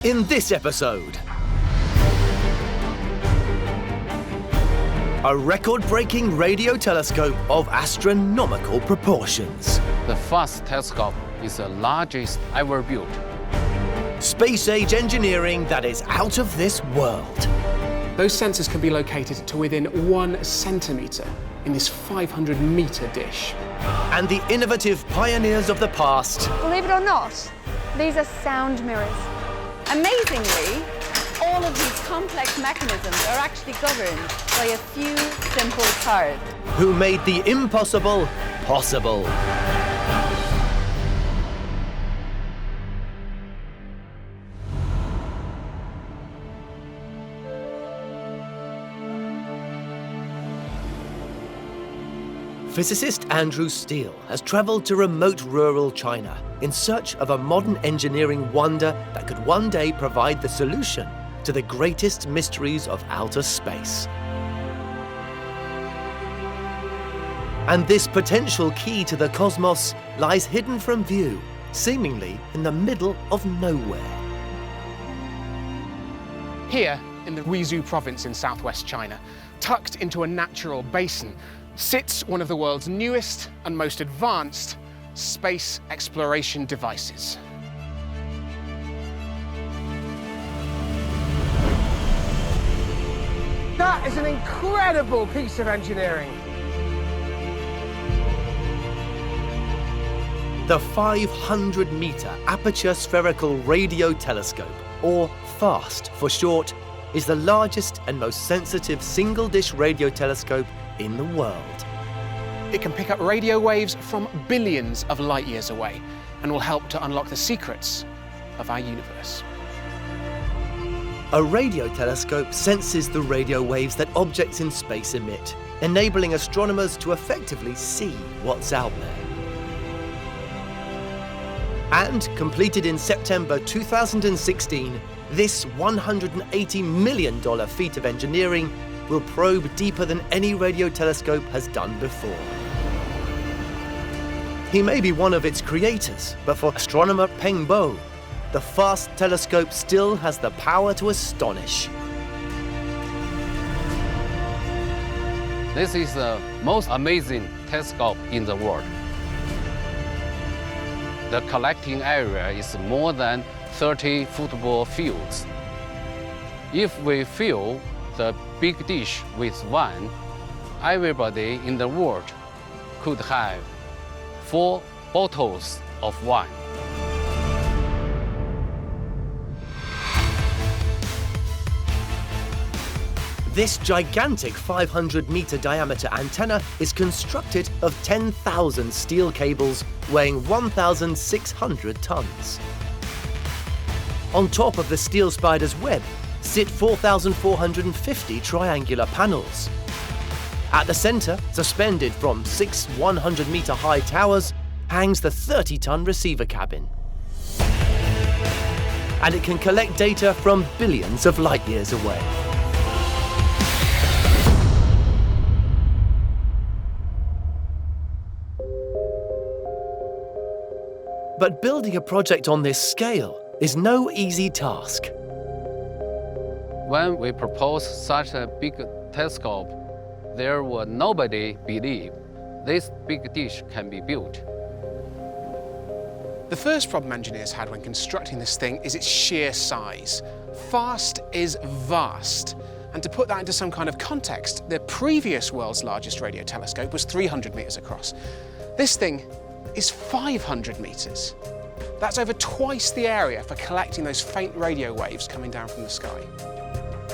In this episode, a record-breaking radio telescope of astronomical proportions. The first telescope is the largest ever built. Space-age engineering that is out of this world. Those sensors can be located to within 1 centimetre in this 500-metre dish. And the innovative pioneers of the past. Believe it or not, these are sound mirrors. Amazingly, all of these complex mechanisms are actually governed by a few simple cards. Who made the impossible possible. Physicist Andrew Steele has travelled to remote rural China in search of a modern engineering wonder that could one day provide the solution to the greatest mysteries of outer space. And this potential key to the cosmos lies hidden from view, seemingly in the middle of nowhere. Here, in the Guizhou province in southwest China, tucked into a natural basin, sits one of the world's newest and most advanced space exploration devices. That is an incredible piece of engineering. The 500-metre Aperture Spherical Radio Telescope, or FAST for short, is the largest and most sensitive single-dish radio telescope in the world. It can pick up radio waves from billions of light years away and will help to unlock the secrets of our universe. A radio telescope senses the radio waves that objects in space emit, enabling astronomers to effectively see what's out there. And completed in September 2016, this $180 million feat of engineering will probe deeper than any radio telescope has done before. He may be one of its creators, but for astronomer Peng Bo, the FAST telescope still has the power to astonish. This is the most amazing telescope in the world. The collecting area is more than 30 football fields. If we fill the big dish with wine, everybody in the world could have 4 bottles of wine. This gigantic 500-metre diameter antenna is constructed of 10,000 steel cables weighing 1,600 tons. On top of the steel spider's web sit 4,450 triangular panels. At the centre, suspended from 6 100-metre high towers, hangs the 30-ton receiver cabin. And it can collect data from billions of light years away. But building a project on this scale is no easy task. When we proposed such a big telescope, there would nobody believe this big dish can be built. The first problem engineers had when constructing this thing is its sheer size. FAST is vast. And to put that into some kind of context, the previous world's largest radio telescope was 300 metres across. This thing is 500 metres. That's over twice the area for collecting those faint radio waves coming down from the sky.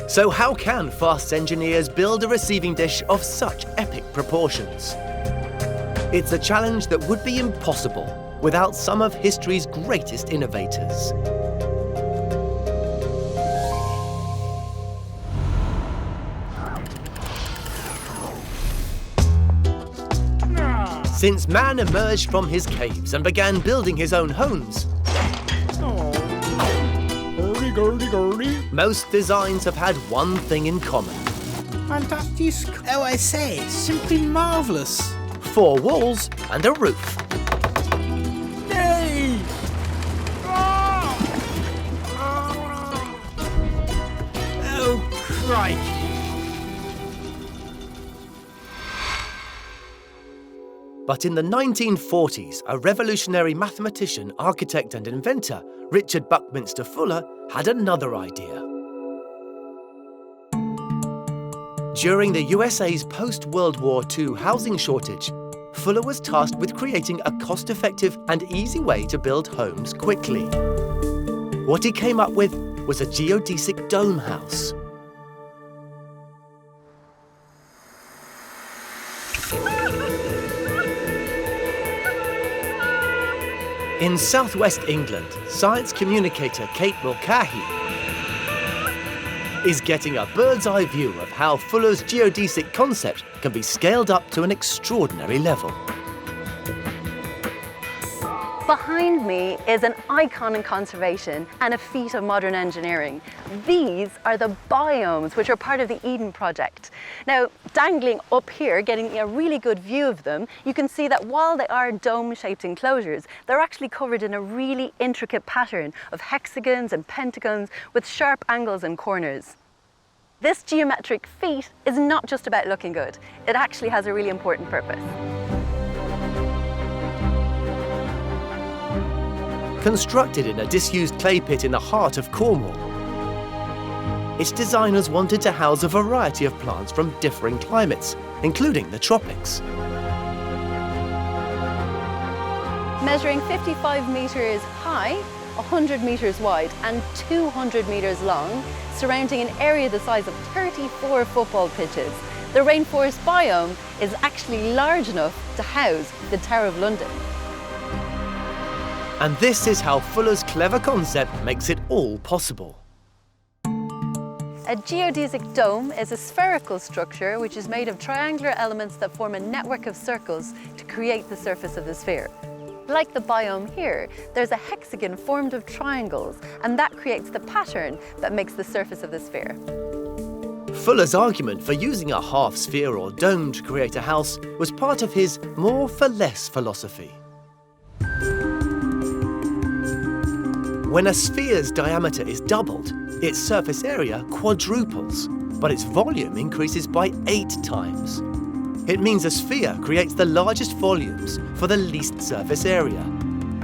So how can FAST engineers build a receiving dish of such epic proportions? It's a challenge that would be impossible without some of history's greatest innovators. Since man emerged from his caves and began building his own homes, most designs have had one thing in common. Fantastic. Oh, I say, it's simply marvellous. 4 walls and a roof. Hey! strike. But in the 1940s, a revolutionary mathematician, architect and inventor, Richard Buckminster Fuller, had another idea. During the USA's post-World War II housing shortage, Fuller was tasked with creating a cost-effective and easy way to build homes quickly. What he came up with was a geodesic dome house. In southwest England, science communicator Kate Mulcahy is getting a bird's-eye view of how Fuller's geodesic concept can be scaled up to an extraordinary level. Behind me is an icon in conservation and a feat of modern engineering. These are the biomes, which are part of the Eden project. Now, dangling up here, getting a really good view of them, you can see that while they are dome-shaped enclosures, they're actually covered in a really intricate pattern of hexagons and pentagons with sharp angles and corners. This geometric feat is not just about looking good. It actually has a really important purpose. Constructed in a disused clay pit in the heart of Cornwall, its designers wanted to house a variety of plants from differing climates, including the tropics. Measuring 55 metres high, 100 metres wide and 200 metres long, surrounding an area the size of 34 football pitches, the rainforest biome is actually large enough to house the Tower of London. And this is how Fuller's clever concept makes it all possible. A geodesic dome is a spherical structure which is made of triangular elements that form a network of circles to create the surface of the sphere. Like the biome here, there's a hexagon formed of triangles, and that creates the pattern that makes the surface of the sphere. Fuller's argument for using a half sphere or dome to create a house was part of his more for less philosophy. When a sphere's diameter is doubled, its surface area quadruples, but its volume increases by 8 times. It means a sphere creates the largest volumes for the least surface area.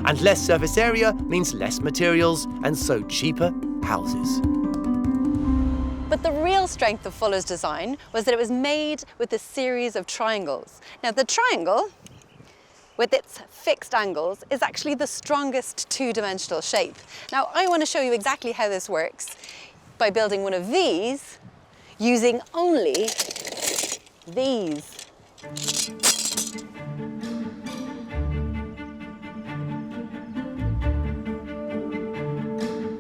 And less surface area means less materials, and so cheaper houses. But the real strength of Fuller's design was that it was made with a series of triangles. Now, the triangle, with its fixed angles, is actually the strongest two-dimensional shape. Now, I want to show you exactly how this works by building one of these using only these.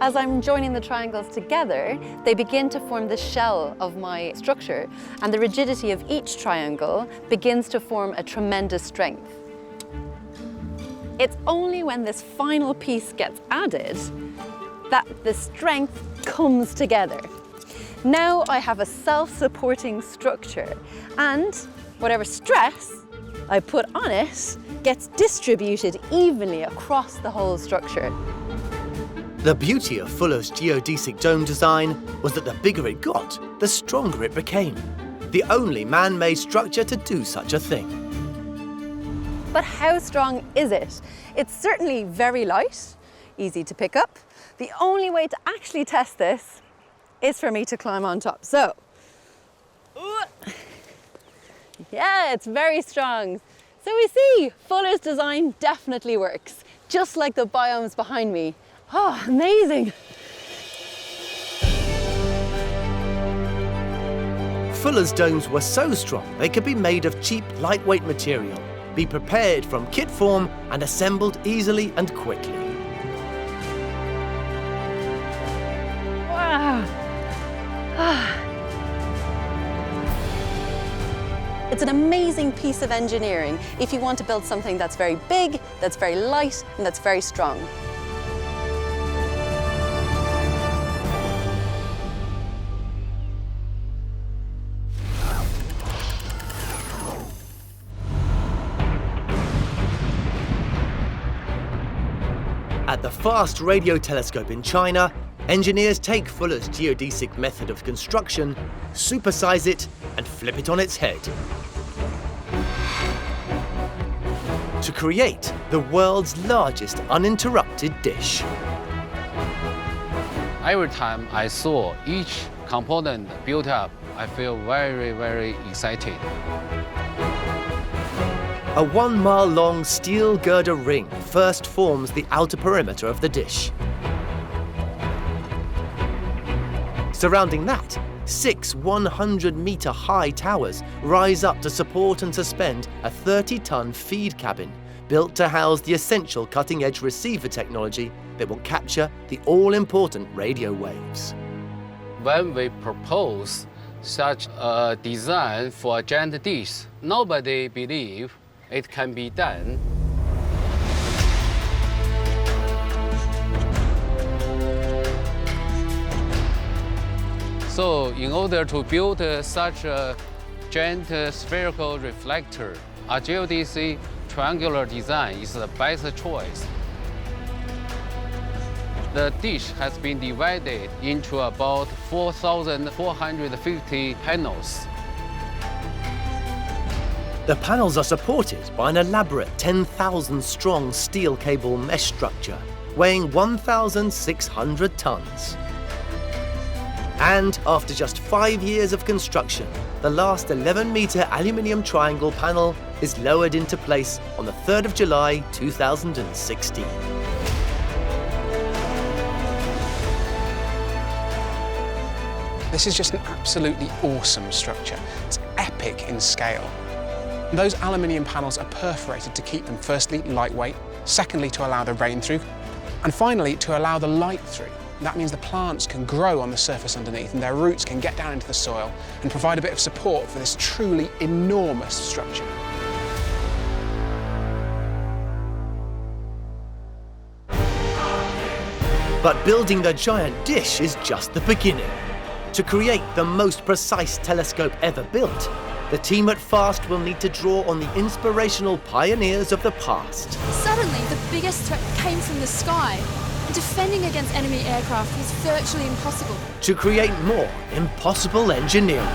As I'm joining the triangles together, they begin to form the shell of my structure, and the rigidity of each triangle begins to form a tremendous strength. It's only when this final piece gets added that the strength comes together. Now I have a self-supporting structure, and whatever stress I put on it gets distributed evenly across the whole structure. The beauty of Fuller's geodesic dome design was that the bigger it got, the stronger it became. The only man-made structure to do such a thing. But how strong is it? It's certainly very light, easy to pick up. The only way to actually test this is for me to climb on top. So, yeah, it's very strong. So we see, Fuller's design definitely works, just like the biomes behind me. Oh, amazing. Fuller's domes were so strong they could be made of cheap, lightweight material, be prepared from kit form and assembled easily and quickly. Wow. It's an amazing piece of engineering if you want to build something that's very big, that's very light, and that's very strong. At the Fast Radio Telescope in China, engineers take Fuller's geodesic method of construction, supersize it, and flip it on its head to create the world's largest uninterrupted dish. Every time I saw each component built up, I feel very, very excited. A 1 mile long steel girder ring first forms the outer perimeter of the dish. Surrounding that, 6 100-meter high towers rise up to support and suspend a 30-ton feed cabin built to house the essential cutting-edge receiver technology that will capture the all-important radio waves. When we propose such a design for a giant dish, nobody believed it can be done. So in order to build such a giant spherical reflector, a geodesic triangular design is the best choice. The dish has been divided into about 4,450 panels. The panels are supported by an elaborate 10,000-strong steel cable mesh structure weighing 1,600 tons. And after just 5 years of construction, the last 11-meter aluminium triangle panel is lowered into place on the 3rd of July 2016. This is just an absolutely awesome structure. It's epic in scale. Those aluminium panels are perforated to keep them firstly lightweight, secondly to allow the rain through, and finally to allow the light through. That means the plants can grow on the surface underneath and their roots can get down into the soil and provide a bit of support for this truly enormous structure. But building the giant dish is just the beginning. To create the most precise telescope ever built, the team at FAST will need to draw on the inspirational pioneers of the past. Suddenly, the biggest threat came from the sky. Defending against enemy aircraft was virtually impossible. To create more impossible engineering.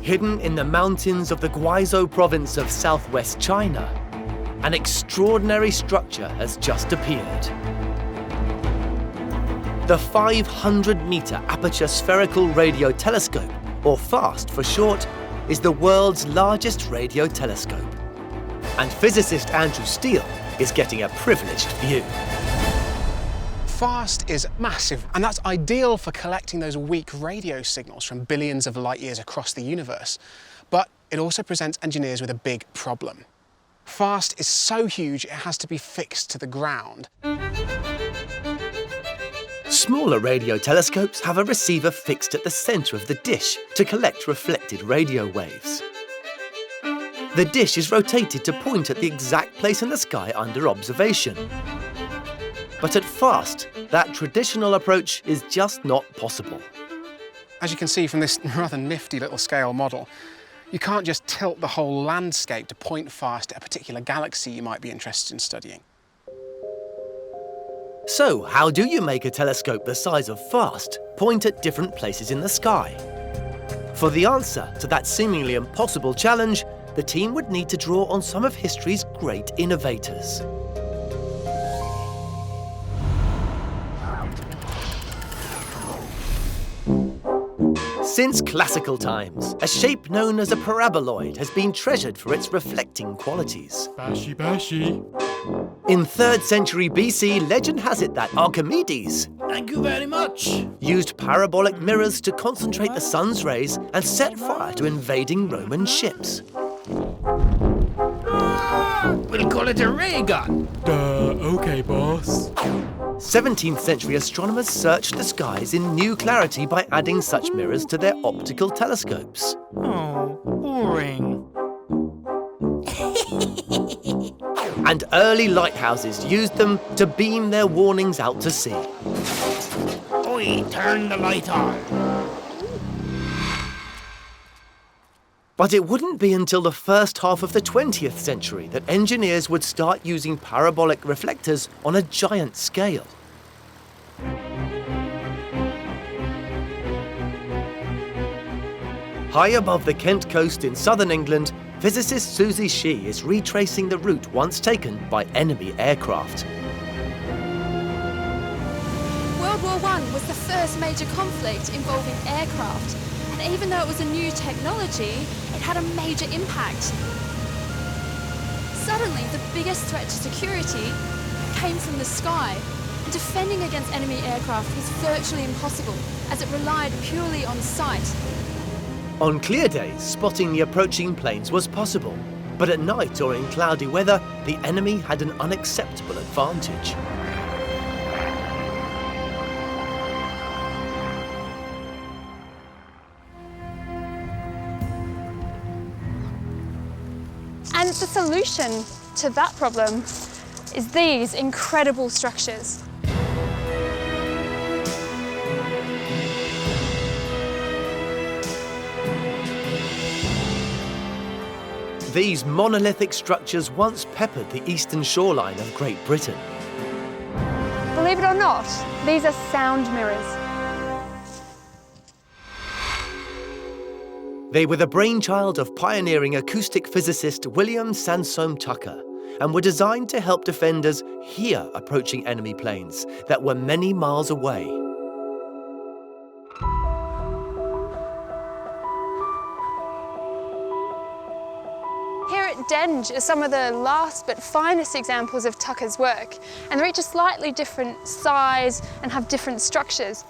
Hidden in the mountains of the Guizhou province of southwest China, an extraordinary structure has just appeared. The 500-meter aperture spherical radio telescope, or FAST for short, is the world's largest radio telescope. And physicist Andrew Steele is getting a privileged view. FAST is massive, and that's ideal for collecting those weak radio signals from billions of light years across the universe. But it also presents engineers with a big problem. FAST is so huge it has to be fixed to the ground. Smaller radio telescopes have a receiver fixed at the centre of the dish to collect reflected radio waves. The dish is rotated to point at the exact place in the sky under observation. But at FAST, that traditional approach is just not possible. As you can see from this rather nifty little scale model, you can't just tilt the whole landscape to point fast at a particular galaxy you might be interested in studying. So, how do you make a telescope the size of FAST point at different places in the sky? For the answer to that seemingly impossible challenge, the team would need to draw on some of history's great innovators. Since classical times, a shape known as a paraboloid has been treasured for its reflecting qualities. Bashy, bashy. In 3rd century BC, legend has it that Archimedes, Thank you very much. used parabolic mirrors to concentrate the sun's rays and set fire to invading Roman ships. We'll call it a ray gun. Okay, boss. 17th century astronomers searched the skies in new clarity by adding such mirrors to their optical telescopes. Oh, boring. And early lighthouses used them to beam their warnings out to sea. Oi, turn the light on. But it wouldn't be until the first half of the 20th century that engineers would start using parabolic reflectors on a giant scale. High above the Kent coast in southern England, physicist Susie Shee is retracing the route once taken by enemy aircraft. World War I was the first major conflict involving aircraft, and even though it was a new technology, it had a major impact. Suddenly, the biggest threat to security came from the sky, and defending against enemy aircraft was virtually impossible, as it relied purely on sight. On clear days, spotting the approaching planes was possible, but at night or in cloudy weather, the enemy had an unacceptable advantage. And the solution to that problem is these incredible structures. These monolithic structures once peppered the eastern shoreline of Great Britain. Believe it or not, these are sound mirrors. They were the brainchild of pioneering acoustic physicist William Sansome Tucker and were designed to help defenders hear approaching enemy planes that were many miles away. Here at Denge are some of the last but finest examples of Tucker's work, and they're each a slightly different size and have different structures.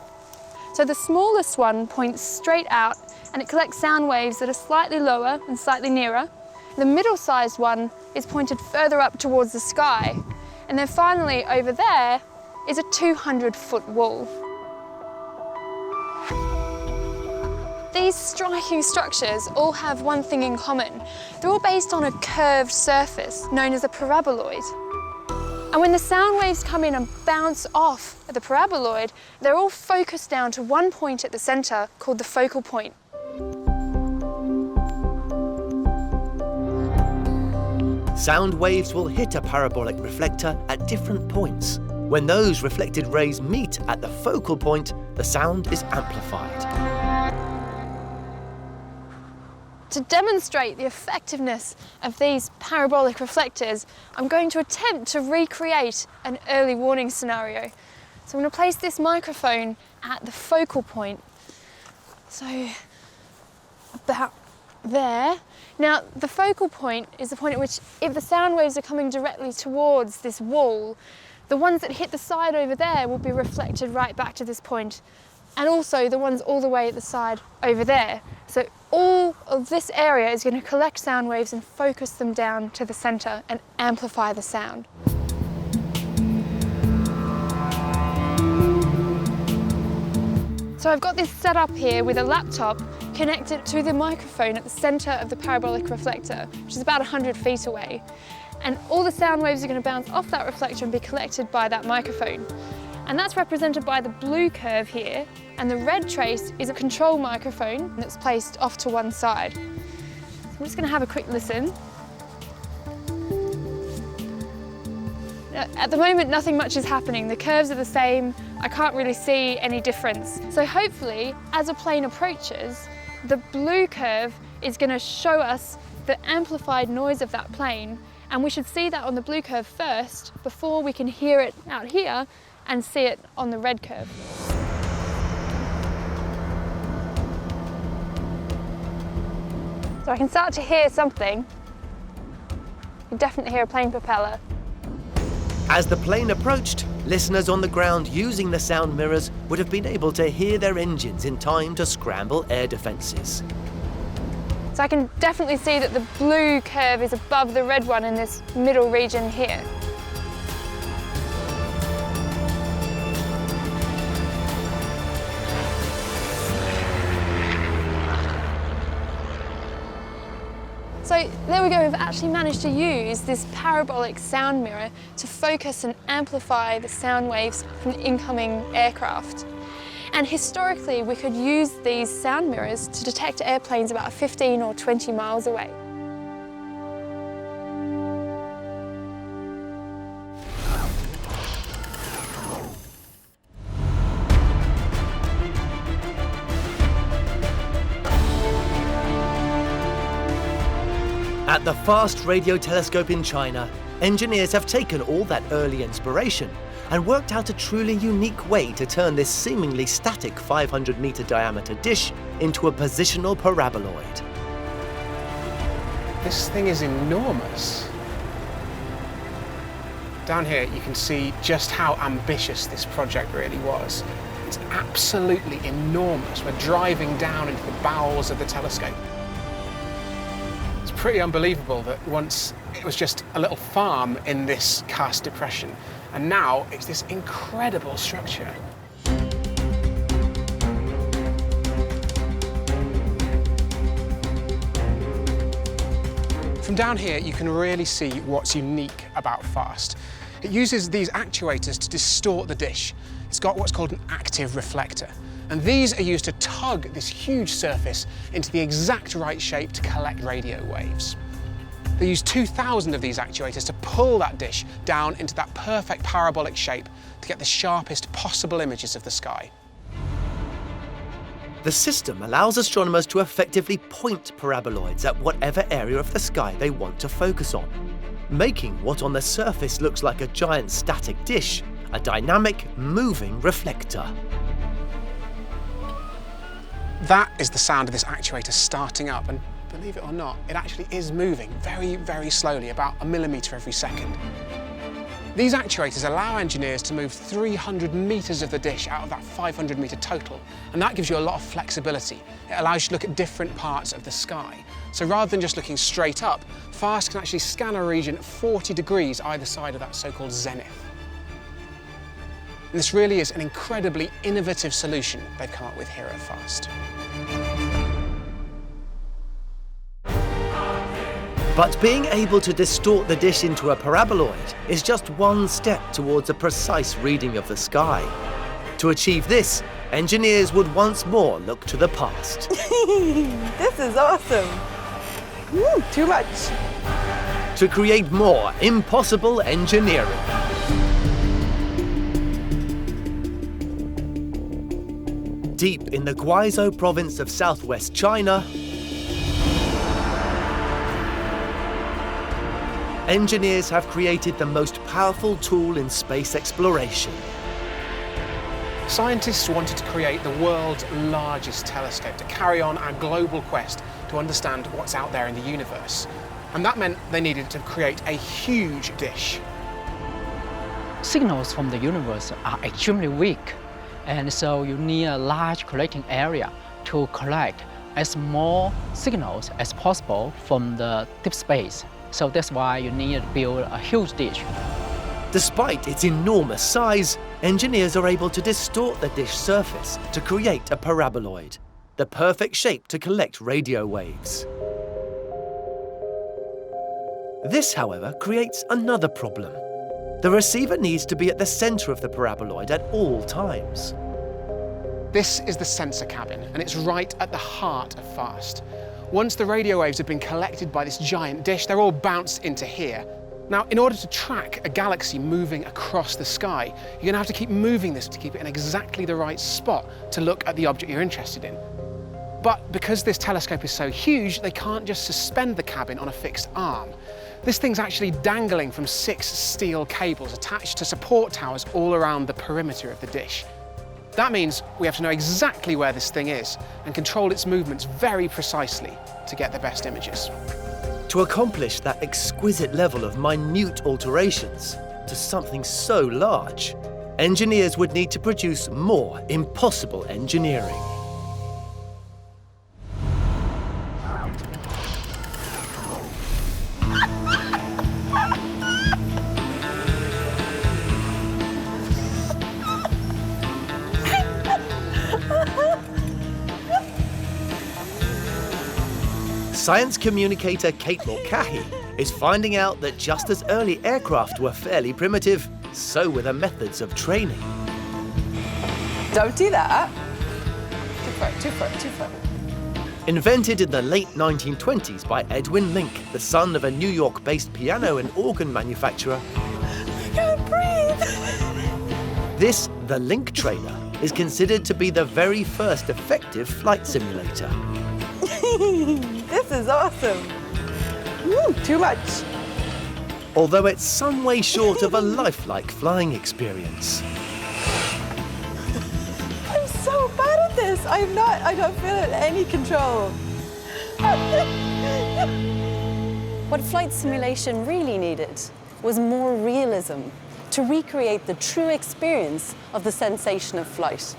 So the smallest one points straight out and it collects sound waves that are slightly lower and slightly nearer. The middle-sized one is pointed further up towards the sky. And then finally over there is a 200-foot wall. These striking structures all have one thing in common. They're all based on a curved surface known as a paraboloid. And when the sound waves come in and bounce off the paraboloid, they're all focused down to one point at the centre called the focal point. Sound waves will hit a parabolic reflector at different points. When those reflected rays meet at the focal point, the sound is amplified. To demonstrate the effectiveness of these parabolic reflectors, I'm going to attempt to recreate an early warning scenario. So I'm going to place this microphone at the focal point. So about there. Now, the focal point is the point at which, if the sound waves are coming directly towards this wall, the ones that hit the side over there will be reflected right back to this point, and also the ones all the way at the side over there. So all of this area is going to collect sound waves and focus them down to the centre and amplify the sound. So I've got this set up here with a laptop connected to the microphone at the centre of the parabolic reflector, which is about 100 feet away. And all the sound waves are going to bounce off that reflector and be collected by that microphone. And that's represented by the blue curve here, and the red trace is a control microphone that's placed off to one side. So I'm just going to have a quick listen. Now, at the moment, nothing much is happening. The curves are the same. I can't really see any difference. So hopefully, as a plane approaches, the blue curve is going to show us the amplified noise of that plane, and we should see that on the blue curve first before we can hear it out here and see it on the red curve. So I can start to hear something. You can definitely hear a plane propeller. As the plane approached, listeners on the ground using the sound mirrors would have been able to hear their engines in time to scramble air defences. So I can definitely see that the blue curve is above the red one in this middle region here. So there we go, we've actually managed to use this parabolic sound mirror to focus and amplify the sound waves from the incoming aircraft. And historically, we could use these sound mirrors to detect airplanes about 15 or 20 miles away. At the FAST radio telescope in China, engineers have taken all that early inspiration and worked out a truly unique way to turn this seemingly static 500-meter diameter dish into a positional paraboloid. This thing is enormous. Down here you can see just how ambitious this project really was. It's absolutely enormous. We're driving down into the bowels of the telescope. It's pretty unbelievable that once it was just a little farm in this karst depression, and now it's this incredible structure. From down here, you can really see what's unique about FAST. It uses these actuators to distort the dish. It's got what's called an active reflector. And these are used to tug this huge surface into the exact right shape to collect radio waves. They use 2,000 of these actuators to pull that dish down into that perfect parabolic shape to get the sharpest possible images of the sky. The system allows astronomers to effectively point paraboloids at whatever area of the sky they want to focus on, making what on the surface looks like a giant static dish a dynamic, moving reflector. That is the sound of this actuator starting up, and believe it or not, it actually is moving very, very slowly, about a millimetre every second. These actuators allow engineers to move 300 metres of the dish out of that 500-metre total, and that gives you a lot of flexibility. It allows you to look at different parts of the sky. So rather than just looking straight up, FAST can actually scan a region 40 degrees either side of that so-called zenith. And this really is an incredibly innovative solution they've come up with here at FAST. But being able to distort the dish into a paraboloid is just one step towards a precise reading of the sky. To achieve this, engineers would once more look to the past. This is awesome. Too much. To create more impossible engineering. Deep in the Guizhou province of southwest China, engineers have created the most powerful tool in space exploration. Scientists wanted to create the world's largest telescope to carry on our global quest to understand what's out there in the universe. And that meant they needed to create a huge dish. Signals from the universe are extremely weak, and so you need a large collecting area to collect as more signals as possible from the deep space. So that's why you need to build a huge dish. Despite its enormous size, engineers are able to distort the dish surface to create a paraboloid, the perfect shape to collect radio waves. This, however, creates another problem. The receiver needs to be at the center of the paraboloid at all times. This is the sensor cabin, and it's right at the heart of FAST. Once the radio waves have been collected by this giant dish, they're all bounced into here. Now, in order to track a galaxy moving across the sky, you're going to have to keep moving this to keep it in exactly the right spot to look at the object you're interested in. But because this telescope is so huge, they can't just suspend the cabin on a fixed arm. This thing's actually dangling from 6 steel cables attached to support towers all around the perimeter of the dish. That means we have to know exactly where this thing is and control its movements very precisely to get the best images. To accomplish that exquisite level of minute alterations to something so large, engineers would need to produce more impossible engineering. Science communicator Kate Mulcahy is finding out that just as early aircraft were fairly primitive, so were the methods of training. Don't do that. Too far. Invented in the late 1920s by Edwin Link, the son of a New York-based piano and organ manufacturer, I can't breathe. the Link trailer, is considered to be the very first effective flight simulator. This is awesome. Too much. Although it's some way short of a lifelike flying experience. I'm so bad at this. I don't feel any control. What flight simulation really needed was more realism to recreate the true experience of the sensation of flight.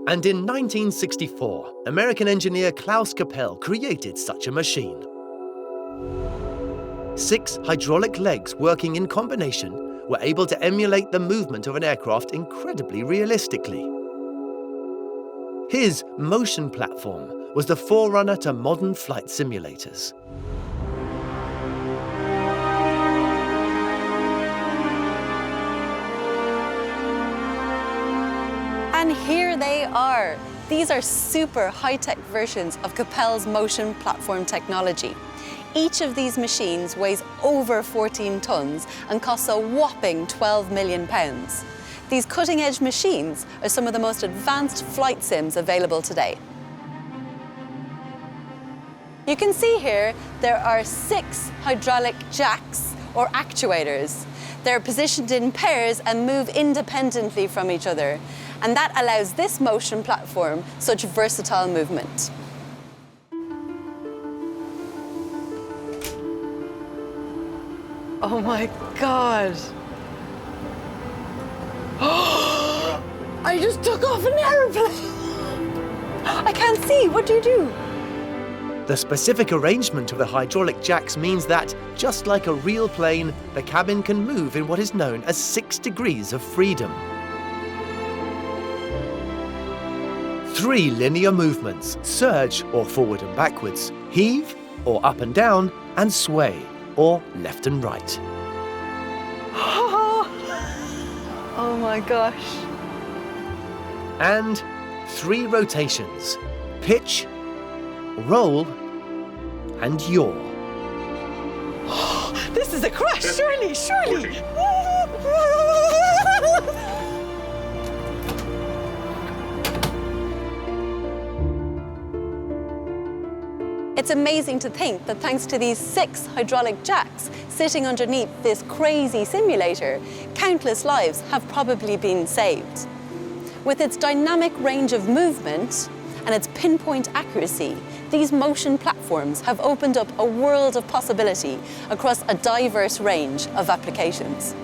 And in 1964, American engineer Klaus Capell created such a machine. 6 hydraulic legs working in combination were able to emulate the movement of an aircraft incredibly realistically. His motion platform was the forerunner to modern flight simulators. And here they are. These are super high-tech versions of Capell's motion platform technology. Each of these machines weighs over 14 tons and costs a whopping £12 million. These cutting-edge machines are some of the most advanced flight sims available today. You can see here there are 6 hydraulic jacks or actuators. They're positioned in pairs and move independently from each other. And that allows this motion platform such versatile movement. Oh my God. I just took off an aeroplane. I can't see. What do you do? The specific arrangement of the hydraulic jacks means that, just like a real plane, the cabin can move in what is known as 6 degrees of freedom. 3 linear movements: surge, or forward and backwards, heave, or up and down, and sway, or left and right. Oh my gosh. And 3 rotations: pitch, roll, and yaw. This is a crash, surely. It's amazing to think that thanks to these 6 hydraulic jacks sitting underneath this crazy simulator, countless lives have probably been saved. With its dynamic range of movement and its pinpoint accuracy, these motion platforms have opened up a world of possibility across a diverse range of applications.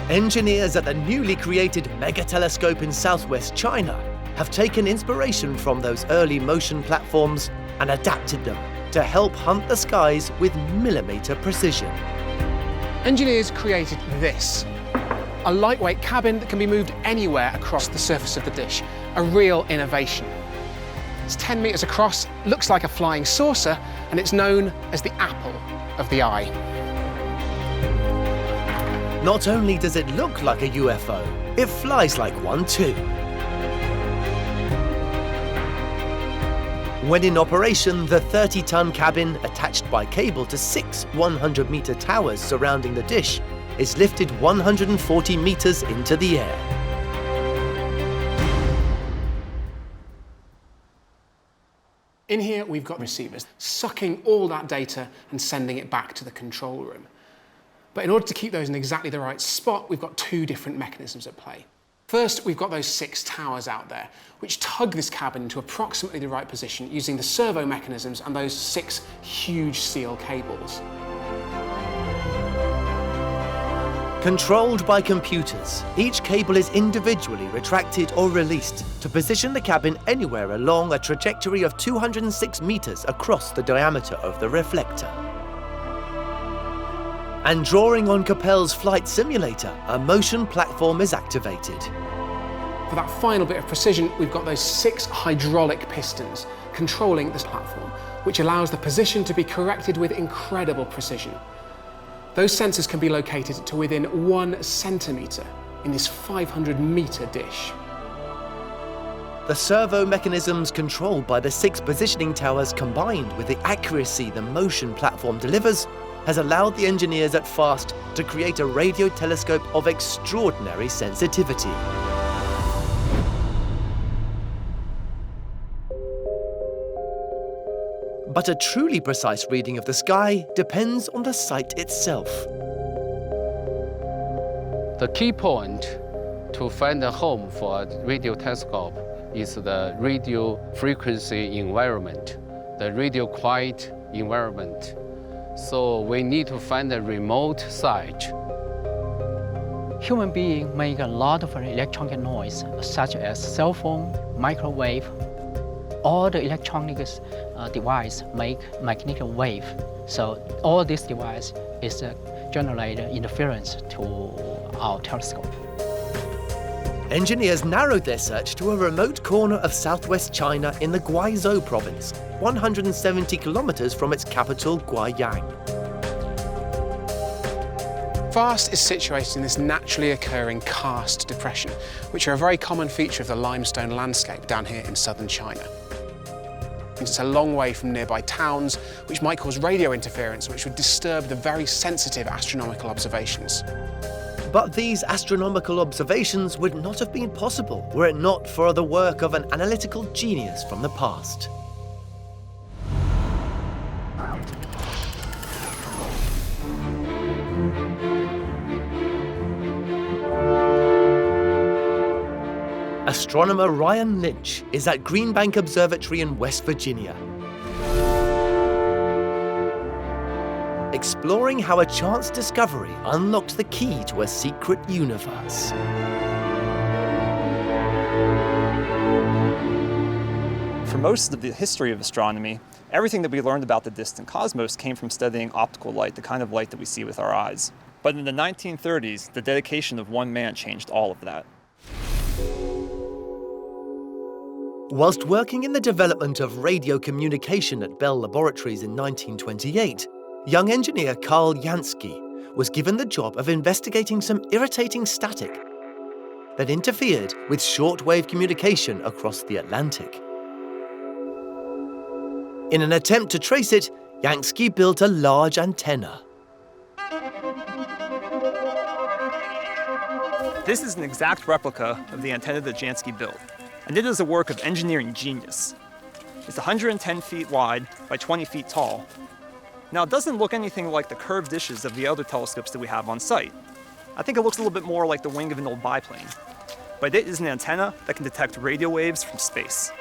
Engineers at the newly created mega telescope in southwest China have taken inspiration from those early motion platforms and adapted them to help hunt the skies with millimeter precision. Engineers created this, a lightweight cabin that can be moved anywhere across the surface of the dish, a real innovation. It's 10 meters across, looks like a flying saucer, and it's known as the apple of the eye. Not only does it look like a UFO, it flies like one too. When in operation, the 30-ton cabin, attached by cable to 6 100-meter towers surrounding the dish, is lifted 140 meters into the air. In here, we've got receivers sucking all that data and sending it back to the control room. But in order to keep those in exactly the right spot, we've got 2 different mechanisms at play. First, we've got those 6 towers out there, which tug this cabin into approximately the right position using the servo mechanisms and those 6 huge steel cables. Controlled by computers, each cable is individually retracted or released to position the cabin anywhere along a trajectory of 206 meters across the diameter of the reflector. And drawing on Capel's flight simulator, a motion platform is activated. For that final bit of precision, we've got those 6 hydraulic pistons controlling this platform, which allows the position to be corrected with incredible precision. Those sensors can be located to within 1 centimetre in this 500-metre dish. The servo mechanisms controlled by the 6 positioning towers combined with the accuracy the motion platform delivers has allowed the engineers at FAST to create a radio telescope of extraordinary sensitivity. But a truly precise reading of the sky depends on the site itself. The key point to find a home for a radio telescope is the radio frequency environment, the radio quiet environment. So we need to find a remote site. Human beings make a lot of electronic noise, such as cell phone, microwave. All the electronic devices make magnetic wave. So all this device is generate interference to our telescope. Engineers narrowed their search to a remote corner of southwest China in the Guizhou province, 170 kilometers from its capital, Guiyang. FAST is situated in this naturally occurring karst depression, which are a very common feature of the limestone landscape down here in southern China. It's a long way from nearby towns, which might cause radio interference, which would disturb the very sensitive astronomical observations. But these astronomical observations would not have been possible were it not for the work of an analytical genius from the past. Astronomer Ryan Lynch is at Greenbank Observatory in West Virginia, exploring how a chance discovery unlocked the key to a secret universe. For most of the history of astronomy, everything that we learned about the distant cosmos came from studying optical light, the kind of light that we see with our eyes. But in the 1930s, the dedication of one man changed all of that. Whilst working in the development of radio communication at Bell Laboratories in 1928, young engineer Karl Jansky was given the job of investigating some irritating static that interfered with shortwave communication across the Atlantic. In an attempt to trace it, Jansky built a large antenna. This is an exact replica of the antenna that Jansky built, and it is a work of engineering genius. It's 110 feet wide by 20 feet tall. Now, it doesn't look anything like the curved dishes of the other telescopes that we have on site. I think it looks a little bit more like the wing of an old biplane. But it is an antenna that can detect radio waves from space.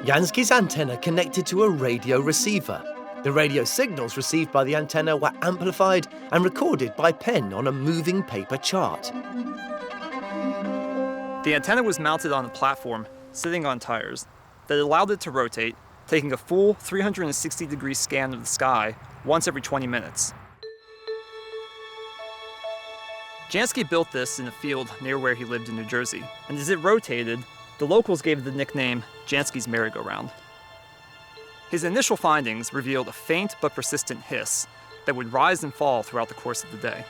Jansky's antenna connected to a radio receiver. The radio signals received by the antenna were amplified and recorded by pen on a moving paper chart. The antenna was mounted on a platform sitting on tires that allowed it to rotate, taking a full 360-degree scan of the sky once every 20 minutes. Jansky built this in a field near where he lived in New Jersey, and as it rotated, the locals gave it the nickname Jansky's merry-go-round. His initial findings revealed a faint but persistent hiss that would rise and fall throughout the course of the day.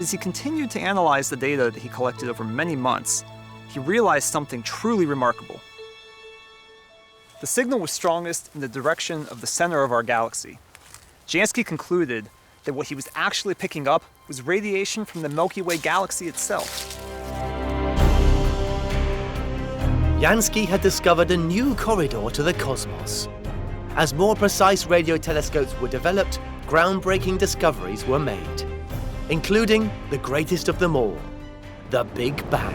As he continued to analyze the data that he collected over many months, he realized something truly remarkable. The signal was strongest in the direction of the center of our galaxy. Jansky concluded that what he was actually picking up was radiation from the Milky Way galaxy itself. Jansky had discovered a new corridor to the cosmos. As more precise radio telescopes were developed, groundbreaking discoveries were made, including the greatest of them all, the Big Bang.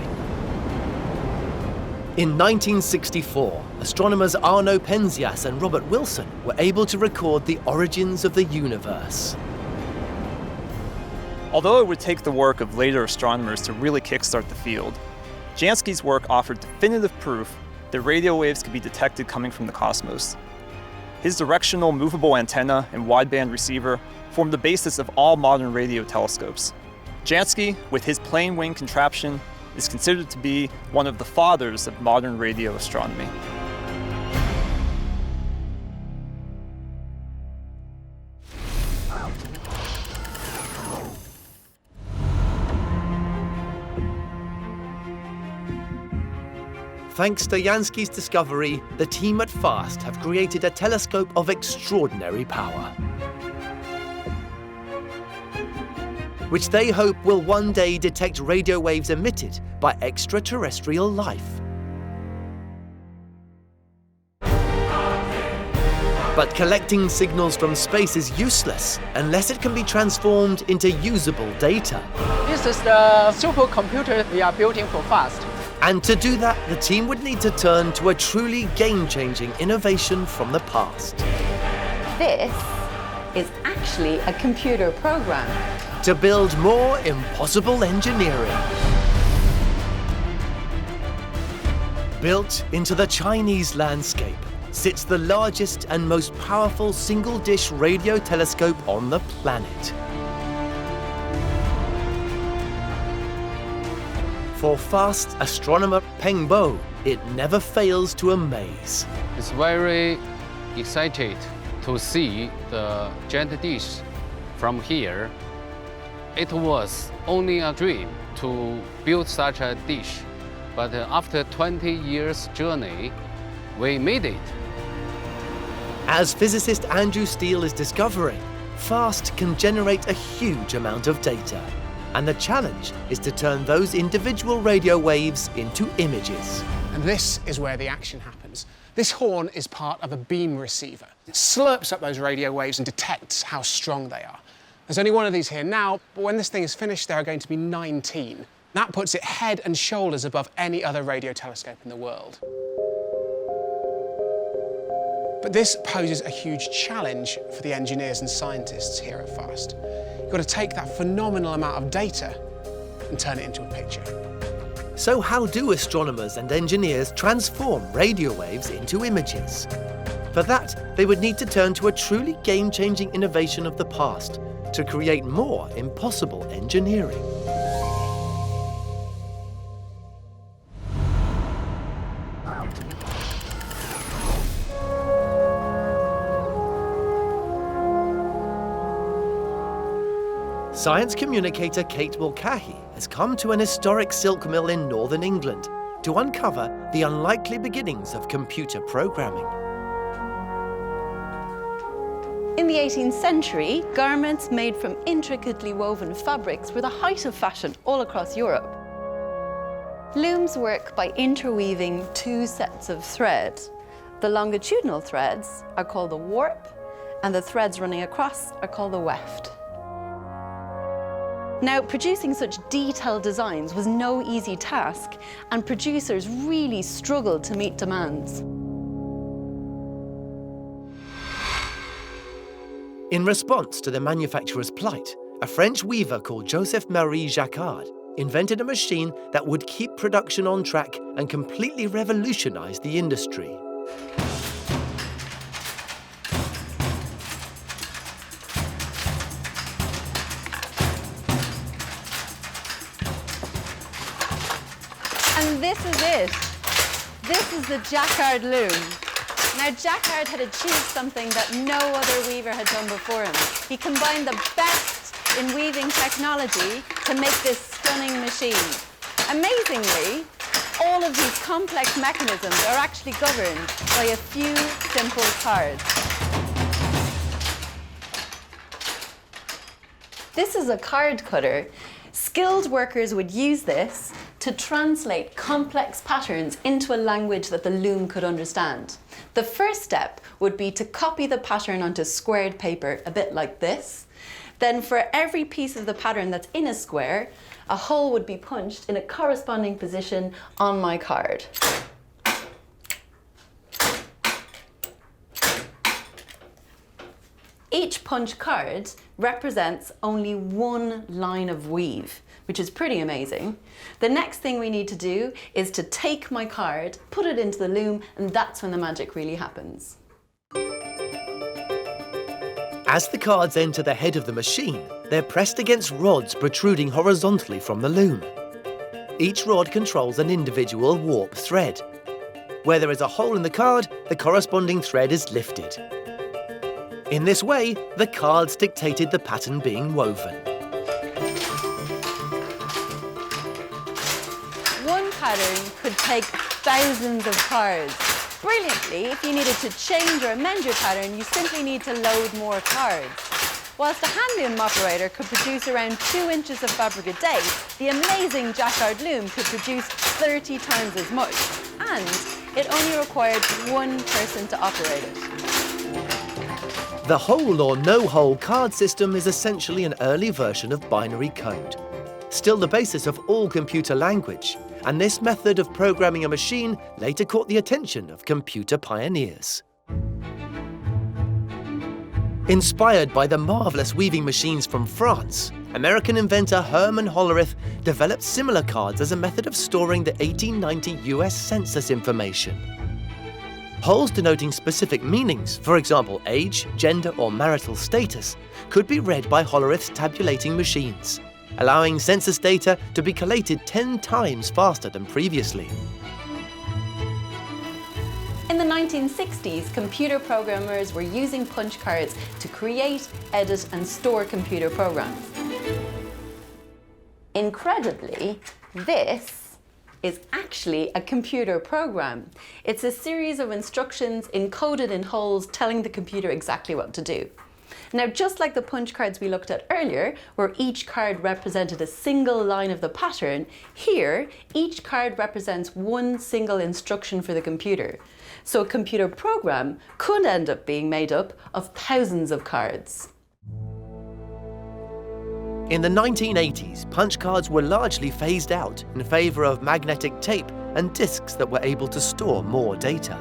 In 1964, astronomers Arno Penzias and Robert Wilson were able to record the origins of the universe. Although it would take the work of later astronomers to really kickstart the field, Jansky's work offered definitive proof that radio waves could be detected coming from the cosmos. His directional movable antenna and wideband receiver form the basis of all modern radio telescopes. Jansky, with his plane wing contraption, is considered to be one of the fathers of modern radio astronomy. Thanks to Jansky's discovery, the team at FAST have created a telescope of extraordinary power, which they hope will one day detect radio waves emitted by extraterrestrial life. But collecting signals from space is useless unless it can be transformed into usable data. This is the supercomputer we are building for FAST. And to do that, the team would need to turn to a truly game-changing innovation from the past. This is actually a computer program. To build more impossible engineering. Built into the Chinese landscape sits the largest and most powerful single-dish radio telescope on the planet. For FAST astronomer Peng Bo, it never fails to amaze. It's very excited to see the giant dish from here. It was only a dream to build such a dish, but after 20 years journey, we made it. As physicist Andrew Steele is discovering, FAST can generate a huge amount of data. And the challenge is to turn those individual radio waves into images. And this is where the action happens. This horn is part of a beam receiver. It slurps up those radio waves and detects how strong they are. There's only one of these here now, but when this thing is finished, there are going to be 19. That puts it head and shoulders above any other radio telescope in the world. But this poses a huge challenge for the engineers and scientists here at FAST. You've got to take that phenomenal amount of data and turn it into a picture. So how do astronomers and engineers transform radio waves into images? For that, they would need to turn to a truly game-changing innovation of the past to create more impossible engineering. Science communicator Kate Mulcahy has come to an historic silk mill in northern England to uncover the unlikely beginnings of computer programming. In the 18th century, garments made from intricately woven fabrics were the height of fashion all across Europe. Looms work by interweaving two sets of thread. The longitudinal threads are called the warp, and the threads running across are called the weft. Now, producing such detailed designs was no easy task, and producers really struggled to meet demands. In response to the manufacturer's plight, a French weaver called Joseph-Marie Jacquard invented a machine that would keep production on track and completely revolutionize the industry. And this is it. This is the Jacquard loom. Now, Jacquard had achieved something that no other weaver had done before him. He combined the best in weaving technology to make this stunning machine. Amazingly, all of these complex mechanisms are actually governed by a few simple cards. This is a card cutter. Skilled workers would use this to translate complex patterns into a language that the loom could understand. The first step would be to copy the pattern onto squared paper, a bit like this. Then for every piece of the pattern that's in a square, a hole would be punched in a corresponding position on my card. Each punch card represents only one line of weave, which is pretty amazing. The next thing we need to do is to take my card, put it into the loom, and that's when the magic really happens. As the cards enter the head of the machine, they're pressed against rods protruding horizontally from the loom. Each rod controls an individual warp thread. Where there is a hole in the card, the corresponding thread is lifted. In this way, the cards dictated the pattern being woven. One pattern could take thousands of cards. Brilliantly, if you needed to change or amend your pattern, you simply need to load more cards. Whilst a hand loom operator could produce around 2 inches of fabric a day, the amazing jacquard loom could produce 30 times as much. And it only required one person to operate it. The hole or no-hole card system is essentially an early version of binary code. Still the basis of all computer language, and this method of programming a machine later caught the attention of computer pioneers. Inspired by the marvellous weaving machines from France, American inventor Herman Hollerith developed similar cards as a method of storing the 1890 US Census information. Holes denoting specific meanings, for example age, gender or marital status, could be read by Hollerith's tabulating machines, allowing census data to be collated 10 times faster than previously. In the 1960s, computer programmers were using punch cards to create, edit and store computer programs. Incredibly, this is actually a computer program. It's a series of instructions encoded in holes telling the computer exactly what to do. Now, just like the punch cards we looked at earlier, where each card represented a single line of the pattern, here, each card represents one single instruction for the computer. So a computer program could end up being made up of thousands of cards. In the 1980s, punch cards were largely phased out in favour of magnetic tape and discs that were able to store more data.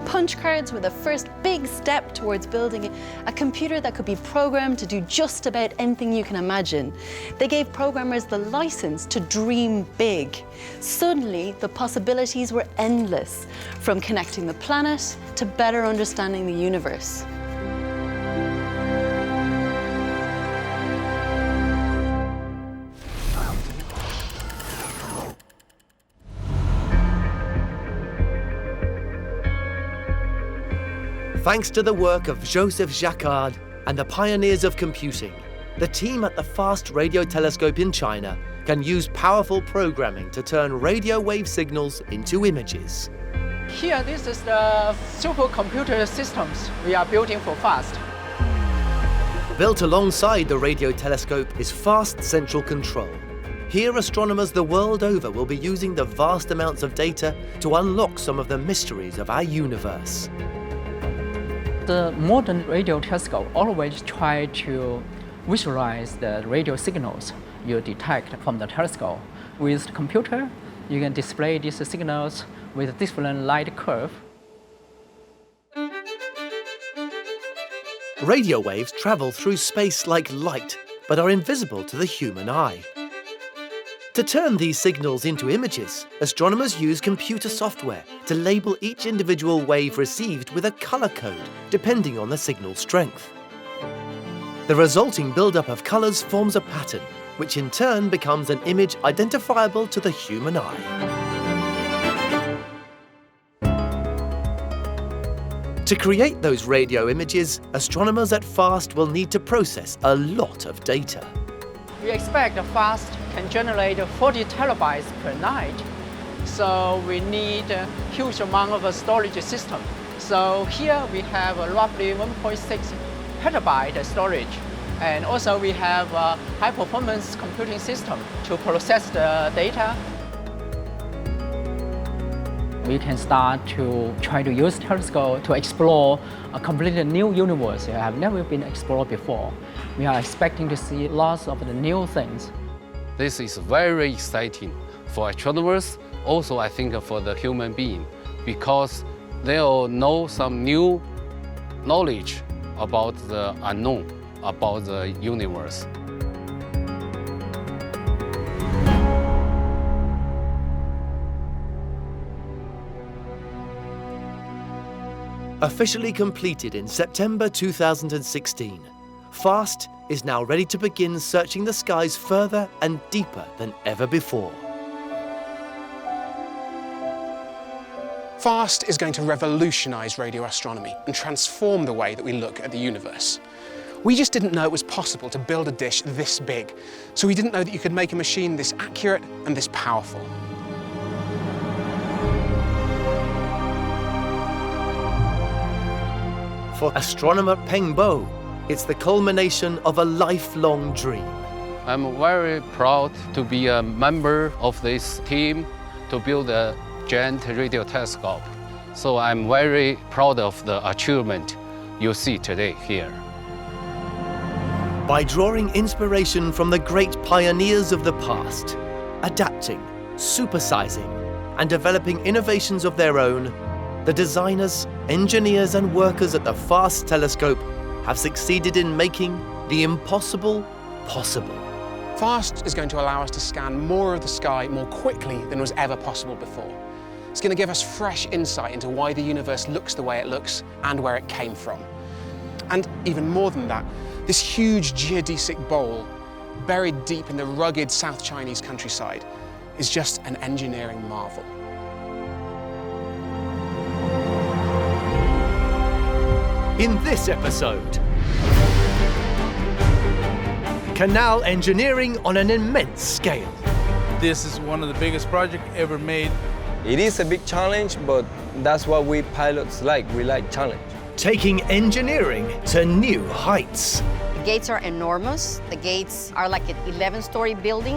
Punch cards were the first big step towards building a computer that could be programmed to do just about anything you can imagine. They gave programmers the license to dream big. Suddenly, the possibilities were endless, from connecting the planet to better understanding the universe. Thanks to the work of Joseph Jacquard and the pioneers of computing, the team at the Fast Radio Telescope in China can use powerful programming to turn radio wave signals into images. Here, this is the supercomputer systems we are building for FAST. Built alongside the radio telescope is Fast Central Control. Here, astronomers the world over will be using the vast amounts of data to unlock some of the mysteries of our universe. The modern radio telescope always try to visualize the radio signals you detect from the telescope. With the computer, you can display these signals with different light curve. Radio waves travel through space like light, but are invisible to the human eye. To turn these signals into images, astronomers use computer software to label each individual wave received with a color code, depending on the signal strength. The resulting buildup of colors forms a pattern, which in turn becomes an image identifiable to the human eye. To create those radio images, astronomers at FAST will need to process a lot of data. We expect the FAST can generate 40 terabytes per night. So we need a huge amount of a storage system. So here we have roughly 1.6 petabyte storage. And also we have a high performance computing system to process the data. We can start to try to use telescope to explore a completely new universe that have never been explored before. We are expecting to see lots of the new things. This is very exciting for astronomers, also I think for the human being, because they'll know some new knowledge about the unknown, about the universe. Officially completed in September 2016, FAST is now ready to begin searching the skies further and deeper than ever before. FAST is going to revolutionise radio astronomy and transform the way that we look at the universe. We just didn't know it was possible to build a dish this big, so we didn't know that you could make a machine this accurate and this powerful. For astronomer Peng Bo, it's the culmination of a lifelong dream. I'm very proud to be a member of this team to build a giant radio telescope. So I'm very proud of the achievement you see today here. By drawing inspiration from the great pioneers of the past, adapting, supersizing, and developing innovations of their own, the designers, engineers, and workers at the FAST telescope have succeeded in making the impossible possible. FAST is going to allow us to scan more of the sky more quickly than was ever possible before. It's going to give us fresh insight into why the universe looks the way it looks and where it came from. And even more than that, this huge geodesic bowl, buried deep in the rugged South Chinese countryside, is just an engineering marvel. In this episode, Canal engineering on an immense scale. This is one of the biggest projects ever made. It is a big challenge, but that's what we pilots like. We like challenge. Taking engineering to new heights. The gates are enormous. The gates are like an 11-story building.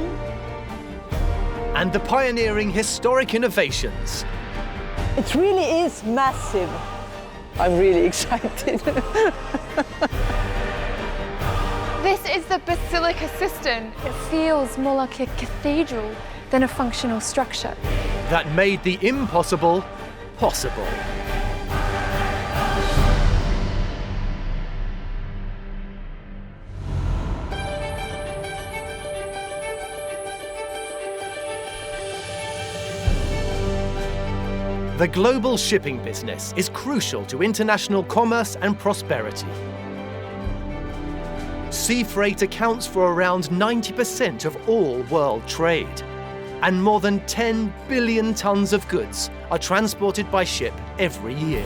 And the pioneering historic innovations. It really is massive. I'm really excited. This is the Basilica Cistern. It feels more like a cathedral than a functional structure. That made the impossible possible. The global shipping business is crucial to international commerce and prosperity. Sea freight accounts for around 90% of all world trade, and more than 10 billion tons of goods are transported by ship every year.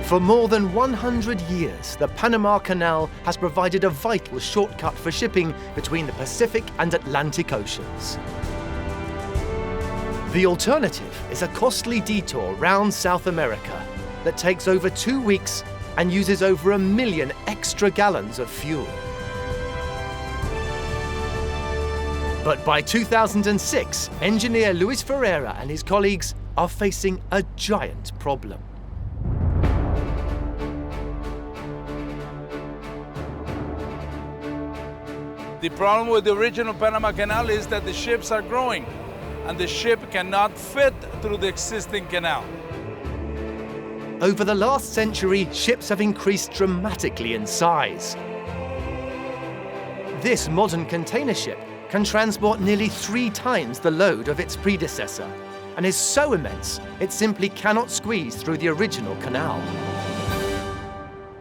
For more than 100 years, the Panama Canal has provided a vital shortcut for shipping between the Pacific and Atlantic Oceans. The alternative is a costly detour round South America that takes over 2 weeks and uses over 1 million extra gallons of fuel. But by 2006, engineer Luis Ferreira and his colleagues are facing a giant problem. The problem with the original Panama Canal is that the ships are growing, and the ship cannot fit through the existing canal. Over the last century, ships have increased dramatically in size. This modern container ship can transport nearly 3 times the load of its predecessor, and is so immense it simply cannot squeeze through the original canal.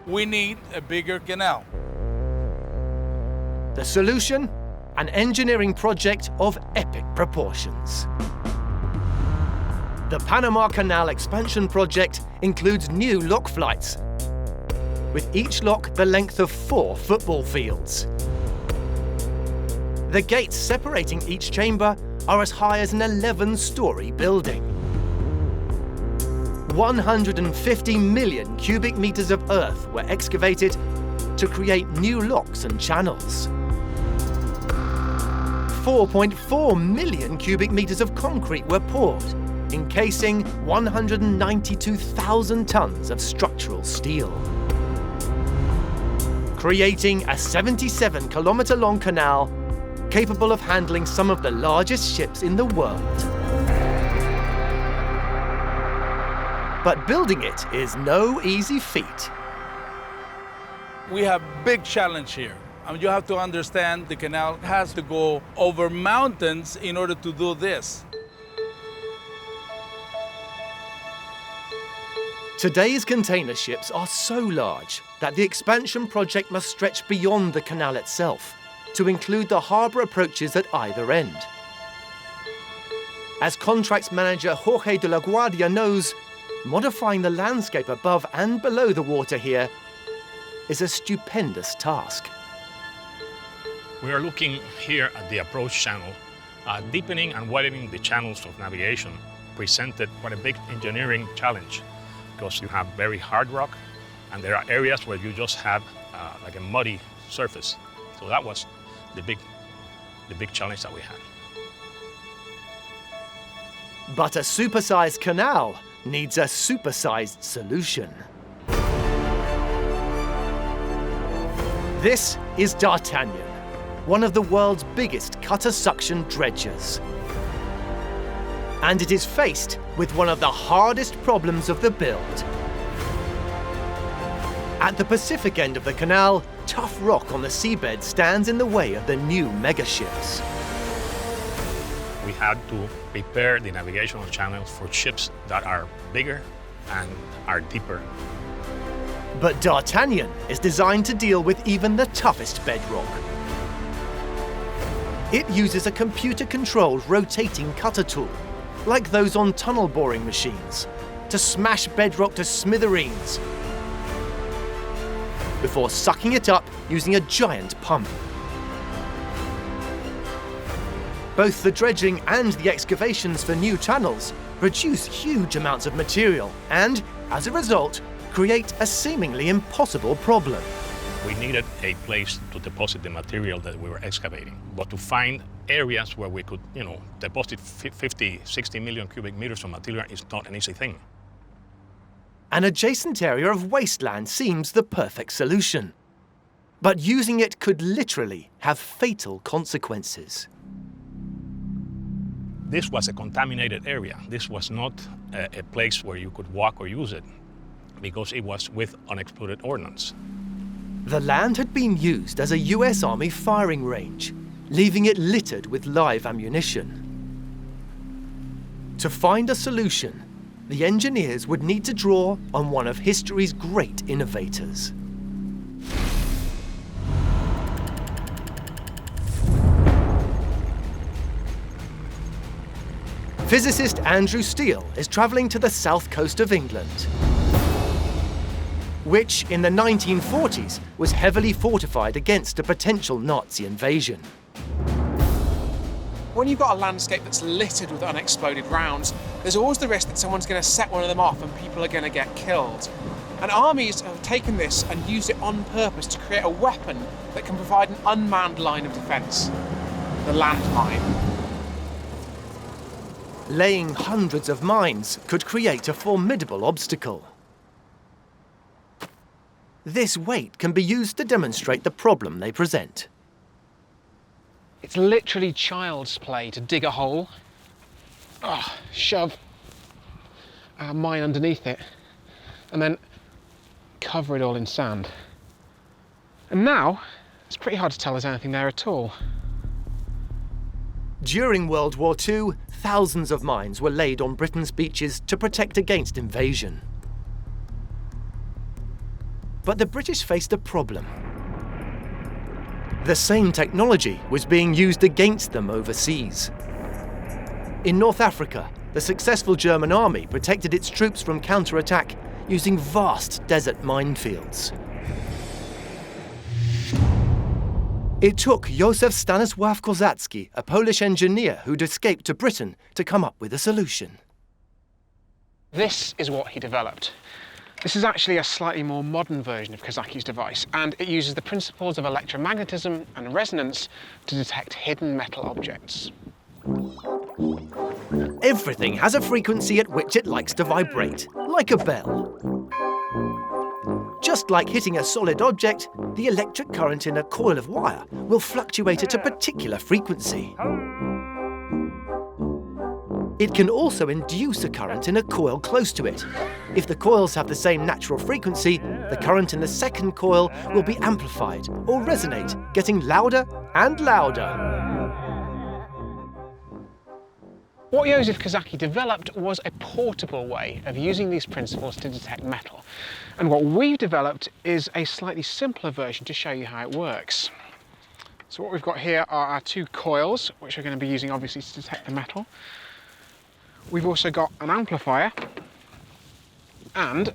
We need a bigger canal. The solution? An engineering project of epic proportions. The Panama Canal expansion project includes new lock flights, with each lock the length of 4 football fields. The gates separating each chamber are as high as an 11-story building. 150 million cubic meters of earth were excavated to create new locks and channels. 4.4 million cubic meters of concrete were poured, encasing 192,000 tons of structural steel, creating a 77-kilometer-long canal capable of handling some of the largest ships in the world. But building it is no easy feat. We have big challenge here. You have to understand the canal has to go over mountains in order to do this. Today's container ships are so large that the expansion project must stretch beyond the canal itself to include the harbour approaches at either end. As contracts manager Jorge de la Guardia knows, modifying the landscape above and below the water here is a stupendous task. We are looking here at the approach channel. Deepening and widening the channels of navigation presented quite a big engineering challenge because you have very hard rock and there are areas where you just have like a muddy surface. So that was the big challenge that we had. But a supersized canal needs a supersized solution. This is D'Artagnan, one of the world's biggest cutter suction dredgers. And it is faced with one of the hardest problems of the build. At the Pacific end of the canal, tough rock on the seabed stands in the way of the new megaships. We had to prepare the navigational channels for ships that are bigger and are deeper. But D'Artagnan is designed to deal with even the toughest bedrock. It uses a computer-controlled rotating cutter tool, like those on tunnel boring machines, to smash bedrock to smithereens, before sucking it up using a giant pump. Both the dredging and the excavations for new channels produce huge amounts of material and, as a result, create a seemingly impossible problem. We needed a place to deposit the material that we were excavating, but to find areas where we could, deposit 50, 60 million cubic meters of material is not an easy thing. An adjacent area of wasteland seems the perfect solution. But using it could literally have fatal consequences. This was a contaminated area. This was not a place where you could walk or use it because it was with unexploded ordnance. The land had been used as a US Army firing range, leaving it littered with live ammunition. To find a solution, the engineers would need to draw on one of history's great innovators. Physicist Andrew Steele is travelling to the south coast of England, which in the 1940s was heavily fortified against a potential Nazi invasion. When you've got a landscape that's littered with unexploded rounds, there's always the risk that someone's going to set one of them off and people are going to get killed. And armies have taken this and used it on purpose to create a weapon that can provide an unmanned line of defence, the landmine. Laying hundreds of mines could create a formidable obstacle. This weight can be used to demonstrate the problem they present. It's literally child's play to dig a hole, shove our mine underneath it, and then cover it all in sand. And now, it's pretty hard to tell there's anything there at all. During World War II, thousands of mines were laid on Britain's beaches to protect against invasion. But the British faced a problem. The same technology was being used against them overseas. In North Africa, the successful German army protected its troops from counterattack using vast desert minefields. It took Józef Stanisław Kozacki, a Polish engineer who'd escaped to Britain, to come up with a solution. This is what he developed. This is actually a slightly more modern version of Kozacki's device, and it uses the principles of electromagnetism and resonance to detect hidden metal objects. Everything has a frequency at which it likes to vibrate, like a bell. Just like hitting a solid object, the electric current in a coil of wire will fluctuate at a particular frequency. It can also induce a current in a coil close to it. If the coils have the same natural frequency, the current in the second coil will be amplified or resonate, getting louder and louder. What Joseph Kozaki developed was a portable way of using these principles to detect metal. And what we've developed is a slightly simpler version to show you how it works. So what we've got here are our two coils, which we're going to be using obviously to detect the metal. We've also got an amplifier, and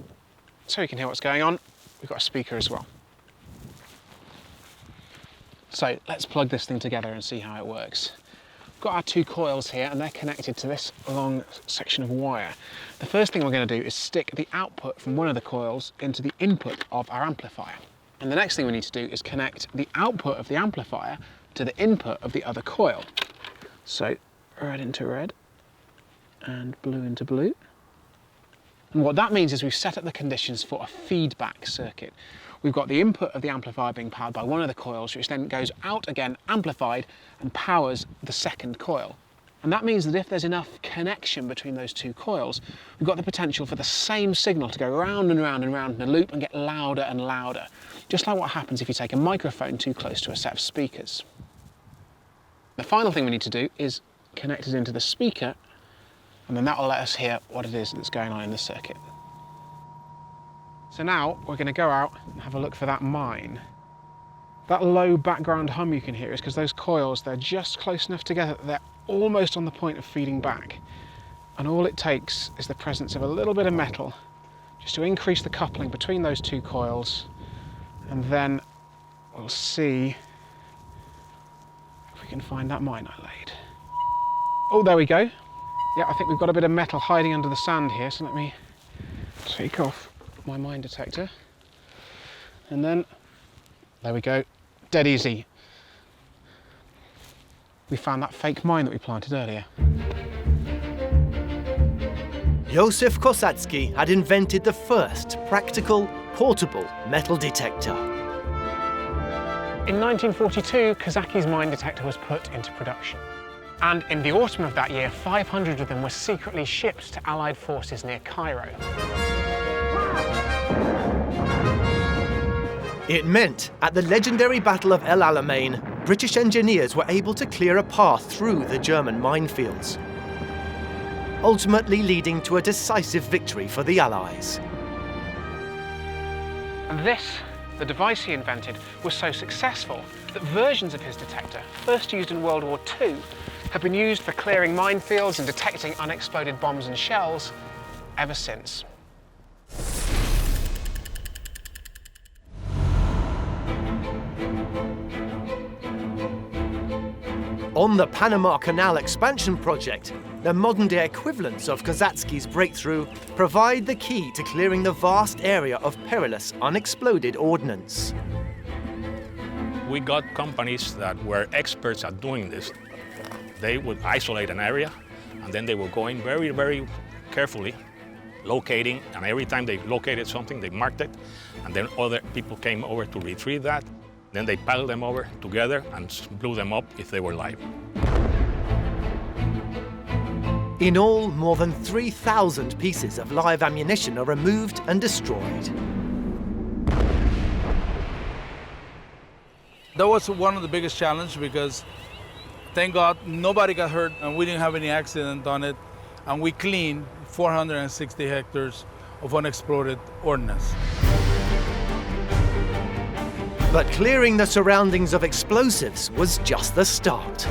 so you can hear what's going on, we've got a speaker as well. So let's plug this thing together and see how it works. We've got our two coils here and they're connected to this long section of wire. The first thing we're going to do is stick the output from one of the coils into the input of our amplifier. And the next thing we need to do is connect the output of the amplifier to the input of the other coil. So red into red and blue into blue. And what that means is we've set up the conditions for a feedback circuit. We've got the input of the amplifier being powered by one of the coils, which then goes out again, amplified, and powers the second coil. And that means that if there's enough connection between those two coils, we've got the potential for the same signal to go round and round and round in a loop and get louder and louder. Just like what happens if you take a microphone too close to a set of speakers. The final thing we need to do is connect it into the speaker, and then that will let us hear what it is that's going on in the circuit. So now we're going to go out and have a look for that mine. That low background hum you can hear is because those coils, they're just close enough together that they're almost on the point of feeding back. And all it takes is the presence of a little bit of metal just to increase the coupling between those two coils, and then we'll see if we can find that mine I laid. Oh, there we go. Yeah, I think we've got a bit of metal hiding under the sand here, so let me take off my mine detector. And then, there we go, dead easy. We found that fake mine that we planted earlier. Joseph Kozaki had invented the first practical, portable metal detector. In 1942, Kozaki's mine detector was put into production. And in the autumn of that year, 500 of them were secretly shipped to Allied forces near Cairo. It meant, at the legendary Battle of El Alamein, British engineers were able to clear a path through the German minefields, ultimately leading to a decisive victory for the Allies. And this, the device he invented, was so successful that versions of his detector, first used in World War II, have been used for clearing minefields and detecting unexploded bombs and shells ever since. On the Panama Canal expansion project, the modern-day equivalents of Kozaki's breakthrough provide the key to clearing the vast area of perilous unexploded ordnance. We got companies that were experts at doing this. They would isolate an area, and then they were going very, very carefully, locating, and every time they located something, they marked it, and then other people came over to retrieve that. Then they piled them over together and blew them up if they were live. In all, more than 3,000 pieces of live ammunition are removed and destroyed. That was one of the biggest challenges because, thank God, nobody got hurt and we didn't have any accident on it. And we cleaned 460 hectares of unexploded ordnance. But clearing the surroundings of explosives was just the start.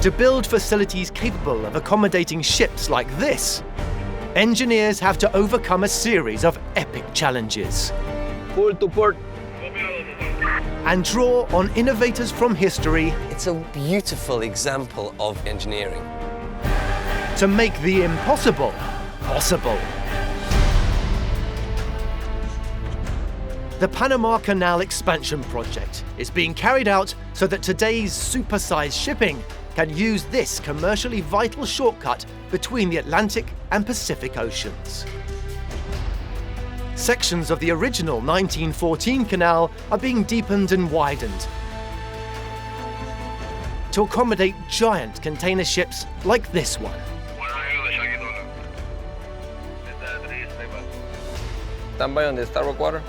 To build facilities capable of accommodating ships like this, engineers have to overcome a series of epic challenges. Port to port. And draw on innovators from history. It's a beautiful example of engineering. To make the impossible possible. The Panama Canal expansion project is being carried out so that today's supersized shipping can use this commercially vital shortcut between the Atlantic and Pacific Oceans. Sections of the original 1914 canal are being deepened and widened to accommodate giant container ships like this one. Stand by on the starboard quarter.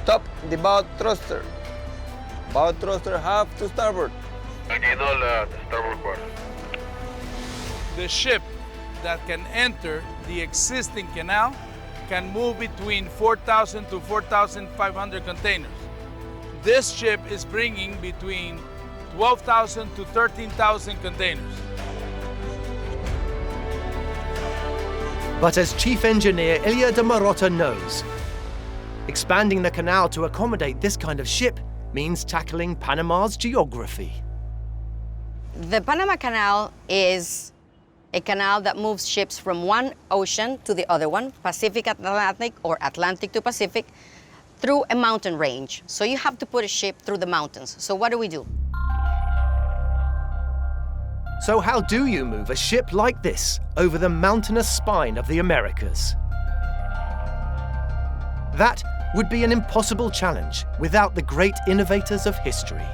Stop the bow thruster. Bow thruster half to starboard. Aquí the starboard quarter. The ship that can enter the existing canal can move between 4,000 to 4,500 containers. This ship is bringing between 12,000 to 13,000 containers. But as Chief Engineer Ilya de Marotta knows, expanding the canal to accommodate this kind of ship means tackling Panama's geography. The Panama Canal is a canal that moves ships from one ocean to the other one, Pacific Atlantic or Atlantic to Pacific, through a mountain range. So you have to put a ship through the mountains. So what do? So how do you move a ship like this over the mountainous spine of the Americas? That would be an impossible challenge without the great innovators of history.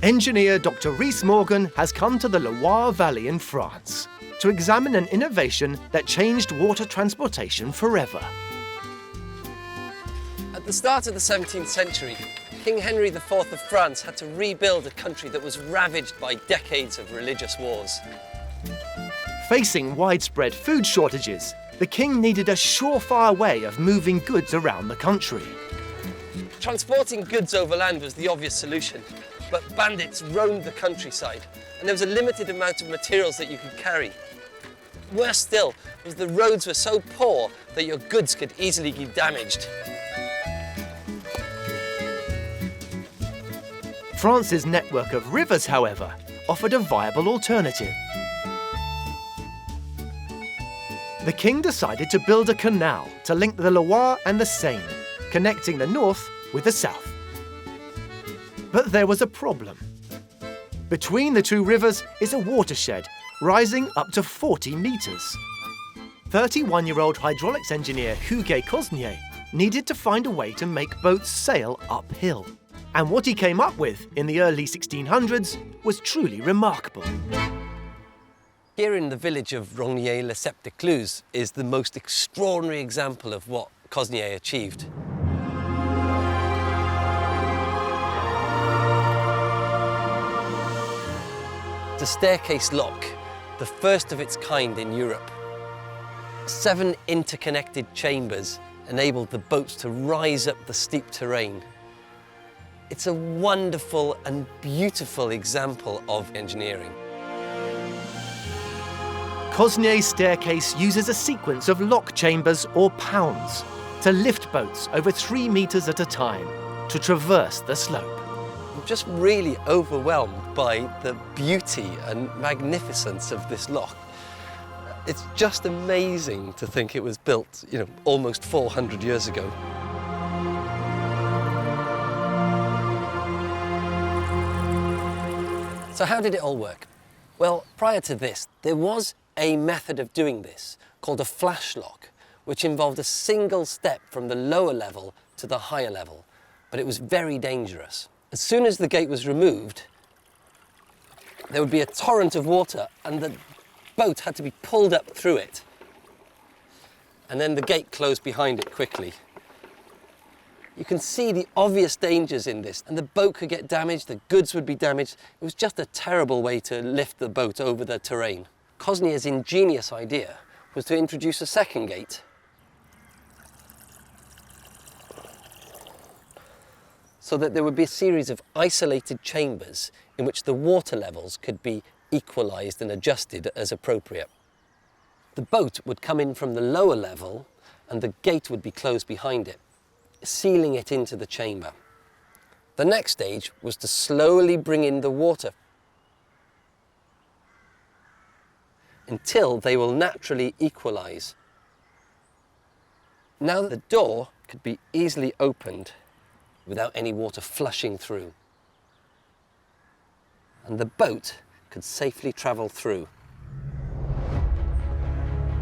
Engineer Dr. Rhys Morgan has come to the Loire Valley in France to examine an innovation that changed water transportation forever. At the start of the 17th century, King Henry IV of France had to rebuild a country that was ravaged by decades of religious wars. Facing widespread food shortages, the king needed a surefire way of moving goods around the country. Transporting goods over land was the obvious solution, but bandits roamed the countryside, and there was a limited amount of materials that you could carry. Worse still was the roads were so poor that your goods could easily be damaged. France's network of rivers, however, offered a viable alternative. The king decided to build a canal to link the Loire and the Seine, connecting the north with the south. But there was a problem. Between the two rivers is a watershed rising up to 40 meters. 31-year-old hydraulics engineer Hugues Cosnier needed to find a way to make boats sail uphill. And what he came up with in the early 1600s was truly remarkable. Here in the village of Rognier-le-Sept-Écluse is the most extraordinary example of what Cosnier achieved. It's a staircase lock, the first of its kind in Europe. 7 interconnected chambers enabled the boats to rise up the steep terrain. It's a wonderful and beautiful example of engineering. Cosnier's staircase uses a sequence of lock chambers or pounds to lift boats over 3 meters at a time to traverse the slope. I'm just really overwhelmed by the beauty and magnificence of this lock. It's just amazing to think it was built, almost 400 years ago. So how did it all work? Well, prior to this, there was a method of doing this called a flash lock, which involved a single step from the lower level to the higher level, but it was very dangerous. As soon as the gate was removed, there would be a torrent of water and the boat had to be pulled up through it. And then the gate closed behind it quickly. You can see the obvious dangers in this, and the boat could get damaged, the goods would be damaged. It was just a terrible way to lift the boat over the terrain. Cosnier's ingenious idea was to introduce a second gate. So that there would be a series of isolated chambers in which the water levels could be equalised and adjusted as appropriate. The boat would come in from the lower level and the gate would be closed behind it, sealing it into the chamber. The next stage was to slowly bring in the water until they will naturally equalise. Now the door could be easily opened without any water flushing through. And the boat could safely travel through.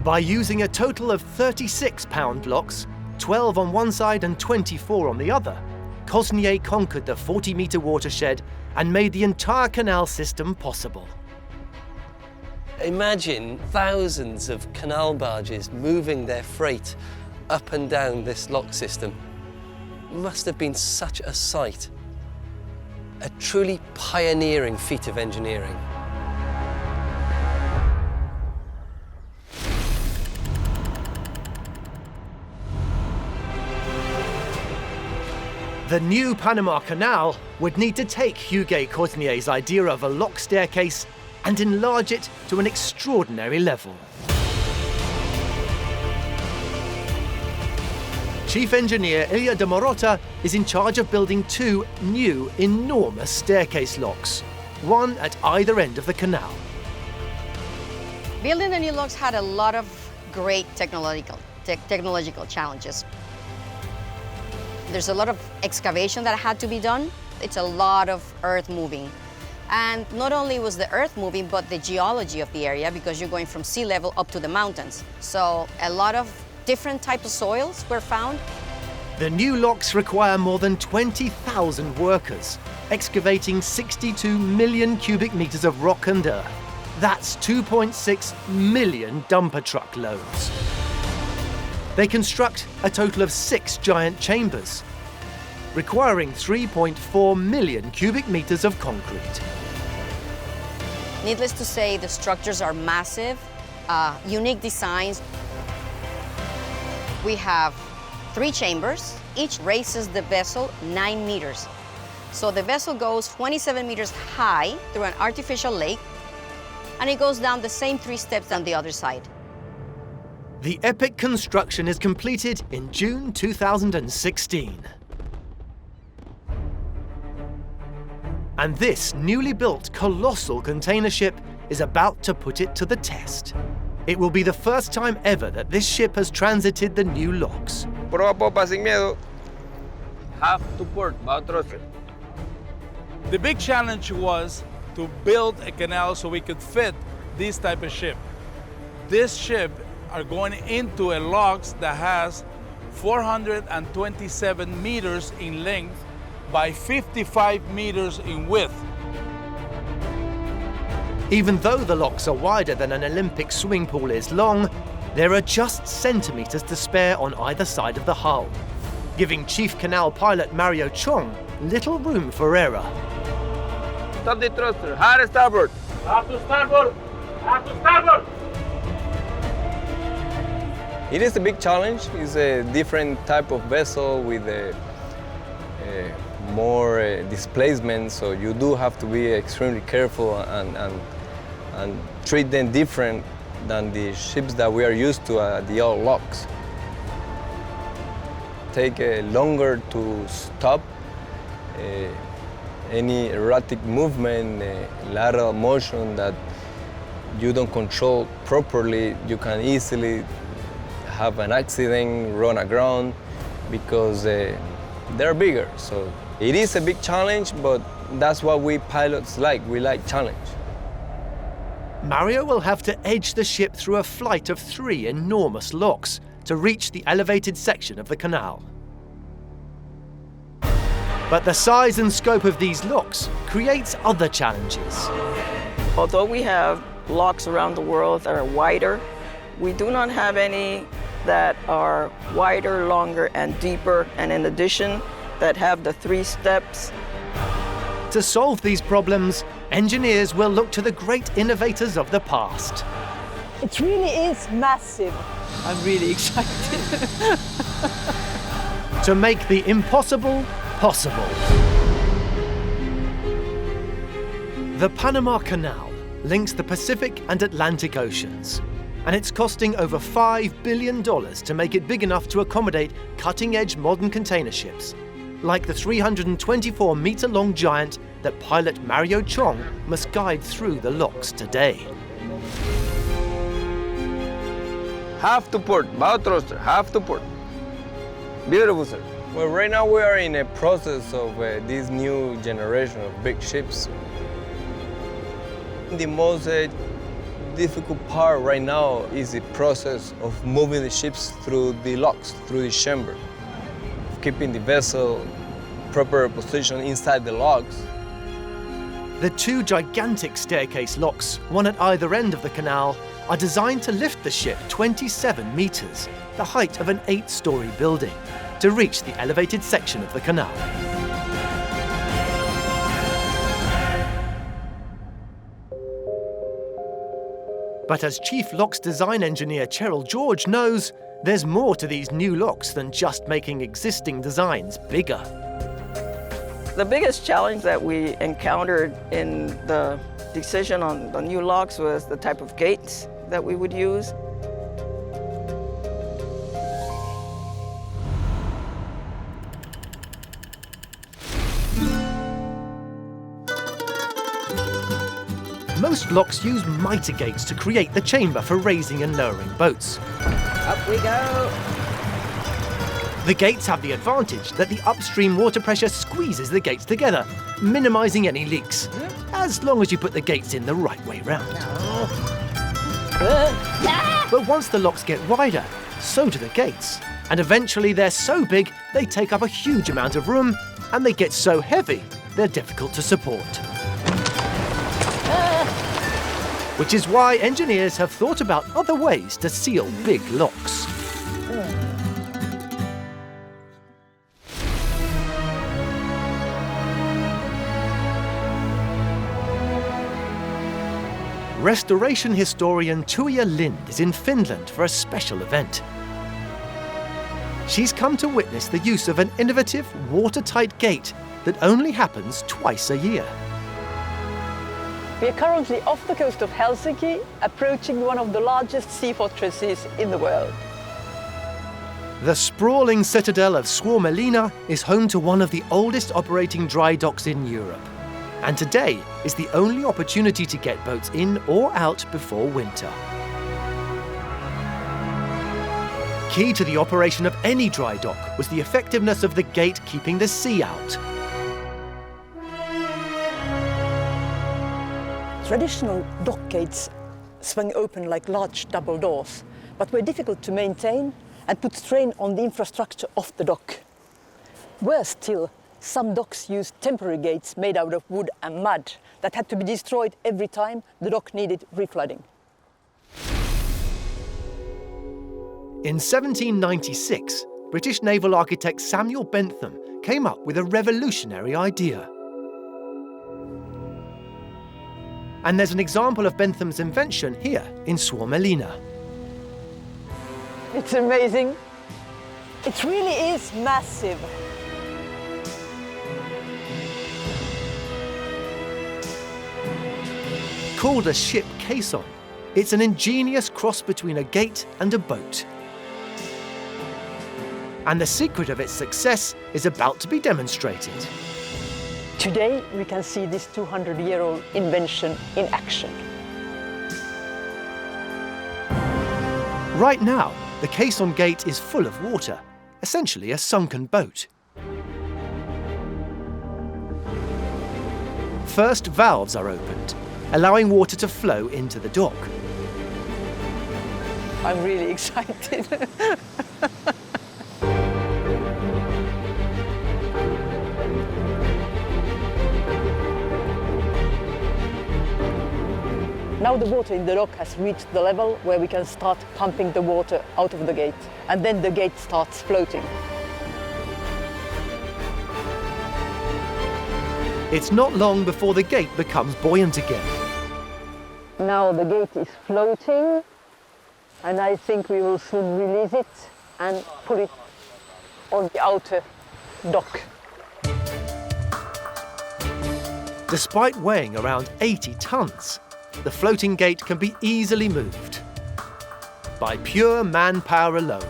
By using a total of 36 pound locks, 12 on one side and 24 on the other, Cosnier conquered the 40-metre watershed and made the entire canal system possible. Imagine thousands of canal barges moving their freight up and down this lock system. must have been such a sight. A truly pioneering feat of engineering. The new Panama Canal would need to take Hugues Cosnier's idea of a lock staircase and enlarge it to an extraordinary level. Chief engineer Ilya de Morota is in charge of building two new, enormous staircase locks, one at either end of the canal. Building the new locks had a lot of great technological challenges. There's a lot of excavation that had to be done. It's a lot of earth moving. And not only was the earth moving, but the geology of the area, because you're going from sea level up to the mountains. So a lot of different types of soils were found. The new locks require more than 20,000 workers, excavating 62 million cubic meters of rock and earth. That's 2.6 million dumper truck loads. They construct a total of 6 giant chambers, requiring 3.4 million cubic meters of concrete. Needless to say, the structures are massive, unique designs. We have 3 chambers. Each raises the vessel 9 meters. So the vessel goes 27 meters high through an artificial lake, and it goes down the same 3 steps on the other side. The epic construction is completed in June 2016. And this newly built colossal container ship is about to put it to the test. It will be the first time ever that this ship has transited the new locks. Prueba sin miedo. Half to port, about Crossrail. The big challenge was to build a canal so we could fit this type of ship. This ship are going into a locks that has 427 meters in length by 55 meters in width. Even though the locks are wider than an Olympic swimming pool is long, there are just centimeters to spare on either side of the hull, giving Chief Canal pilot Mario Chong little room for error. Stop the thruster, hard starboard. Hard to starboard, hard to starboard. It is a big challenge. It's a different type of vessel with more displacement, so you do have to be extremely careful and treat them different than the ships that we are used to at the old locks. Take longer to stop any erratic movement, lateral motion that you don't control properly. You can easily have an accident, run aground, because they're bigger. So it is a big challenge, but that's what we pilots like. We like challenge. Mario will have to edge the ship through a flight of 3 enormous locks to reach the elevated section of the canal. But the size and scope of these locks creates other challenges. Although we have locks around the world that are wider, we do not have any that are wider, longer, and deeper, and in addition, that have the 3 steps. To solve these problems, engineers will look to the great innovators of the past. It really is massive. I'm really excited. To make the impossible possible. The Panama Canal links the Pacific and Atlantic Oceans, and it's costing over $5 billion to make it big enough to accommodate cutting-edge modern container ships, like the 324-meter-long giant that pilot Mario Chong must guide through the locks today. Half to port, bow thruster, half to port. Beautiful, sir. Well, right now we are in a process of this new generation of big ships. The most difficult part right now is the process of moving the ships through the locks, through the chamber. Keeping the vessel proper position inside the locks. The 2 gigantic staircase locks, one at either end of the canal, are designed to lift the ship 27 meters, the height of an 8-story building, to reach the elevated section of the canal. But as Chief Locks Design Engineer Cheryl George knows, there's more to these new locks than just making existing designs bigger. The biggest challenge that we encountered in the decision on the new locks was the type of gates that we would use. Most locks use miter gates to create the chamber for raising and lowering boats. Up we go. The gates have the advantage that the upstream water pressure squeezes the gates together, minimizing any leaks, as long as you put the gates in the right way round. But once the locks get wider, so do the gates. And eventually they're so big, they take up a huge amount of room, and they get so heavy, they're difficult to support. Which is why engineers have thought about other ways to seal big locks. Restoration historian Tuija Lind is in Finland for a special event. She's come to witness the use of an innovative, watertight gate that only happens twice a year. We are currently off the coast of Helsinki, approaching one of the largest sea fortresses in the world. The sprawling citadel of Suomenlinna is home to one of the oldest operating dry docks in Europe, and today is the only opportunity to get boats in or out before winter. Key to the operation of any dry dock was the effectiveness of the gate keeping the sea out. Traditional dock gates swung open like large double doors, but were difficult to maintain and put strain on the infrastructure of the dock. Worse still, some docks used temporary gates made out of wood and mud that had to be destroyed every time the dock needed reflooding. In 1796, British naval architect Samuel Bentham came up with a revolutionary idea. And there's an example of Bentham's invention here in Suomenlinna. It's amazing. It really is massive. Called a ship caisson, it's an ingenious cross between a gate and a boat. And the secret of its success is about to be demonstrated. Today we can see this 200-year-old invention in action. Right now, the caisson gate is full of water, essentially a sunken boat. First, valves are opened, allowing water to flow into the dock. I'm really excited. Now the water in the dock has reached the level where we can start pumping the water out of the gate, and then the gate starts floating. It's not long before the gate becomes buoyant again. Now the gate is floating, and I think we will soon release it and put it on the outer dock. Despite weighing around 80 tons, the floating gate can be easily moved by pure manpower alone.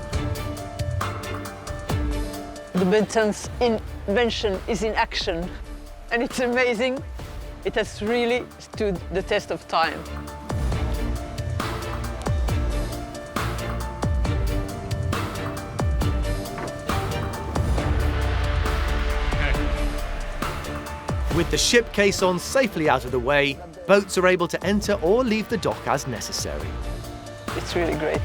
The Bentham's invention is in action, and it's amazing. It has really stood the test of time. With the ship caisson safely out of the way, boats are able to enter or leave the dock as necessary. It's really great.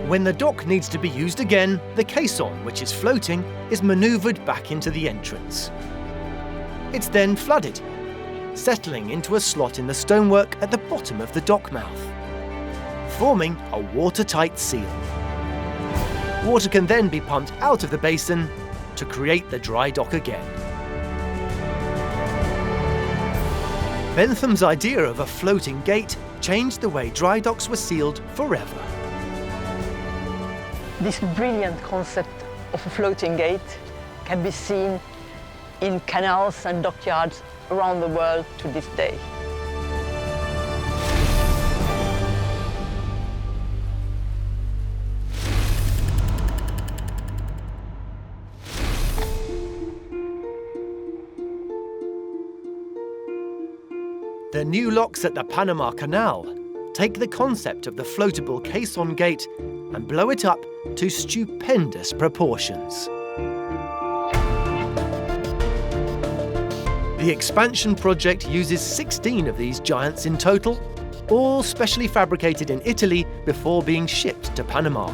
When the dock needs to be used again, the caisson, which is floating, is manoeuvred back into the entrance. It's then flooded, settling into a slot in the stonework at the bottom of the dock mouth, forming a watertight seal. Water can then be pumped out of the basin to create the dry dock again. Bentham's idea of a floating gate changed the way dry docks were sealed forever. This brilliant concept of a floating gate can be seen in canals and dockyards around the world to this day. The new locks at the Panama Canal take the concept of the floatable caisson gate and blow it up to stupendous proportions. The expansion project uses 16 of these giants in total, all specially fabricated in Italy before being shipped to Panama.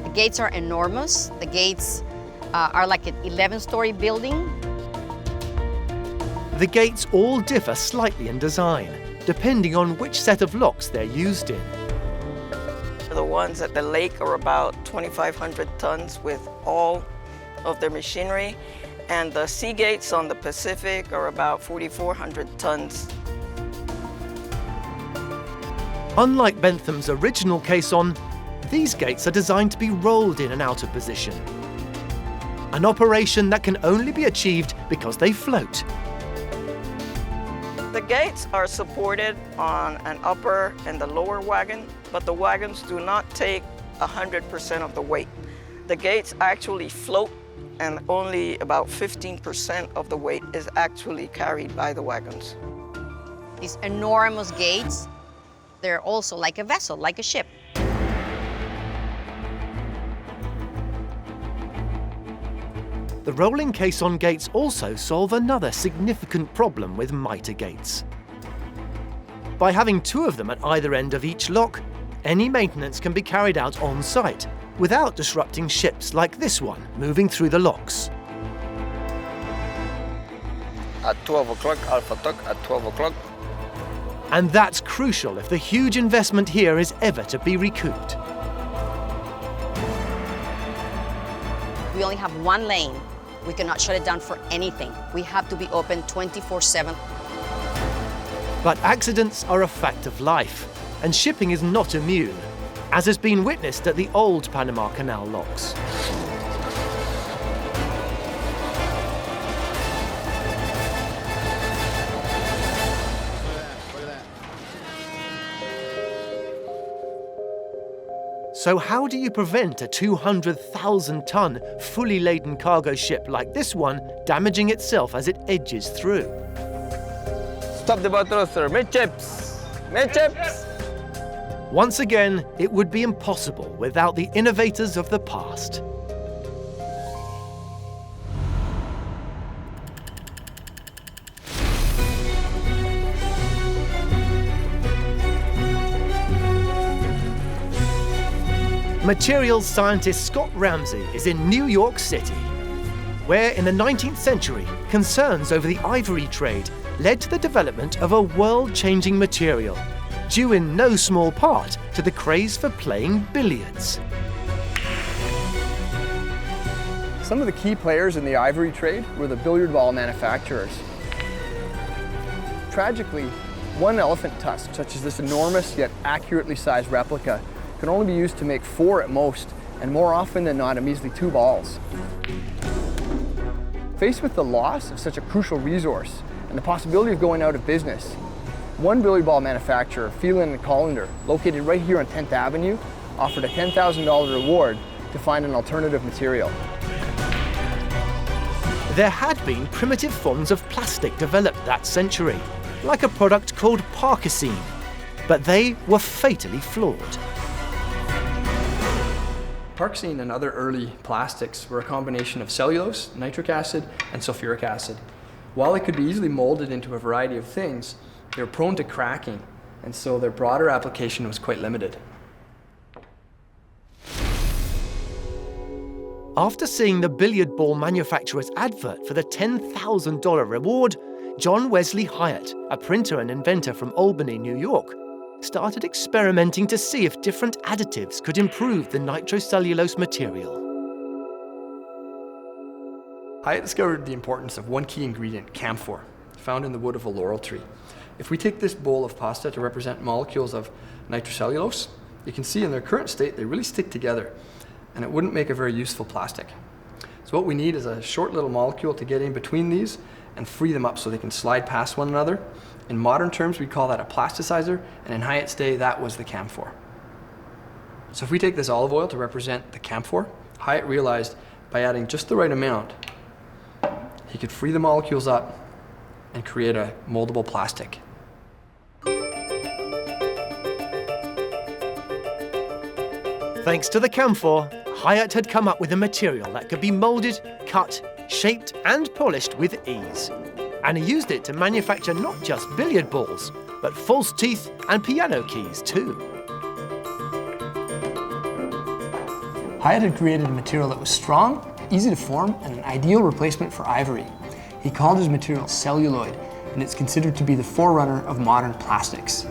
The gates are enormous. The gates are like an 11-story building. The gates all differ slightly in design, depending on which set of locks they're used in. The ones at the lake are about 2,500 tons with all of their machinery, and the sea gates on the Pacific are about 4,400 tons. Unlike Bentham's original caisson, these gates are designed to be rolled in and out of position. An operation that can only be achieved because they float. The gates are supported on an upper and the lower wagon, but the wagons do not take 100% of the weight. The gates actually float, and only about 15% of the weight is actually carried by the wagons. These enormous gates, they're also like a vessel, like a ship. The rolling caisson gates also solve another significant problem with mitre gates. By having two of them at either end of each lock, any maintenance can be carried out on site without disrupting ships like this one moving through the locks. At 12 o'clock, Alpha Talk at 12 o'clock. And that's crucial if the huge investment here is ever to be recouped. We only have one lane. We cannot shut it down for anything. We have to be open 24/7. But accidents are a fact of life, and shipping is not immune, as has been witnessed at the old Panama Canal locks. So how do you prevent a 200,000-ton, fully laden cargo ship like this one damaging itself as it edges through? Stop the boat thruster, midships! Midships! Once again, it would be impossible without the innovators of the past. Materials scientist Scott Ramsey is in New York City, where in the 19th century, concerns over the ivory trade led to the development of a world-changing material, due in no small part to the craze for playing billiards. Some of the key players in the ivory trade were the billiard ball manufacturers. Tragically, one elephant tusk, such as this enormous yet accurately sized replica, can only be used to make 4 at most, and more often than not, a measly 2 balls. Faced with the loss of such a crucial resource and the possibility of going out of business, one billiard ball manufacturer, Phelan & Collender, located right here on 10th Avenue, offered a $10,000 reward to find an alternative material. There had been primitive forms of plastic developed that century, like a product called Parkesine, but they were fatally flawed. Parkesine and other early plastics were a combination of cellulose, nitric acid, and sulfuric acid. While they could be easily molded into a variety of things, they were prone to cracking, and so their broader application was quite limited. After seeing the billiard ball manufacturer's advert for the $10,000 reward, John Wesley Hyatt, a printer and inventor from Albany, New York, started experimenting to see if different additives could improve the nitrocellulose material. Hyatt discovered the importance of one key ingredient, camphor, found in the wood of a laurel tree. If we take this bowl of pasta to represent molecules of nitrocellulose, you can see in their current state they really stick together, and it wouldn't make a very useful plastic. So what we need is a short little molecule to get in between these and free them up so they can slide past one another. In modern terms, we call that a plasticizer, and in Hyatt's day, that was the camphor. So if we take this olive oil to represent the camphor, Hyatt realized by adding just the right amount, he could free the molecules up and create a moldable plastic. Thanks to the camphor, Hyatt had come up with a material that could be molded, cut, shaped and polished with ease. And he used it to manufacture not just billiard balls, but false teeth and piano keys too. Hyatt had created a material that was strong, easy to form, and an ideal replacement for ivory. He called his material celluloid, and it's considered to be the forerunner of modern plastics.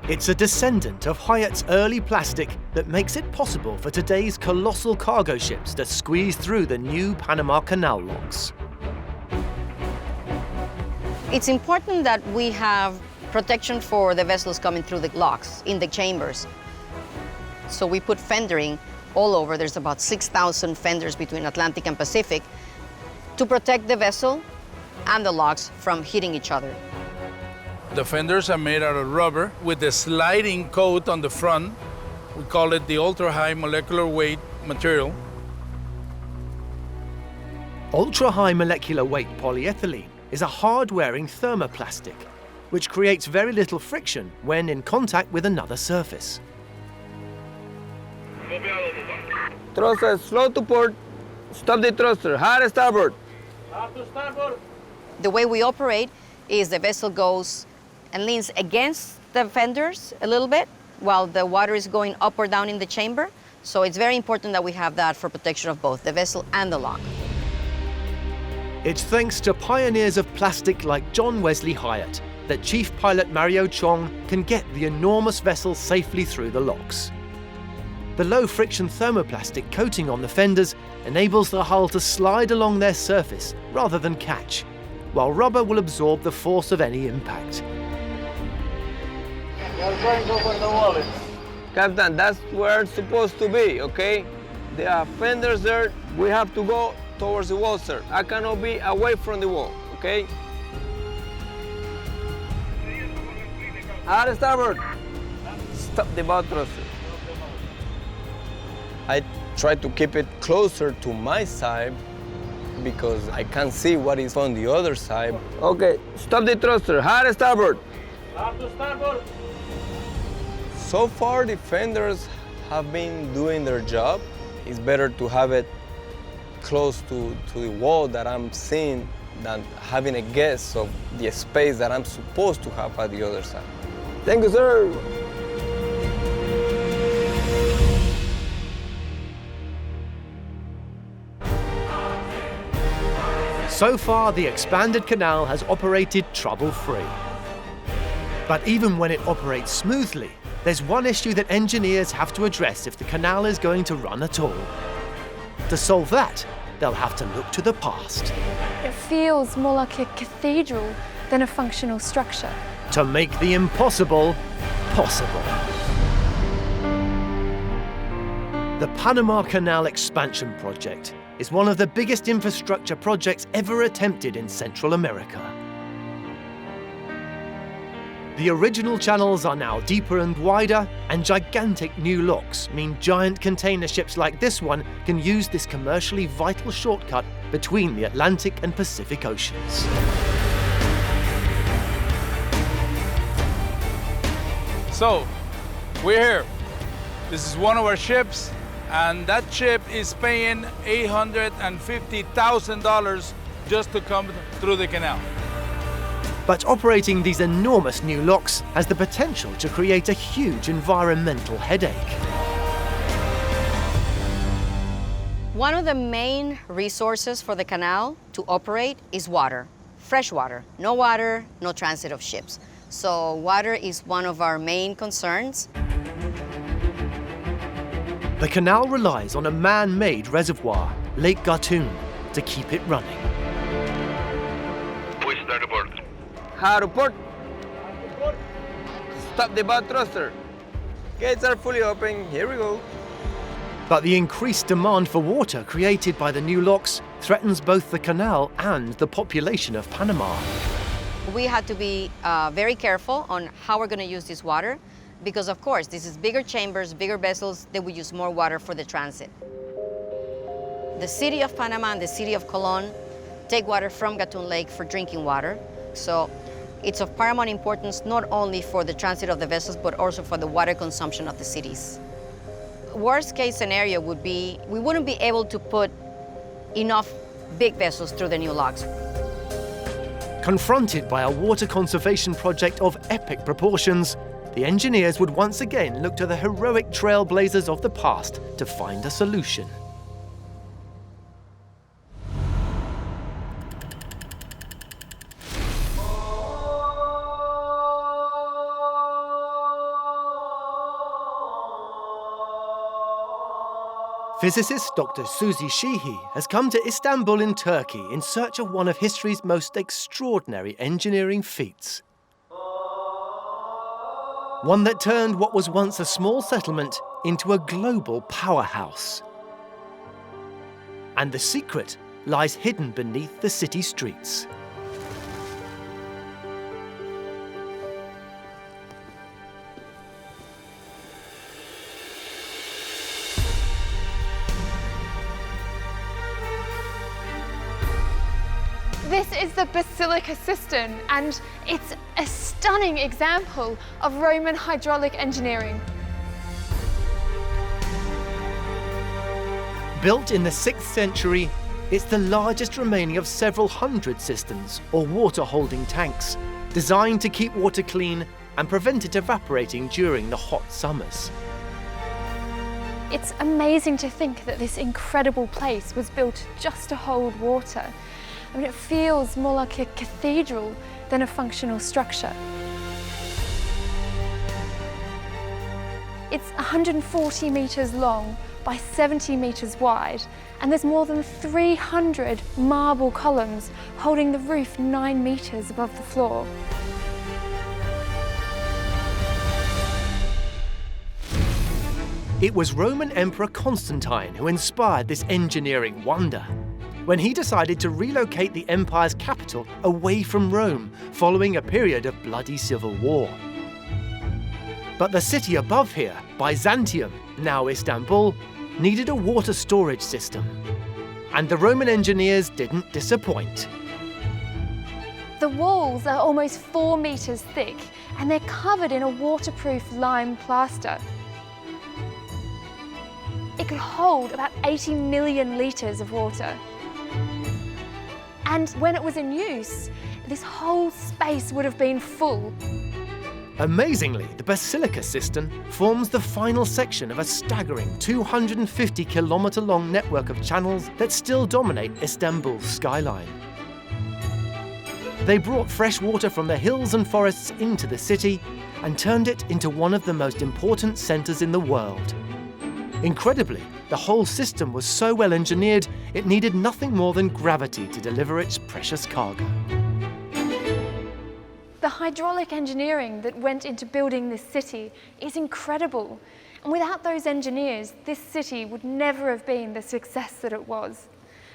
It's a descendant of Hyatt's early plastic that makes it possible for today's colossal cargo ships to squeeze through the new Panama Canal locks. It's important that we have protection for the vessels coming through the locks in the chambers. So we put fendering all over. There's about 6,000 fenders between Atlantic and Pacific to protect the vessel and the locks from hitting each other. The fenders are made out of rubber with a sliding coat on the front. We call it the ultra-high molecular weight material. Ultra-high molecular weight polyethylene is a hard-wearing thermoplastic, which creates very little friction when in contact with another surface. Thruster, slow to port. Stop the thruster. Hard starboard. The way we operate is the vessel goes and leans against the fenders a little bit while the water is going up or down in the chamber. So it's very important that we have that for protection of both the vessel and the lock. It's thanks to pioneers of plastic like John Wesley Hyatt that Chief Pilot Mario Chong can get the enormous vessel safely through the locks. The low-friction thermoplastic coating on the fenders enables the hull to slide along their surface rather than catch, while rubber will absorb the force of any impact. Captain, that's where it's supposed to be, okay? There are fenders there. We have to go towards the wall, sir. I cannot be away from the wall, okay? Hard starboard. Stop the bow thruster. I try to keep it closer to my side because I can't see what is on the other side. Okay, stop the thruster. Hard starboard. Hard to starboard. So far, the fenders have been doing their job. It's better to have it close to the wall that I'm seeing than having a guess of the space that I'm supposed to have at the other side. Thank you, sir. So far, the expanded canal has operated trouble-free. But even when it operates smoothly, there's one issue that engineers have to address if the canal is going to run at all. To solve that, they'll have to look to the past. It feels more like a cathedral than a functional structure. To make the impossible possible. The Panama Canal Expansion Project is one of the biggest infrastructure projects ever attempted in Central America. The original channels are now deeper and wider, and gigantic new locks mean giant container ships like this one can use this commercially vital shortcut between the Atlantic and Pacific Oceans. So, we're here. This is one of our ships, and that ship is paying $850,000 just to come through the canal. But operating these enormous new locks has the potential to create a huge environmental headache. One of the main resources for the canal to operate is water, fresh water. No water, no transit of ships. So water is one of our main concerns. The canal relies on a man-made reservoir, Lake Gatun, to keep it running. Push start aboard. Report. Stop the bow thruster. Gates are fully open. Here we go. But the increased demand for water created by the new locks threatens both the canal and the population of Panama. We had to be very careful on how we're going to use this water because, of course, this is bigger chambers, bigger vessels, they will use more water for the transit. The city of Panama and the city of Colón take water from Gatun Lake for drinking water. So it's of paramount importance not only for the transit of the vessels, but also for the water consumption of the cities. Worst case scenario would be we wouldn't be able to put enough big vessels through the new locks. Confronted by a water conservation project of epic proportions, the engineers would once again look to the heroic trailblazers of the past to find a solution. Physicist Dr. Suzy Sheehy has come to Istanbul in Turkey in search of one of history's most extraordinary engineering feats. One that turned what was once a small settlement into a global powerhouse. And the secret lies hidden beneath the city streets. This is the Basilica Cistern, and it's a stunning example of Roman hydraulic engineering. Built in the 6th century, it's the largest remaining of several hundred cisterns, or water-holding tanks, designed to keep water clean and prevent it evaporating during the hot summers. It's amazing to think that this incredible place was built just to hold water. I mean, it feels more like a cathedral than a functional structure. It's 140 metres long by 70 metres wide, and there's more than 300 marble columns holding the roof 9 metres above the floor. It was Roman Emperor Constantine who inspired this engineering wonder, when he decided to relocate the empire's capital away from Rome following a period of bloody civil war. But the city above here, Byzantium, now Istanbul, needed a water storage system. And the Roman engineers didn't disappoint. The walls are almost 4 metres thick, and they're covered in a waterproof lime plaster. It could hold about 80 million litres of water. And when it was in use, this whole space would have been full. Amazingly, the Basilica Cistern forms the final section of a staggering 250-kilometre-long network of channels that still dominate Istanbul's skyline. They brought fresh water from the hills and forests into the city and turned it into one of the most important centres in the world. Incredibly, the whole system was so well engineered, it needed nothing more than gravity to deliver its precious cargo. The hydraulic engineering that went into building this city is incredible. And without those engineers, this city would never have been the success that it was.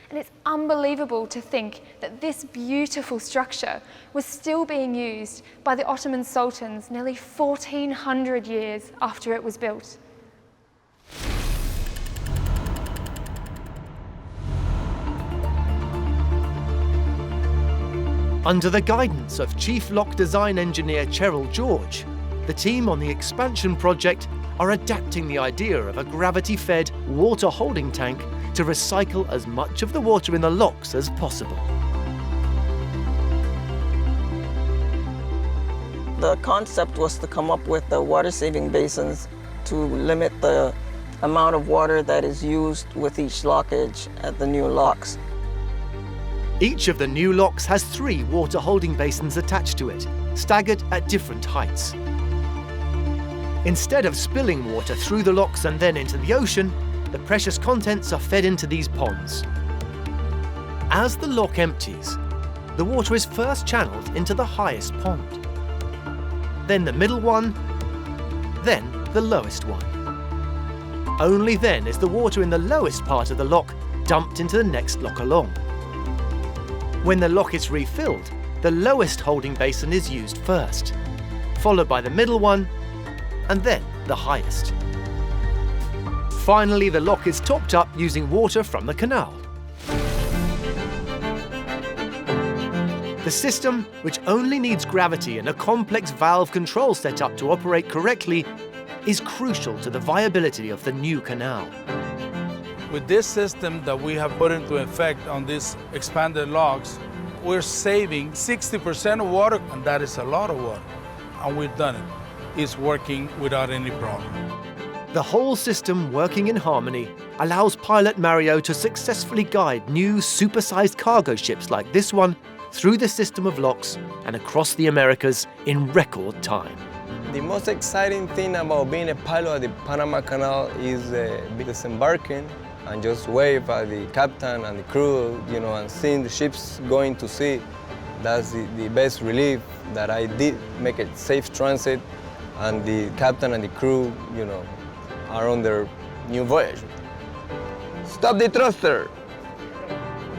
And it's unbelievable to think that this beautiful structure was still being used by the Ottoman sultans nearly 1400 years after it was built. Under the guidance of Chief Lock Design Engineer Cheryl George, the team on the expansion project are adapting the idea of a gravity-fed water holding tank to recycle as much of the water in the locks as possible. The concept was to come up with the water-saving basins to limit the amount of water that is used with each lockage at the new locks. Each of the new locks has 3 water holding basins attached to it, staggered at different heights. Instead of spilling water through the locks and then into the ocean, the precious contents are fed into these ponds. As the lock empties, the water is first channeled into the highest pond, then the middle one, then the lowest one. Only then is the water in the lowest part of the lock dumped into the next lock along. When the lock is refilled, the lowest holding basin is used first, followed by the middle one, and then the highest. Finally, the lock is topped up using water from the canal. The system, which only needs gravity and a complex valve control setup to operate correctly, is crucial to the viability of the new canal. With this system that we have put into effect on these expanded locks, we're saving 60% of water, and that is a lot of water. And we've done it. It's working without any problem. The whole system working in harmony allows pilot Mario to successfully guide new supersized cargo ships like this one through the system of locks and across the Americas in record time. The most exciting thing about being a pilot at the Panama Canal is disembarking and just wave at the captain and the crew, and seeing the ships going to sea. That's the best relief that I did make a safe transit, and the captain and the crew, are on their new voyage. Stop the thruster.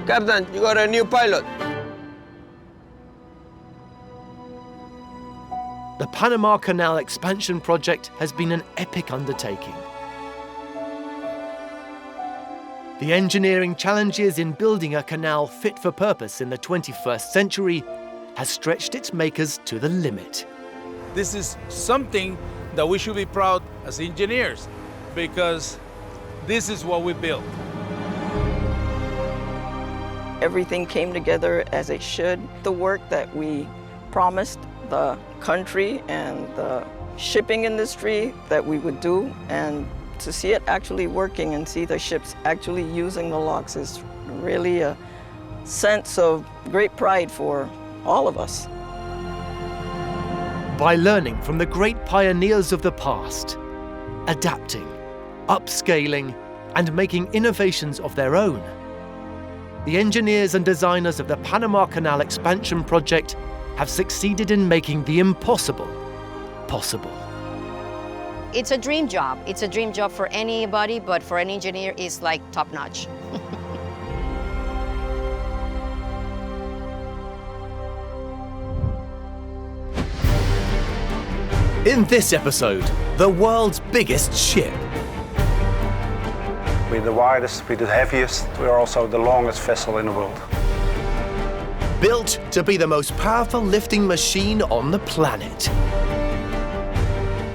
Captain, you got a new pilot. The Panama Canal expansion project has been an epic undertaking. The engineering challenges in building a canal fit for purpose in the 21st century has stretched its makers to the limit. This is something that we should be proud as engineers, because this is what we built. Everything came together as it should. The work that we promised the country and the shipping industry that we would do, and to see it actually working and see the ships actually using the locks is really a sense of great pride for all of us. By learning from the great pioneers of the past, adapting, upscaling, and making innovations of their own, the engineers and designers of the Panama Canal expansion project have succeeded in making the impossible possible. It's a dream job. It's a dream job for anybody, but for an engineer, it's like top-notch. In this episode, the world's biggest ship. We're the widest, we're the heaviest, we're also the longest vessel in the world. Built to be the most powerful lifting machine on the planet.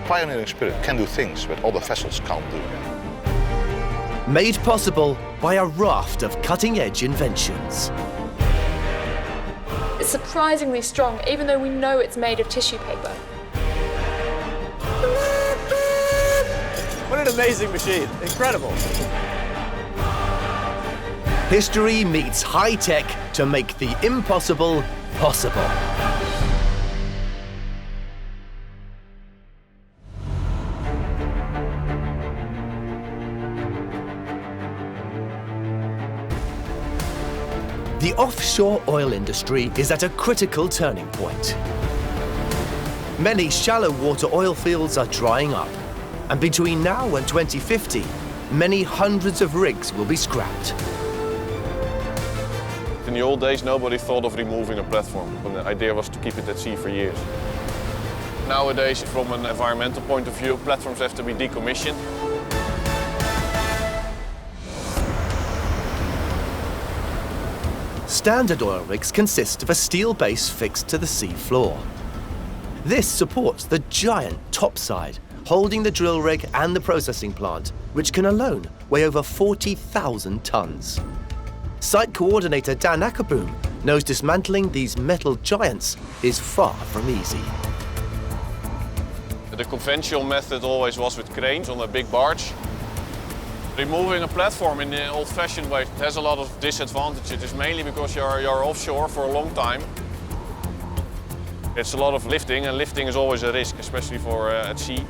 Pioneering spirit can do things that other vessels can't do. Made possible by a raft of cutting-edge inventions. It's surprisingly strong, even though we know it's made of tissue paper. What an amazing machine, incredible. History meets high-tech to make the impossible possible. The offshore oil industry is at a critical turning point. Many shallow water oil fields are drying up, and between now and 2050, many hundreds of rigs will be scrapped. In the old days, nobody thought of removing a platform, and the idea was to keep it at sea for years. Nowadays, from an environmental point of view, platforms have to be decommissioned. Standard oil rigs consist of a steel base fixed to the sea floor. This supports the giant topside, holding the drill rig and the processing plant, which can alone weigh over 40,000 tons. Site coordinator Dan Ackerboom knows dismantling these metal giants is far from easy. The conventional method always was with cranes on a big barge. Removing a platform in the old-fashioned way has a lot of disadvantages. It's mainly because you're offshore for a long time. It's a lot of lifting, and lifting is always a risk, especially for at sea.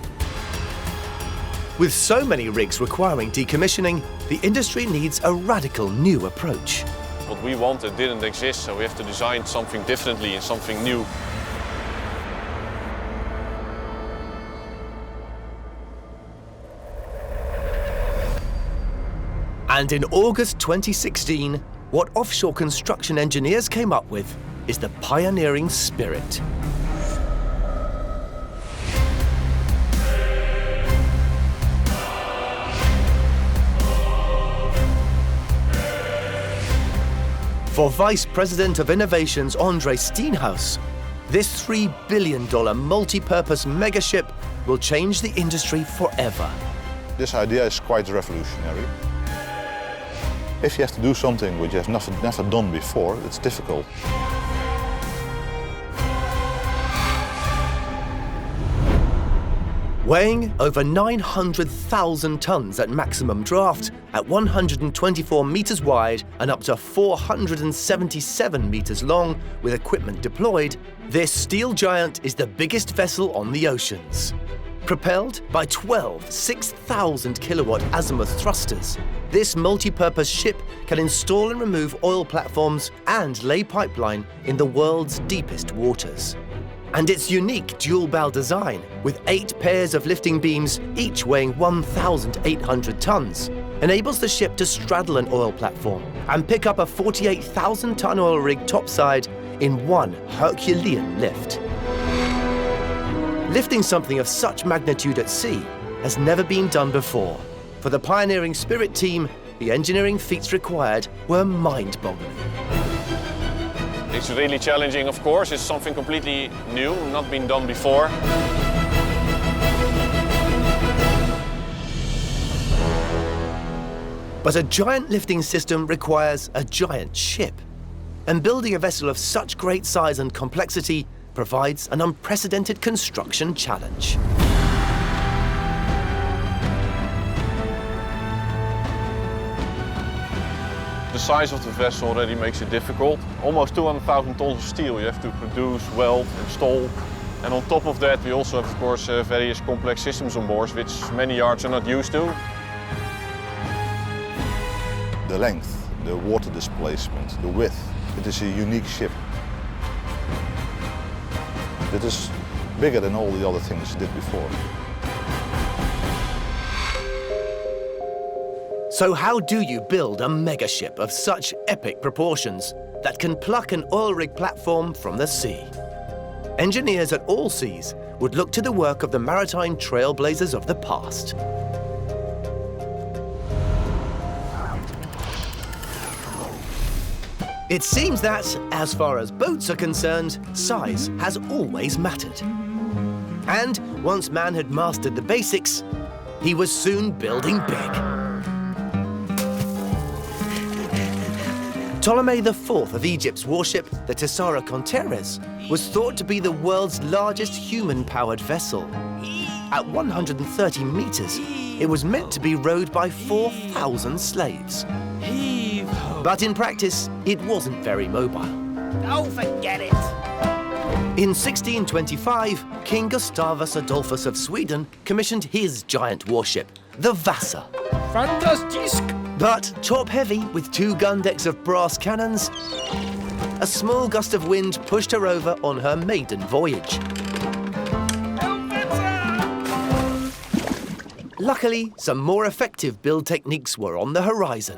With so many rigs requiring decommissioning, the industry needs a radical new approach. What we wanted didn't exist, so we have to design something differently and something new. And in August 2016, what offshore construction engineers came up with is the pioneering spirit. For Vice President of Innovations Andre Steenhuis, this $3 billion multi-purpose megaship will change the industry forever. This idea is quite revolutionary. If you have to do something which you have never done before, it's difficult. Weighing over 900,000 tons at maximum draft, at 124 meters wide and up to 477 meters long with equipment deployed, this steel giant is the biggest vessel on the oceans. Propelled by 12 6,000 kilowatt azimuth thrusters, this multi-purpose ship can install and remove oil platforms and lay pipeline in the world's deepest waters. And its unique dual-bow design, with 8 pairs of lifting beams, each weighing 1,800 tons, enables the ship to straddle an oil platform and pick up a 48,000-ton oil rig topside in one Herculean lift. Lifting something of such magnitude at sea has never been done before. For the pioneering Spirit team, the engineering feats required were mind-boggling. It's really challenging, of course. It's something completely new, not been done before. But a giant lifting system requires a giant ship. And building a vessel of such great size and complexity provides an unprecedented construction challenge. The size of the vessel already makes it difficult. Almost 200,000 tons of steel you have to produce, weld, install. And on top of that, we also have, of course, various complex systems on board, which many yards are not used to. The length, the water displacement, the width, it is a unique ship. It is bigger than all the other things it did before. So how do you build a megaship of such epic proportions that can pluck an oil rig platform from the sea? Engineers at all seas would look to the work of the maritime trailblazers of the past. It seems that, as far as boats are concerned, size has always mattered. And once man had mastered the basics, he was soon building big. Ptolemy IV of Egypt's warship, the Tessara Contreras, was thought to be the world's largest human-powered vessel. At 130 meters, it was meant to be rowed by 4,000 slaves. But in practice, it wasn't very mobile. Oh, forget it! In 1625, King Gustavus Adolphus of Sweden commissioned his giant warship, the Vasa. Fantastisk! But top-heavy with 2 gun decks of brass cannons, a small gust of wind pushed her over on her maiden voyage. Luckily, some more effective build techniques were on the horizon.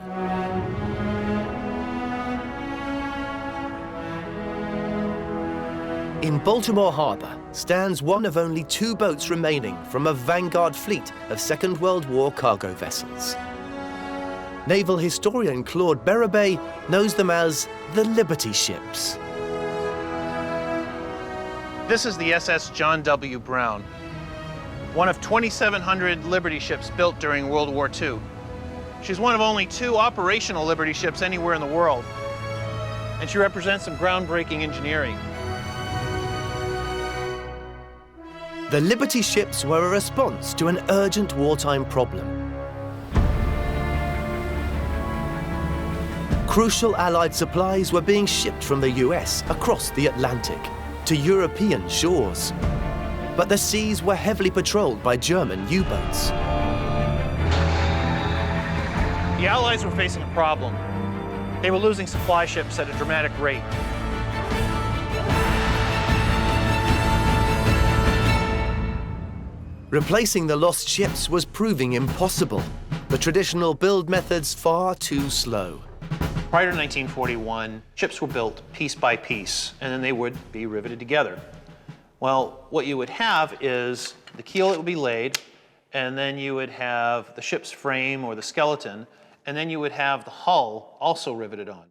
In Baltimore Harbor stands one of only 2 boats remaining from a vanguard fleet of Second World War cargo vessels. Naval historian Claude Berube knows them as the Liberty ships. This is the SS John W. Brown, one of 2,700 Liberty ships built during World War II. She's one of only 2 operational Liberty ships anywhere in the world, and she represents some groundbreaking engineering. The Liberty ships were a response to an urgent wartime problem. Crucial Allied supplies were being shipped from the US across the Atlantic to European shores. But the seas were heavily patrolled by German U-boats. The Allies were facing a problem. They were losing supply ships at a dramatic rate. Replacing the lost ships was proving impossible. The traditional build methods far too slow. Prior to 1941, ships were built piece by piece, and then they would be riveted together. Well, what you would have is the keel that would be laid, and then you would have the ship's frame or the skeleton, and then you would have the hull also riveted on.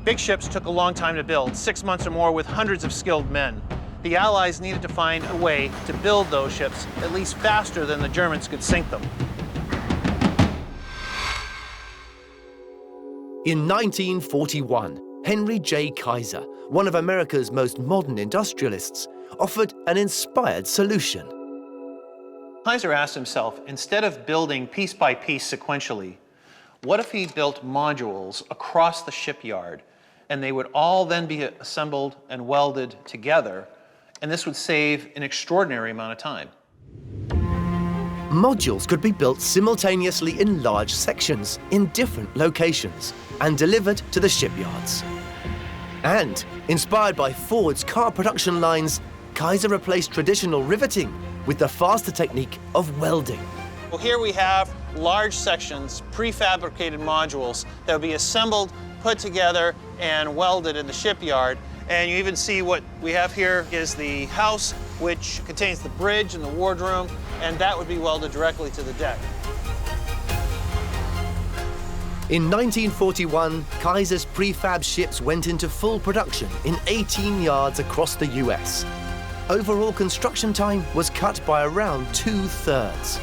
Big ships took a long time to build, 6 months or more, with hundreds of skilled men. The Allies needed to find a way to build those ships at least faster than the Germans could sink them. In 1941, Henry J. Kaiser, one of America's most modern industrialists, offered an inspired solution. Kaiser asked himself, instead of building piece by piece sequentially, what if he built modules across the shipyard, and they would all then be assembled and welded together, and this would save an extraordinary amount of time. Modules could be built simultaneously in large sections in different locations and delivered to the shipyards. And, inspired by Ford's car production lines, Kaiser replaced traditional riveting with the faster technique of welding. Well, here we have large sections, prefabricated modules that would be assembled, put together, and welded in the shipyard. And you even see what we have here is the house, which contains the bridge and the wardroom, and that would be welded directly to the deck. In 1941, Kaiser's prefab ships went into full production in 18 yards across the US. Overall construction time was cut by around 2/3,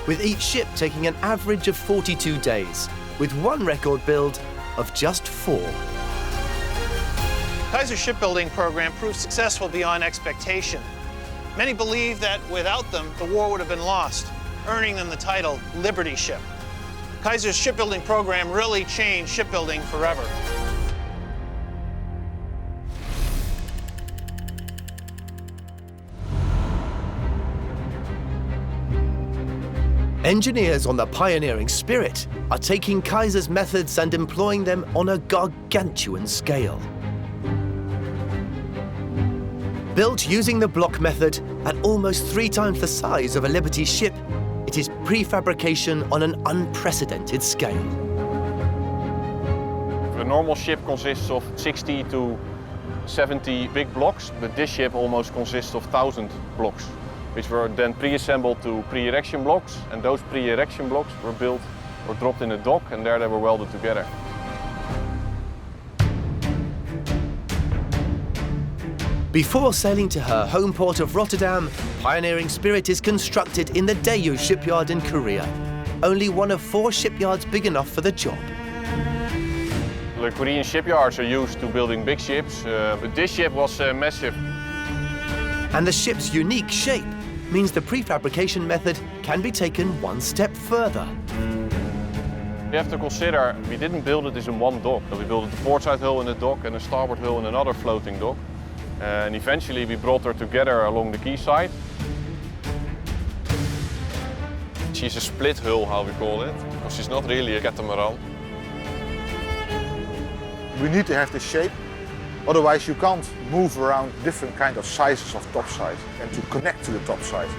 with each ship taking an average of 42 days, with one record build of just 4. Kaiser's shipbuilding program proved successful beyond expectation. Many believe that without them, the war would have been lost, earning them the title Liberty Ship. Kaiser's shipbuilding program really changed shipbuilding forever. Engineers on the pioneering Spirit are taking Kaiser's methods and employing them on a gargantuan scale. Built using the block method at almost 3 times the size of a Liberty ship, it is prefabrication on an unprecedented scale. A normal ship consists of 60 to 70 big blocks, but this ship almost consists of 1,000 blocks, which were then pre-assembled to pre-erection blocks, and those pre-erection blocks were built or dropped in a dock, and there they were welded together. Before sailing to her home port of Rotterdam, Pioneering Spirit is constructed in the Daewoo shipyard in Korea, only one of 4 shipyards big enough for the job. The Korean shipyards are used to building big ships, but this ship was massive. And the ship's unique shape means the prefabrication method can be taken one step further. You have to consider, we didn't build it as in one dock. We built the portside hull in a dock and a starboard hull in another floating dock. And eventually we brought her together along the quayside. She's a split hull, how we call it, because she's not really a catamaran. We need to have this shape, otherwise you can't move around different kind of sizes of topside and to connect to the topside.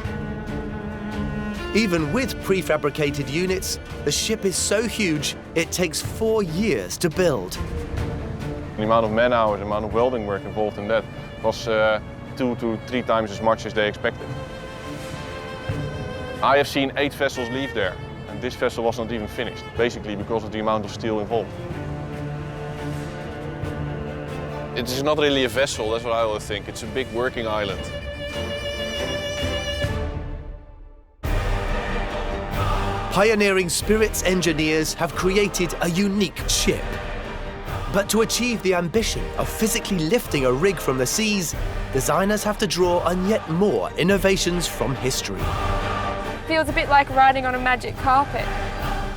Even with prefabricated units, the ship is so huge it takes 4 years to build. The amount of man hours, the amount of welding work involved in that was 2 to 3 times as much as they expected. I have seen 8 vessels leave there, and this vessel was not even finished, basically because of the amount of steel involved. It is not really a vessel, that's what I always think. It's a big working island. Pioneering Spirit's engineers have created a unique ship. But to achieve the ambition of physically lifting a rig from the seas, designers have to draw on yet more innovations from history. Feels a bit like riding on a magic carpet.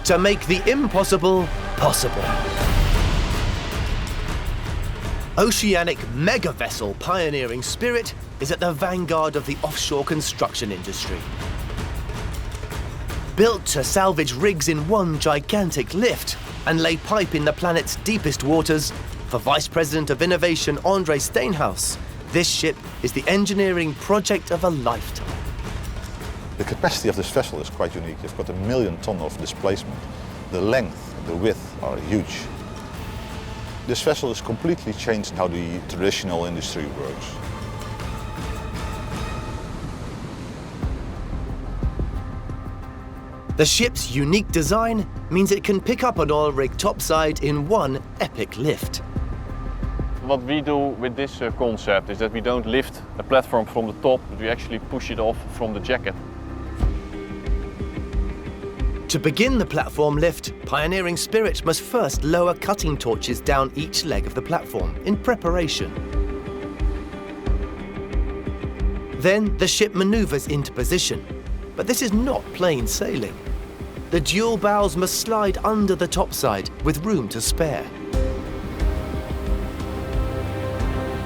To make the impossible possible. Oceanic mega vessel pioneering Spirit is at the vanguard of the offshore construction industry. Built to salvage rigs in one gigantic lift and lay pipe in the planet's deepest waters, for Vice President of Innovation Andre Steenhuis, this ship is the engineering project of a lifetime. The capacity of this vessel is quite unique. You've got 1 million tons of displacement. The length, the width are huge. This vessel has completely changed how the traditional industry works. The ship's unique design means it can pick up an oil rig topside in one epic lift. What we do with this concept is that we don't lift a platform from the top, but we actually push it off from the jacket. To begin the platform lift, Pioneering Spirit must first lower cutting torches down each leg of the platform in preparation. Then the ship maneuvers into position. But this is not plain sailing. The dual bows must slide under the topside with room to spare.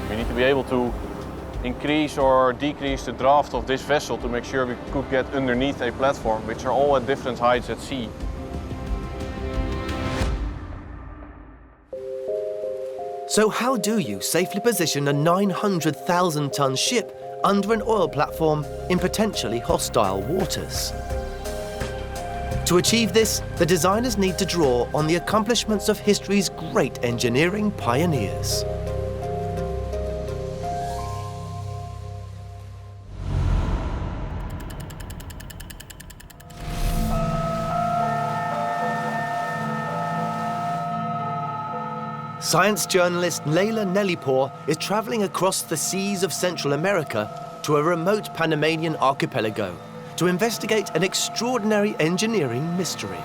We need to be able to increase or decrease the draft of this vessel to make sure we could get underneath a platform, which are all at different heights at sea. So how do you safely position a 900,000-ton ship under an oil platform in potentially hostile waters? To achieve this, the designers need to draw on the accomplishments of history's great engineering pioneers. Science journalist Leila Nellypour is traveling across the seas of Central America to a remote Panamanian archipelago to investigate an extraordinary engineering mystery.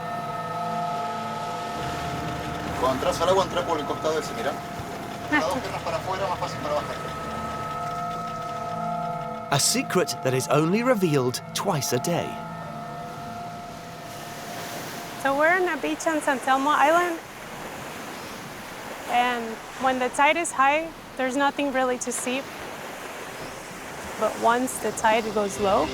A secret that is only revealed twice a day. So we're on a beach on San Telmo Island. And when the tide is high, there's nothing really to see. But once the tide goes low,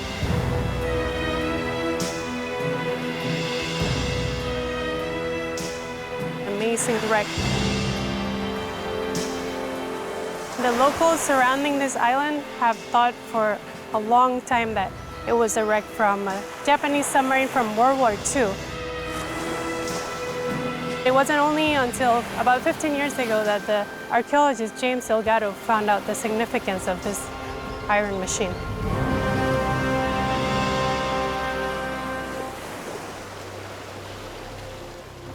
amazing wreck. The locals surrounding this island have thought for a long time that it was a wreck from a Japanese submarine from World War II. It wasn't only until about 15 years ago that the archaeologist James Delgado found out the significance of this iron machine.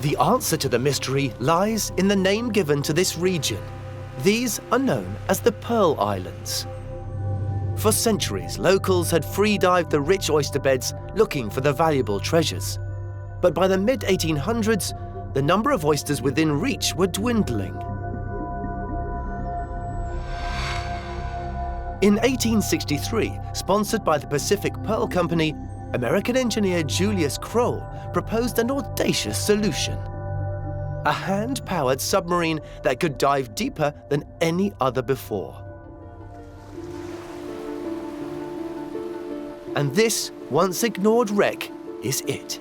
The answer to the mystery lies in the name given to this region. These are known as the Pearl Islands. For centuries, locals had free-dived the rich oyster beds looking for the valuable treasures. But by the mid-1800s, the number of oysters within reach were dwindling. In 1863, sponsored by the Pacific Pearl Company, American engineer Julius Kroll proposed an audacious solution: a hand-powered submarine that could dive deeper than any other before. And this once ignored wreck is it.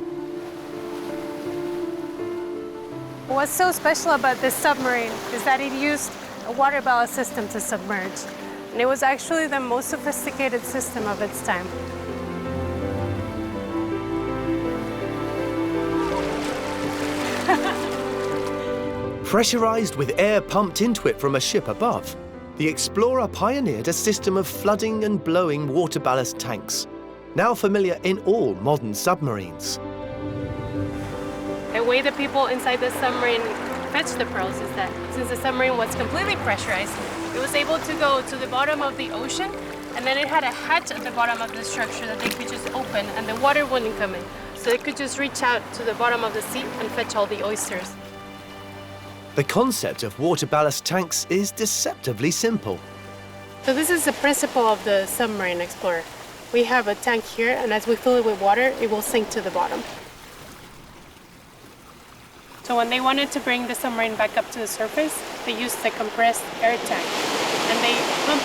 What's so special about this submarine is that it used a water ballast system to submerge. And it was actually the most sophisticated system of its time. Pressurized with air pumped into it from a ship above, the Explorer pioneered a system of flooding and blowing water ballast tanks, now familiar in all modern submarines. The way the people inside the submarine fetched the pearls is that since the submarine was completely pressurized, it was able to go to the bottom of the ocean, and then it had a hatch at the bottom of the structure that they could just open and the water wouldn't come in. So they could just reach out to the bottom of the sea and fetch all the oysters. The concept of water ballast tanks is deceptively simple. So this is the principle of the submarine explorer. We have a tank here, and as we fill it with water, it will sink to the bottom. So when they wanted to bring the submarine back up to the surface, they used a compressed air tank. And they pumped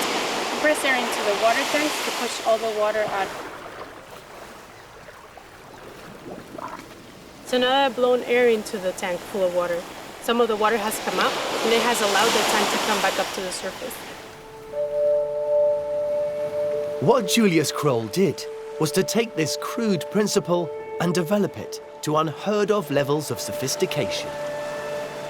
compressed air into the water tanks to push all the water out. So now I've blown air into the tank full of water. Some of the water has come out, and it has allowed the tank to come back up to the surface. What Julius Kroll did was to take this crude principle and develop it to unheard of levels of sophistication.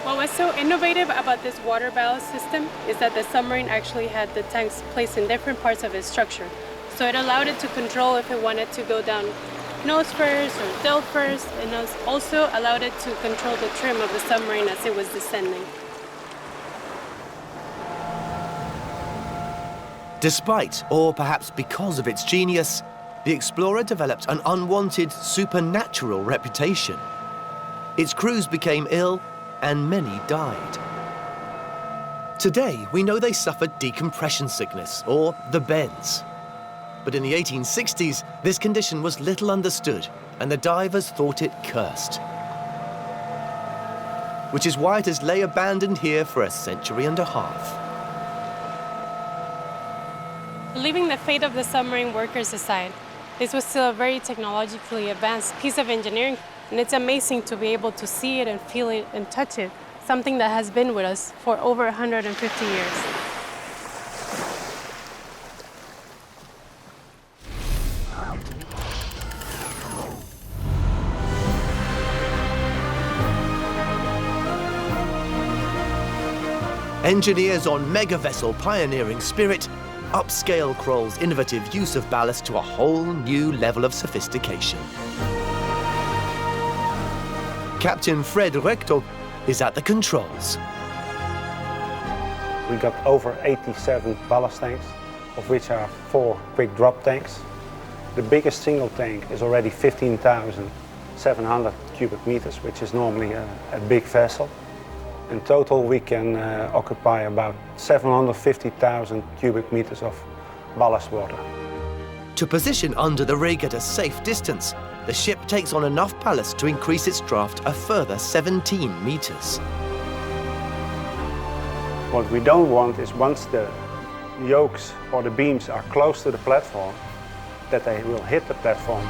What was so innovative about this water ballast system is that the submarine actually had the tanks placed in different parts of its structure. So it allowed it to control if it wanted to go down nose first or tail first, and also allowed it to control the trim of the submarine as it was descending. Despite, or perhaps because of its genius, the Explorer developed an unwanted supernatural reputation. Its crews became ill, and many died. Today, we know they suffered decompression sickness, or the bends. But in the 1860s, this condition was little understood, and the divers thought it cursed. Which is why it has lay abandoned here for a century and a half. Leaving the fate of the submarine workers aside, this was still a very technologically advanced piece of engineering, and it's amazing to be able to see it and feel it and touch it, something that has been with us for over 150 years. Engineers on mega-vessel pioneering spirit upscale Kroll's innovative use of ballast to a whole new level of sophistication. Captain Fred Recto is at the controls. We got over 87 ballast tanks, of which are 4 quick drop tanks. The biggest single tank is already 15,700 cubic meters, which is normally a big vessel. In total, we can occupy about 750,000 cubic meters of ballast water. To position under the rig at a safe distance, the ship takes on enough ballast to increase its draft a further 17 meters. What we don't want is once the yokes or the beams are close to the platform, that they will hit the platform.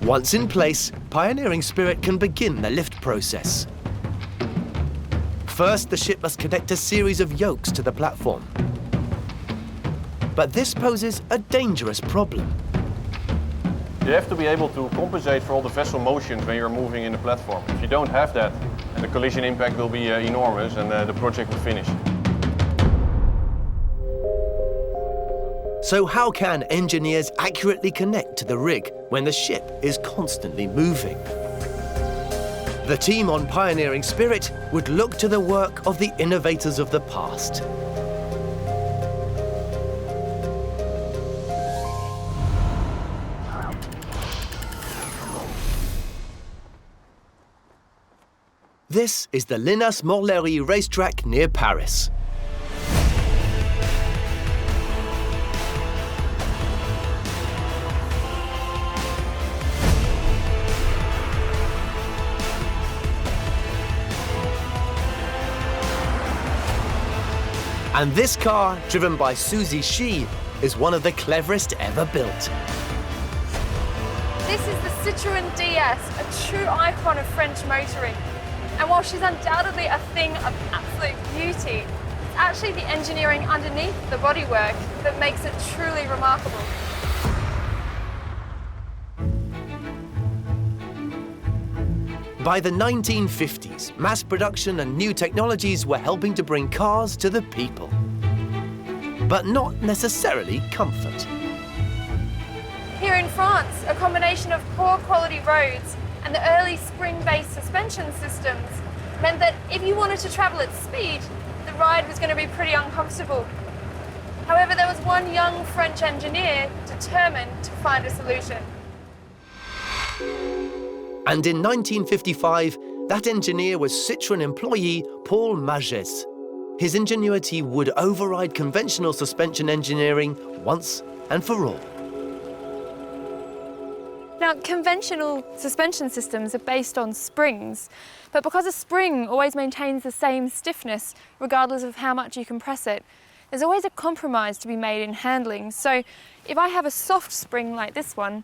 Once in place, Pioneering Spirit can begin the lift process. First, the ship must connect a series of yokes to the platform. But this poses a dangerous problem. You have to be able to compensate for all the vessel motions when you're moving in the platform. If you don't have that, the collision impact will be enormous and the project will finish. So how can engineers accurately connect to the rig when the ship is constantly moving? The team on Pioneering Spirit would look to the work of the innovators of the past. This is the Linas-Morlery racetrack near Paris. And this car, driven by Suzy Shi, is one of the cleverest ever built. This is the Citroën DS, a true icon of French motoring. And while she's undoubtedly a thing of absolute beauty, it's actually the engineering underneath the bodywork that makes it truly remarkable. By the 1950s, mass production and new technologies were helping to bring cars to the people. But not necessarily comfort. Here in France, a combination of poor quality roads and the early spring-based suspension systems meant that if you wanted to travel at speed, the ride was going to be pretty uncomfortable. However, there was one young French engineer determined to find a solution. And in 1955, that engineer was Citroën employee Paul Magès. His ingenuity would override conventional suspension engineering once and for all. Now, conventional suspension systems are based on springs, but because a spring always maintains the same stiffness regardless of how much you compress it, there's always a compromise to be made in handling. So if I have a soft spring like this one,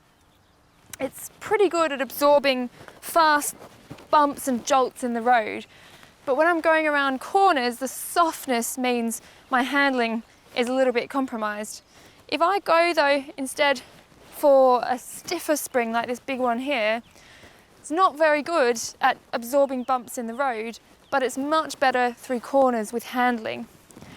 it's pretty good at absorbing fast bumps and jolts in the road. But when I'm going around corners, the softness means my handling is a little bit compromised. If I go though, instead, for a stiffer spring like this big one here, it's not very good at absorbing bumps in the road, but it's much better through corners with handling.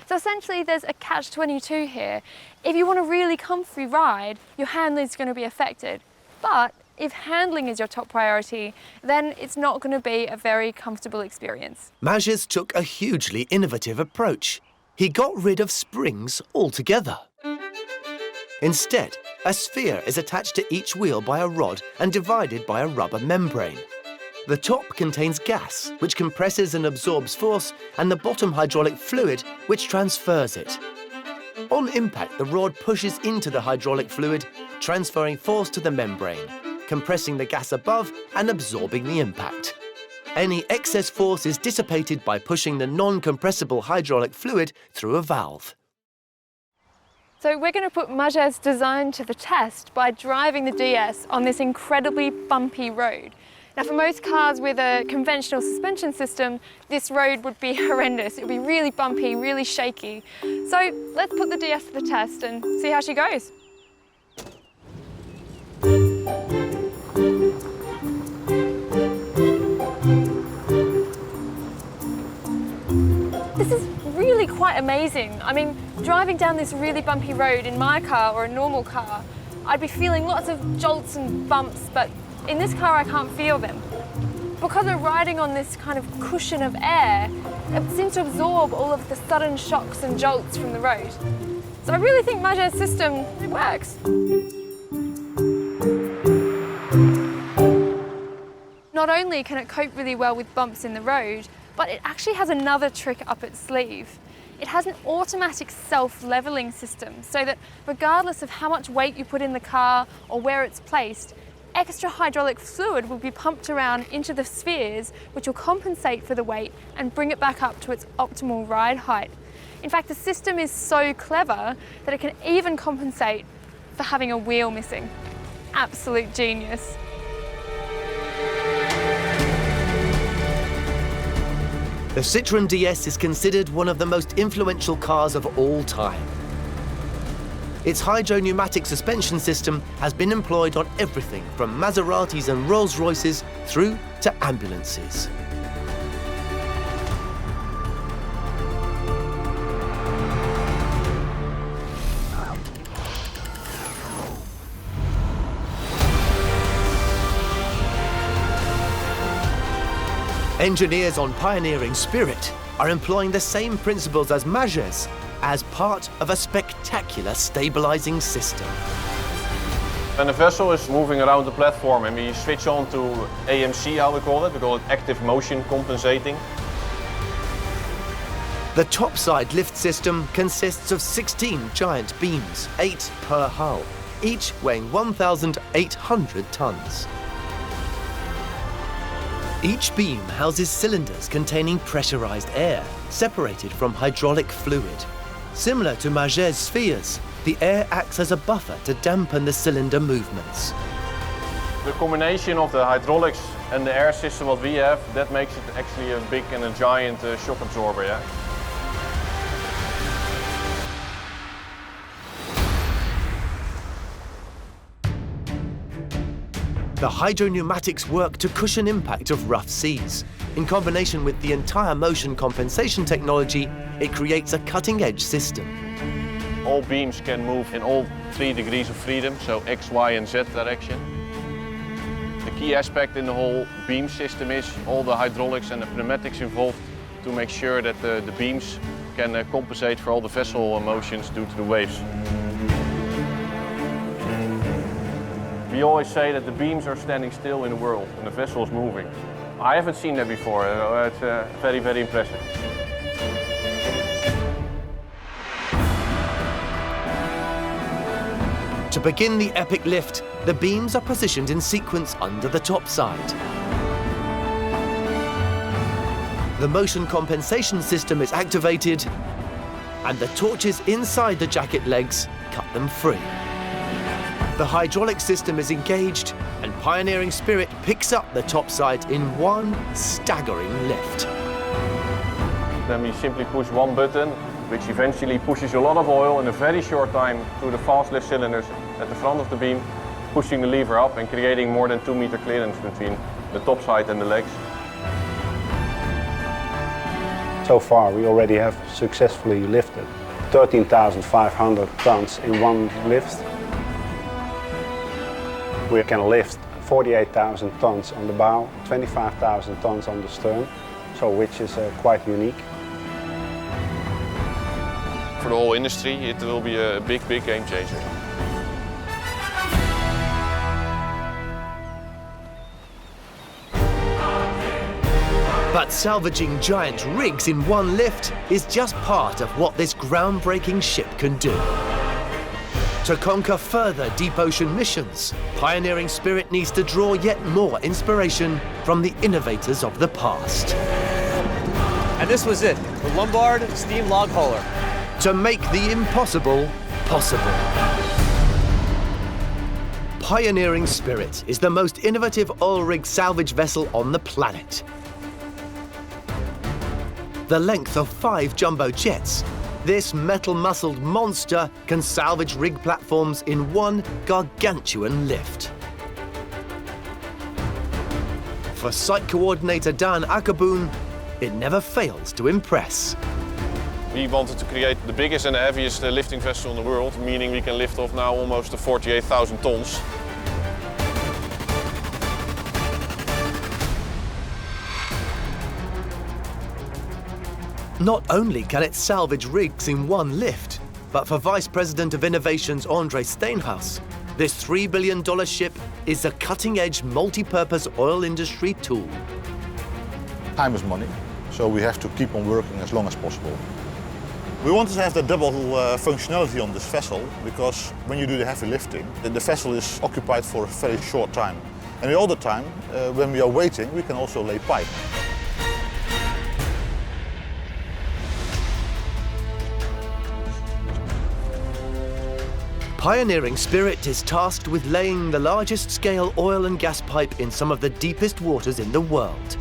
So essentially there's a catch-22 here. If you want a really comfy ride, your handling is going to be affected. But if handling is your top priority, then it's not going to be a very comfortable experience. Magès took a hugely innovative approach. He got rid of springs altogether. Instead, a sphere is attached to each wheel by a rod and divided by a rubber membrane. The top contains gas, which compresses and absorbs force, and the bottom hydraulic fluid, which transfers it. On impact, the rod pushes into the hydraulic fluid, transferring force to the membrane, compressing the gas above and absorbing the impact. Any excess force is dissipated by pushing the non-compressible hydraulic fluid through a valve. So we're going to put Magès' design to the test by driving the DS on this incredibly bumpy road. Now, for most cars with a conventional suspension system, this road would be horrendous. It would be really bumpy, really shaky. So let's put the DS to the test and see how she goes. This is really quite amazing. I mean, driving down this really bumpy road in my car or a normal car, I'd be feeling lots of jolts and bumps, but in this car I can't feel them. Because we're riding on this kind of cushion of air, it seems to absorb all of the sudden shocks and jolts from the road. So I really think Magès' system, it works. Not only can it cope really well with bumps in the road, but it actually has another trick up its sleeve. It has an automatic self-leveling system so that regardless of how much weight you put in the car or where it's placed, extra hydraulic fluid will be pumped around into the spheres, which will compensate for the weight and bring it back up to its optimal ride height. In fact, the system is so clever that it can even compensate for having a wheel missing. Absolute genius. The Citroën DS is considered one of the most influential cars of all time. Its hydro-pneumatic suspension system has been employed on everything from Maseratis and Rolls-Royces through to ambulances. Engineers on pioneering Spirit are employing the same principles as Magès as part of a spectacular stabilizing system. When the vessel is moving around the platform and we switch on to AMC, how we call it active motion compensating. The topside lift system consists of 16 giant beams, 8 per hull, each weighing 1,800 tons. Each beam houses cylinders containing pressurized air, separated from hydraulic fluid. Similar to Magès' spheres, the air acts as a buffer to dampen the cylinder movements. The combination of the hydraulics and the air system what we have, that makes it actually a big and a giant shock absorber, yeah? The hydro-pneumatics work to cushion impact of rough seas. In combination with the entire motion compensation technology, it creates a cutting-edge system. All beams can move in all 3 degrees of freedom, so X, Y and Z direction. The key aspect in the whole beam system is all the hydraulics and the pneumatics involved to make sure that the beams can compensate for all the vessel motions due to the waves. We always say that the beams are standing still in the world and the vessel is moving. I haven't seen that before. It's very, very impressive. To begin the epic lift, the beams are positioned in sequence under the topside. The motion compensation system is activated, and the torches inside the jacket legs cut them free. The hydraulic system is engaged, and Pioneering Spirit picks up the topside in one staggering lift. Then we simply push one button, which eventually pushes a lot of oil in a very short time through the fast lift cylinders at the front of the beam, pushing the lever up and creating more than 2 meter clearance between the topside and the legs. So far we already have successfully lifted 13,500 tons in one lift. We can lift 48,000 tons on the bow, 25,000 tons on the stern, so which is quite unique. For the whole industry, it will be a big, big game changer. But salvaging giant rigs in one lift is just part of what this groundbreaking ship can do. To conquer further deep ocean missions, Pioneering Spirit needs to draw yet more inspiration from the innovators of the past. And this was it, the Lombard steam log hauler. To make the impossible possible. Pioneering Spirit is the most innovative oil rig salvage vessel on the planet. The length of 5 jumbo jets, this metal-muscled monster can salvage rig platforms in one gargantuan lift. For site coordinator Dan Akkerboon, it never fails to impress. We wanted to create the biggest and the heaviest lifting vessel in the world, meaning we can lift off now almost 48,000 tons. Not only can it salvage rigs in one lift, but for Vice President of Innovations Andre Steenhuis, this $3 billion ship is a cutting-edge multi-purpose oil industry tool. Time is money, so we have to keep on working as long as possible. We wanted to have the double functionality on this vessel, because when you do the heavy lifting, the vessel is occupied for a very short time. And the other time, when we are waiting, we can also lay pipe. Pioneering Spirit is tasked with laying the largest scale oil and gas pipe in some of the deepest waters in the world.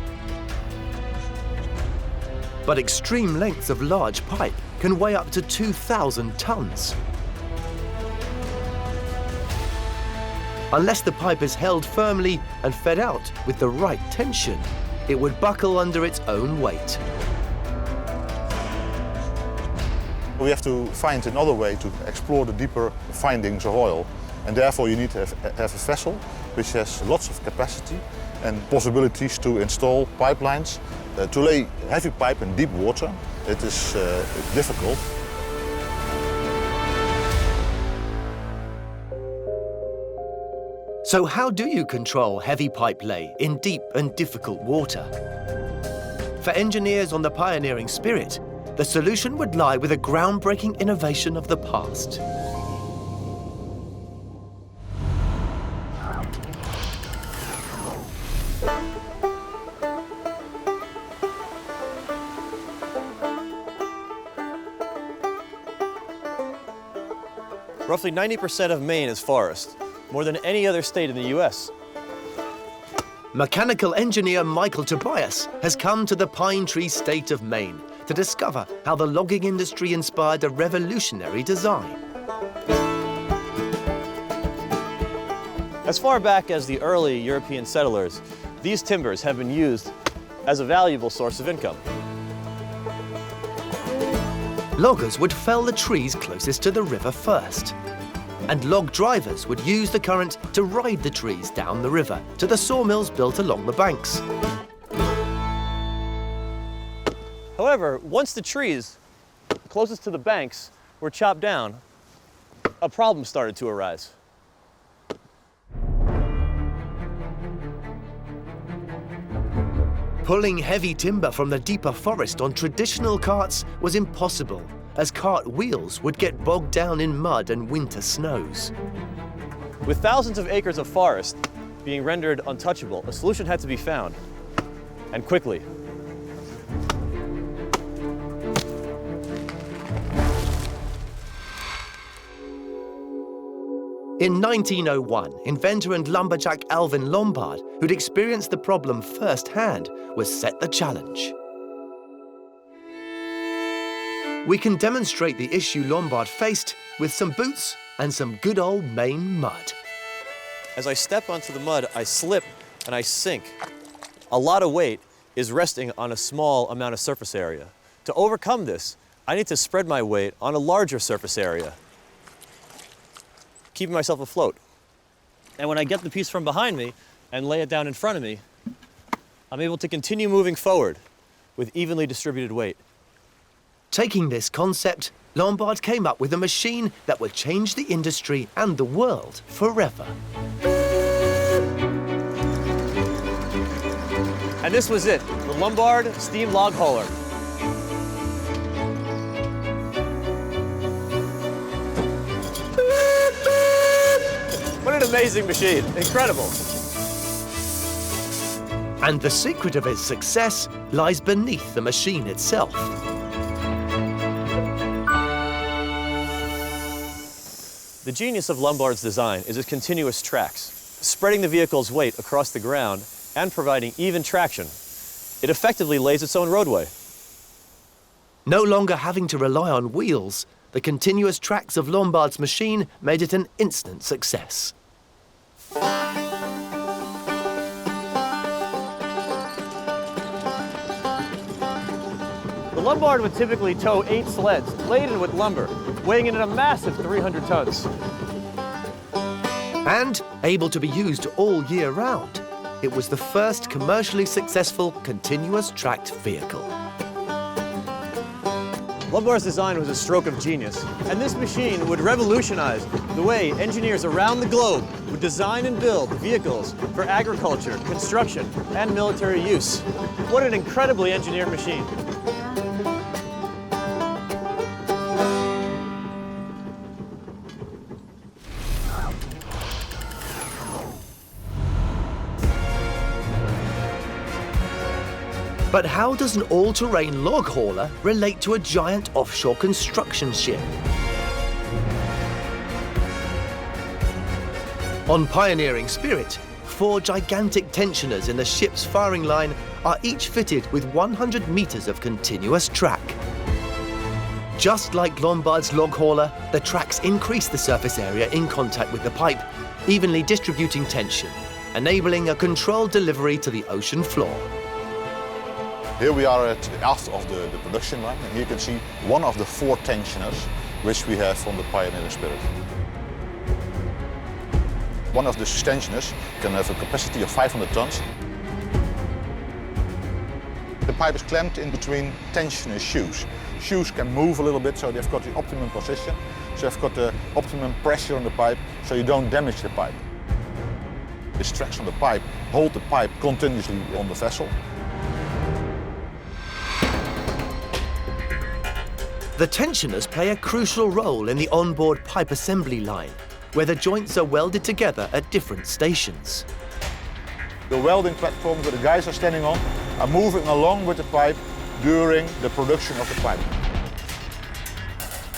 But extreme lengths of large pipe can weigh up to 2,000 tons. Unless the pipe is held firmly and fed out with the right tension, it would buckle under its own weight. We have to find another way to explore the deeper findings of oil, and therefore you need to have a vessel which has lots of capacity and possibilities to install pipelines. To lay heavy pipe in deep water, it is difficult. So how do you control heavy pipe lay in deep and difficult water? For engineers on the Pioneering Spirit, the solution would lie with a groundbreaking innovation of the past. Roughly 90% of Maine is forest, more than any other state in the US. Mechanical engineer Michael Tobias has come to the Pine Tree state of Maine to discover how the logging industry inspired a revolutionary design. As far back as the early European settlers, these timbers have been used as a valuable source of income. Loggers would fell the trees closest to the river first, and log drivers would use the current to ride the trees down the river to the sawmills built along the banks. However, once the trees closest to the banks were chopped down, a problem started to arise. Pulling heavy timber from the deeper forest on traditional carts was impossible, as cart wheels would get bogged down in mud and winter snows. With thousands of acres of forest being rendered untouchable, a solution had to be found, and quickly. In 1901, inventor and lumberjack Alvin Lombard, who'd experienced the problem firsthand, was set the challenge. We can demonstrate the issue Lombard faced with some boots and some good old Maine mud. As I step onto the mud, I slip and I sink. A lot of weight is resting on a small amount of surface area. To overcome this, I need to spread my weight on a larger surface area, keeping myself afloat. And when I get the piece from behind me and lay it down in front of me, I'm able to continue moving forward with evenly distributed weight. Taking this concept, Lombard came up with a machine that would change the industry and the world forever. And this was it, the Lombard steam log hauler. What an amazing machine, incredible. And the secret of its success lies beneath the machine itself. The genius of Lombard's design is its continuous tracks, spreading the vehicle's weight across the ground and providing even traction. It effectively lays its own roadway. No longer having to rely on wheels, the continuous tracks of Lombard's machine made it an instant success. The Lombard would typically tow 8 sleds laden with lumber, weighing in at a massive 300 tons. And able to be used all year round, it was the first commercially successful continuous tracked vehicle. Lombard's design was a stroke of genius, and this machine would revolutionize the way engineers around the globe would design and build vehicles for agriculture, construction, and military use. What an incredibly engineered machine. But how does an all-terrain log hauler relate to a giant offshore construction ship? On Pioneering Spirit, 4 gigantic tensioners in the ship's firing line are each fitted with 100 meters of continuous track. Just like Lombard's log hauler, the tracks increase the surface area in contact with the pipe, evenly distributing tension, enabling a controlled delivery to the ocean floor. Here we are at the aft of the production line, and here you can see one of the 4 tensioners which we have from the Pioneering Spirit. One of the tensioners can have a capacity of 500 tons. The pipe is clamped in between tensioner shoes. Shoes can move a little bit, so they've got the optimum position. So they've got the optimum pressure on the pipe, so you don't damage the pipe. These tracks on the pipe hold the pipe continuously on the vessel. The tensioners play a crucial role in the onboard pipe assembly line, where the joints are welded together at different stations. The welding platforms that the guys are standing on are moving along with the pipe during the production of the pipe.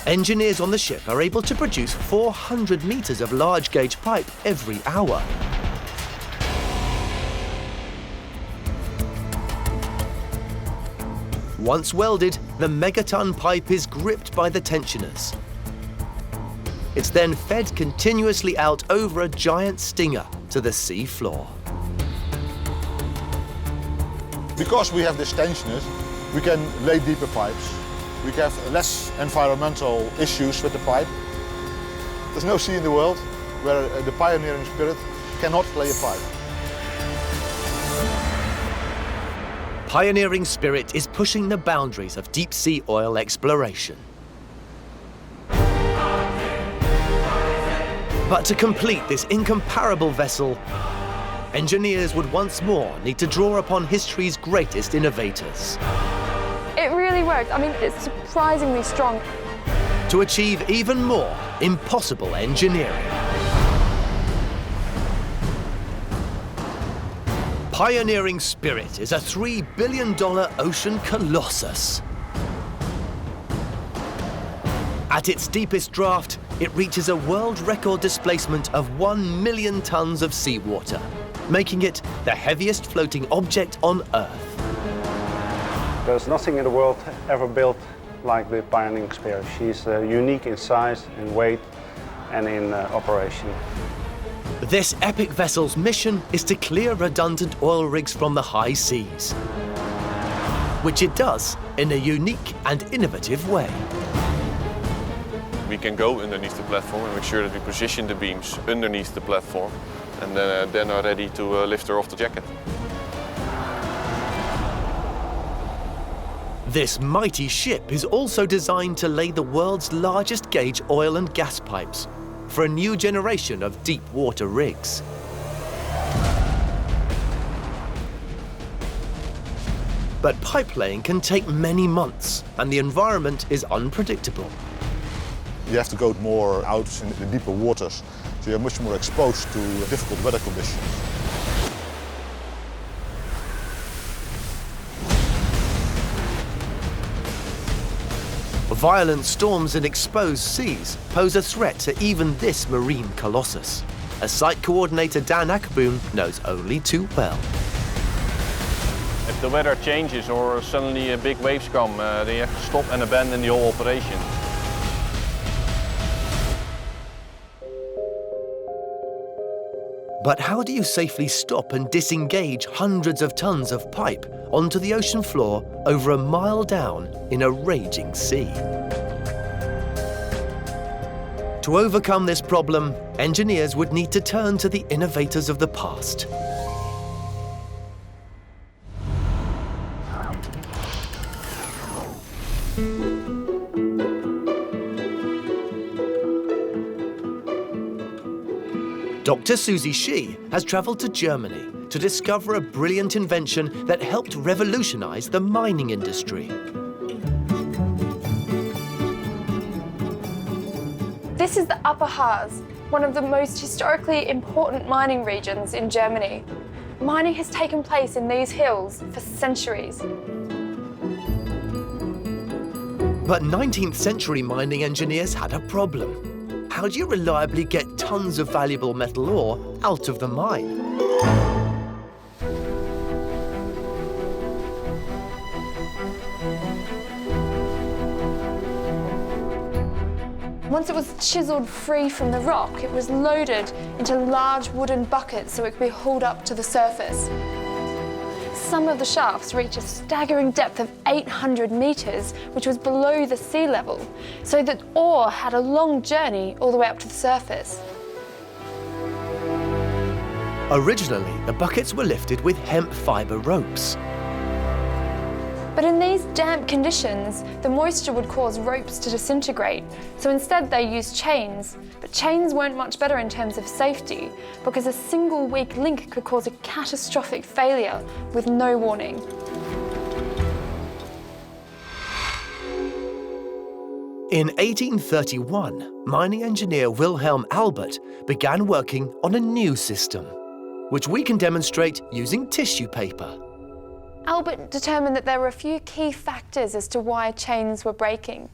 Engineers on the ship are able to produce 400 meters of large gauge pipe every hour. Once welded, the megaton pipe is gripped by the tensioners. It's then fed continuously out over a giant stinger to the sea floor. Because we have these tensioners, we can lay deeper pipes. We have less environmental issues with the pipe. There's no sea in the world where the Pioneering Spirit cannot lay a pipe. Pioneering Spirit is pushing the boundaries of deep-sea oil exploration. But to complete this incomparable vessel, engineers would once more need to draw upon history's greatest innovators. It really worked. I mean, it's surprisingly strong. To achieve even more impossible engineering. Pioneering Spirit is a $3 billion ocean colossus. At its deepest draft, it reaches a world record displacement of 1 million tons of seawater, making it the heaviest floating object on Earth. There's nothing in the world ever built like the Pioneering Spirit. She's unique in size, in weight, and in operation. This epic vessel's mission is to clear redundant oil rigs from the high seas, which it does in a unique and innovative way. We can go underneath the platform and make sure that we position the beams underneath the platform and then are ready to lift her off the jacket. This mighty ship is also designed to lay the world's largest gauge oil and gas pipes for a new generation of deep water rigs. But pipe laying can take many months, and the environment is unpredictable. You have to go more out in the deeper waters, so you're much more exposed to difficult weather conditions. Violent storms in exposed seas pose a threat to even this marine colossus, a site coordinator Dan Akeboom knows only too well. If the weather changes or suddenly big waves come, they have to stop and abandon the whole operation. But how do you safely stop and disengage hundreds of tons of pipe onto the ocean floor over a mile down in a raging sea? To overcome this problem, engineers would need to turn to the innovators of the past. Dr. Susie Shi has travelled to Germany to discover a brilliant invention that helped revolutionize the mining industry. This is the Upper Harz, one of the most historically important mining regions in Germany. Mining has taken place in these hills for centuries. But 19th century mining engineers had a problem. How do you reliably get tons of valuable metal ore out of the mine? Once it was chiseled free from the rock, it was loaded into large wooden buckets so it could be hauled up to the surface. Some of the shafts reach a staggering depth of 800 meters, which was below the sea level, so that ore had a long journey all the way up to the surface. Originally, the buckets were lifted with hemp fibre ropes. But in these damp conditions, the moisture would cause ropes to disintegrate, so instead they used chains. But chains weren't much better in terms of safety, because a single weak link could cause a catastrophic failure with no warning. In 1831, mining engineer Wilhelm Albert began working on a new system, which we can demonstrate using tissue paper. Albert determined that there were a few key factors as to why chains were breaking.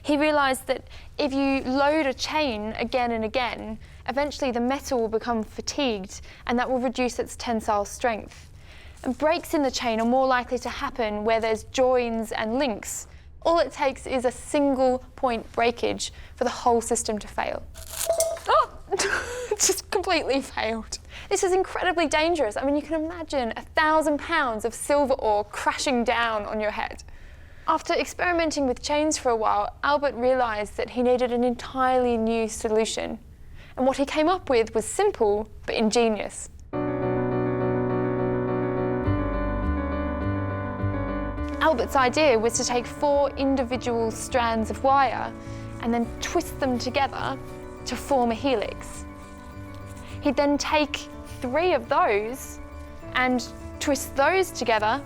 He realised that if you load a chain again and again, eventually the metal will become fatigued and that will reduce its tensile strength. And breaks in the chain are more likely to happen where there's joins and links. All it takes is a single point breakage for the whole system to fail. Oh, it just completely failed. This is incredibly dangerous. I mean, you can imagine 1,000 pounds of silver ore crashing down on your head. After experimenting with chains for a while, Albert realised that he needed an entirely new solution. And what he came up with was simple but ingenious. Albert's idea was to take 4 individual strands of wire and then twist them together to form a helix. He'd then take 3 of those and twist those together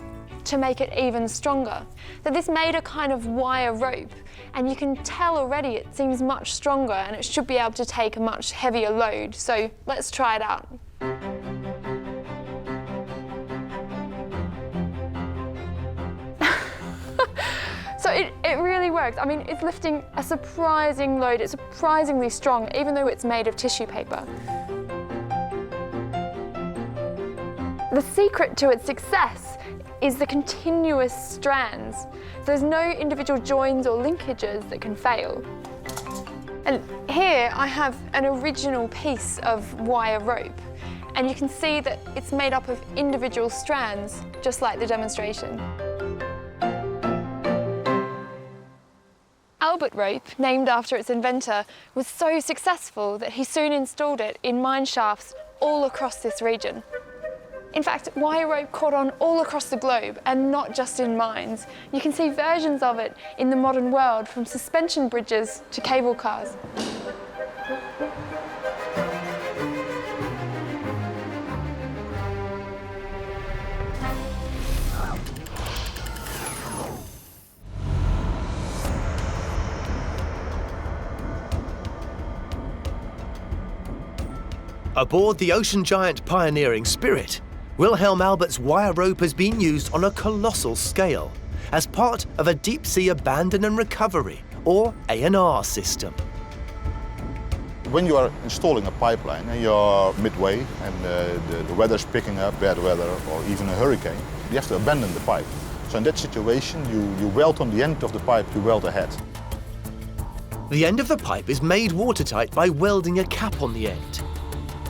to make it even stronger. So this made a kind of wire rope, and you can tell already it seems much stronger and it should be able to take a much heavier load. So let's try it out. So it really works. I mean, it's lifting a surprising load. It's surprisingly strong, even though it's made of tissue paper. The secret to its success is the continuous strands. There's no individual joins or linkages that can fail. And here I have an original piece of wire rope, and you can see that it's made up of individual strands, just like the demonstration. Albert rope, named after its inventor, was so successful that he soon installed it in mine shafts all across this region. In fact, wire rope caught on all across the globe and not just in mines. You can see versions of it in the modern world, from suspension bridges to cable cars. Aboard the ocean giant pioneering Spirit, Wilhelm Albert's wire rope has been used on a colossal scale as part of a deep-sea abandon and recovery, or A&R system. When you are installing a pipeline and you're midway and the weather's picking up, bad weather or even a hurricane, you have to abandon the pipe. So in that situation, you weld on the end of the pipe to weld ahead. The end of the pipe is made watertight by welding a cap on the end.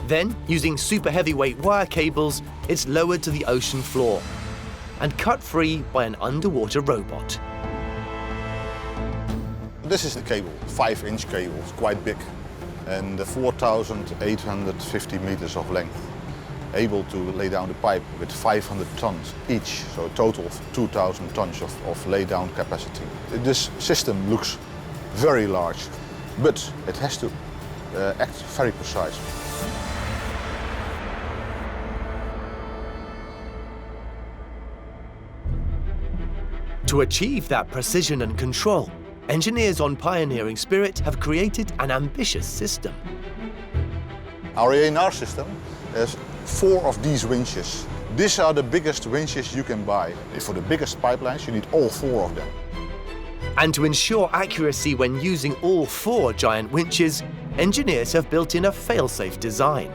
Then, using super heavyweight wire cables, it's lowered to the ocean floor and cut free by an underwater robot. This is the cable, 5-inch cable, it's quite big, and 4,850 meters of length, able to lay down the pipe with 500 tons each, so a total of 2,000 tons of lay-down capacity. This system looks very large, but it has to act very precise. To achieve that precision and control, engineers on Pioneering Spirit have created an ambitious system. Our A&R system has 4 of these winches. These are the biggest winches you can buy. For the biggest pipelines, you need all 4 of them. And to ensure accuracy when using all 4 giant winches, engineers have built in a fail-safe design.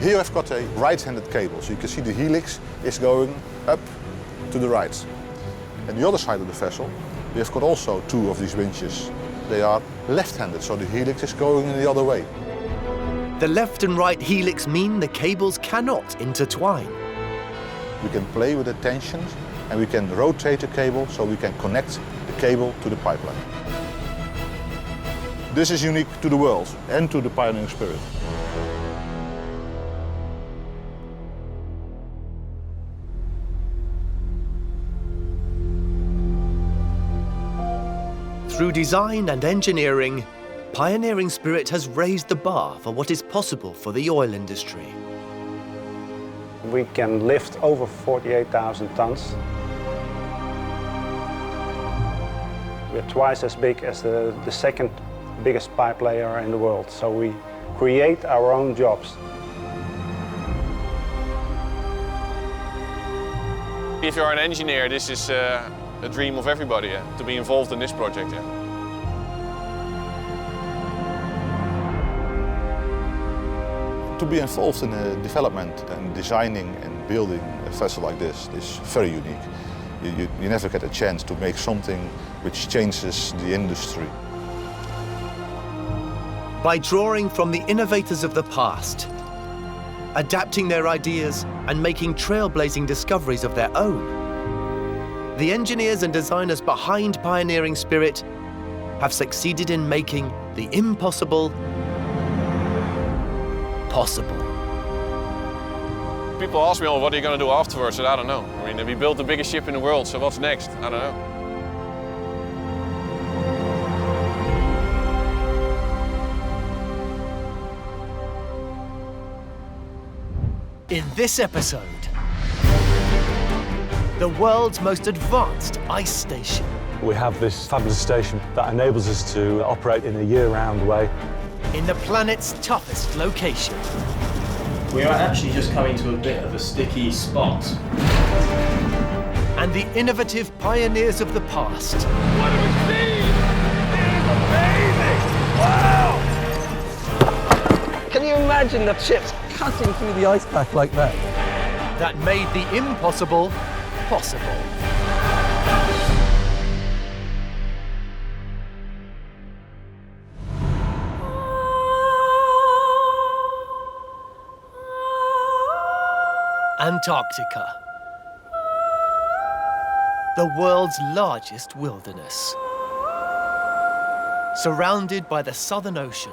Here I've got a right-handed cable, so you can see the helix is going up to the right. And the other side of the vessel, we have got also 2 of these winches. They are left-handed, so the helix is going in the other way. The left and right helix mean the cables cannot intertwine. We can play with the tensions and we can rotate the cable so we can connect the cable to the pipeline. This is unique to the world and to the Pioneering Spirit. Through design and engineering, Pioneering Spirit has raised the bar for what is possible for the oil industry. We can lift over 48,000 tons. We're twice as big as the second biggest pipe layer in the world, so we create our own jobs. If you're an engineer, this is a dream of everybody, to be involved in this project. To be involved in the development and designing and building a vessel like this is very unique. You never get a chance to make something which changes the industry. By drawing from the innovators of the past, adapting their ideas and making trailblazing discoveries of their own, the engineers and designers behind Pioneering Spirit have succeeded in making the impossible possible. People ask me, oh, what are you going to do afterwards? And I don't know. I mean, we built the biggest ship in the world, so what's next? I don't know. In this episode, the world's most advanced ice station. We have this fabulous station that enables us to operate in a year-round way. In the planet's toughest location. We are actually just coming to a bit of a sticky spot. And the innovative pioneers of the past. What have we seen? It is amazing! Wow! Can you imagine the ships cutting through the ice pack like that? That made the impossible possible. Antarctica. The world's largest wilderness. Surrounded by the Southern Ocean,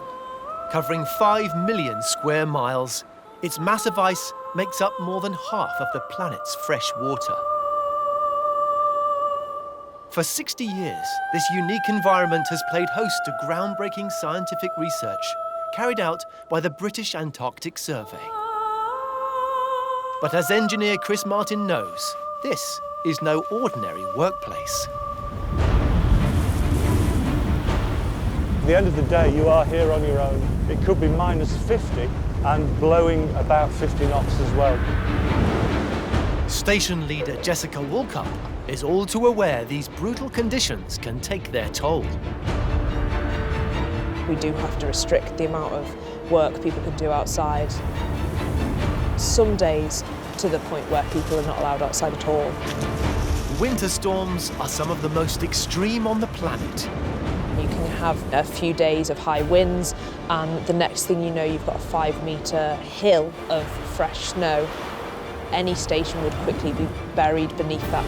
covering 5 million square miles, its massive ice makes up more than half of the planet's fresh water. For 60 years, this unique environment has played host to groundbreaking scientific research carried out by the British Antarctic Survey. But as engineer Chris Martin knows, this is no ordinary workplace. At the end of the day, you are here on your own. It could be minus 50 and blowing about 50 knots as well. Station leader Jessica Walkup is all too aware these brutal conditions can take their toll. We do have to restrict the amount of work people can do outside. Some days to the point where people are not allowed outside at all. Winter storms are some of the most extreme on the planet. You can have a few days of high winds, and the next thing you know, you've got a 5-metre hill of fresh snow. Any station would quickly be buried beneath that.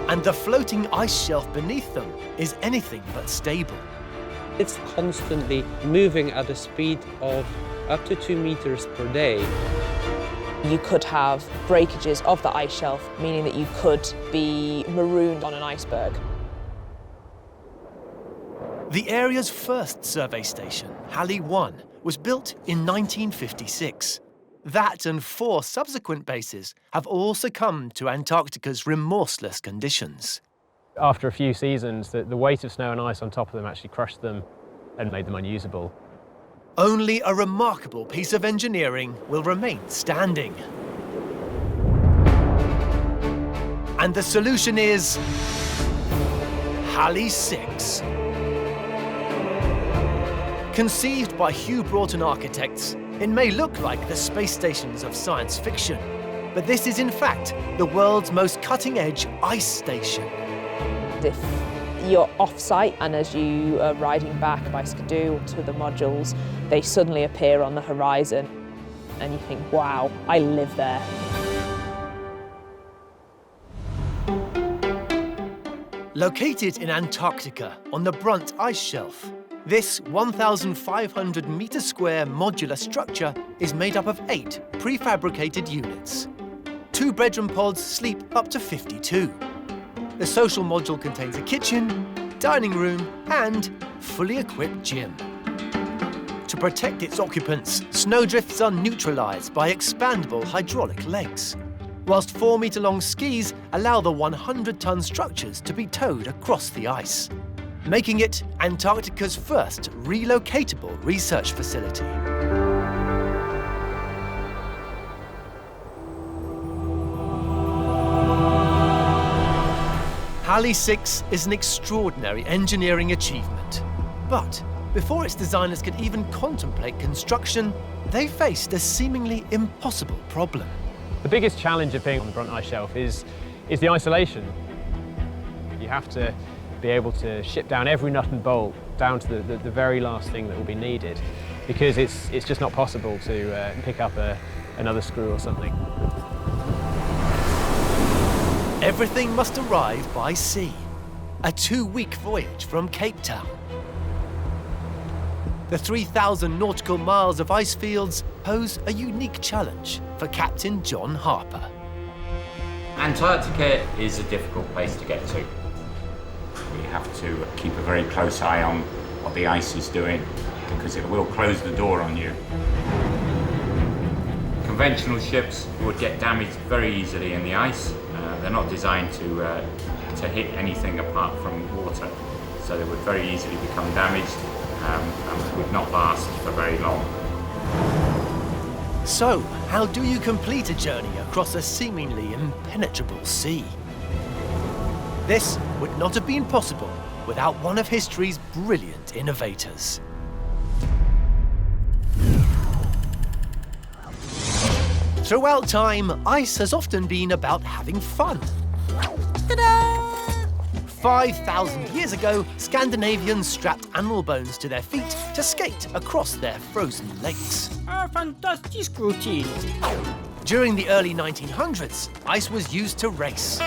And the floating ice shelf beneath them is anything but stable. It's constantly moving at a speed of up to 2 meters per day. You could have breakages of the ice shelf, meaning that you could be marooned on an iceberg. The area's first survey station, Halley 1, was built in 1956. That and 4 subsequent bases have all succumbed to Antarctica's remorseless conditions. After a few seasons, the weight of snow and ice on top of them actually crushed them and made them unusable. Only a remarkable piece of engineering will remain standing. And the solution is Halley 6. Conceived by Hugh Broughton architects, it may look like the space stations of science fiction, but this is in fact the world's most cutting-edge ice station. If you're off-site and as you are riding back by Skidoo to the modules, they suddenly appear on the horizon and you think, wow, I live there. Located in Antarctica on the Brunt ice shelf, this 1,500-metre square modular structure is made up of 8 prefabricated units. 2 bedroom pods sleep up to 52. The social module contains a kitchen, dining room, and fully equipped gym. To protect its occupants, snowdrifts are neutralised by expandable hydraulic legs, whilst 4-metre-long skis allow the 100-ton structures to be towed across the ice, making it Antarctica's first relocatable research facility. Halley 6 is an extraordinary engineering achievement. But before its designers could even contemplate construction, they faced a seemingly impossible problem. The biggest challenge of being on the Brunt ice shelf is the isolation. You have to be able to ship down every nut and bolt down to the very last thing that will be needed, because it's just not possible to pick up another screw or something. Everything must arrive by sea. A 2-week voyage from Cape Town. The 3,000 nautical miles of ice fields pose a unique challenge for Captain John Harper. Antarctica is a difficult place to get to. We have to keep a very close eye on what the ice is doing, because it will close the door on you. Conventional ships would get damaged very easily in the ice. They're not designed to hit anything apart from water, so they would very easily become damaged and would not last for very long. So, how do you complete a journey across a seemingly impenetrable sea? This would not have been possible without one of history's brilliant innovators. Throughout time, ice has often been about having fun. Ta-da! 5,000 years ago, Scandinavians strapped animal bones to their feet to skate across their frozen lakes. Fantastisk routine. During the early 1900s, ice was used to race,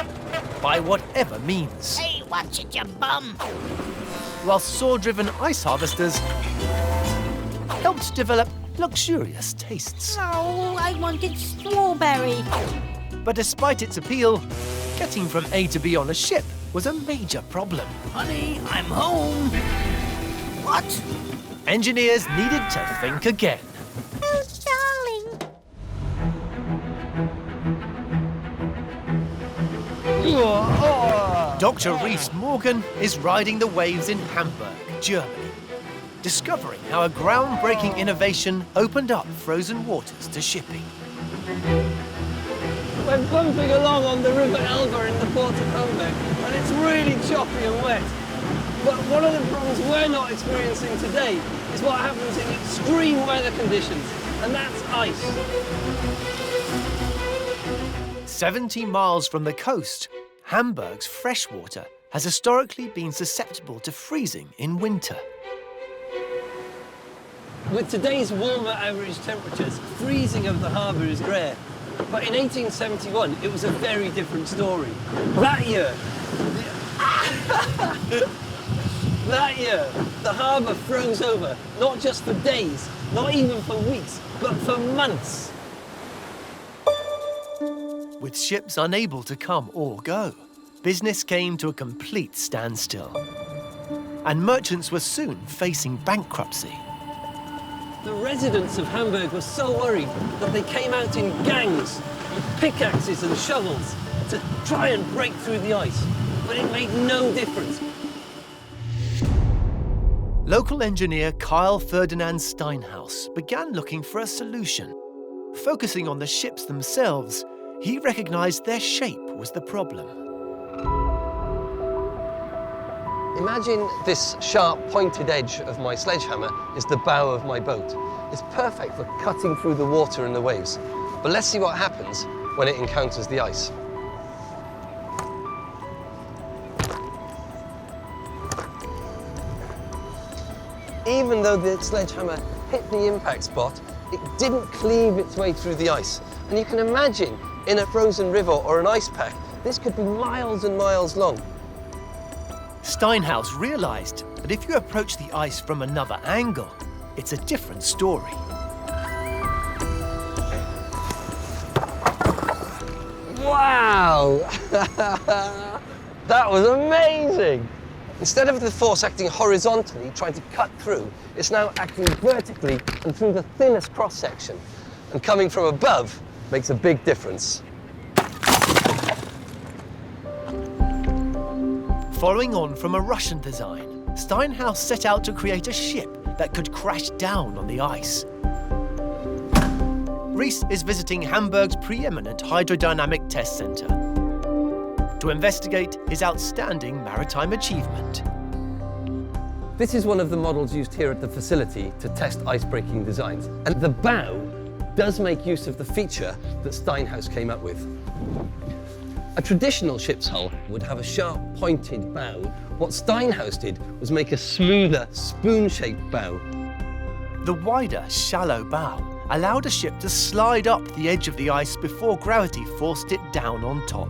by whatever means. Hey, watch it, you bum! While saw-driven ice harvesters helped develop luxurious tastes. Oh, I wanted strawberry. But despite its appeal, getting from A to B on a ship was a major problem. Honey, I'm home. What? Engineers needed to think again. Oh, darling. Dr. Rhys Morgan is riding the waves in Hamburg, Germany, discovering how a groundbreaking innovation opened up frozen waters to shipping. We're bumping along on the River Elbe in the port of Hamburg, and it's really choppy and wet. But one of the problems we're not experiencing today is what happens in extreme weather conditions, and that's ice. 70 miles from the coast, Hamburg's freshwater has historically been susceptible to freezing in winter. With today's warmer average temperatures, freezing of the harbour is rare. But in 1871, it was a very different story. That year, the harbour froze over, not just for days, not even for weeks, but for months. With ships unable to come or go, business came to a complete standstill. And merchants were soon facing bankruptcy. The residents of Hamburg were so worried that they came out in gangs with pickaxes and shovels to try and break through the ice, but it made no difference. Local engineer Kyle Ferdinand Steinhaus began looking for a solution. Focusing on the ships themselves, he recognized their shape was the problem. Imagine this sharp, pointed edge of my sledgehammer is the bow of my boat. It's perfect for cutting through the water and the waves. But let's see what happens when it encounters the ice. Even though the sledgehammer hit the impact spot, it didn't cleave its way through the ice. And you can imagine, in a frozen river or an ice pack, this could be miles and miles long. Steinhaus realized that if you approach the ice from another angle, it's a different story. Wow! That was amazing! Instead of the force acting horizontally, trying to cut through, it's now acting vertically and through the thinnest cross-section. And coming from above makes a big difference. Following on from a Russian design, Steinhaus set out to create a ship that could crash down on the ice. Rhys is visiting Hamburg's preeminent hydrodynamic test centre to investigate his outstanding maritime achievement. This is one of the models used here at the facility to test ice-breaking designs. And the bow does make use of the feature that Steinhaus came up with. A traditional ship's hull would have a sharp, pointed bow. What Steinhaus did was make a smoother, spoon-shaped bow. The wider, shallow bow allowed a ship to slide up the edge of the ice before gravity forced it down on top.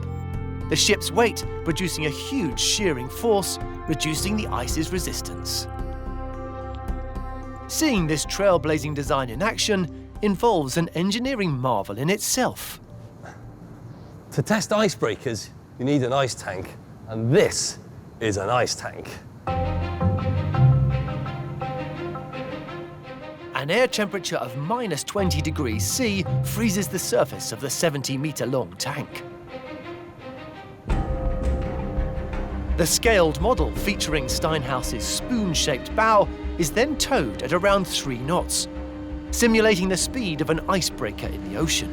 The ship's weight producing a huge shearing force, reducing the ice's resistance. Seeing this trailblazing design in action involves an engineering marvel in itself. To test icebreakers, you need an ice tank, and this is an ice tank. And an air temperature of -20 degrees C freezes the surface of the 70-metre-long tank. The scaled model featuring Steinhouse's spoon-shaped bow is then towed at around 3 knots, simulating the speed of an icebreaker in the ocean.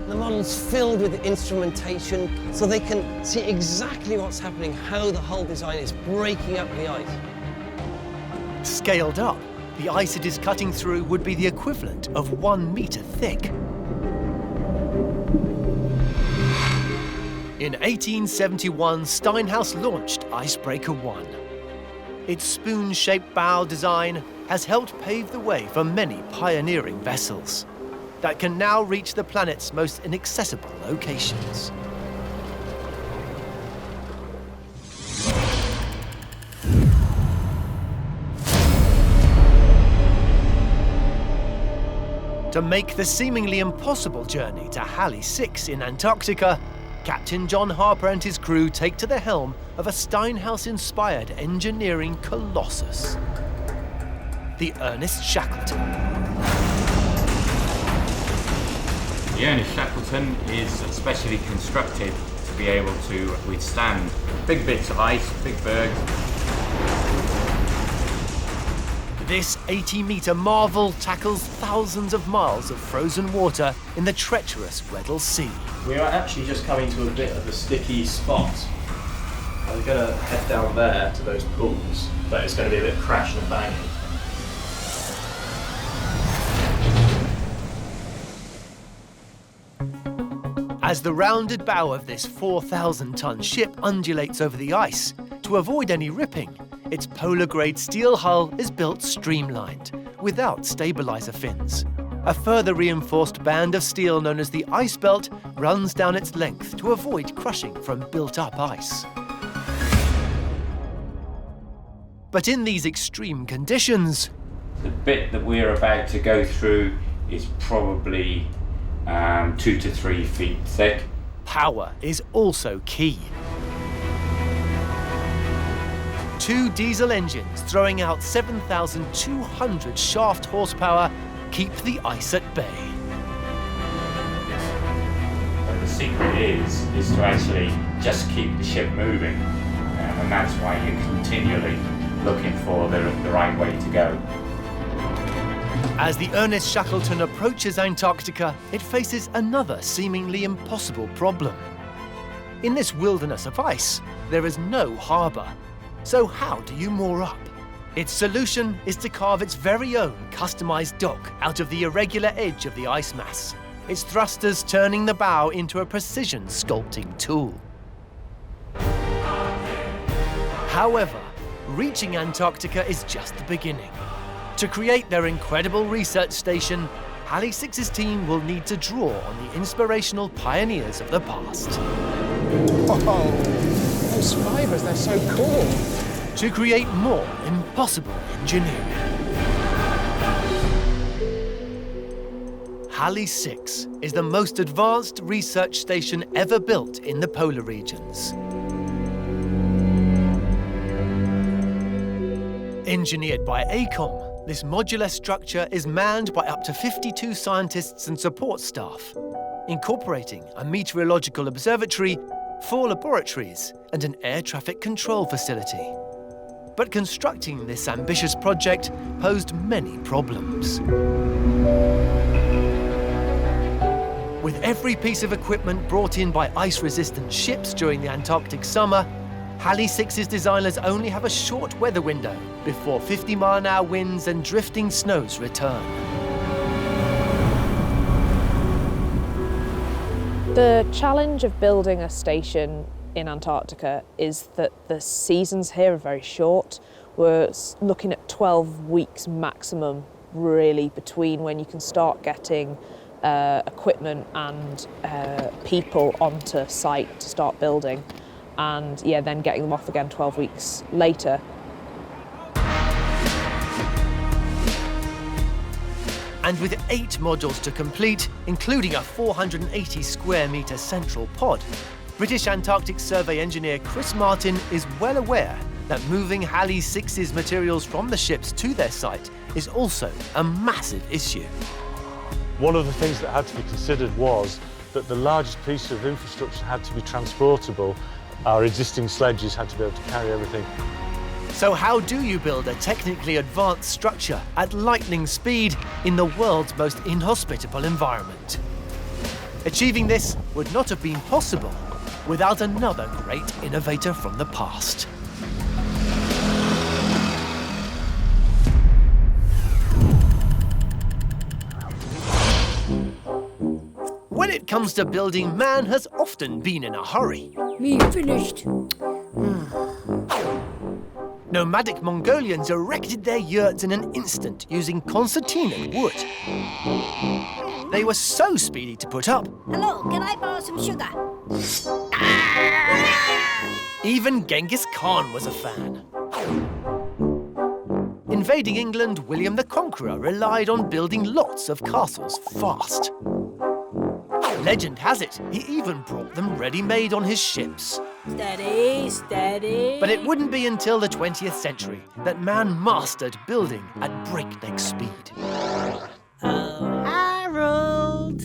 The model's filled with instrumentation so they can see exactly what's happening, how the whole design is breaking up the ice. Scaled up, the ice it is cutting through would be the equivalent of 1 metre thick. In 1871, Steinhouse launched Icebreaker 1. Its spoon-shaped bow design has helped pave the way for many pioneering vessels that can now reach the planet's most inaccessible locations. To make the seemingly impossible journey to Halley 6 in Antarctica, Captain John Harper and his crew take to the helm of a Steinhouse-inspired engineering colossus, the Ernest Shackleton. The Ernest Shackleton is specially constructed to be able to withstand big bits of ice, big bergs. This 80-metre marvel tackles thousands of miles of frozen water in the treacherous Weddell Sea. We are actually just coming to a bit of a sticky spot. We're going to head down there to those pools, but it's going to be a bit of crashing and banging. As the rounded bow of this 4,000-ton ship undulates over the ice, to avoid any ripping, its polar-grade steel hull is built streamlined, without stabilizer fins. A further reinforced band of steel known as the ice belt runs down its length to avoid crushing from built-up ice. But in these extreme conditions, The bit that we're about to go through is probably 2 to 3 feet thick. power is also key. 2 diesel engines throwing out 7,200 shaft horsepower keep the ice at bay. The secret is to actually just keep the ship moving, and that's why you're continually looking for the right way to go. As the Ernest Shackleton approaches Antarctica, it faces another seemingly impossible problem. In this wilderness of ice, there is no harbour. So how do you moor up? Its solution is to carve its very own customised dock out of the irregular edge of the ice mass, its thrusters turning the bow into a precision sculpting tool. However, reaching Antarctica is just the beginning. To create their incredible research station, Halley 6's team will need to draw on the inspirational pioneers of the past. Oh, those fibres, they're so cool. To create more impossible engineering. Halley 6 is the most advanced research station ever built in the polar regions. Engineered by AECOM, this modular structure is manned by up to 52 scientists and support staff, incorporating a meteorological observatory, 4 laboratories, and an air traffic control facility. But constructing this ambitious project posed many problems. With every piece of equipment brought in by ice-resistant ships during the Antarctic summer, Halley 6's designers only have a short weather window before 50-mile-an-hour winds and drifting snows return. The challenge of building a station in Antarctica is that the seasons here are very short. We're looking at 12 weeks maximum, really, between when you can start getting equipment and people onto site to start building, and then getting them off again 12 weeks later. And with 8 modules to complete, including a 480 square metre central pod, British Antarctic Survey engineer Chris Martin is well aware that moving Halley 6's materials from the ships to their site is also a massive issue. One of the things that had to be considered was that the largest piece of infrastructure had to be transportable. Our existing sledges had to be able to carry everything. So how do you build a technically advanced structure at lightning speed in the world's most inhospitable environment? Achieving this would not have been possible without another great innovator from the past. When it comes to building, man has often been in a hurry. Me finished. Nomadic Mongolians erected their yurts in an instant using concertina wood. They were so speedy to put up. Hello, can I borrow some sugar? Even Genghis Khan was a fan. Invading England, William the Conqueror relied on building lots of castles fast. Legend has it, he even brought them ready-made on his ships. Steady, steady. But it wouldn't be until the 20th century that man mastered building at breakneck speed. Oh, Harold.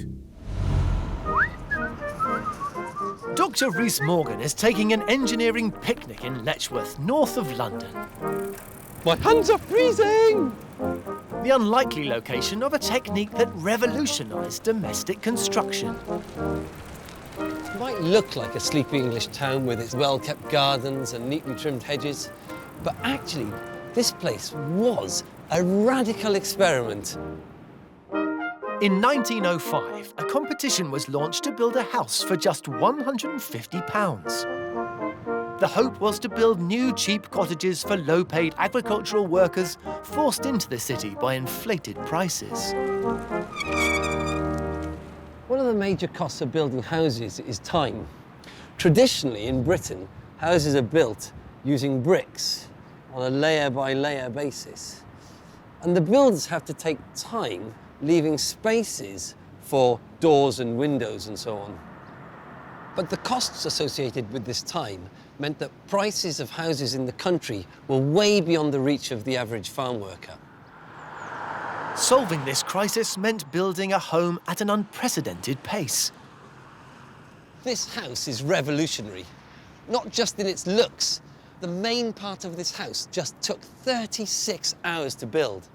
Dr. Rhys Morgan is taking an engineering picnic in Letchworth, north of London. My hands are freezing! The unlikely location of a technique that revolutionised domestic construction. It might look like a sleepy English town with its well-kept gardens and neatly trimmed hedges, but actually, this place was a radical experiment. In 1905, a competition was launched to build a house for just £150. The hope was to build new cheap cottages for low-paid agricultural workers forced into the city by inflated prices. One of the major costs of building houses is time. Traditionally in Britain, houses are built using bricks on a layer-by-layer basis. And the builders have to take time leaving spaces for doors and windows and so on. But the costs associated with this time meant that prices of houses in the country were way beyond the reach of the average farm worker. Solving this crisis meant building a home at an unprecedented pace. This house is revolutionary, not just in its looks. The main part of this house just took 36 hours to build.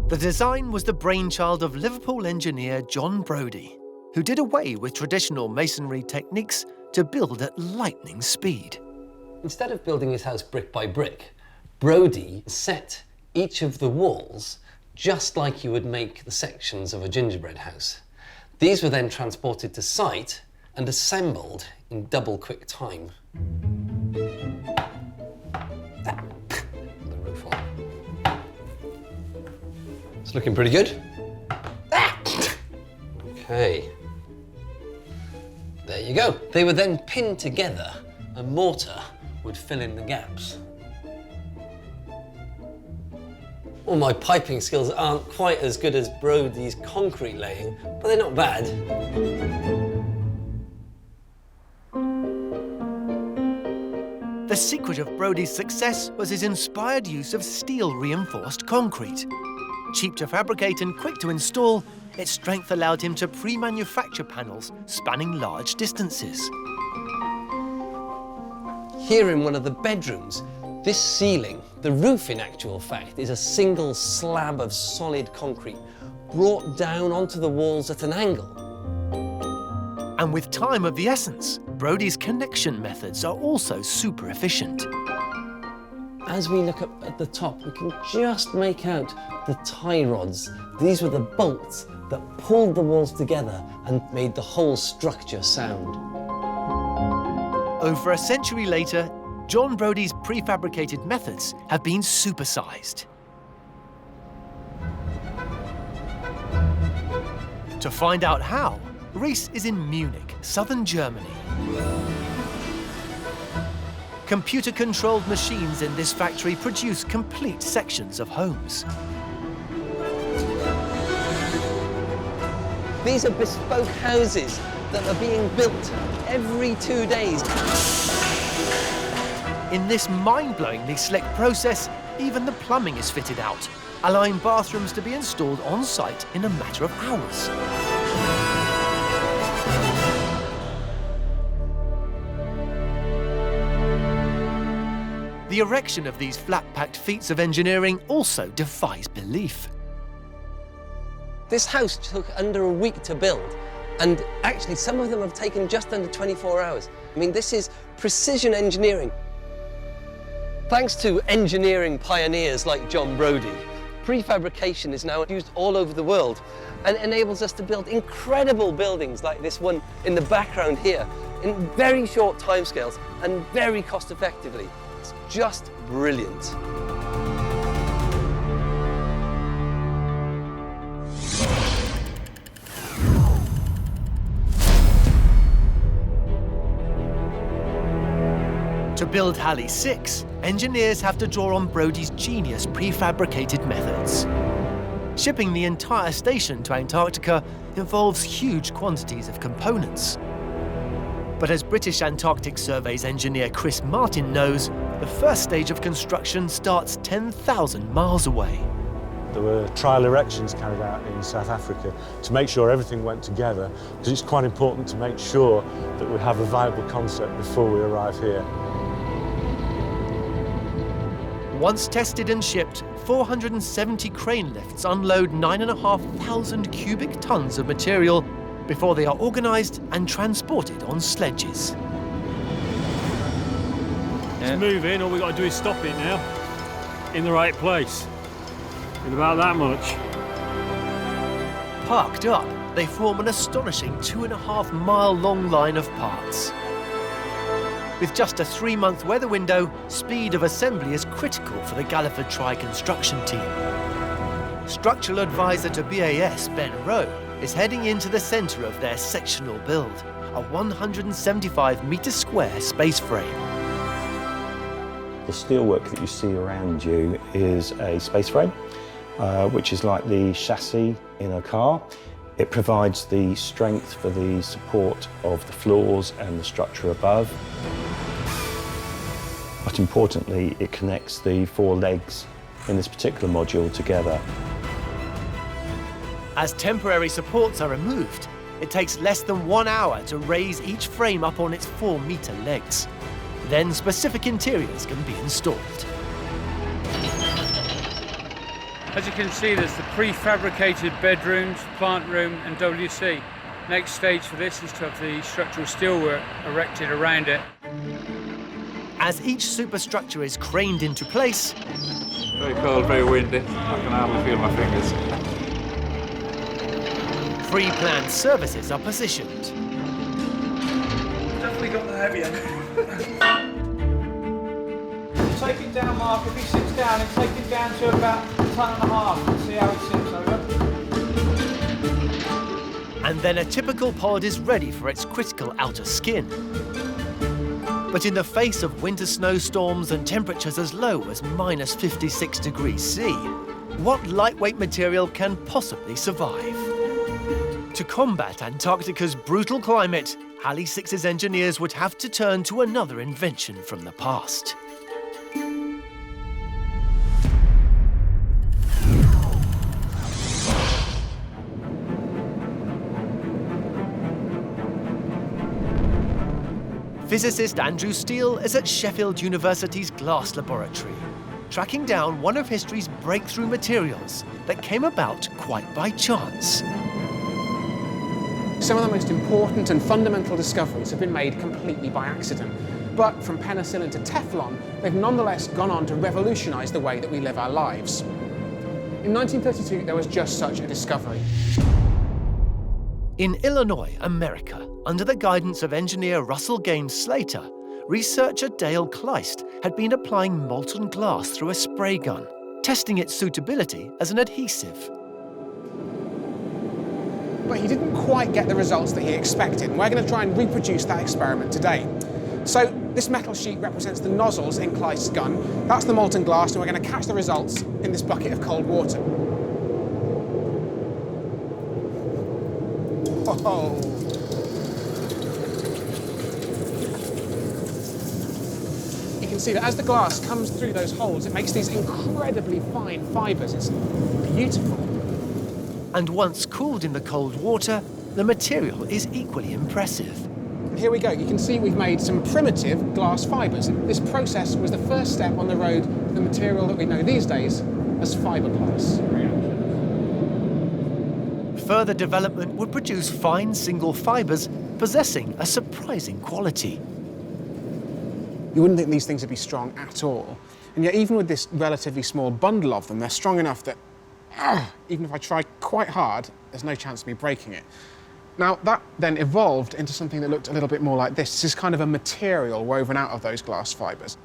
The design was the brainchild of Liverpool engineer John Brodie, who did away with traditional masonry techniques to build at lightning speed. Instead of building his house brick by brick, Brodie set each of the walls just like you would make the sections of a gingerbread house. These were then transported to site and assembled in double quick time. The roof on. It's looking pretty good. Okay. There you go. They were then pinned together and mortar would fill in the gaps. Well, my piping skills aren't quite as good as Brodie's concrete laying, but they're not bad. The secret of Brodie's success was his inspired use of steel-reinforced concrete. Cheap to fabricate and quick to install, its strength allowed him to pre-manufacture panels spanning large distances. Here in one of the bedrooms, this ceiling, the roof in actual fact, is a single slab of solid concrete brought down onto the walls at an angle. And with time of the essence, Brodie's connection methods are also super efficient. As we look up at the top, we can just make out the tie rods. These were the bolts that pulled the walls together and made the whole structure sound. Over a century later, John Brodie's prefabricated methods have been supersized. To find out how, Rhys is in Munich, southern Germany. Computer-controlled machines in this factory produce complete sections of homes. These are bespoke houses that are being built every 2 days. In this mind-blowingly slick process, even the plumbing is fitted out, allowing bathrooms to be installed on site in a matter of hours. The erection of these flat-packed feats of engineering also defies belief. This house took under a week to build, and actually some of them have taken just under 24 hours. I mean, this is precision engineering. Thanks to engineering pioneers like John Brodie, prefabrication is now used all over the world and enables us to build incredible buildings like this one in the background here in very short timescales and very cost effectively. It's just brilliant. To build Halley 6, engineers have to draw on Brodie's genius prefabricated methods. Shipping the entire station to Antarctica involves huge quantities of components. But as British Antarctic Survey's engineer Chris Martin knows, the first stage of construction starts 10,000 miles away. There were trial erections carried out in South Africa to make sure everything went together, because it's quite important to make sure that we have a viable concept before we arrive here. Once tested and shipped, 470 crane lifts unload 9,500 cubic tons of material before they are organised and transported on sledges. It's moving, all we've got to do is stop it now, in the right place, in about that much. Parked up, they form an astonishing 2.5-mile-long line of parts. With just a 3-month weather window, speed of assembly is critical for the Galliford Try construction team. Structural advisor to BAS, Ben Rowe, is heading into the centre of their sectional build, a 175-metre square space frame. The steelwork that you see around you is a space frame, which is like the chassis in a car. It provides the strength for the support of the floors and the structure above. But importantly, it connects the 4 legs in this particular module together. As temporary supports are removed, it takes less than 1 hour to raise each frame up on its 4-metre legs. Then specific interiors can be installed. As you can see, there's the prefabricated bedrooms, plant room and WC. Next stage for this is to have the structural steelwork erected around it. As each superstructure is craned into place, Very cold, very windy. I can hardly feel my fingers. pre-planned services are positioned. Definitely got the heavy end. Take it down, Mark. If he sits down, and take it down to about 1.5 See how he sits over. And then a typical pod is ready for its critical outer skin. But in the face of winter snowstorms and temperatures as low as -56 degrees C, what lightweight material can possibly survive? To combat Antarctica's brutal climate, Halley 6's engineers would have to turn to another invention from the past. Physicist Andrew Steele is at Sheffield University's Glass Laboratory, tracking down one of history's breakthrough materials that came about quite by chance. Some of the most important and fundamental discoveries have been made completely by accident. But from penicillin to Teflon, they've nonetheless gone on to revolutionise the way that we live our lives. In 1932, there was just such a discovery. In Illinois, America, under the guidance of engineer Russell Gaines Slater, researcher Dale Kleist had been applying molten glass through a spray gun, testing its suitability as an adhesive. But he didn't quite get the results that he expected, and we're going to try and reproduce that experiment today. So this metal sheet represents the nozzles in Kleist's gun. That's the molten glass, and we're going to catch the results in this bucket of cold water. Oh. You can see that as the glass comes through those holes, it makes these incredibly fine fibres. It's beautiful. And once cooled in the cold water, the material is equally impressive. And here we go. You can see we've made some primitive glass fibres. This process was the first step on the road to the material that we know these days as fiberglass. Further development would produce fine single fibres possessing a surprising quality. You wouldn't think these things would be strong at all. And yet, even with this relatively small bundle of them, they're strong enough that even if I try quite hard, there's no chance of me breaking it. Now, that then evolved into something that looked a little bit more like this. This is kind of a material woven out of those glass fibres.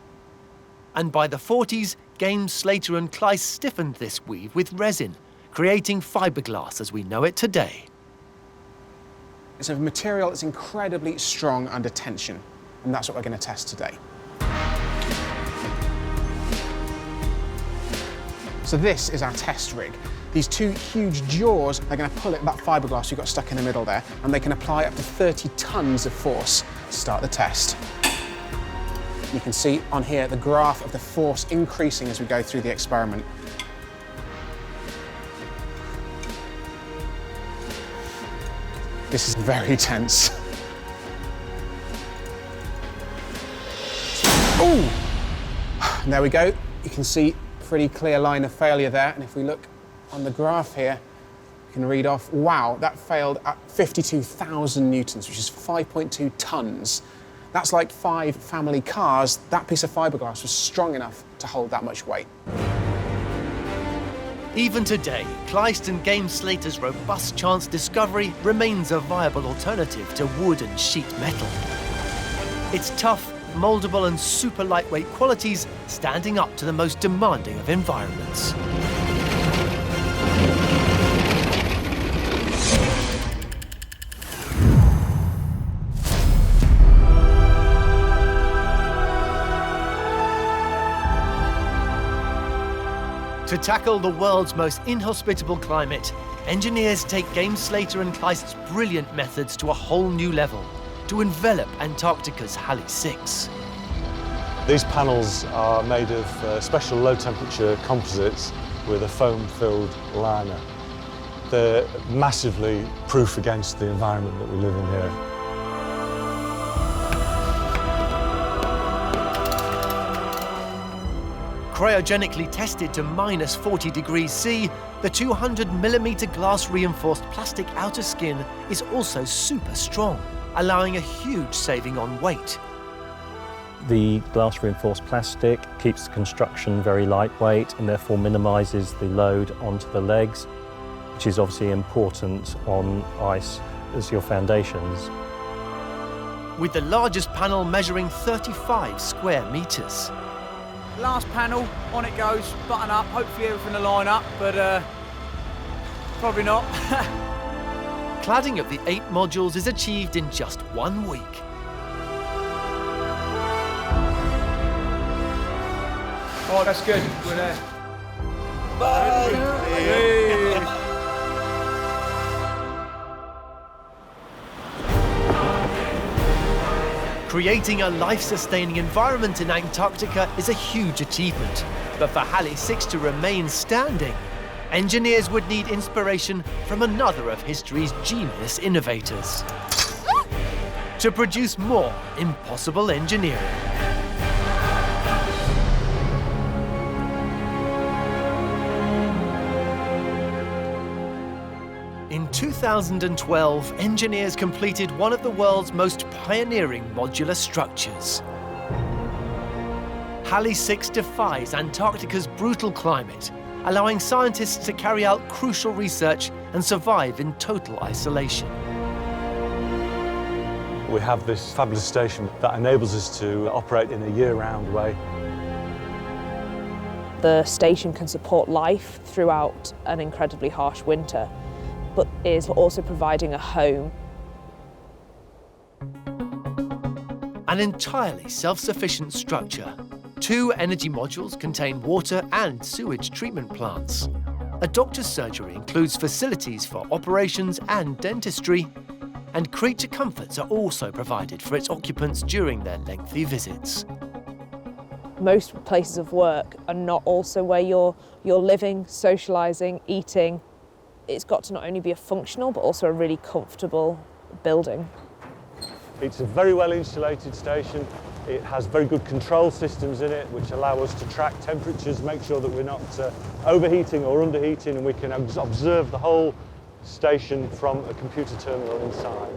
And by the 40s, Games, Slater and Kleiss stiffened this weave with resin, creating fiberglass as we know it today. It's a material that's incredibly strong under tension, and that's what we're going to test today. So this is our test rig. These two huge jaws, they're going to pull at that fiberglass you've got stuck in the middle there, and they can apply up to 30 tons of force to start the test. You can see on here the graph of the force increasing as we go through the experiment. This is very tense. Ooh! And there we go. You can see a pretty clear line of failure there. And if we look on the graph here, you can read off, wow, that failed at 52,000 newtons, which is 5.2 tons. That's like 5 family cars. That piece of fiberglass was strong enough to hold that much weight. Even today, Kleiss and Games Slater's robust chance discovery remains a viable alternative to wood and sheet metal. Its tough, mouldable and super lightweight qualities standing up to the most demanding of environments. To tackle the world's most inhospitable climate, engineers take Games Slater and Kleiss's brilliant methods to a whole new level, to envelop Antarctica's Halley 6. These panels are made of special low-temperature composites with a foam-filled liner. They're massively proof against the environment that we live in here. Cryogenically tested to minus 40 degrees C, the 200mm glass-reinforced plastic outer skin is also super strong, allowing a huge saving on weight. The glass-reinforced plastic keeps the construction very lightweight and therefore minimises the load onto the legs, which is obviously important on ice as your foundations. With the largest panel measuring 35 square metres. Last panel, on it goes, button up, hopefully everything will line up, but probably not. Cladding of the 8 modules is achieved in just 1 week. Oh, that's good, we're there. Bye! Hey. Creating a life-sustaining environment in Antarctica is a huge achievement. But for Halley 6 to remain standing, engineers would need inspiration from another of history's genius innovators to produce more impossible engineering. In 2012, engineers completed one of the world's most pioneering modular structures. Halley 6 defies Antarctica's brutal climate, allowing scientists to carry out crucial research and survive in total isolation. We have this fabulous station that enables us to operate in a year-round way. The station can support life throughout an incredibly harsh winter, but is also providing a home. An entirely self-sufficient structure. 2 energy modules contain water and sewage treatment plants. A doctor's surgery includes facilities for operations and dentistry, and creature comforts are also provided for its occupants during their lengthy visits. most places of work are not also where you're living, socialising, eating. It's got to not only be a functional but also a really comfortable building. It's a very well insulated station. It has very good control systems in it which allow us to track temperatures, make sure that we're not overheating or underheating, and we can observe the whole station from a computer terminal inside.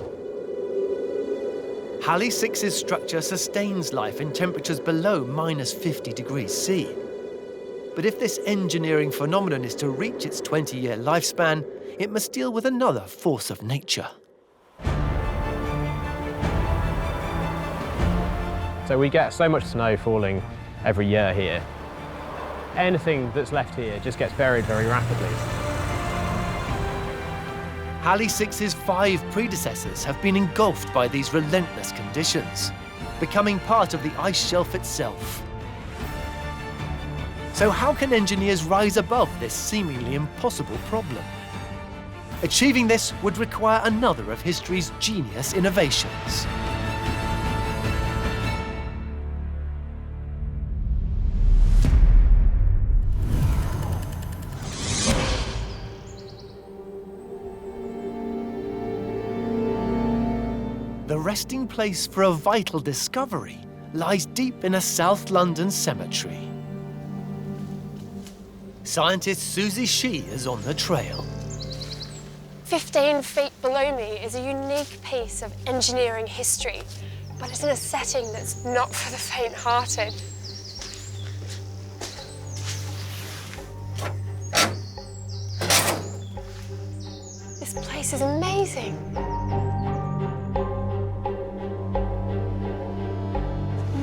Halley 6's structure sustains life in temperatures below -50 degrees C. But if this engineering phenomenon is to reach its 20-year lifespan, it must deal with another force of nature. So we get so much snow falling every year here. Anything that's left here just gets buried very rapidly. Halley 6's 5 predecessors have been engulfed by these relentless conditions, becoming part of the ice shelf itself. So how can engineers rise above this seemingly impossible problem? Achieving this would require another of history's genius innovations. The resting place for a vital discovery lies deep in a South London cemetery. Scientist Susie Shee is on the trail. 15 feet below me is a unique piece of engineering history, but it's in a setting that's not for the faint-hearted. This place is amazing.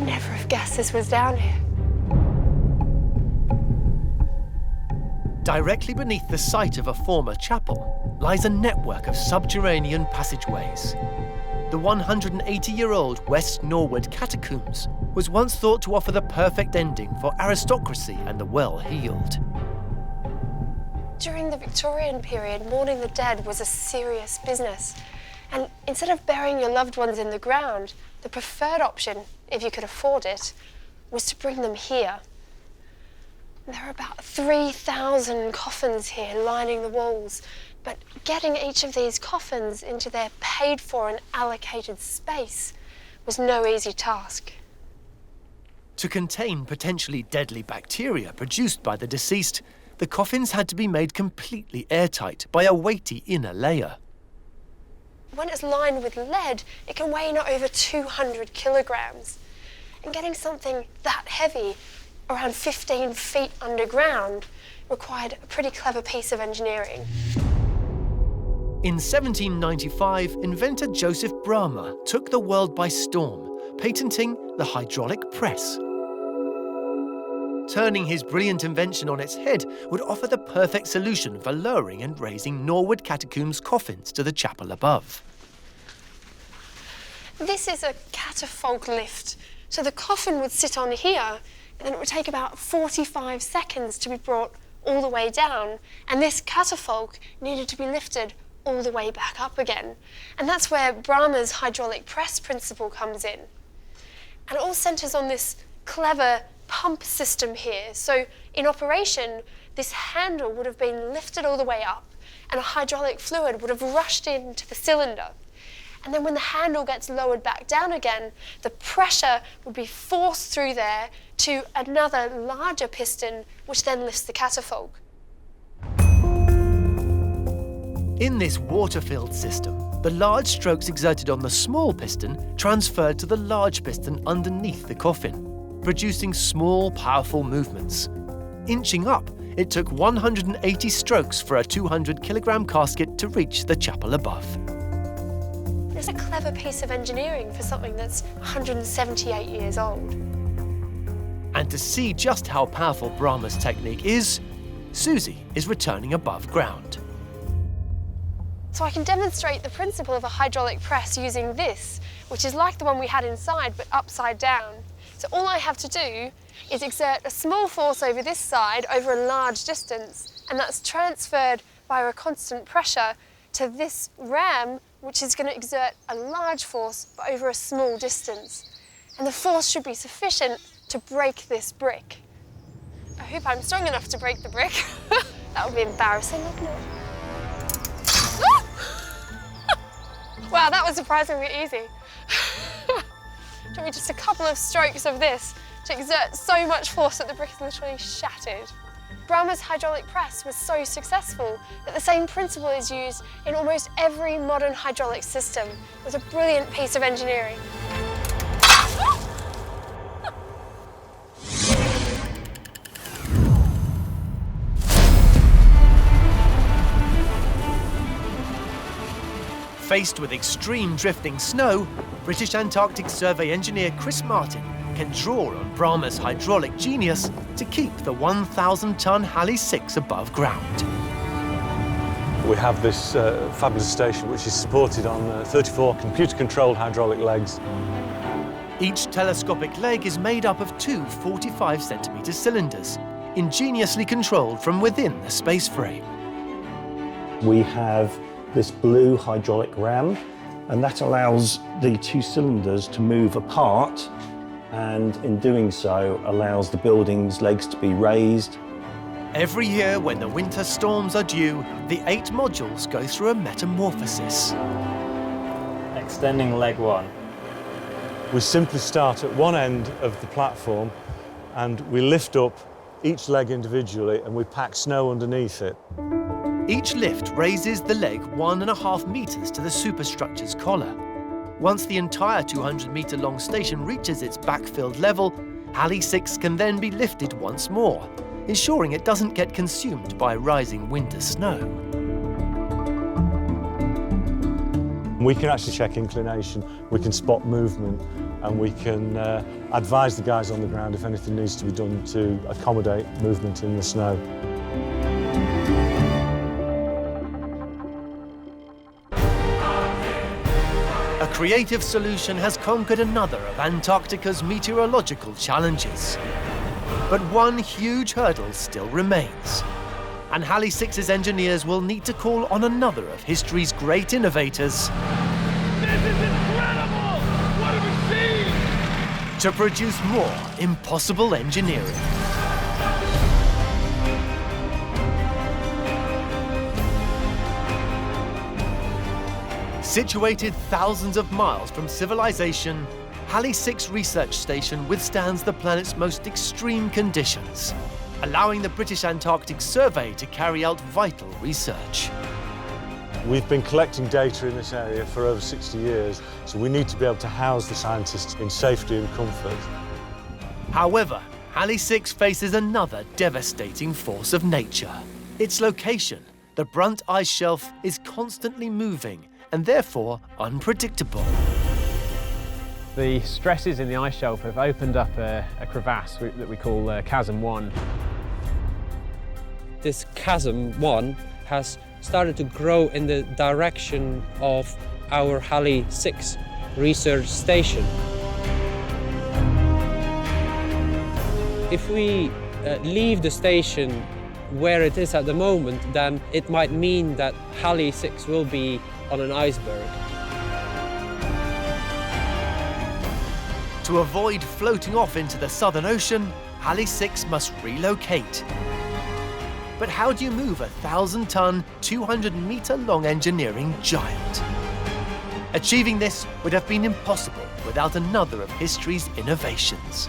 Never have guessed this was down here. Directly beneath the site of a former chapel lies a network of subterranean passageways. The 180-year-old West Norwood Catacombs was once thought to offer the perfect ending for aristocracy and the well-heeled. During the Victorian period, mourning the dead was a serious business. And instead of burying your loved ones in the ground, the preferred option, if you could afford it, was to bring them here. There are about 3,000 coffins here lining the walls, but getting each of these coffins into their paid-for and allocated space was no easy task. To contain potentially deadly bacteria produced by the deceased, the coffins had to be made completely airtight by a weighty inner layer. When it's lined with lead, it can weigh not over 200 kilograms. And getting something that heavy around 15 feet underground required a pretty clever piece of engineering. In 1795, inventor Joseph Bramah took the world by storm, patenting the hydraulic press. Turning his brilliant invention on its head would offer the perfect solution for lowering and raising Norwood Catacombs coffins to the chapel above. This is a catafalque lift, so the coffin would sit on here, and then it would take about 45 seconds to be brought all the way down, and this catafalque needed to be lifted all the way back up again. And that's where Bramah's hydraulic press principle comes in. And it all centres on this clever pump system here. So in operation, this handle would have been lifted all the way up, and a hydraulic fluid would have rushed into the cylinder. And then when the handle gets lowered back down again, the pressure would be forced through there to another larger piston, which then lifts the catafalque. In this water-filled system, the large strokes exerted on the small piston transferred to the large piston underneath the coffin, producing small, powerful movements. Inching up, it took 180 strokes for a 200-kilogram casket to reach the chapel above. It's a clever piece of engineering for something that's 178 years old. And to see just how powerful Bramah's technique is, Susie is returning above ground. So I can demonstrate the principle of a hydraulic press using this, which is like the one we had inside, but upside down. So all I have to do is exert a small force over this side over a large distance, and that's transferred via a constant pressure to this ram, which is going to exert a large force but over a small distance. And the force should be sufficient to break this brick. I hope I'm strong enough to break the brick. That would be embarrassing, wouldn't it? Wow, that was surprisingly easy. It took me just a couple of strokes of this to exert so much force that the brick is literally shattered. Bramah's hydraulic press was so successful that the same principle is used in almost every modern hydraulic system. It was a brilliant piece of engineering. Faced with extreme drifting snow, British Antarctic Survey engineer Chris Martin can draw on Bramah's hydraulic genius to keep the 1,000-ton Halley 6 above ground. We have this fabulous station which is supported on 34 computer-controlled hydraulic legs. Each telescopic leg is made up of two 45-centimetre cylinders, ingeniously controlled from within the space frame. We have this blue hydraulic ram, and that allows the two cylinders to move apart, and in doing so allows the building's legs to be raised. Every year when the winter storms are due, the 8 modules go through a metamorphosis. Extending leg 1. We simply start at one end of the platform and we lift up each leg individually and we pack snow underneath it. Each lift raises the leg 1.5 metres to the superstructure's collar. Once the entire 200-metre long station reaches its backfilled level, Halley 6 can then be lifted once more, ensuring it doesn't get consumed by rising winter snow. We can actually check inclination, we can spot movement, and we can advise the guys on the ground if anything needs to be done to accommodate movement in the snow. A creative solution has conquered another of Antarctica's meteorological challenges. But one huge hurdle still remains. And Halley 6's engineers will need to call on another of history's great innovators. This is incredible! What a machine! To produce more impossible engineering. Situated thousands of miles from civilization, Halley 6 Research Station withstands the planet's most extreme conditions, allowing the British Antarctic Survey to carry out vital research. We've been collecting data in this area for over 60 years, so we need to be able to house the scientists in safety and comfort. However, Halley 6 faces another devastating force of nature. Its location, the Brunt ice shelf, is constantly moving and therefore unpredictable. The stresses in the ice shelf have opened up a crevasse that we call Chasm 1. This Chasm 1 has started to grow in the direction of our Halley 6 research station. If we leave the station where it is at the moment, then it might mean that Halley 6 will be on an iceberg. To avoid floating off into the Southern Ocean, Halley 6 must relocate. But how do you move a 1,000-ton, 200-metre-long engineering giant? Achieving this would have been impossible without another of history's innovations.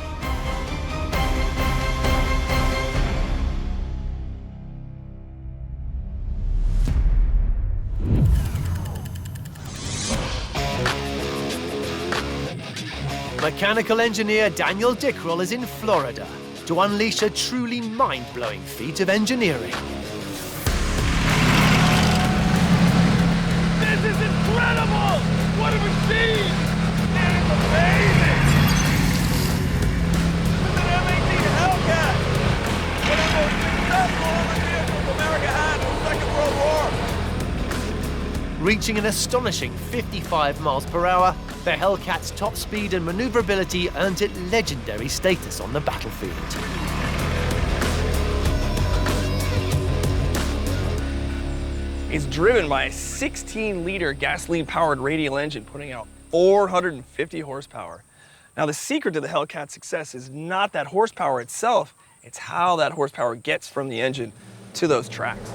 Mechanical engineer Daniel Dickrell is in Florida to unleash a truly mind-blowing feat of engineering. This is incredible! What a machine! That is amazing! This is an M18 Hellcat! One of the most successful armored vehicles America had in the Second World War! Reaching an astonishing 55 miles per hour, the Hellcat's top speed and maneuverability earned it legendary status on the battlefield. It's driven by a 16-liter gasoline-powered radial engine, putting out 450 horsepower. Now, the secret to the Hellcat's success is not that horsepower itself, it's how that horsepower gets from the engine to those tracks.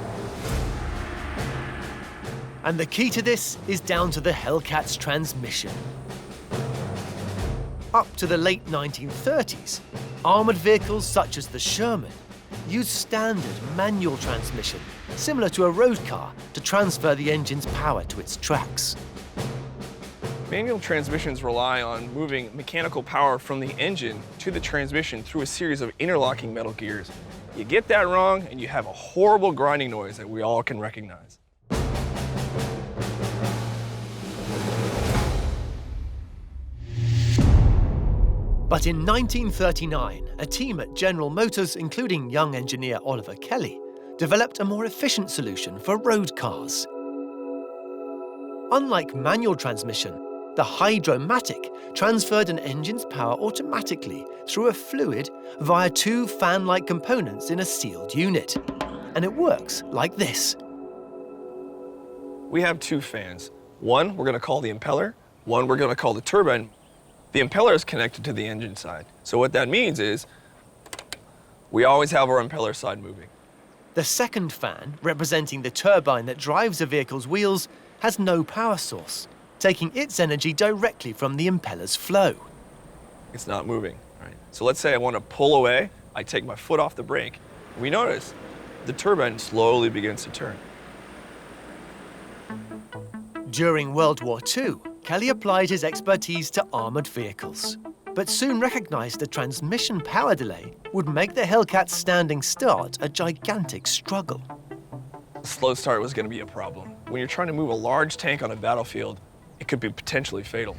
And the key to this is down to the Hellcat's transmission. Up to the late 1930s, armoured vehicles such as the Sherman used standard manual transmission, similar to a road car, to transfer the engine's power to its tracks. Manual transmissions rely on moving mechanical power from the engine to the transmission through a series of interlocking metal gears. You get that wrong, and you have a horrible grinding noise that we all can recognize. But in 1939, a team at General Motors, including young engineer Oliver Kelly, developed a more efficient solution for road cars. Unlike manual transmission, the Hydromatic transferred an engine's power automatically through a fluid via two fan-like components in a sealed unit. And it works like this. We have two fans. One we're going to call the impeller, one we're going to call the turbine. The impeller is connected to the engine side. So what that means is we always have our impeller side moving. The second fan, representing the turbine that drives a vehicle's wheels, has no power source, taking its energy directly from the impeller's flow. It's not moving, right? So let's say I want to pull away, I take my foot off the brake. We notice the turbine slowly begins to turn. During World War II, Kelly applied his expertise to armoured vehicles, but soon recognised the transmission power delay would make the Hellcat's standing start a gigantic struggle. Slow start was going to be a problem. When you're trying to move a large tank on a battlefield, it could be potentially fatal.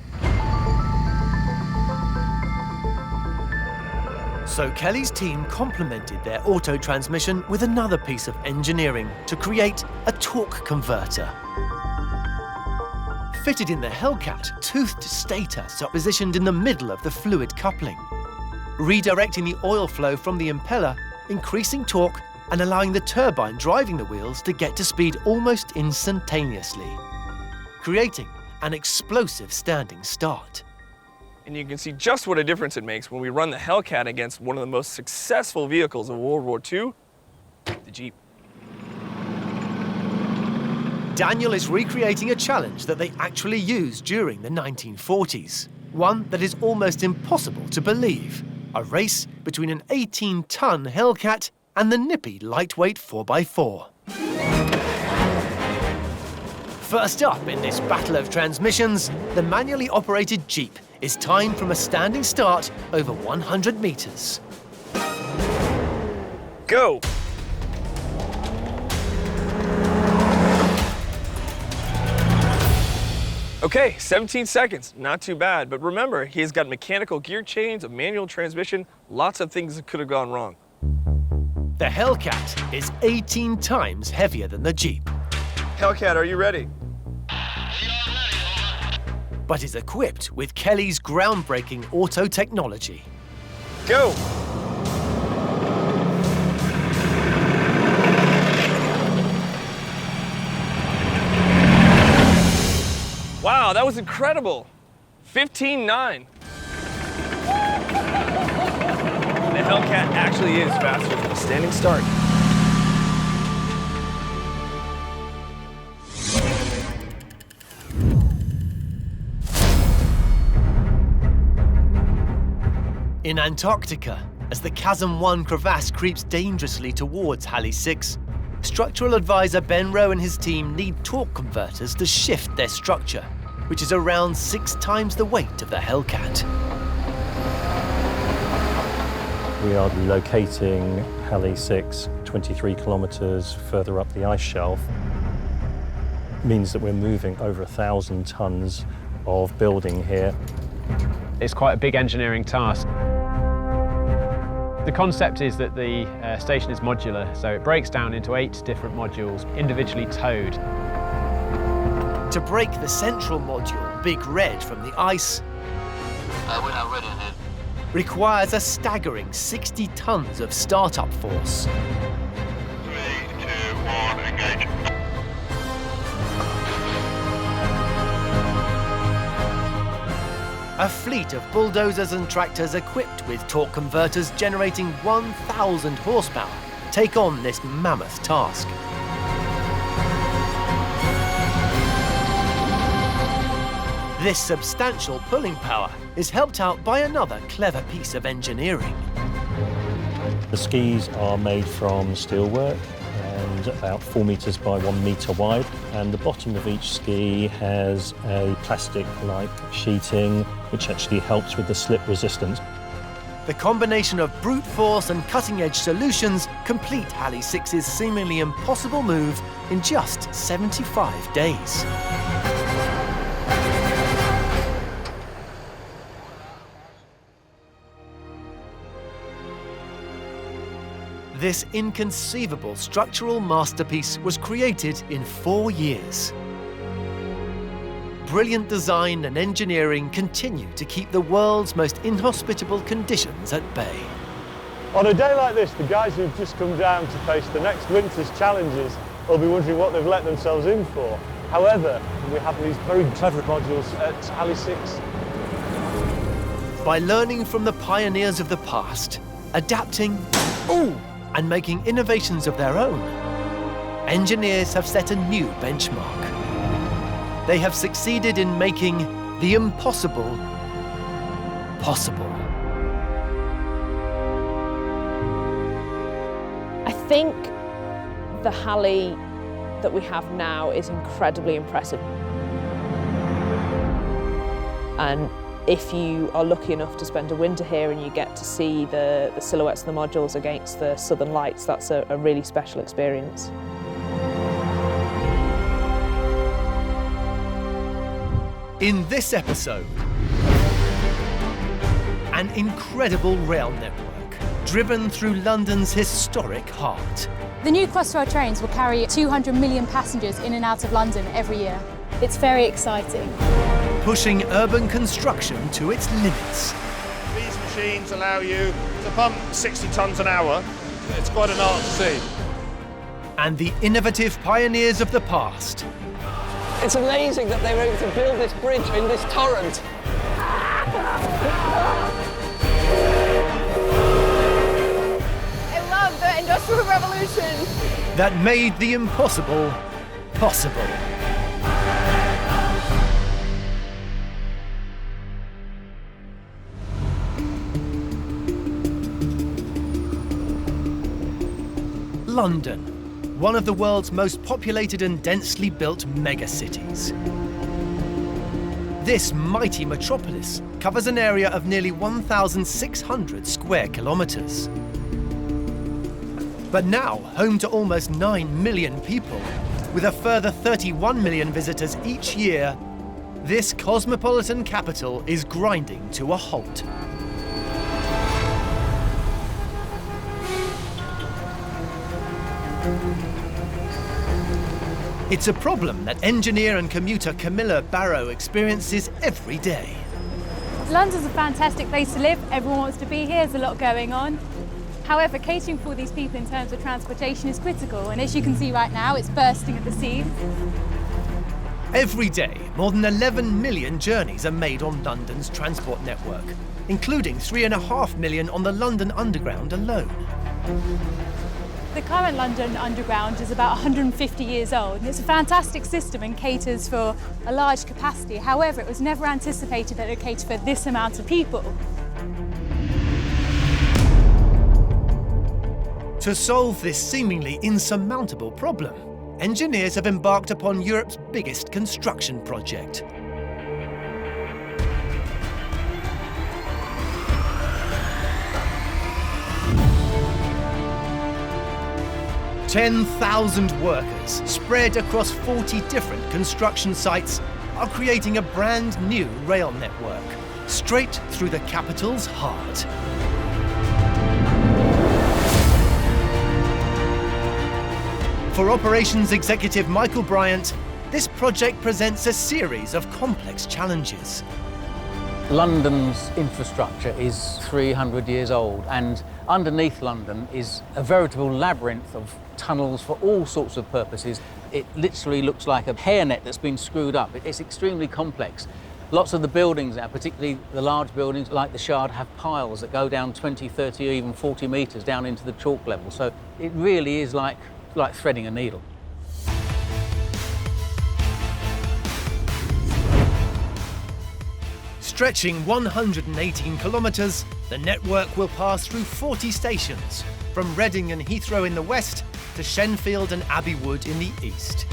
So Kelly's team complemented their auto transmission with another piece of engineering to create a torque converter. Fitted in the Hellcat, toothed stators are positioned in the middle of the fluid coupling, redirecting the oil flow from the impeller, increasing torque and allowing the turbine driving the wheels to get to speed almost instantaneously, creating an explosive standing start. And you can see just what a difference it makes when we run the Hellcat against one of the most successful vehicles of World War II, the Jeep. Daniel is recreating a challenge that they actually used during the 1940s, one that is almost impossible to believe, a race between an 18-ton Hellcat and the nippy lightweight 4x4. First up in this battle of transmissions, the manually operated Jeep is timed from a standing start over 100 meters. Go! Okay, 17 seconds, not too bad, but remember, he's got mechanical gear chains, a manual transmission, lots of things that could have gone wrong. The Hellcat is 18 times heavier than the Jeep. Hellcat, are you ready? But is equipped with Kelly's groundbreaking auto technology. Go! Wow, that was incredible. 15.9. The Hellcat actually is faster than a standing start. In Antarctica, as the Chasm 1 crevasse creeps dangerously towards Halley 6, structural advisor Ben Rowe and his team need torque converters to shift their structure, which is around 6 times the weight of the Hellcat. We are locating Halley 6 23 kilometres further up the ice shelf. It means that we're moving over 1,000 tonnes of building here. It's quite a big engineering task. The concept is that the station is modular, so it breaks down into 8 different modules, individually towed. To break the central module, Big Red, from the ice, we're not ready yet. Requires a staggering 60 tons of startup force. 3, 2, 1, engage. A fleet of bulldozers and tractors equipped with torque converters generating 1,000 horsepower take on this mammoth task. This substantial pulling power is helped out by another clever piece of engineering. The skis are made from steelwork and about 4 metres by 1 metre wide, and the bottom of each ski has a plastic-like sheeting which actually helps with the slip resistance. The combination of brute force and cutting-edge solutions complete Halley 6's seemingly impossible move in just 75 days. This inconceivable structural masterpiece was created in 4 years. Brilliant design and engineering continue to keep the world's most inhospitable conditions at bay. On a day like this, the guys who've just come down to face the next winter's challenges will be wondering what they've let themselves in for. However, we have these very clever modules at Halley 6. By learning from the pioneers of the past, adapting, and making innovations of their own, engineers have set a new benchmark. They have succeeded in making the impossible possible. I think the Halley that we have now is incredibly impressive. And if you are lucky enough to spend a winter here and you get to see the silhouettes of the modules against the southern lights, that's a really special experience. In this episode, an incredible rail network driven through London's historic heart. The new Crossrail trains will carry 200 million passengers in and out of London every year. It's very exciting. Pushing urban construction to its limits. These machines allow you to pump 60 tonnes an hour. It's quite an art to see. And the innovative pioneers of the past. It's amazing that they were able to build this bridge in this torrent. I love the Industrial Revolution. That made the impossible possible. London, one of the world's most populated and densely built megacities. This mighty metropolis covers an area of nearly 1,600 square kilometres. But now home to almost 9 million people, with a further 31 million visitors each year, this cosmopolitan capital is grinding to a halt. It's a problem that engineer and commuter Camilla Barrow experiences every day. London's a fantastic place to live. Everyone wants to be here. There's a lot going on. However, catering for these people in terms of transportation is critical, and as you can see right now, it's bursting at the seams. Every day, more than 11 million journeys are made on London's transport network, including 3.5 million on the London Underground alone. The current London Underground is about 150 years old, and it's a fantastic system and caters for a large capacity. However, it was never anticipated that it would cater for this amount of people. To solve this seemingly insurmountable problem, engineers have embarked upon Europe's biggest construction project. "10,000 workers spread across 40 different construction sites are creating a brand new rail network straight through the capital's heart. For Operations Executive Michael Bryant, this project presents a series of complex challenges. London's infrastructure is 300 years old, and underneath London is a veritable labyrinth of tunnels for all sorts of purposes. It literally looks like a hairnet that's been screwed up. It's extremely complex. Lots of the buildings now, particularly the large buildings like the Shard, have piles that go down 20, 30, or even 40 metres down into the chalk level. So it really is like threading a needle. Stretching 118 kilometres, the network will pass through 40 stations, from Reading and Heathrow in the west to Shenfield and Abbey Wood in the east.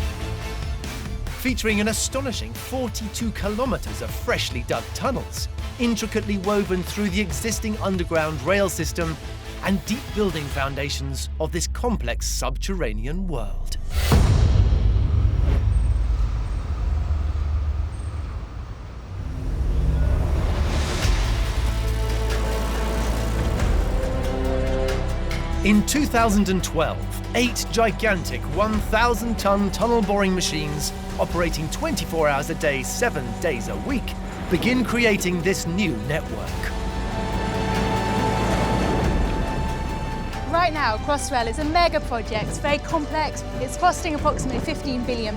Featuring an astonishing 42 kilometres of freshly dug tunnels, intricately woven through the existing underground rail system and deep building foundations of this complex subterranean world. In 2012, 8 gigantic 1,000-ton tunnel boring machines operating 24 hours a day, 7 days a week, begin creating this new network. Right now, Crossrail is a mega project. It's very complex. It's costing approximately £15 billion.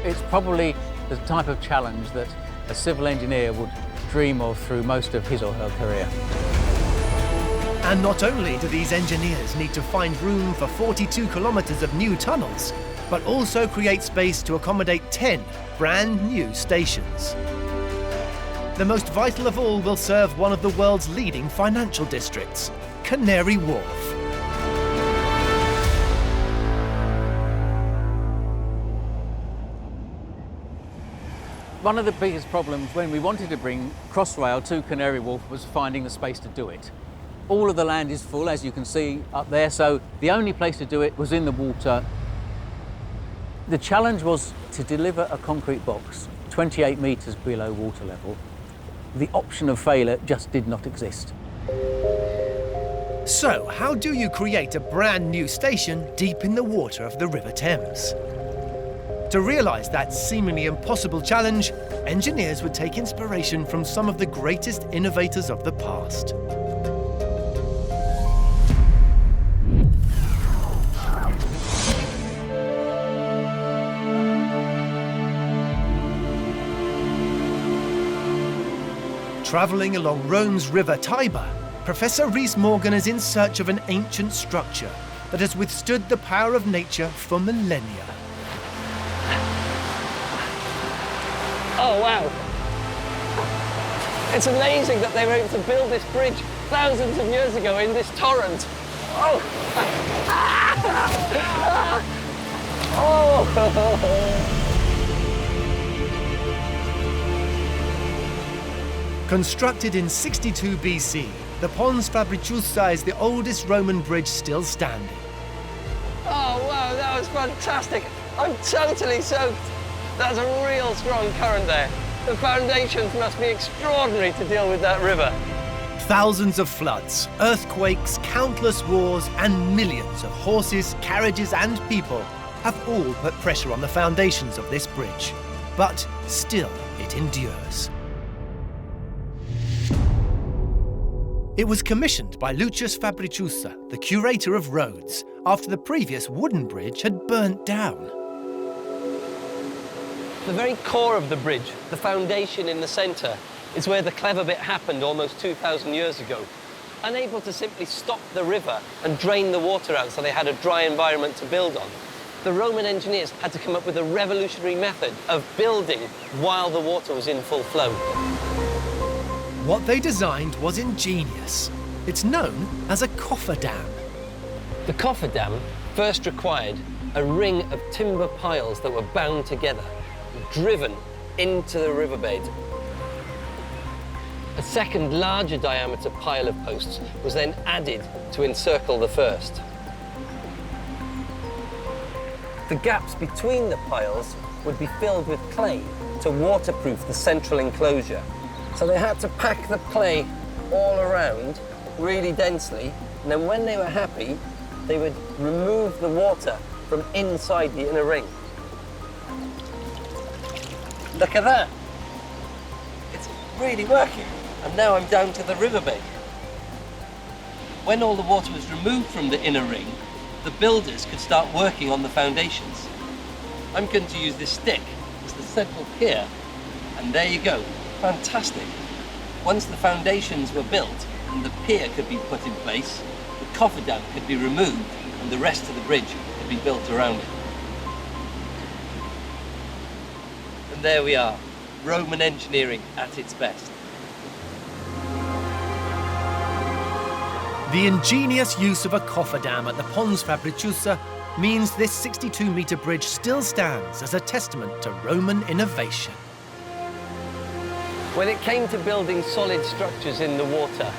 It's probably the type of challenge that a civil engineer would dream of through most of his or her career. And not only do these engineers need to find room for 42 kilometres of new tunnels, but also create space to accommodate 10 brand new stations. The most vital of all will serve one of the world's leading financial districts, Canary Wharf. One of the biggest problems when we wanted to bring Crossrail to Canary Wharf was finding the space to do it. All of the land is full, as you can see up there, so the only place to do it was in the water. The challenge was to deliver a concrete box 28 metres below water level. The option of failure just did not exist. So, how do you create a brand new station deep in the water of the River Thames? To realise that seemingly impossible challenge, engineers would take inspiration from some of the greatest innovators of the past. Travelling along Rome's River Tiber, Professor Rees-Morgan is in search of an ancient structure that has withstood the power of nature for millennia. Oh, wow. It's amazing that they were able to build this bridge thousands of years ago in this torrent. Oh! Oh! Constructed in 62 BC, the Pons Fabriciusa is the oldest Roman bridge still standing. Oh, wow, that was fantastic. I'm totally soaked. That's a real strong current there. The foundations must be extraordinary to deal with that river. Thousands of floods, earthquakes, countless wars, and millions of horses, carriages, and people have all put pressure on the foundations of this bridge. But still, it endures. It was commissioned by Lucius Fabriciusa, the curator of roads, after the previous wooden bridge had burnt down. The very core of the bridge, the foundation in the centre, is where the clever bit happened almost 2,000 years ago. Unable to simply stop the river and drain the water out so they had a dry environment to build on, the Roman engineers had to come up with a revolutionary method of building while the water was in full flow. What they designed was ingenious. It's known as a cofferdam. The cofferdam first required a ring of timber piles that were bound together, driven into the riverbed. A second larger diameter pile of posts was then added to encircle the first. The gaps between the piles would be filled with clay to waterproof the central enclosure. So they had to pack the clay all around really densely, and then when they were happy, they would remove the water from inside the inner ring. Look at that. It's really working. And now I'm down to the riverbed. When all the water was removed from the inner ring, the builders could start working on the foundations. I'm going to use this stick is the central pier, and there you go. Fantastic. Once the foundations were built and the pier could be put in place, the cofferdam could be removed and the rest of the bridge could be built around it. And there we are, Roman engineering at its best. The ingenious use of a cofferdam at the Pons Fabriciusa means this 62-metre bridge still stands as a testament to Roman innovation. When it came to building solid structures in the water,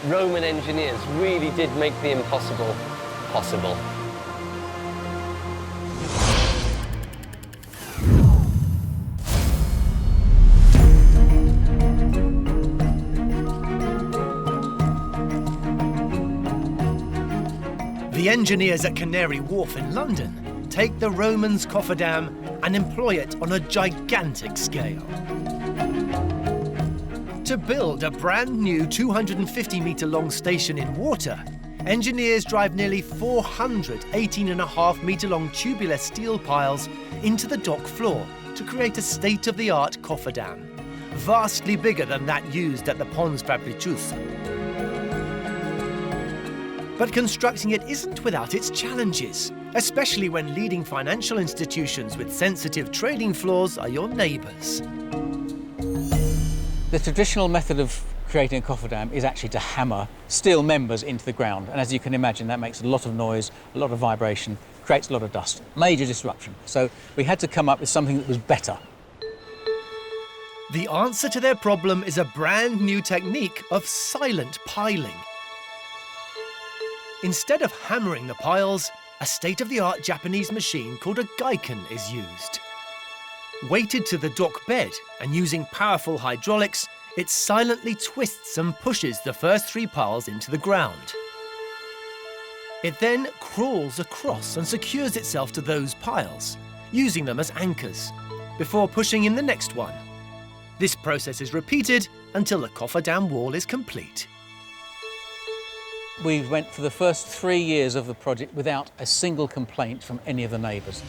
Roman engineers really did make the impossible possible. The engineers at Canary Wharf in London take the Romans' cofferdam and employ it on a gigantic scale. To build a brand new 250-metre-long station in water, engineers drive nearly 400 18.5-metre-long tubular steel piles into the dock floor to create a state-of-the-art cofferdam, vastly bigger than that used at the Pons Fabriciusa. But constructing it isn't without its challenges, especially when leading financial institutions with sensitive trading floors are your neighbours. The traditional method of creating a cofferdam is actually to hammer steel members into the ground. And as you can imagine, that makes a lot of noise, a lot of vibration, creates a lot of dust, major disruption. So we had to come up with something that was better. The answer to their problem is a brand new technique of silent piling. Instead of hammering the piles, a state-of-the-art Japanese machine called a gaiken is used. Weighted to the dock bed and using powerful hydraulics, it silently twists and pushes the first 3 piles into the ground. It then crawls across and secures itself to those piles, using them as anchors, before pushing in the next one. This process is repeated until the cofferdam wall is complete. We went for the first 3 years of the project without a single complaint from any of the neighbours.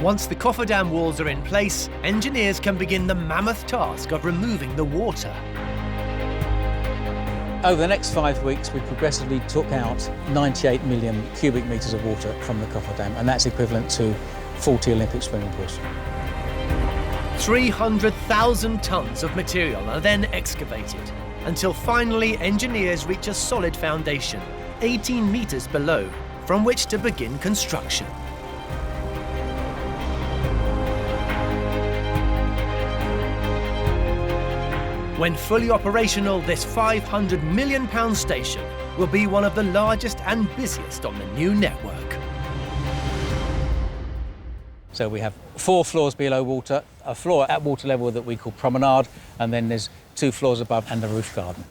Once the cofferdam walls are in place, engineers can begin the mammoth task of removing the water. Over the next 5 weeks, we progressively took out 98 million cubic metres of water from the cofferdam, and that's equivalent to 40 Olympic swimming pools. 300,000 tonnes of material are then excavated, until finally engineers reach a solid foundation, 18 metres below, from which to begin construction. When fully operational, this £500 million station will be one of the largest and busiest on the new network. So we have 4 floors below water, a floor at water level that we call promenade, and then there's 2 floors above and a roof garden.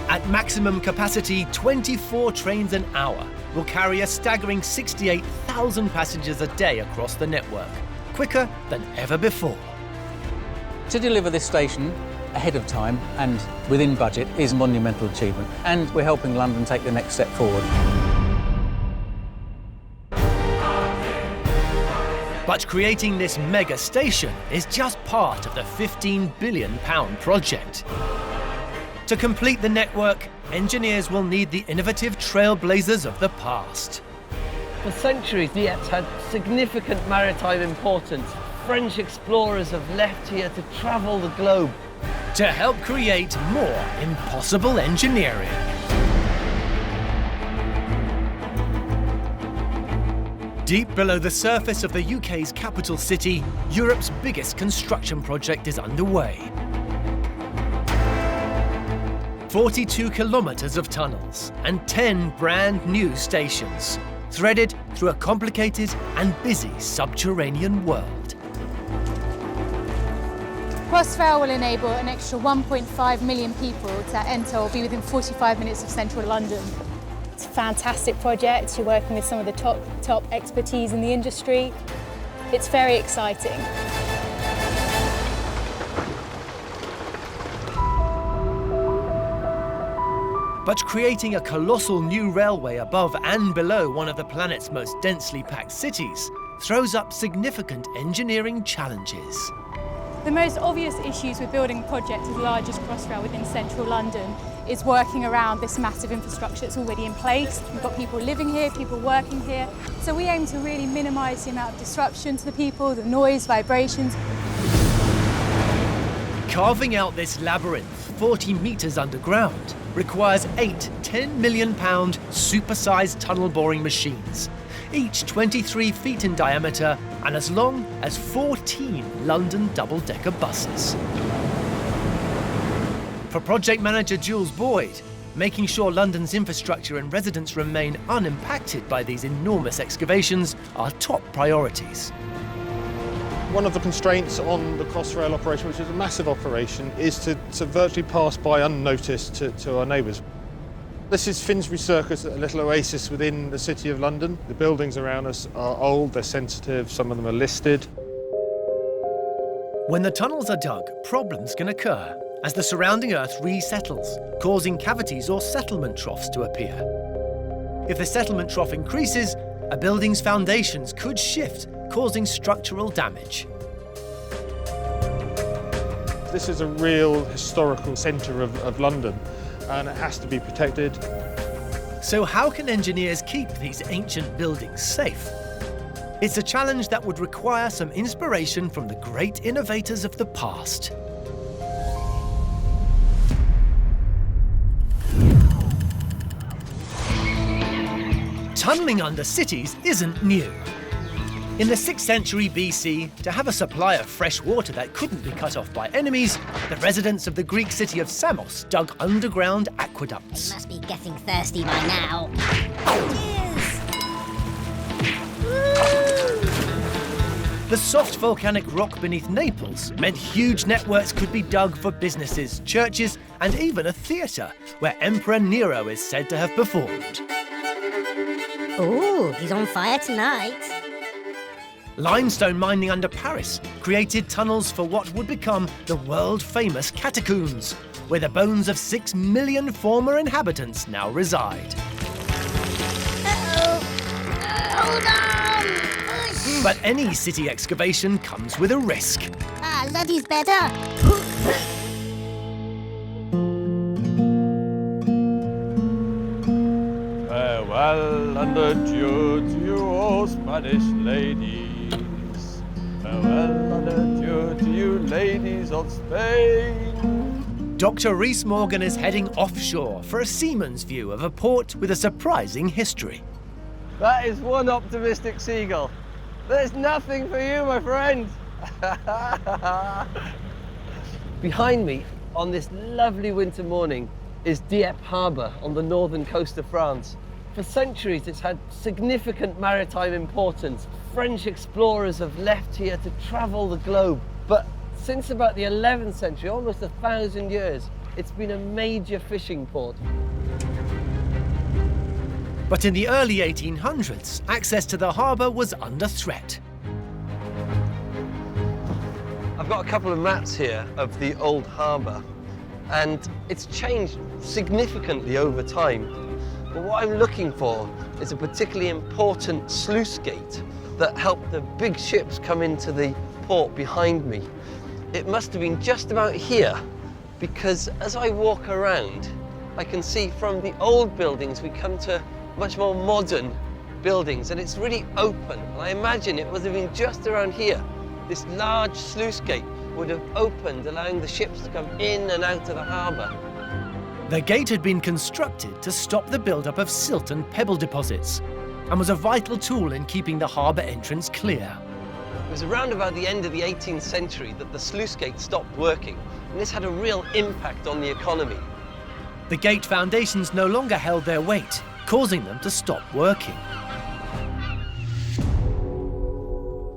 At maximum capacity, 24 trains an hour will carry a staggering 68,000 passengers a day across the network, quicker than ever before. To deliver this station ahead of time and within budget is a monumental achievement, and we're helping London take the next step forward. But creating this mega station is just part of the £15 billion project. To complete the network, engineers will need the innovative trailblazers of the past. For centuries, Dieppe had significant maritime importance. French explorers have left here to travel the globe. To help create more impossible engineering. Deep below the surface of the UK's capital city, Europe's biggest construction project is underway. 42 kilometres of tunnels and 10 brand new stations, threaded through a complicated and busy subterranean world. Crossrail will enable an extra 1.5 million people to enter or be within 45 minutes of central London. It's a fantastic project. You're working with some of the top expertise in the industry. It's very exciting. But creating a colossal new railway above and below one of the planet's most densely packed cities throws up significant engineering challenges. The most obvious issues with building a project as large as Crossrail within central London is working around this massive infrastructure that's already in place. We've got people living here, people working here. So we aim to really minimise the amount of disruption to the people, the noise, vibrations. Carving out this labyrinth 40 metres underground requires 8 £10 million supersized tunnel boring machines, each 23 feet in diameter and as long as 14 London double-decker buses. For project manager Jules Boyd, making sure London's infrastructure and residents remain unimpacted by these enormous excavations are top priorities. One of the constraints on the Crossrail operation, which is a massive operation, is to virtually pass by unnoticed to our neighbours. This is Finsbury Circus, a little oasis within the City of London. The buildings around us are old, they're sensitive, some of them are listed. When the tunnels are dug, problems can occur as the surrounding earth resettles, causing cavities or settlement troughs to appear. If the settlement trough increases, a building's foundations could shift, causing structural damage. This is a real historical centre of London, and it has to be protected. So how can engineers keep these ancient buildings safe? It's a challenge that would require some inspiration from the great innovators of the past. Tunnelling under cities isn't new. In the 6th century BC, to have a supply of fresh water that couldn't be cut off by enemies, the residents of the Greek city of Samos dug underground aqueducts. They must be getting thirsty by now. The soft volcanic rock beneath Naples meant huge networks could be dug for businesses, churches, and even a theatre, where Emperor Nero is said to have performed. Ooh, he's on fire tonight. Limestone mining under Paris created tunnels for what would become the world-famous catacombs, where the bones of 6 million former inhabitants now reside. Hold on! Push! But any city excavation comes with a risk. Ah, Luddy's better. Farewell and adieu to you, all Spanish ladies. Farewell and adieu to you, ladies of Spain. Dr. Rhys Morgan is heading offshore for a seaman's view of a port with a surprising history. That is one optimistic seagull. There's nothing for you, my friend. Behind me, on this lovely winter morning, is Dieppe Harbour on the northern coast of France. For centuries, it's had significant maritime importance. French explorers have left here to travel the globe. But since about the 11th century, almost 1,000 years, it's been a major fishing port. But in the early 1800s, access to the harbour was under threat. I've got a couple of maps here of the old harbour, and it's changed significantly over time. But what I'm looking for is a particularly important sluice gate that helped the big ships come into the port behind me. It must have been just about here, because as I walk around, I can see from the old buildings we come to much more modern buildings, and it's really open. And I imagine it would have been just around here. This large sluice gate would have opened, allowing the ships to come in and out of the harbour. The gate had been constructed to stop the build-up of silt and pebble deposits and was a vital tool in keeping the harbour entrance clear. It was around about the end of the 18th century that the sluice gate stopped working, and this had a real impact on the economy. The gate foundations no longer held their weight, causing them to stop working.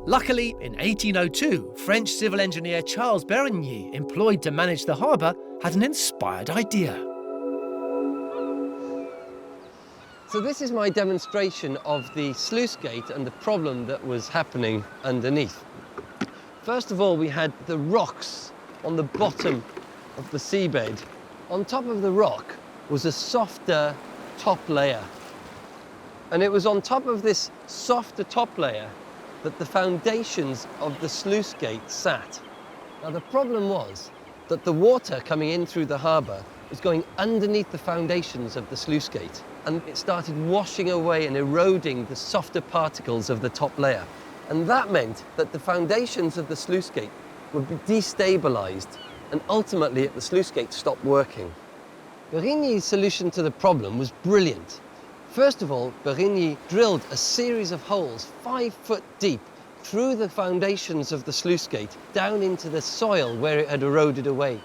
Luckily, in 1802, French civil engineer Charles Berigny, employed to manage the harbour, had an inspired idea. So this is my demonstration of the sluice gate and the problem that was happening underneath. First of all, we had the rocks on the bottom of the seabed. On top of the rock was a softer top layer. And it was on top of this softer top layer that the foundations of the sluice gate sat. Now the problem was that the water coming in through the harbour was going underneath the foundations of the sluice gate, and it started washing away and eroding the softer particles of the top layer. And that meant that the foundations of the sluice gate would be destabilised, and ultimately the sluice gate stopped working. Berigny's solution to the problem was brilliant. First of all, Berigny drilled a series of holes 5 foot deep through the foundations of the sluice gate down into the soil where it had eroded away.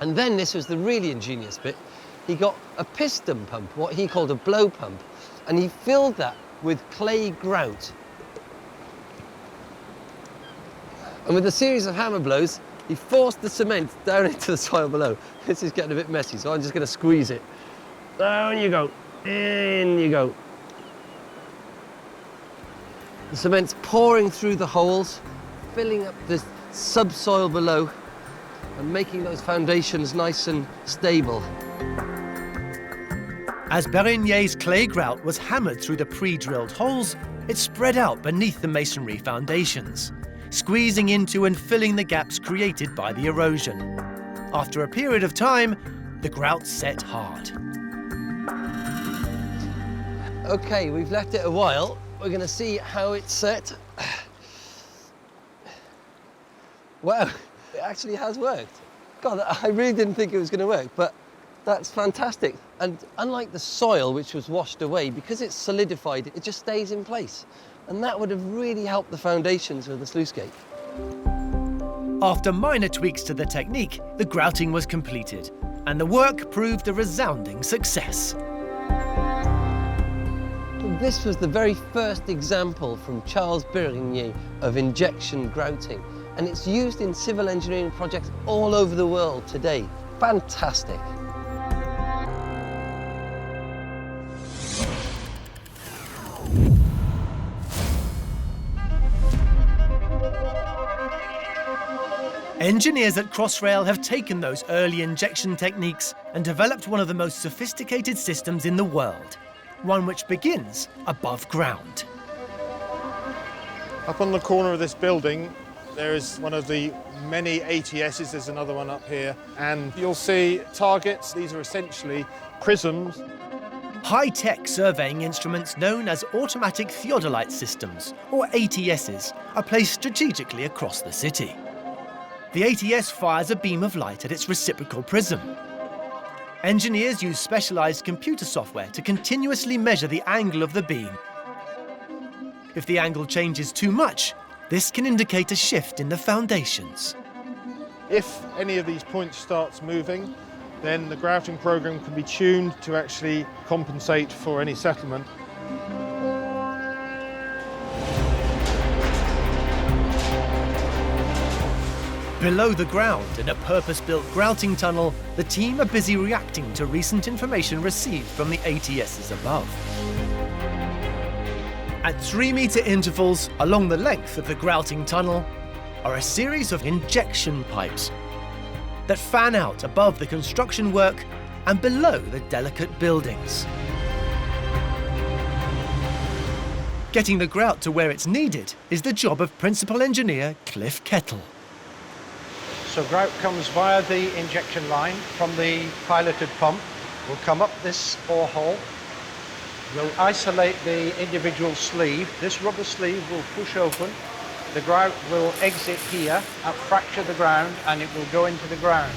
And then, this was the really ingenious bit, he got a piston pump, what he called a blow pump, and he filled that with clay grout. And with a series of hammer blows, he forced the cement down into the soil below. This is getting a bit messy, so I'm just going to squeeze it. Down you go, in you go. The cement's pouring through the holes, filling up the subsoil below, and making those foundations nice and stable. As Berigny's clay grout was hammered through the pre-drilled holes, it spread out beneath the masonry foundations, squeezing into and filling the gaps created by the erosion. After a period of time, the grout set hard. Okay, we've left it a while. We're going to see how it's set. Wow, it actually has worked. God, I really didn't think it was going to work, but that's fantastic. And unlike the soil, which was washed away, because it's solidified, it just stays in place. And that would have really helped the foundations of the sluice gate. After minor tweaks to the technique, the grouting was completed, and the work proved a resounding success. This was the very first example from Charles Berigny of injection grouting, and it's used in civil engineering projects all over the world today. Fantastic. Engineers at Crossrail have taken those early injection techniques and developed one of the most sophisticated systems in the world, one which begins above ground. Up on the corner of this building, there is one of the many ATSs. There's another one up here, and you'll see targets. These are essentially prisms. High-tech surveying instruments known as automatic theodolite systems, or ATSs, are placed strategically across the city. The ATS fires a beam of light at its reciprocal prism. Engineers use specialized computer software to continuously measure the angle of the beam. If the angle changes too much, this can indicate a shift in the foundations. If any of these points starts moving, then the grouting program can be tuned to actually compensate for any settlement. Below the ground, in a purpose-built grouting tunnel, the team are busy reacting to recent information received from the ATSs above. At 3-meter intervals along the length of the grouting tunnel are a series of injection pipes that fan out above the construction work and below the delicate buildings. Getting the grout to where it's needed is the job of Principal Engineer Cliff Kettle. So grout comes via the injection line from the piloted pump, will come up this borehole, will isolate the individual sleeve. This rubber sleeve will push open, the grout will exit here and fracture the ground, and it will go into the ground.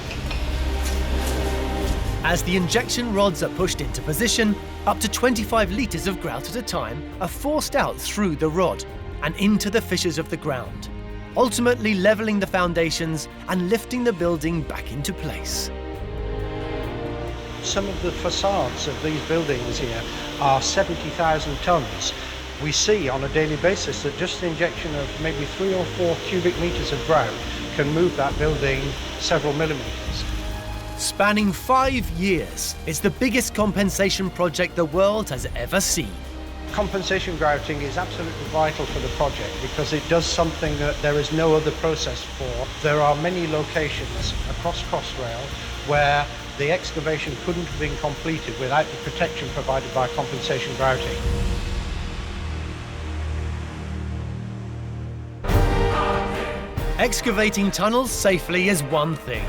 As the injection rods are pushed into position, up to 25 litres of grout at a time are forced out through the rod and into the fissures of the ground, ultimately levelling the foundations and lifting the building back into place. Some of the facades of these buildings here are 70,000 tonnes. We see on a daily basis that just the injection of maybe 3 or 4 cubic metres of grout can move that building several millimetres. Spanning 5 years, it's the biggest compensation project the world has ever seen. Compensation grouting is absolutely vital for the project because it does something that there is no other process for. There are many locations across Crossrail where the excavation couldn't have been completed without the protection provided by compensation grouting. Excavating tunnels safely is one thing.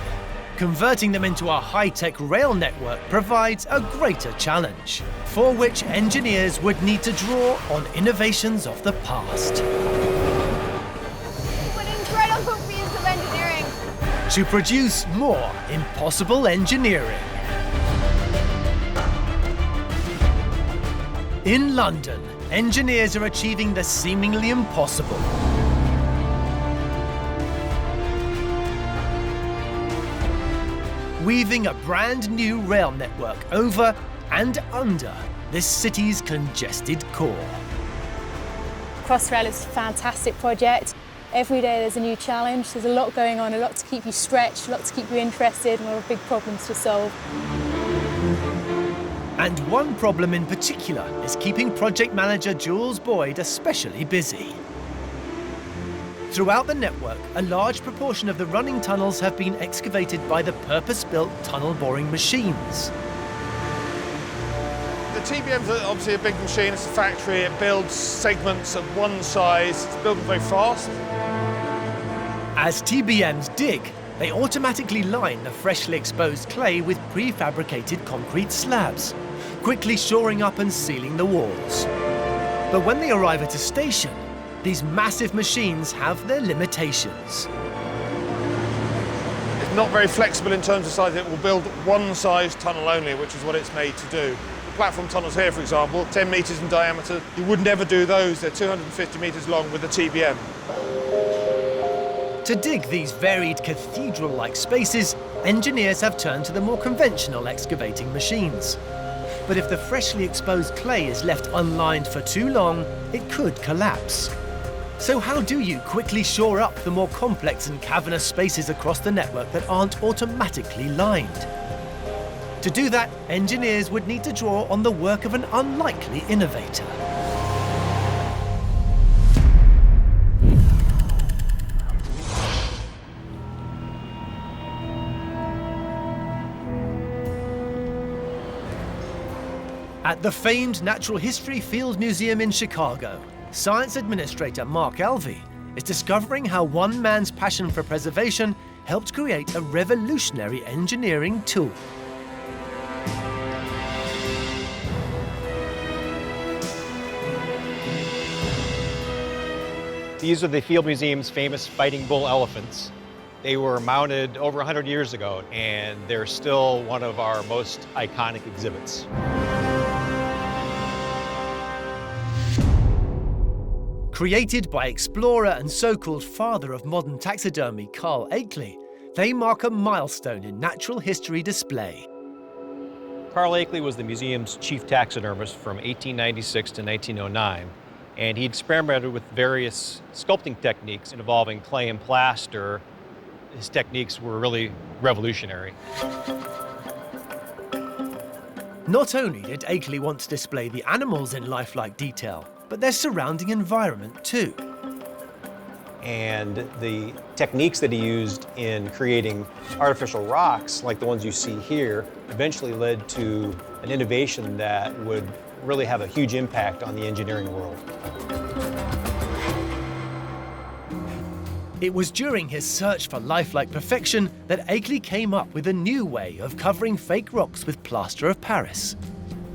Converting them into a high-tech rail network provides a greater challenge, for which engineers would need to draw on innovations of the past. What incredible feats of engineering! To produce more impossible engineering. In London, engineers are achieving the seemingly impossible. Weaving a brand new rail network over and under this city's congested core. Crossrail is a fantastic project. Every day there's a new challenge, there's a lot going on, a lot to keep you stretched, a lot to keep you interested, and a lot of big problems to solve. And one problem in particular is keeping project manager Jules Boyd especially busy. Throughout the network, a large proportion of the running tunnels have been excavated by the purpose-built tunnel boring machines. The TBM's obviously a big machine, it's a factory, it builds segments of one size, it's building very fast. As TBMs dig, they automatically line the freshly exposed clay with prefabricated concrete slabs, quickly shoring up and sealing the walls. But when they arrive at a station, these massive machines have their limitations. It's not very flexible in terms of size. It will build one size tunnel only, which is what it's made to do. The platform tunnels here, for example, 10 metres in diameter. You would never do those. They're 250 metres long with the TBM. To dig these varied cathedral-like spaces, engineers have turned to the more conventional excavating machines. But if the freshly exposed clay is left unlined for too long, it could collapse. So how do you quickly shore up the more complex and cavernous spaces across the network that aren't automatically lined? To do that, engineers would need to draw on the work of an unlikely innovator. At the famed Natural History Field Museum in Chicago, science administrator Mark Alvey is discovering how one man's passion for preservation helped create a revolutionary engineering tool. These are the Field Museum's famous fighting bull elephants. They were mounted over 100 years ago, and they're still one of our most iconic exhibits. Created by explorer and so-called father of modern taxidermy Carl Akeley, they mark a milestone in natural history display. Carl Akeley was the museum's chief taxidermist from 1896 to 1909, and he experimented with various sculpting techniques involving clay and plaster. His techniques were really revolutionary. Not only did Akeley want to display the animals in lifelike detail, but their surrounding environment too. And the techniques that he used in creating artificial rocks, like the ones you see here, eventually led to an innovation that would really have a huge impact on the engineering world. It was during his search for lifelike perfection that Akeley came up with a new way of covering fake rocks with plaster of Paris.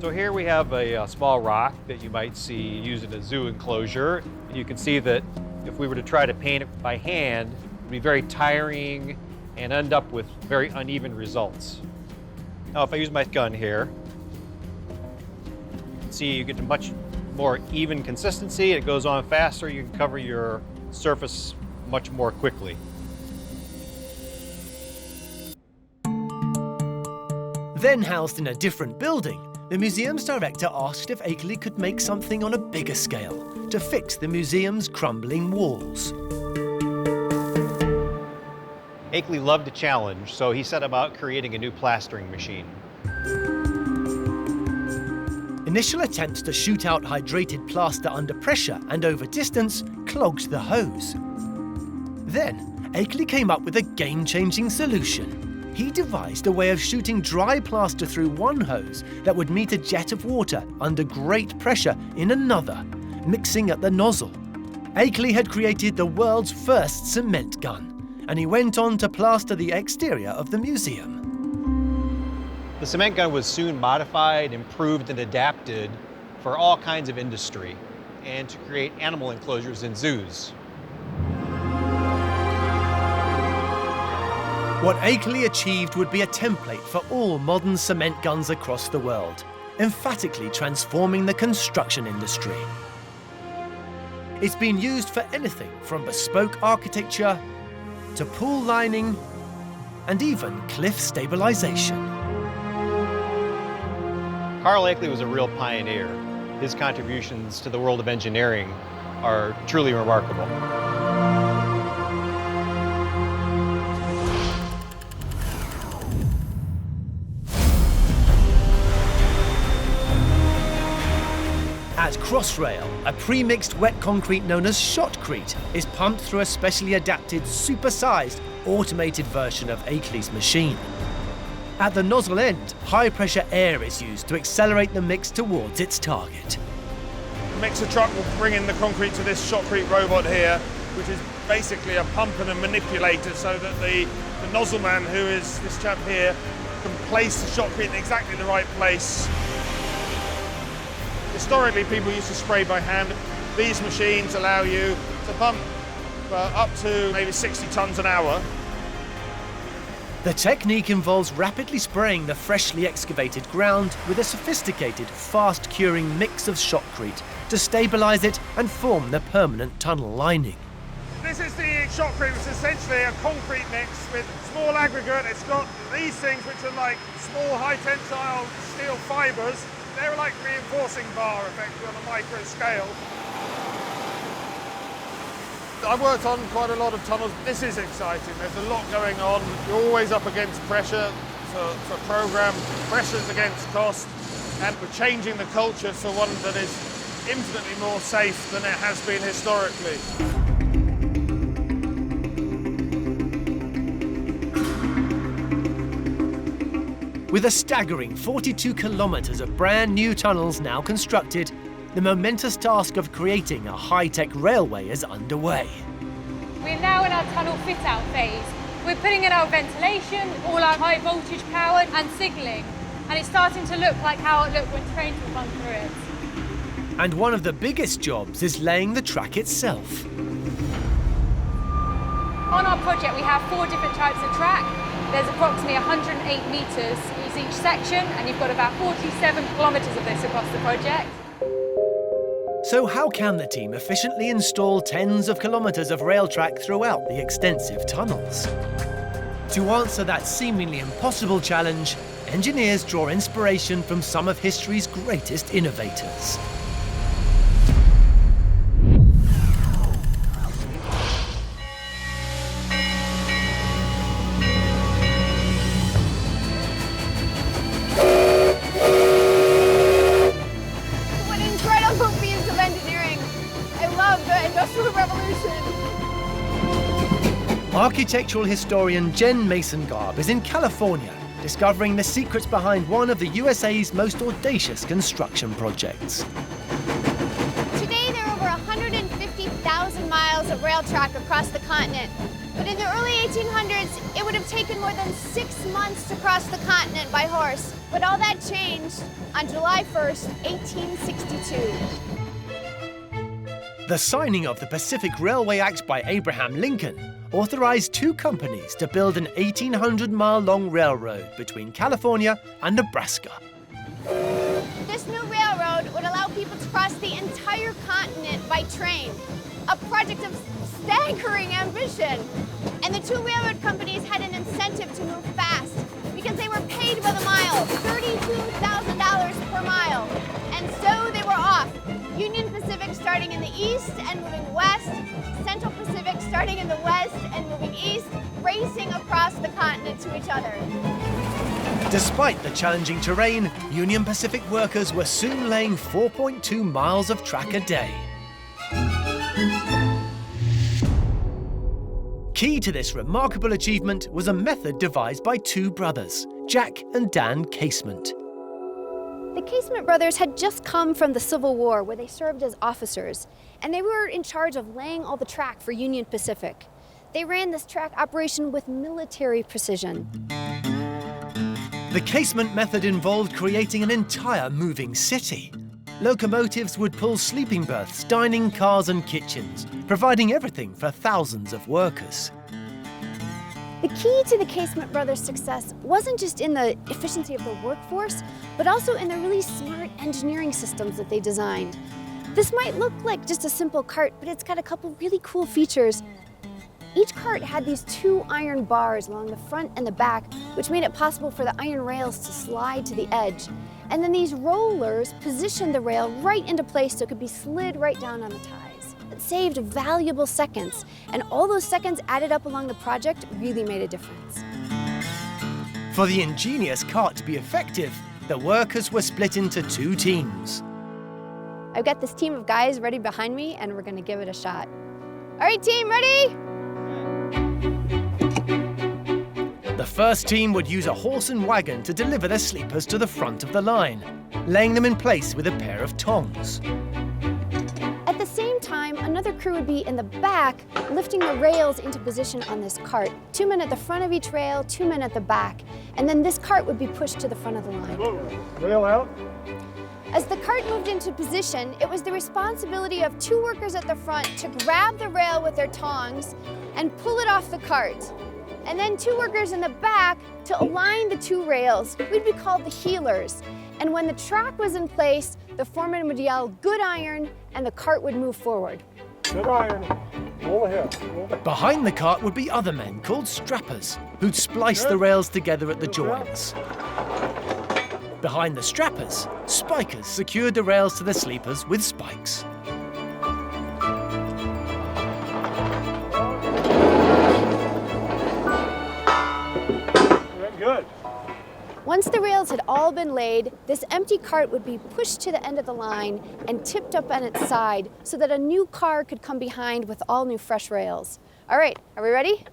So here we have a small rock that you might see used in a zoo enclosure. You can see that if we were to try to paint it by hand, it would be very tiring and end up with very uneven results. Now if I use my gun here, you can see you get a much more even consistency. It goes on faster. You can cover your surface much more quickly. Then housed in a different building, the museum's director asked if Akeley could make something on a bigger scale to fix the museum's crumbling walls. Akeley loved a challenge, so he set about creating a new plastering machine. Initial attempts to shoot out hydrated plaster under pressure and over distance clogged the hose. Then, Akeley came up with a game-changing solution. he devised a way of shooting dry plaster through one hose that would meet a jet of water under great pressure in another, mixing at the nozzle. Akeley had created the world's first cement gun, and he went on to plaster the exterior of the museum. The cement gun was soon modified, improved, and adapted for all kinds of industry and to create animal enclosures in zoos. What Akeley achieved would be a template for all modern cement guns across the world, emphatically transforming the construction industry. It's been used for anything from bespoke architecture to pool lining and even cliff stabilization. Carl Akeley was a real pioneer. His contributions to the world of engineering are truly remarkable. At Crossrail, a pre-mixed wet concrete known as shotcrete is pumped through a specially adapted, super-sized, automated version of Akeley's machine. At the nozzle end, high-pressure air is used to accelerate the mix towards its target. The mixer truck will bring in the concrete to this shotcrete robot here, which is basically a pump and a manipulator so that the nozzle man, who is this chap here, can place the shotcrete in exactly the right place. Historically, people used to spray by hand. These machines allow you to pump up to maybe 60 tons an hour. The technique involves rapidly spraying the freshly excavated ground with a sophisticated, fast-curing mix of shotcrete to stabilize it and form the permanent tunnel lining. This is the shotcrete, which is essentially a concrete mix with small aggregate. It's got these things which are like small high-tensile steel fibres. They're like reinforcing bar, effectively, on a micro scale. I've worked on quite a lot of tunnels. This is exciting. There's a lot going on. You're always up against pressure for program, pressures against cost, and we're changing the culture for one that is infinitely more safe than it has been historically. With a staggering 42 kilometers of brand new tunnels now constructed, the momentous task of creating a high-tech railway is underway. We're now in our tunnel fit-out phase. We're putting in our ventilation, all our high voltage power and signalling, and it's starting to look like how it looked when trains would run through it. And one of the biggest jobs is laying the track itself. On our project, we have 4 different types of track. There's approximately 108 metres each section, and you've got about 47 kilometres of this across the project. So how can the team efficiently install tens of kilometres of rail track throughout the extensive tunnels? To answer that seemingly impossible challenge, engineers draw inspiration from some of history's greatest innovators. Architectural historian Jen Mason-Garb is in California, discovering the secrets behind one of the USA's most audacious construction projects. Today, there are over 150,000 miles of rail track across the continent. But in the early 1800s, it would have taken more than 6 months to cross the continent by horse. But all that changed on July 1st, 1862. The signing of the Pacific Railway Act by Abraham Lincoln authorized 2 companies to build an 1,800-mile-long railroad between California and Nebraska. This new railroad would allow people to cross the entire continent by train, a project of staggering ambition. And the 2 railroad companies had an incentive to move fast because they were paid by the mile, $32,000 per mile. And so they were off. Union Pacific starting in the east and moving west, Central Pacific starting in the west and moving east, racing across the continent to each other. Despite the challenging terrain, Union Pacific workers were soon laying 4.2 miles of track a day. Key to this remarkable achievement was a method devised by two brothers, Jack and Dan Casement. The Casement brothers had just come from the Civil War, where they served as officers, and they were in charge of laying all the track for Union Pacific. They ran this track operation with military precision. The casement method involved creating an entire moving city. Locomotives would pull sleeping berths, dining cars and kitchens, providing everything for thousands of workers. The key to the Casement brothers' success wasn't just in the efficiency of the workforce, but also in the really smart engineering systems that they designed. This might look like just a simple cart, but it's got a couple really cool features. Each cart had these two iron bars along the front and the back, which made it possible for the iron rails to slide to the edge. And then these rollers positioned the rail right into place so it could be slid right down on the ties. It saved valuable seconds, and all those seconds added up along the project really made a difference. For the ingenious cart to be effective, the workers were split into two teams. I've got this team of guys ready behind me, and we're gonna give it a shot. All right, team, ready? The first team would use a horse and wagon to deliver their sleepers to the front of the line, laying them in place with a pair of tongs. At the same time, another crew would be in the back, lifting the rails into position on this cart. 2 men at the front of each rail, 2 men at the back, and then this cart would be pushed to the front of the line. Rail out. As the cart moved into position, it was the responsibility of 2 workers at the front to grab the rail with their tongs and pull it off the cart. And then 2 workers in the back to align the 2 rails. We'd be called the heelers. And when the track was in place, the foreman would yell, "Good iron," and the cart would move forward. Good iron. Roll ahead. Behind the cart would be other men called strappers, who'd splice the rails together at the joins. Behind the strappers, spikers secured the rails to the sleepers with spikes. Good. Once the rails had all been laid, this empty cart would be pushed to the end of the line and tipped up on its side so that a new car could come behind with all new fresh rails. All right, are we ready?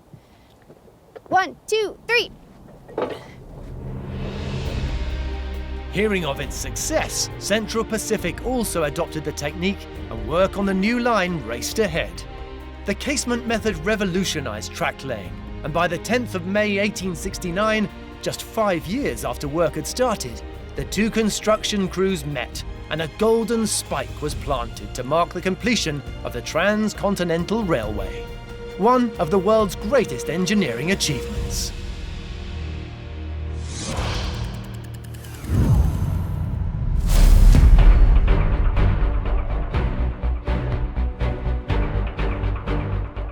1, 2, 3. Hearing of its success, Central Pacific also adopted the technique, and work on the new line raced ahead. The casement method revolutionized track laying, and by the 10th of May 1869, just 5 years after work had started, the 2 construction crews met, and a golden spike was planted to mark the completion of the Transcontinental Railway, one of the world's greatest engineering achievements.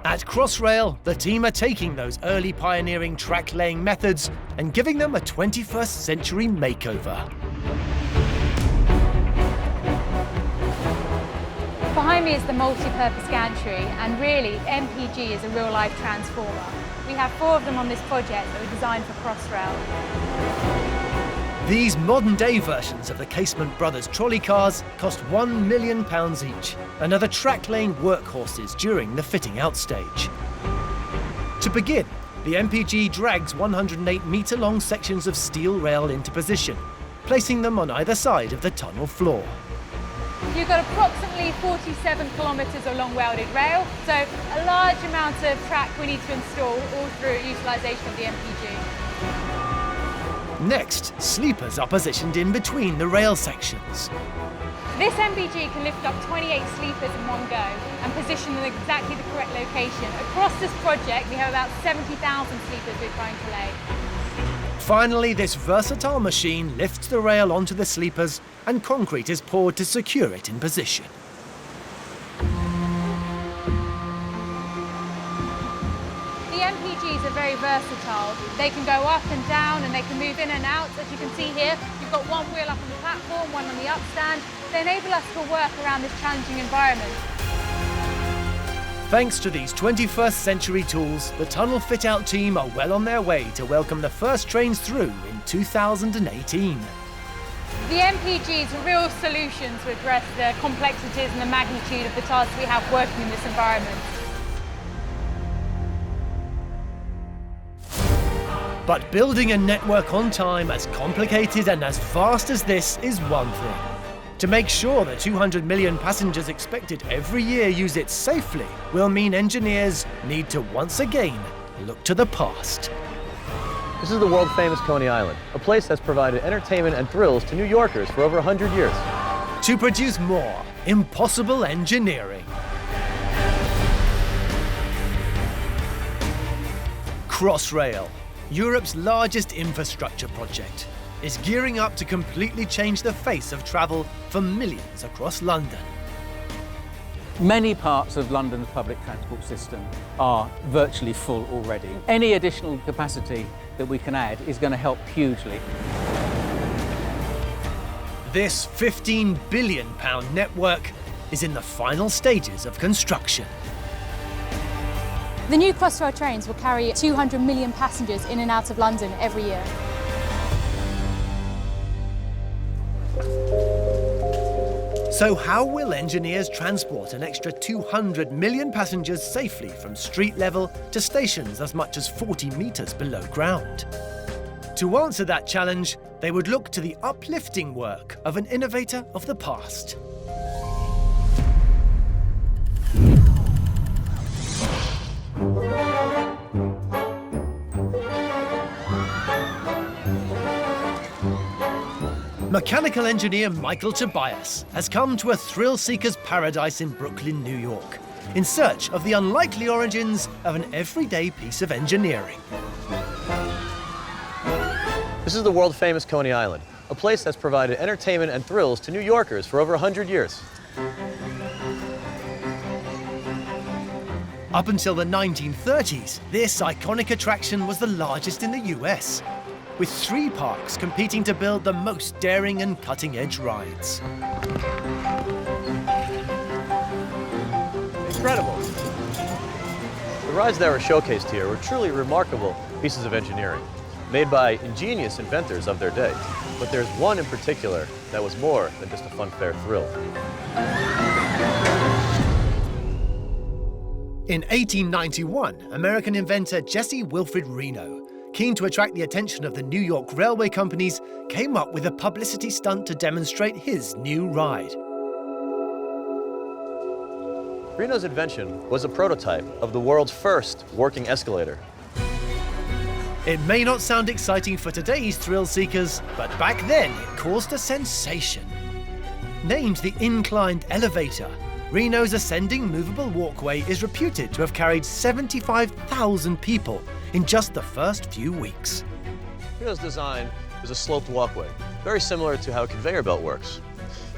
At Crossrail, the team are taking those early pioneering track-laying methods and giving them a 21st century makeover. Behind me is the multi-purpose gantry, and really, MPG is a real-life transformer. We have 4 of them on this project that were designed for Crossrail. These modern-day versions of the Casement Brothers trolley cars cost £1 million each, and are the track-laying workhorses during the fitting-out stage. To begin, the MPG drags 108-metre-long sections of steel rail into position, placing them on either side of the tunnel floor. You've got approximately 47 kilometres of long welded rail, so a large amount of track we need to install all through utilisation of the MPG. Next, sleepers are positioned in between the rail sections. This MPG can lift up 28 sleepers in one go and position them in exactly the correct location. Across this project, we have about 70,000 sleepers we're trying to lay. Finally, this versatile machine lifts the rail onto the sleepers, and concrete is poured to secure it in position. The MPGs are very versatile. They can go up and down, and they can move in and out. As you can see here, you've got one wheel up on the platform, one on the upstand. They enable us to work around this challenging environment. Thanks to these 21st century tools, the tunnel fit-out team are well on their way to welcome the first trains through in 2018. The MPGs are real solutions to address the complexities and the magnitude of the tasks we have working in this environment. But building a network on time as complicated and as fast as this is one thing. To make sure the 200 million passengers expected every year use it safely will mean engineers need to once again look to the past. This is the world-famous Coney Island, a place that's provided entertainment and thrills to New Yorkers for over 100 years. To produce more impossible engineering. Crossrail, Europe's largest infrastructure project, is gearing up to completely change the face of travel for millions across London. Many parts of London's public transport system are virtually full already. Any additional capacity that we can add is going to help hugely. This £15 billion network is in the final stages of construction. The new Crossrail trains will carry 200 million passengers in and out of London every year. So how will engineers transport an extra 200 million passengers safely from street level to stations as much as 40 metres below ground? To answer that challenge, they would look to the uplifting work of an innovator of the past. Mechanical engineer Michael Tobias has come to a thrill-seeker's paradise in Brooklyn, New York, in search of the unlikely origins of an everyday piece of engineering. This is the world-famous Coney Island, a place that's provided entertainment and thrills to New Yorkers for over 100 years. Up until the 1930s, this iconic attraction was the largest in the US, with 3 parks competing to build the most daring and cutting-edge rides. Incredible. The rides that were showcased here were truly remarkable pieces of engineering, made by ingenious inventors of their day. But there's one in particular that was more than just a funfair thrill. In 1891, American inventor Jesse Wilfred Reno, keen to attract the attention of the New York railway companies, came up with a publicity stunt to demonstrate his new ride. Reno's invention was a prototype of the world's first working escalator. It may not sound exciting for today's thrill seekers, but back then it caused a sensation. Named the inclined elevator, Reno's ascending movable walkway is reputed to have carried 75,000 people in just the first few weeks. Reno's design is a sloped walkway, very similar to how a conveyor belt works.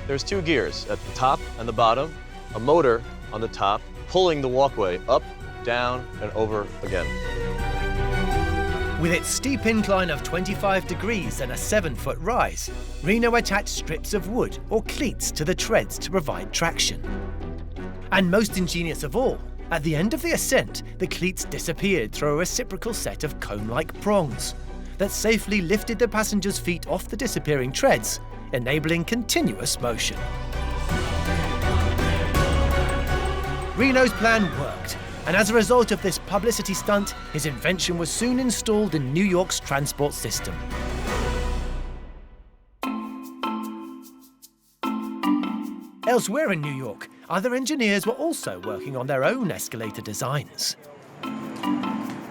There's 2 gears at the top and the bottom, a motor on the top, pulling the walkway up, down, and over again. With its steep incline of 25 degrees and a 7-foot rise, Reno attached strips of wood or cleats to the treads to provide traction. And most ingenious of all, at the end of the ascent, the cleats disappeared through a reciprocal set of cone-like prongs that safely lifted the passengers' feet off the disappearing treads, enabling continuous motion. Reno's plan worked, and as a result of this publicity stunt, his invention was soon installed in New York's transport system. Elsewhere in New York, other engineers were also working on their own escalator designs.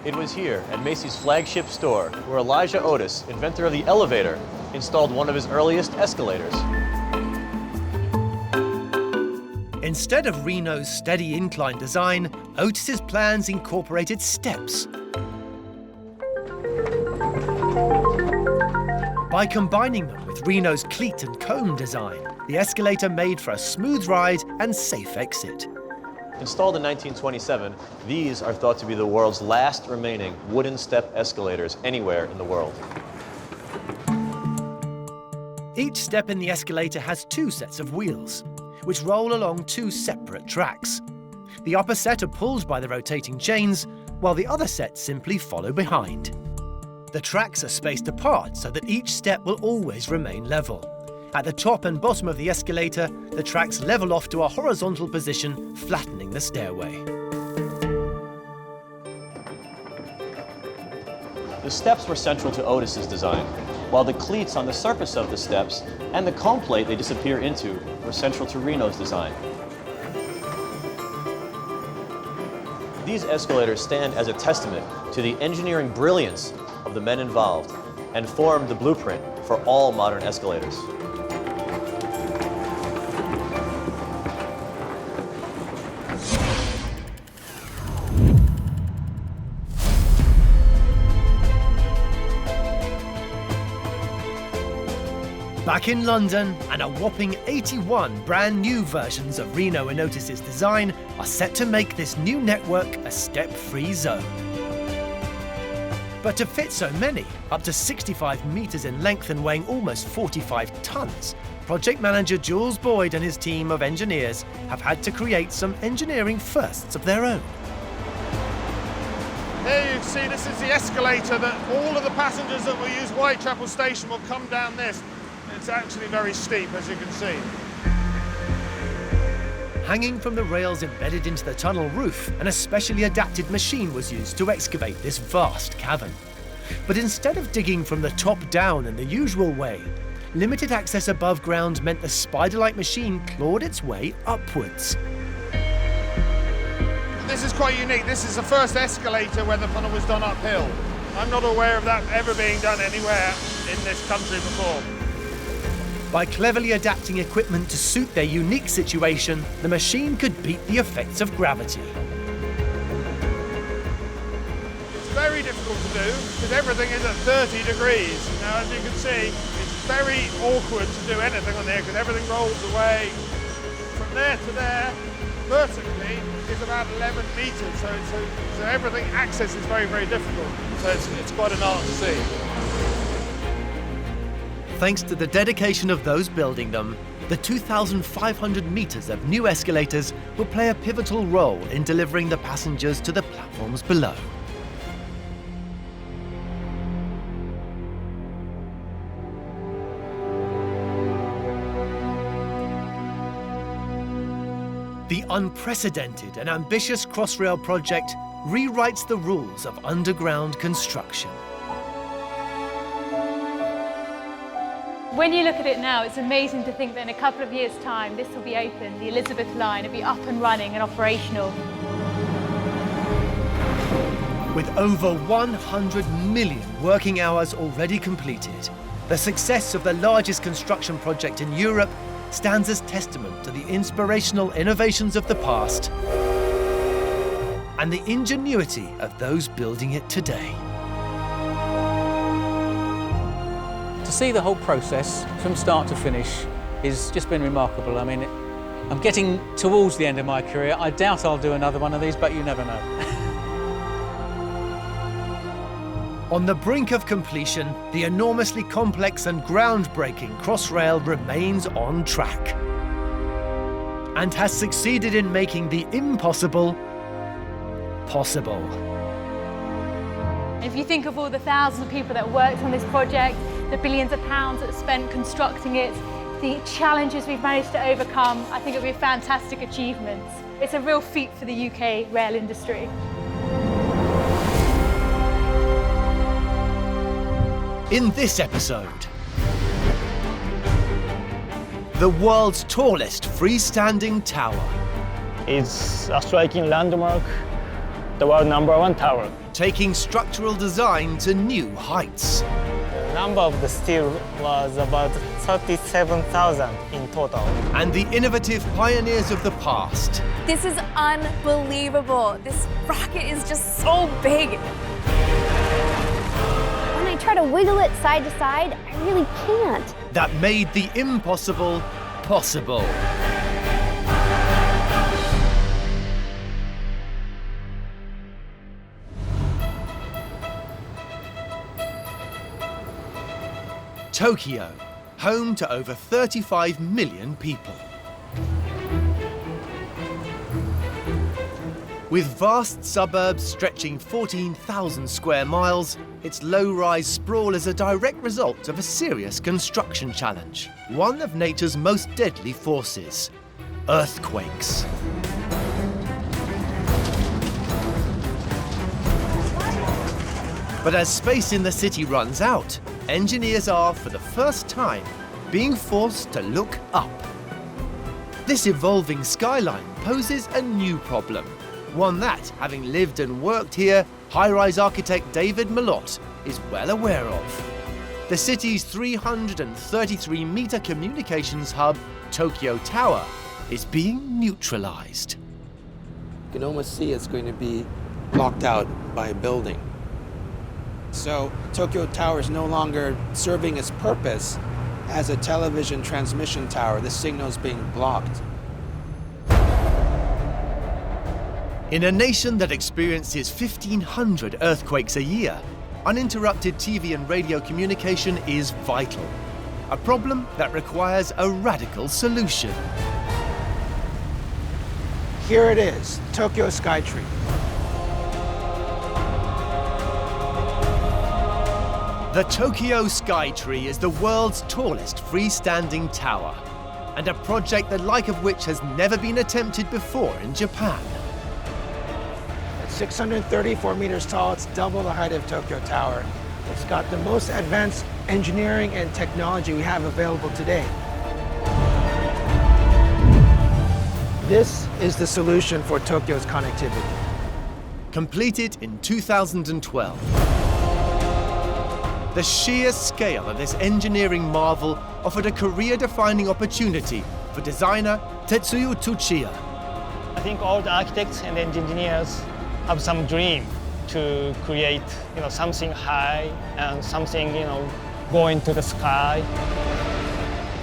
It was here, at Macy's flagship store, where Elijah Otis, inventor of the elevator, installed one of his earliest escalators. Instead of Reno's steady incline design, Otis's plans incorporated steps. By combining them with Reno's cleat and cone design, the escalator made for a smooth ride and safe exit. Installed in 1927, these are thought to be the world's last remaining wooden step escalators anywhere in the world. Each step in the escalator has 2 sets of wheels, which roll along 2 separate tracks. The upper set are pulled by the rotating chains, while the other sets simply follow behind. The tracks are spaced apart so that each step will always remain level. At the top and bottom of the escalator, the tracks level off to a horizontal position, flattening the stairway. The steps were central to Otis's design, while the cleats on the surface of the steps and the comb plate they disappear into were central to Reno's design. These escalators stand as a testament to the engineering brilliance of the men involved and form the blueprint for all modern escalators. Back in London, and a whopping 81 brand new versions of Reno and Otis's design are set to make this new network a step-free zone. But to fit so many, up to 65 metres in length and weighing almost 45 tonnes, project manager Jules Boyd and his team of engineers have had to create some engineering firsts of their own. Here you can see this is the escalator that all of the passengers that will use Whitechapel Station will come down this. It's actually very steep, as you can see. Hanging from the rails embedded into the tunnel roof, an especially adapted machine was used to excavate this vast cavern. But instead of digging from the top down in the usual way, limited access above ground meant the spider-like machine clawed its way upwards. This is quite unique. This is the first escalator where the tunnel was done uphill. I'm not aware of that ever being done anywhere in this country before. By cleverly adapting equipment to suit their unique situation, the machine could beat the effects of gravity. It's very difficult to do because everything is at 30 degrees. Now, as you can see, it's very awkward to do anything on there because everything rolls away. From there to there, vertically, is about 11 metres, so everything access is very, very difficult. So it's quite an art to see. Thanks to the dedication of those building them, the 2,500 metres of new escalators will play a pivotal role in delivering the passengers to the platforms below. The unprecedented and ambitious Crossrail project rewrites the rules of underground construction. When you look at it now, it's amazing to think that in a couple of years' time, this will be open, the Elizabeth line will be up and running and operational. With over 100 million working hours already completed, the success of the largest construction project in Europe stands as testament to the inspirational innovations of the past and the ingenuity of those building it today. To see the whole process from start to finish has just been remarkable. I mean, I'm getting towards the end of my career. I doubt I'll do another one of these, but you never know. On the brink of completion, the enormously complex and groundbreaking Crossrail remains on track and has succeeded in making the impossible possible. If you think of all the thousands of people that worked on this project, the billions of pounds that are spent constructing it, the challenges we've managed to overcome, I think it'll be a fantastic achievement. It's a real feat for the UK rail industry. In this episode, the world's tallest freestanding tower. It's a striking landmark, the world #1 tower. Taking structural design to new heights. The number of the steel was about 37,000 in total. And the innovative pioneers of the past. This is unbelievable. This rocket is just so big. When I try to wiggle it side to side, I really can't. That made the impossible possible. Tokyo, home to over 35 million people. With vast suburbs stretching 14,000 square miles, its low-rise sprawl is a direct result of a serious construction challenge, one of nature's most deadly forces, earthquakes. But as space in the city runs out, engineers are, for the first time, being forced to look up. This evolving skyline poses a new problem, one that, having lived and worked here, high-rise architect David Malott is well aware of. The city's 333-meter communications hub, Tokyo Tower, is being neutralized. You can almost see it's going to be blocked out by a building. So Tokyo Tower is no longer serving its purpose as a television transmission tower. The signal is being blocked. In a nation that experiences 1,500 earthquakes a year, uninterrupted TV and radio communication is vital. A problem that requires a radical solution. Here it is, Tokyo Skytree. The Tokyo Skytree is the world's tallest freestanding tower, and a project the like of which has never been attempted before in Japan. At 634 meters tall, it's double the height of Tokyo Tower. It's got the most advanced engineering and technology we have available today. This is the solution for Tokyo's connectivity. Completed in 2012. The sheer scale of this engineering marvel offered a career-defining opportunity for designer Tetsuya Tsuchiya. I think all the architects and engineers have some dream to create, something high and something, going to the sky.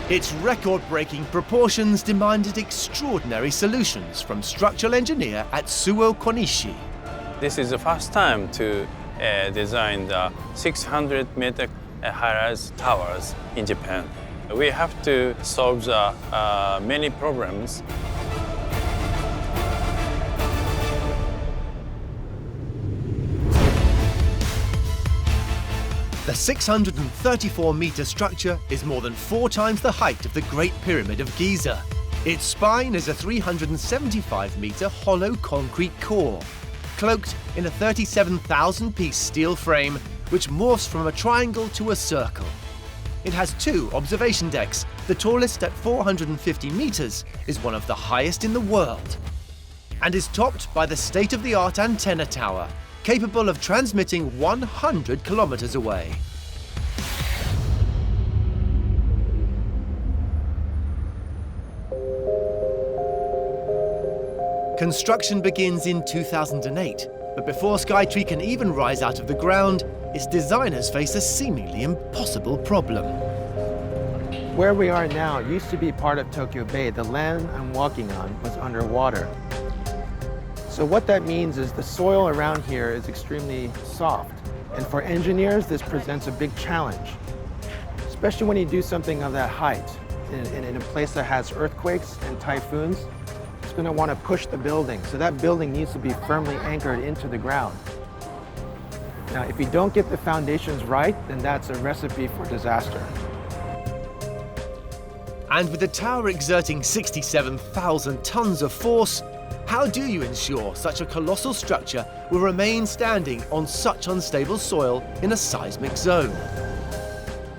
Its record-breaking proportions demanded extraordinary solutions from structural engineer Atsuo Konishi. This is the first time to design the 600-meter high-rise towers in Japan. We have to solve the many problems. The 634-meter structure is more than 4 times the height of the Great Pyramid of Giza. Its spine is a 375-meter hollow concrete core, cloaked in a 37,000-piece steel frame, which morphs from a triangle to a circle. It has 2 observation decks. The tallest at 450 meters is one of the highest in the world, and is topped by the state-of-the-art antenna tower, capable of transmitting 100 kilometers away. Construction begins in 2008, but before Skytree can even rise out of the ground, its designers face a seemingly impossible problem. Where we are now used to be part of Tokyo Bay. The land I'm walking on was underwater. So what that means is the soil around here is extremely soft. And for engineers, this presents a big challenge, especially when you do something of that height in a place that has earthquakes and typhoons. It's going to want to push the building. So that building needs to be firmly anchored into the ground. Now, if you don't get the foundations right, then that's a recipe for disaster. And with the tower exerting 67,000 tons of force, how do you ensure such a colossal structure will remain standing on such unstable soil in a seismic zone?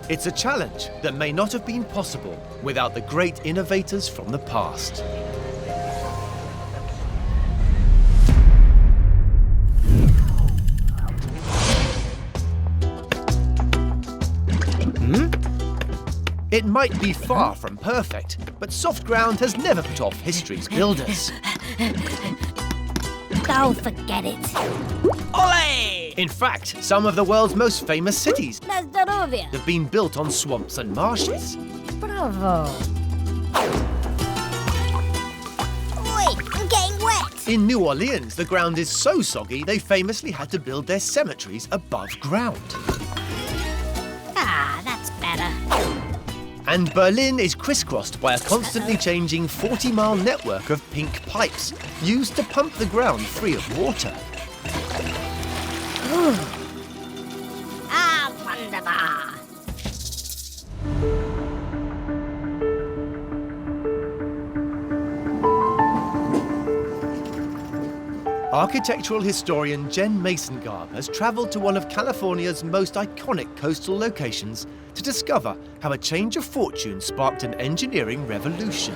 It's a challenge that may not have been possible without the great innovators from the past. It might be far from perfect, but soft ground has never put off history's builders. Oh, forget it. Ole! In fact, some of the world's most famous cities Nazdarovia. have been built on swamps and marshes. Bravo. Oi, I'm getting wet. In New Orleans, the ground is so soggy they famously had to build their cemeteries above ground. Ah, that's better. And Berlin is crisscrossed by a constantly changing 40-mile network of pink pipes used to pump the ground free of water. Ah, wunderbar. Architectural historian Jen Mason-Garb has travelled to one of California's most iconic coastal locations to discover how a change of fortune sparked an engineering revolution.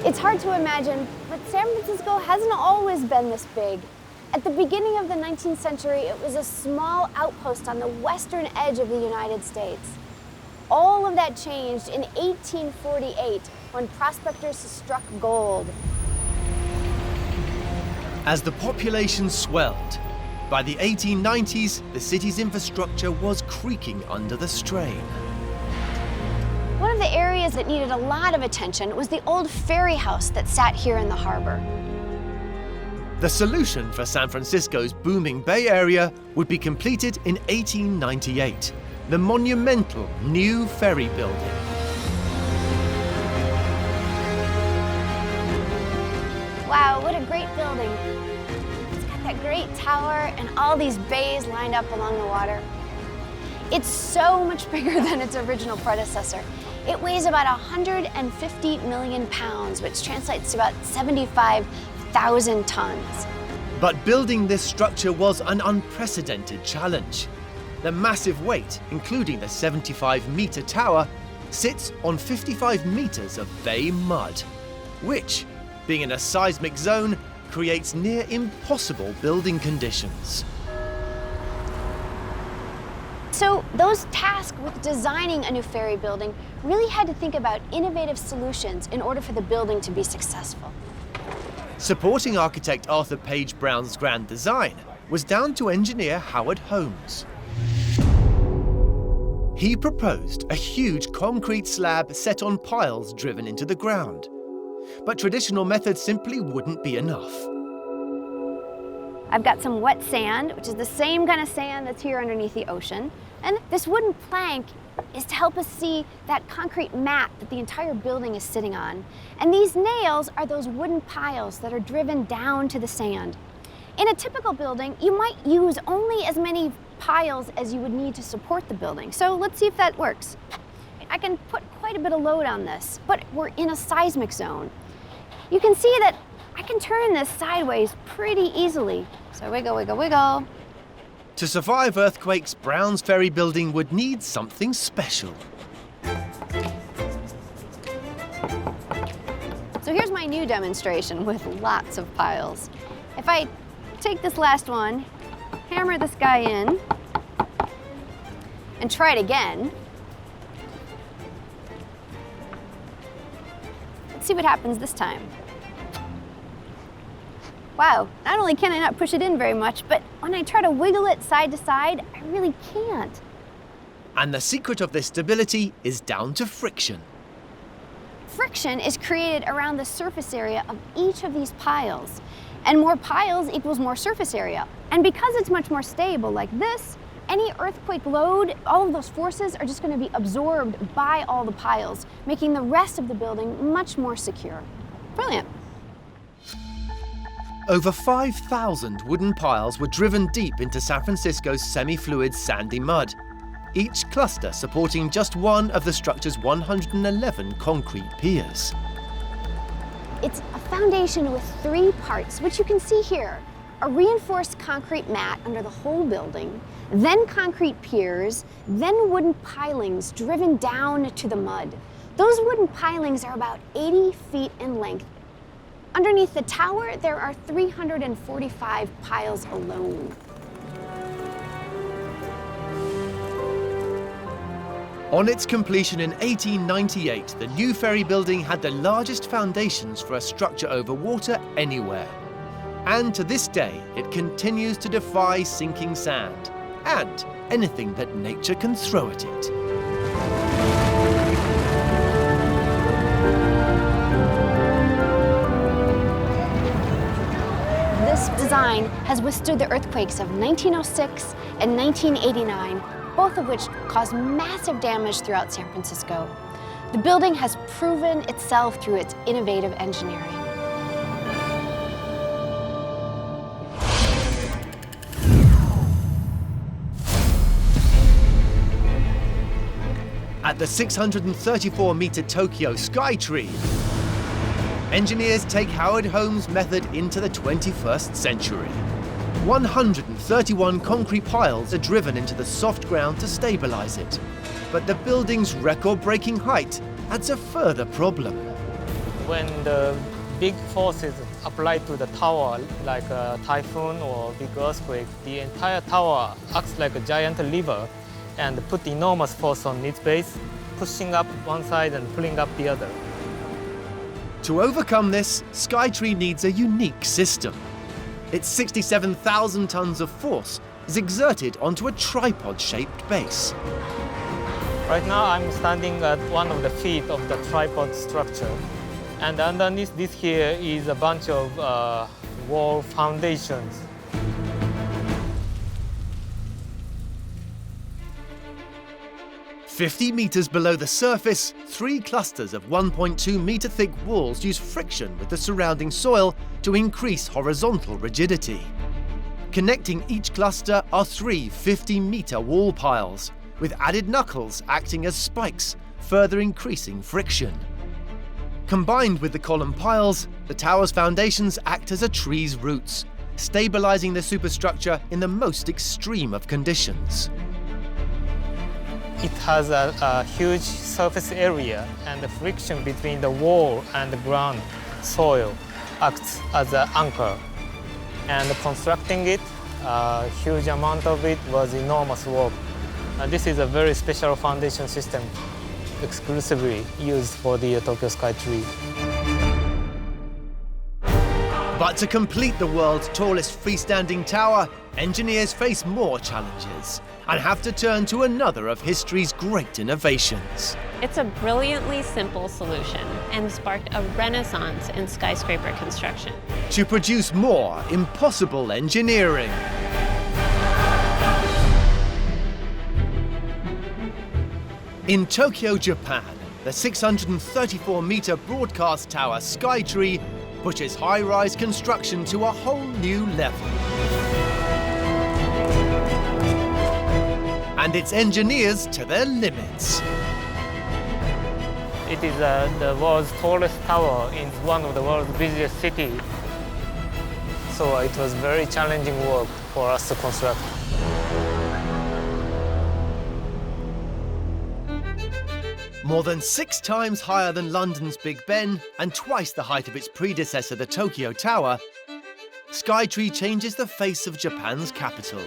It's hard to imagine, but San Francisco hasn't always been this big. At the beginning of the 19th century, it was a small outpost on the western edge of the United States. All of that changed in 1848 when prospectors struck gold. As the population swelled, by the 1890s, the city's infrastructure was creaking under the strain. One of the areas that needed a lot of attention was the old ferry house that sat here in the harbor. The solution for San Francisco's booming Bay Area would be completed in 1898, the monumental new ferry building. Wow, what a great building. It's got that great tower and all these bays lined up along the water. It's so much bigger than its original predecessor. It weighs about 150 million pounds, which translates to about 75,000 tons. But building this structure was an unprecedented challenge. The massive weight, including the 75-meter tower, sits on 55 meters of bay mud, which, being in a seismic zone, creates near impossible building conditions. So those tasked with designing a new ferry building really had to think about innovative solutions in order for the building to be successful. Supporting architect Arthur Page Brown's grand design was down to engineer Howard Holmes. He proposed a huge concrete slab set on piles driven into the ground. But traditional methods simply wouldn't be enough. I've got some wet sand, which is the same kind of sand that's here underneath the ocean. And this wooden plank is to help us see that concrete mat that the entire building is sitting on. And these nails are those wooden piles that are driven down to the sand. In a typical building, you might use only as many piles as you would need to support the building. So let's see if that works. I can put quite a bit of load on this, but we're in a seismic zone. You can see that I can turn this sideways pretty easily. So wiggle, wiggle, wiggle. To survive earthquakes, Brown's ferry building would need something special. So here's my new demonstration with lots of piles. If I take this last one, hammer this guy in, and try it again, let's see what happens this time. Wow, not only can I not push it in very much, but when I try to wiggle it side to side, I really can't. And the secret of this stability is down to friction. Friction is created around the surface area of each of these piles. And more piles equals more surface area. And because it's much more stable like this, any earthquake load, all of those forces are just going to be absorbed by all the piles, making the rest of the building much more secure. Brilliant. Over 5,000 wooden piles were driven deep into San Francisco's semi-fluid sandy mud, each cluster supporting just one of the structure's 111 concrete piers. It's a foundation with 3 parts, which you can see here. A reinforced concrete mat under the whole building, then concrete piers, then wooden pilings driven down to the mud. Those wooden pilings are about 80 feet in length. Underneath the tower, there are 345 piles alone. On its completion in 1898, the new ferry building had the largest foundations for a structure over water anywhere. And to this day, it continues to defy sinking sand and anything that nature can throw at it. This design has withstood the earthquakes of 1906 and 1989, both of which caused massive damage throughout San Francisco. The building has proven itself through its innovative engineering. At the 634-meter Tokyo Skytree, engineers take Howard Holmes' method into the 21st century. 131 concrete piles are driven into the soft ground to stabilize it. But the building's record-breaking height adds a further problem. When the big forces apply to the tower, like a typhoon or big earthquake, the entire tower acts like a giant lever and put enormous force on its base, pushing up one side and pulling up the other. To overcome this, Skytree needs a unique system. Its 67,000 tons of force is exerted onto a tripod-shaped base. Right now I'm standing at one of the feet of the tripod structure. And underneath this here is a bunch of wall foundations. "50 meters below the surface, 3 clusters of 1.2 meter thick walls use friction with the surrounding soil to increase horizontal rigidity. Connecting each cluster are 3 50-meter wall piles, with added knuckles acting as spikes, further increasing friction. Combined with the column piles, the tower's foundations act as a tree's roots, stabilizing the superstructure in the most extreme of conditions. It has a huge surface area, and the friction between the wall and the ground soil acts as an anchor. And constructing it, a huge amount of it was enormous work. This is a very special foundation system, exclusively used for the Tokyo Skytree. But to complete the world's tallest freestanding tower, engineers face more challenges and have to turn to another of history's great innovations. It's a brilliantly simple solution and sparked a renaissance in skyscraper construction. To produce more impossible engineering. In Tokyo, Japan, the 634-meter broadcast tower Skytree pushes high-rise construction to a whole new level. And its engineers to their limits. It is the world's tallest tower in one of the world's busiest cities. So it was very challenging work for us to construct. More than 6 times higher than London's Big Ben and twice the height of its predecessor, the Tokyo Tower, Skytree changes the face of Japan's capital.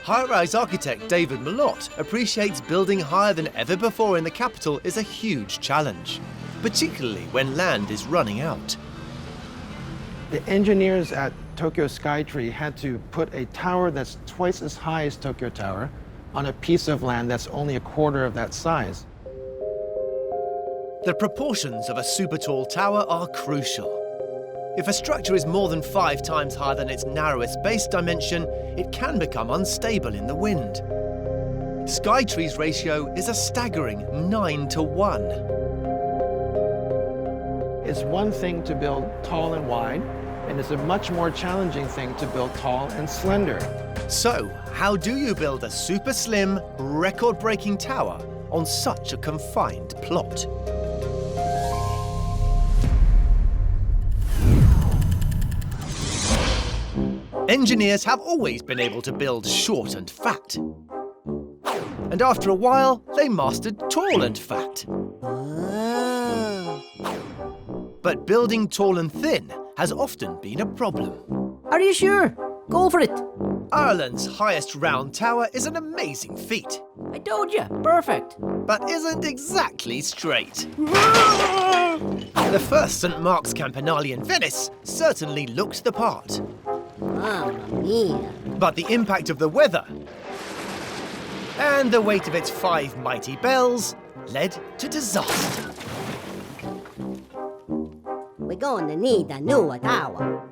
High-rise architect David Malott appreciates building higher than ever before in the capital is a huge challenge, particularly when land is running out. The engineers at Tokyo Skytree had to put a tower that's twice as high as Tokyo Tower on a piece of land that's only a quarter of that size. The proportions of a super tall tower are crucial. If a structure is more than 5 times higher than its narrowest base dimension, it can become unstable in the wind. Skytree's ratio is a staggering 9:1. It's one thing to build tall and wide, and it's a much more challenging thing to build tall and slender. So, how do you build a super slim, record-breaking tower on such a confined plot? Engineers have always been able to build short and fat. And after a while, they mastered tall and fat. But building tall and thin has often been a problem. Are you sure? Go for it. Ireland's highest round tower is an amazing feat. I told you, perfect. But isn't exactly straight. The first St. Mark's Campanile in Venice certainly looked the part. Mamma mia. But the impact of the weather and the weight of its 5 mighty bells led to disaster. We're going to need a newer tower.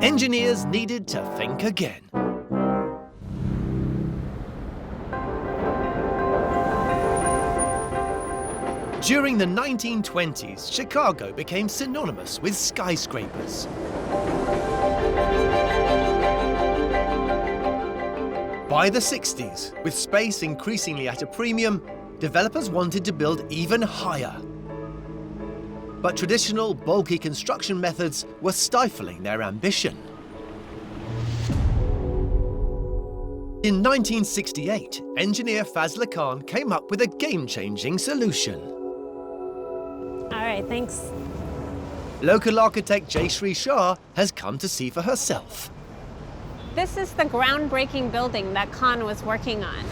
Engineers needed to think again. During the 1920s, Chicago became synonymous with skyscrapers. By the 60s, with space increasingly at a premium, developers wanted to build even higher. But traditional, bulky construction methods were stifling their ambition. In 1968, engineer Fazla Khan came up with a game-changing solution. All right, thanks. Local architect Jayshree Shah has come to see for herself. This is the groundbreaking building that Khan was working on.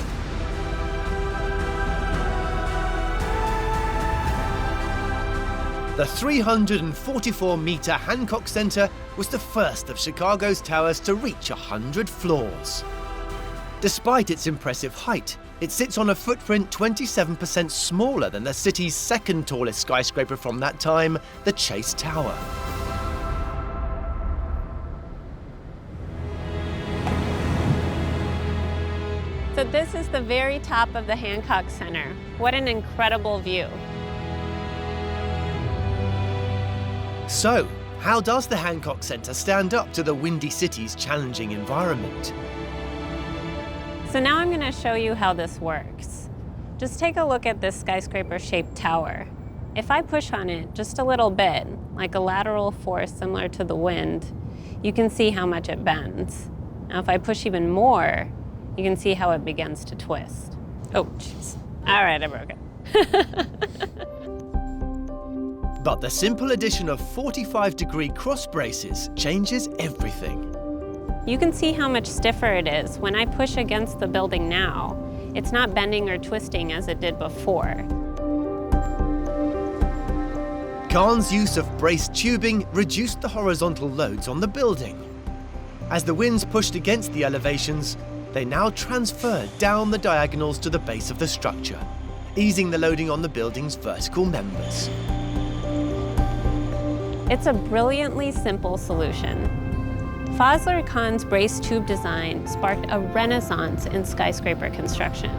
The 344-meter Hancock Center was the first of Chicago's towers to reach 100 floors. Despite its impressive height, it sits on a footprint 27% smaller than the city's second tallest skyscraper from that time, the Chase Tower. So this is the very top of the Hancock Center. What an incredible view. So, how does the Hancock Center stand up to the Windy City's challenging environment? So now I'm going to show you how this works. Just take a look at this skyscraper-shaped tower. If I push on it just a little bit, like a lateral force similar to the wind, you can see how much it bends. Now if I push even more, you can see how it begins to twist. Oh, jeez. All right, I broke it. But the simple addition of 45-degree cross braces changes everything. You can see how much stiffer it is. When I push against the building now, it's not bending or twisting as it did before. Khan's use of braced tubing reduced the horizontal loads on the building. As the winds pushed against the elevations, they now transferred down the diagonals to the base of the structure, easing the loading on the building's vertical members. It's a brilliantly simple solution. Fazla Khan's brace tube design sparked a renaissance in skyscraper construction.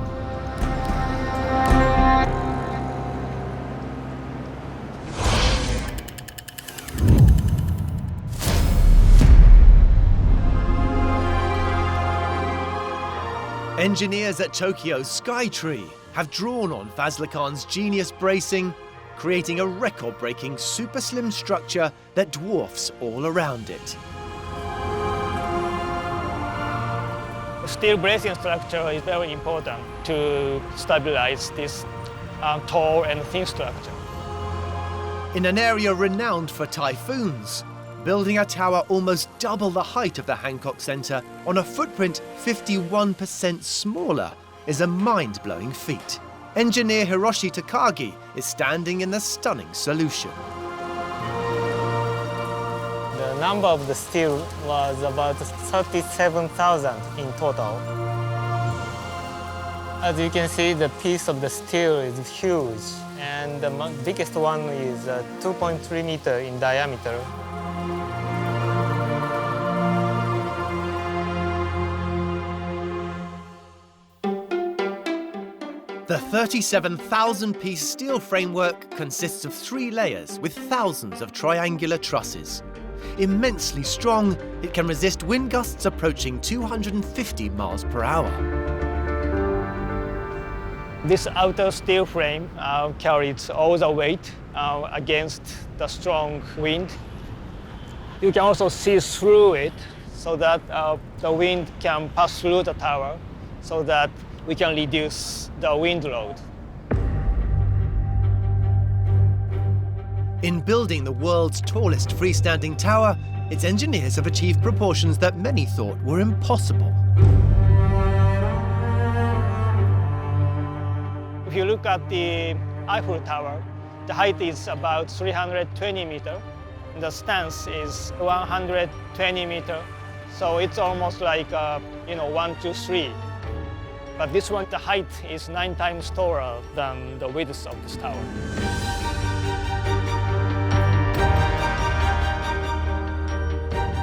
Engineers at Tokyo's Skytree have drawn on Fazla Khan's genius bracing, creating a record-breaking super slim structure that dwarfs all around it. Steel bracing structure is very important to stabilize this tall and thin structure. In an area renowned for typhoons, building a tower almost double the height of the Hancock Center on a footprint 51% smaller is a mind-blowing feat. Engineer Hiroshi Takagi is standing in the stunning solution. The number of the steel was about 37,000 in total. As you can see, the piece of the steel is huge, and the biggest one is 2.3 meters in diameter. The 37,000-piece steel framework consists of 3 layers with thousands of triangular trusses. Immensely strong, it can resist wind gusts approaching 250 miles per hour. This outer steel frame carries all the weight against the strong wind. You can also see through it so that the wind can pass through the tower so that we can reduce the wind load. In building the world's tallest freestanding tower, its engineers have achieved proportions that many thought were impossible. If you look at the Eiffel Tower, the height is about 320 meters. The stance is 120 meters. So it's almost like, 1, 2, 3. But this one, the height is 9 times taller than the width of this tower.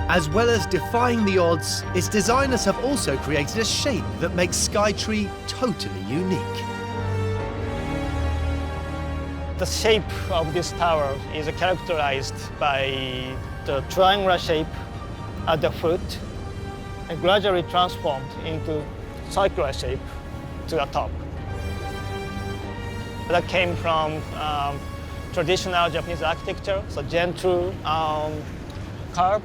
As well as defying the odds, its designers have also created a shape that makes Skytree totally unique. The shape of this tower is characterized by the triangular shape at the foot and gradually transformed into circular shape to the top. That came from traditional Japanese architecture, so gentle curve.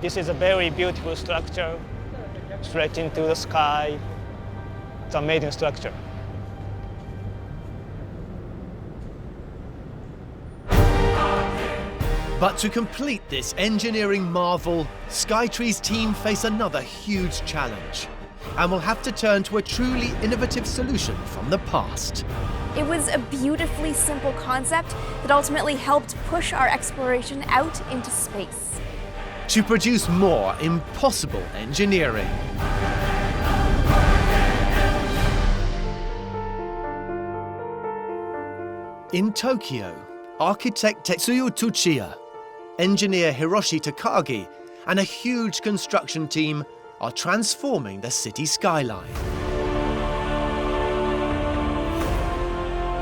This is a very beautiful structure, straight into the sky. It's an amazing structure. But to complete this engineering marvel, Skytree's team face another huge challenge and will have to turn to a truly innovative solution from the past. It was a beautifully simple concept that ultimately helped push our exploration out into space. To produce more impossible engineering. In Tokyo, architect Tetsuya Tsuchiya, engineer Hiroshi Takagi, and a huge construction team are transforming the city skyline.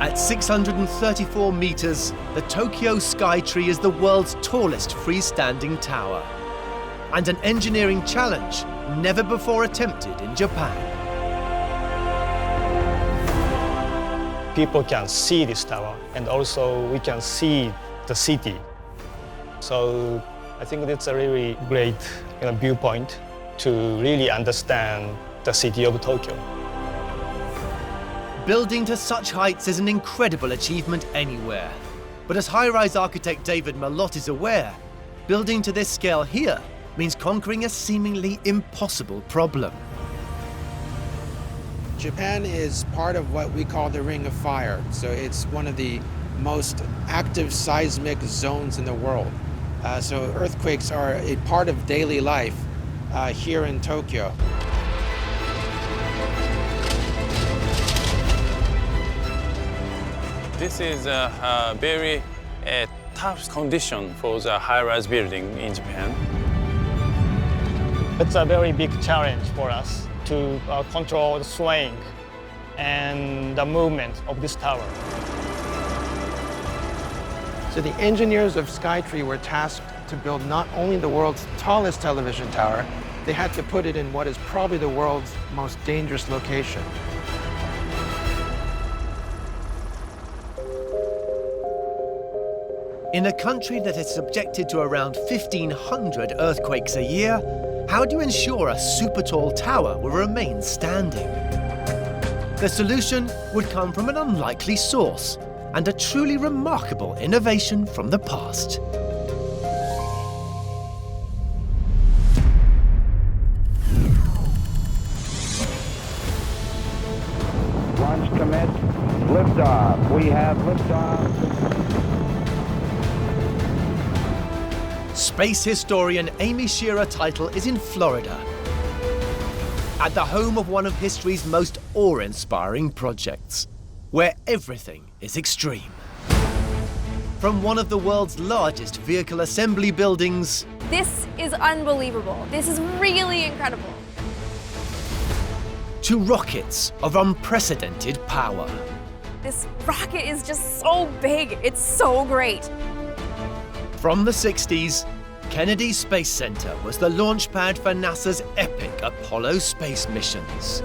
At 634 meters, the Tokyo Skytree is the world's tallest freestanding tower, and an engineering challenge never before attempted in Japan. People can see this tower, and also we can see the city. So I think it's a really great viewpoint to really understand the city of Tokyo. Building to such heights is an incredible achievement anywhere. But as high-rise architect David Malott is aware, building to this scale here means conquering a seemingly impossible problem. Japan is part of what we call the Ring of Fire. So it's one of the most active seismic zones in the world. So earthquakes are a part of daily life here in Tokyo. This is a very tough condition for the high-rise building in Japan. It's a very big challenge for us to control the swaying and the movement of this tower. So the engineers of Skytree were tasked to build not only the world's tallest television tower, they had to put it in what is probably the world's most dangerous location. In a country that is subjected to around 1,500 earthquakes a year, how do you ensure a super tall tower will remain standing? The solution would come from an unlikely source and a truly remarkable innovation from the past. Launch commit, liftoff. We have liftoff. Space historian Amy Shearer Title is in Florida, at the home of one of history's most awe-inspiring projects, where everything is extreme. From one of the world's largest vehicle assembly buildings, This is unbelievable. This is really incredible. to rockets of unprecedented power. This rocket is just so big. It's so great. From the 60s, Kennedy Space Center was the launch pad for NASA's epic Apollo space missions.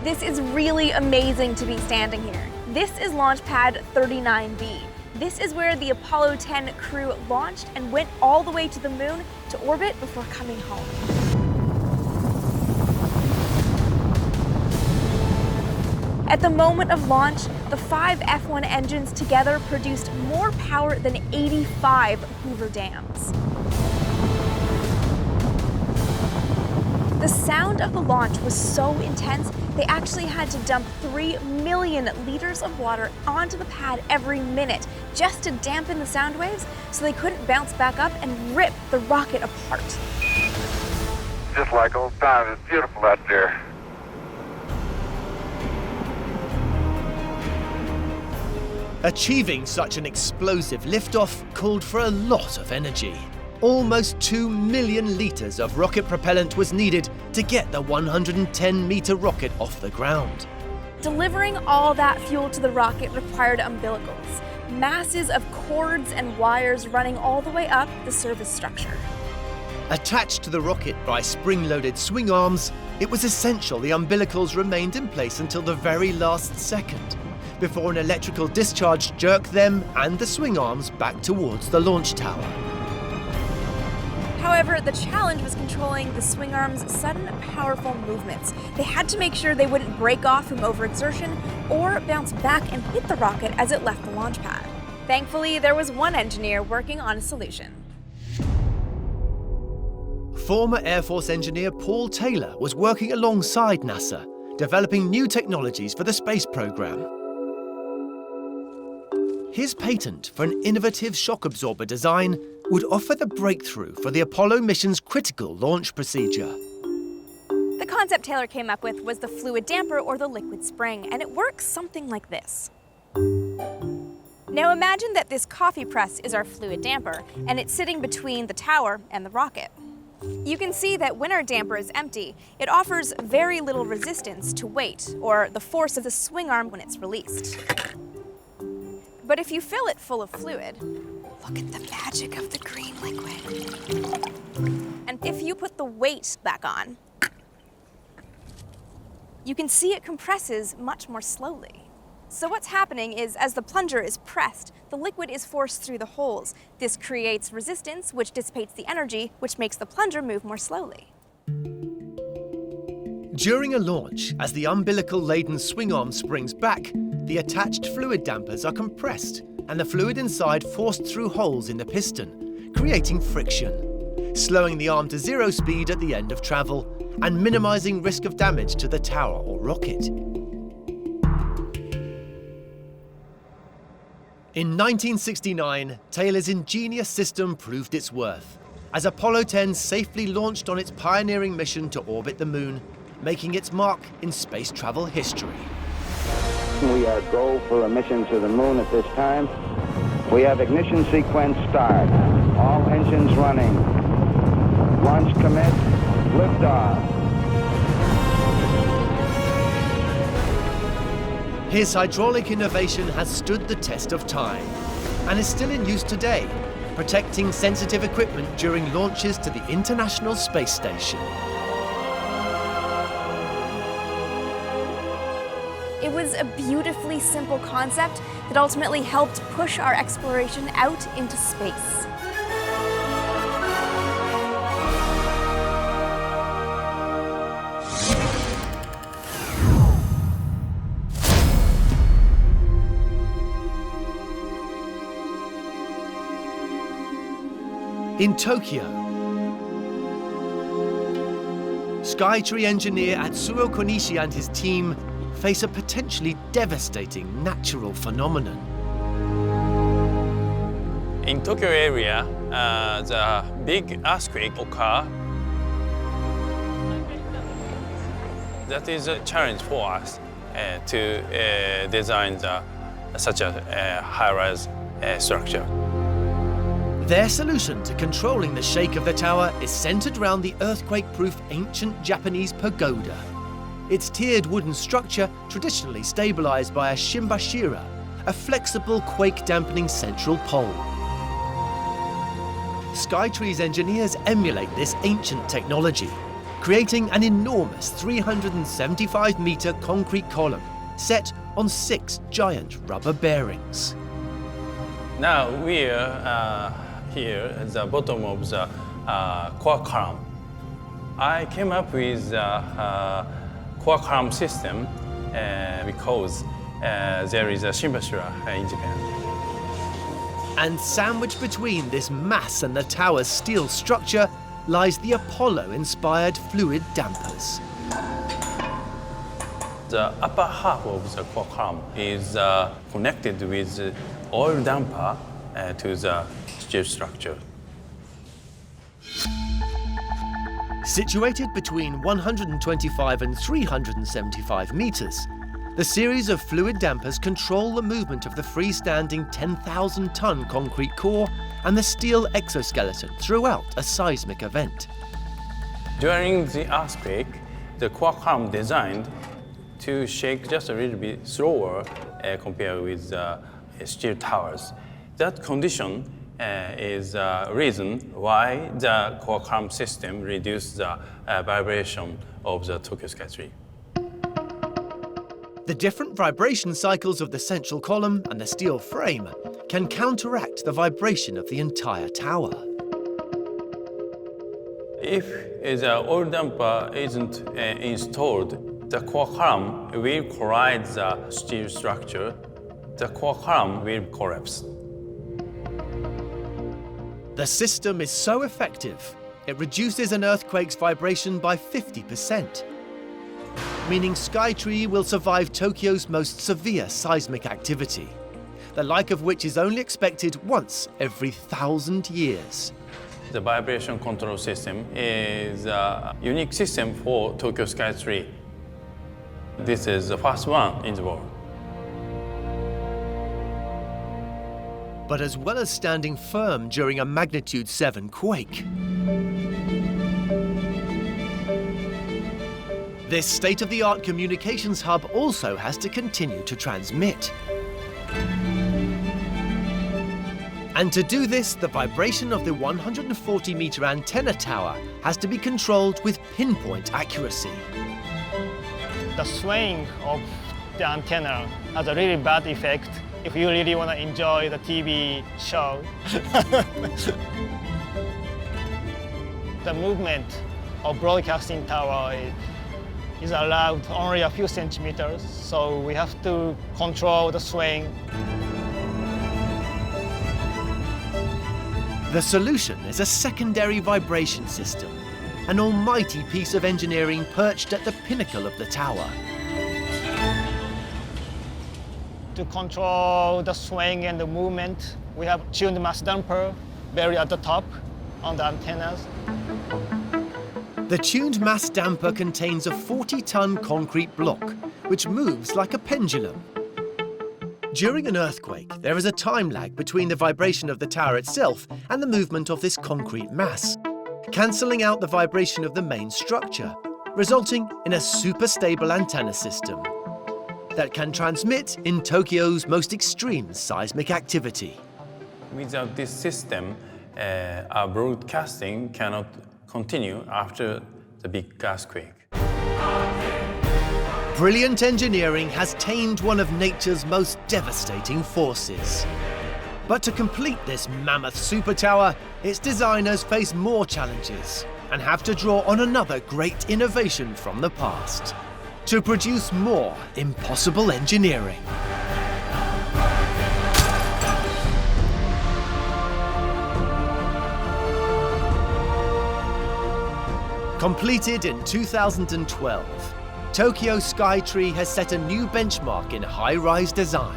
This is really amazing to be standing here. This is launch pad 39B. This is where the Apollo 10 crew launched and went all the way to the moon to orbit before coming home. At the moment of launch, the 5 F1 engines together produced more power than 85 Hoover dams. The sound of the launch was so intense, they actually had to dump 3 million liters of water onto the pad every minute just to dampen the sound waves so they couldn't bounce back up and rip the rocket apart. Just like old times, it's beautiful out there. Achieving such an explosive liftoff called for a lot of energy. Almost 2 million liters of rocket propellant was needed to get the 110-meter rocket off the ground. Delivering all that fuel to the rocket required umbilicals, masses of cords and wires running all the way up the service structure. Attached to the rocket by spring-loaded swing arms, it was essential the umbilicals remained in place until the very last second, before an electrical discharge jerked them and the swing arms back towards the launch tower. However, the challenge was controlling the swing arms' sudden, powerful movements. They had to make sure they wouldn't break off from overexertion or bounce back and hit the rocket as it left the launch pad. Thankfully, there was one engineer working on a solution. Former Air Force engineer Paul Taylor was working alongside NASA, developing new technologies for the space program. His patent for an innovative shock absorber design would offer the breakthrough for the Apollo mission's critical launch procedure. The concept Taylor came up with was the fluid damper or the liquid spring, and it works something like this. Now imagine that this coffee press is our fluid damper, and it's sitting between the tower and the rocket. You can see that when our damper is empty, it offers very little resistance to weight, or the force of the swing arm when it's released. But if you fill it full of fluid, look at the magic of the green liquid. And if you put the weight back on, you can see it compresses much more slowly. So what's happening is, as the plunger is pressed, the liquid is forced through the holes. This creates resistance, which dissipates the energy, which makes the plunger move more slowly. During a launch, as the umbilical-laden swing arm springs back, the attached fluid dampers are compressed and the fluid inside forced through holes in the piston, creating friction, slowing the arm to 0 speed at the end of travel and minimizing risk of damage to the tower or rocket. In 1969, Taylor's ingenious system proved its worth, as Apollo 10 safely launched on its pioneering mission to orbit the moon, making its mark in space travel history. We are go for a mission to the moon at this time. We have ignition sequence start. All engines running. Launch commit. Liftoff. His hydraulic innovation has stood the test of time and is still in use today, protecting sensitive equipment during launches to the International Space Station. It was a beautifully simple concept that ultimately helped push our exploration out into space. In Tokyo, Skytree engineer Atsuo Konishi and his team face a potentially devastating natural phenomenon. In Tokyo area, the big earthquake occurred. That is a challenge for us to design such a high-rise structure. Their solution to controlling the shake of the tower is centered around the earthquake-proof ancient Japanese pagoda. Its tiered wooden structure traditionally stabilized by a shimbashira, a flexible quake-dampening central pole. Skytree's engineers emulate this ancient technology, creating an enormous 375-meter concrete column set on 6 giant rubber bearings. Now we are here at the bottom of the core column. I came up with the core column system because there is a shimbashira in Japan. And sandwiched between this mass and the tower's steel structure lies the Apollo-inspired fluid dampers. The upper half of the core column is connected with oil damper to the steel structure. Situated between 125 and 375 meters, the series of fluid dampers control the movement of the freestanding 10,000-ton concrete core and the steel exoskeleton throughout a seismic event. During the earthquake, the core column designed to shake just a little bit slower compared with steel towers. That condition is the reason why the core column system reduced the vibration of the Tokyo Skytree. The different vibration cycles of the central column and the steel frame can counteract the vibration of the entire tower. If the oil damper isn't installed, the core column will collide the steel structure. The core column will collapse. The system is so effective, it reduces an earthquake's vibration by 50%, meaning Skytree will survive Tokyo's most severe seismic activity, the like of which is only expected once every 1,000 years. The vibration control system is a unique system for Tokyo Skytree. This is the first one in the world. But as well as standing firm during a magnitude 7 quake, this state-of-the-art communications hub also has to continue to transmit. And to do this, the vibration of the 140-meter antenna tower has to be controlled with pinpoint accuracy. The swaying of the antenna has a really bad effect if you really want to enjoy the TV show. The movement of broadcasting tower is allowed only a few centimeters, so we have to control the swaying. The solution is a secondary vibration system, an almighty piece of engineering perched at the pinnacle of the tower. To control the swaying and the movement, we have tuned mass damper buried at the top on the antennas. The tuned mass damper contains a 40-ton concrete block, which moves like a pendulum. During an earthquake, there is a time lag between the vibration of the tower itself and the movement of this concrete mass, cancelling out the vibration of the main structure, resulting in a super stable antenna system that can transmit in Tokyo's most extreme seismic activity. Without this system, our broadcasting cannot continue after the big earthquake. Brilliant engineering has tamed one of nature's most devastating forces. But to complete this mammoth super tower, its designers face more challenges and have to draw on another great innovation from the past to produce more impossible engineering. Completed in 2012, Tokyo Skytree has set a new benchmark in high-rise design.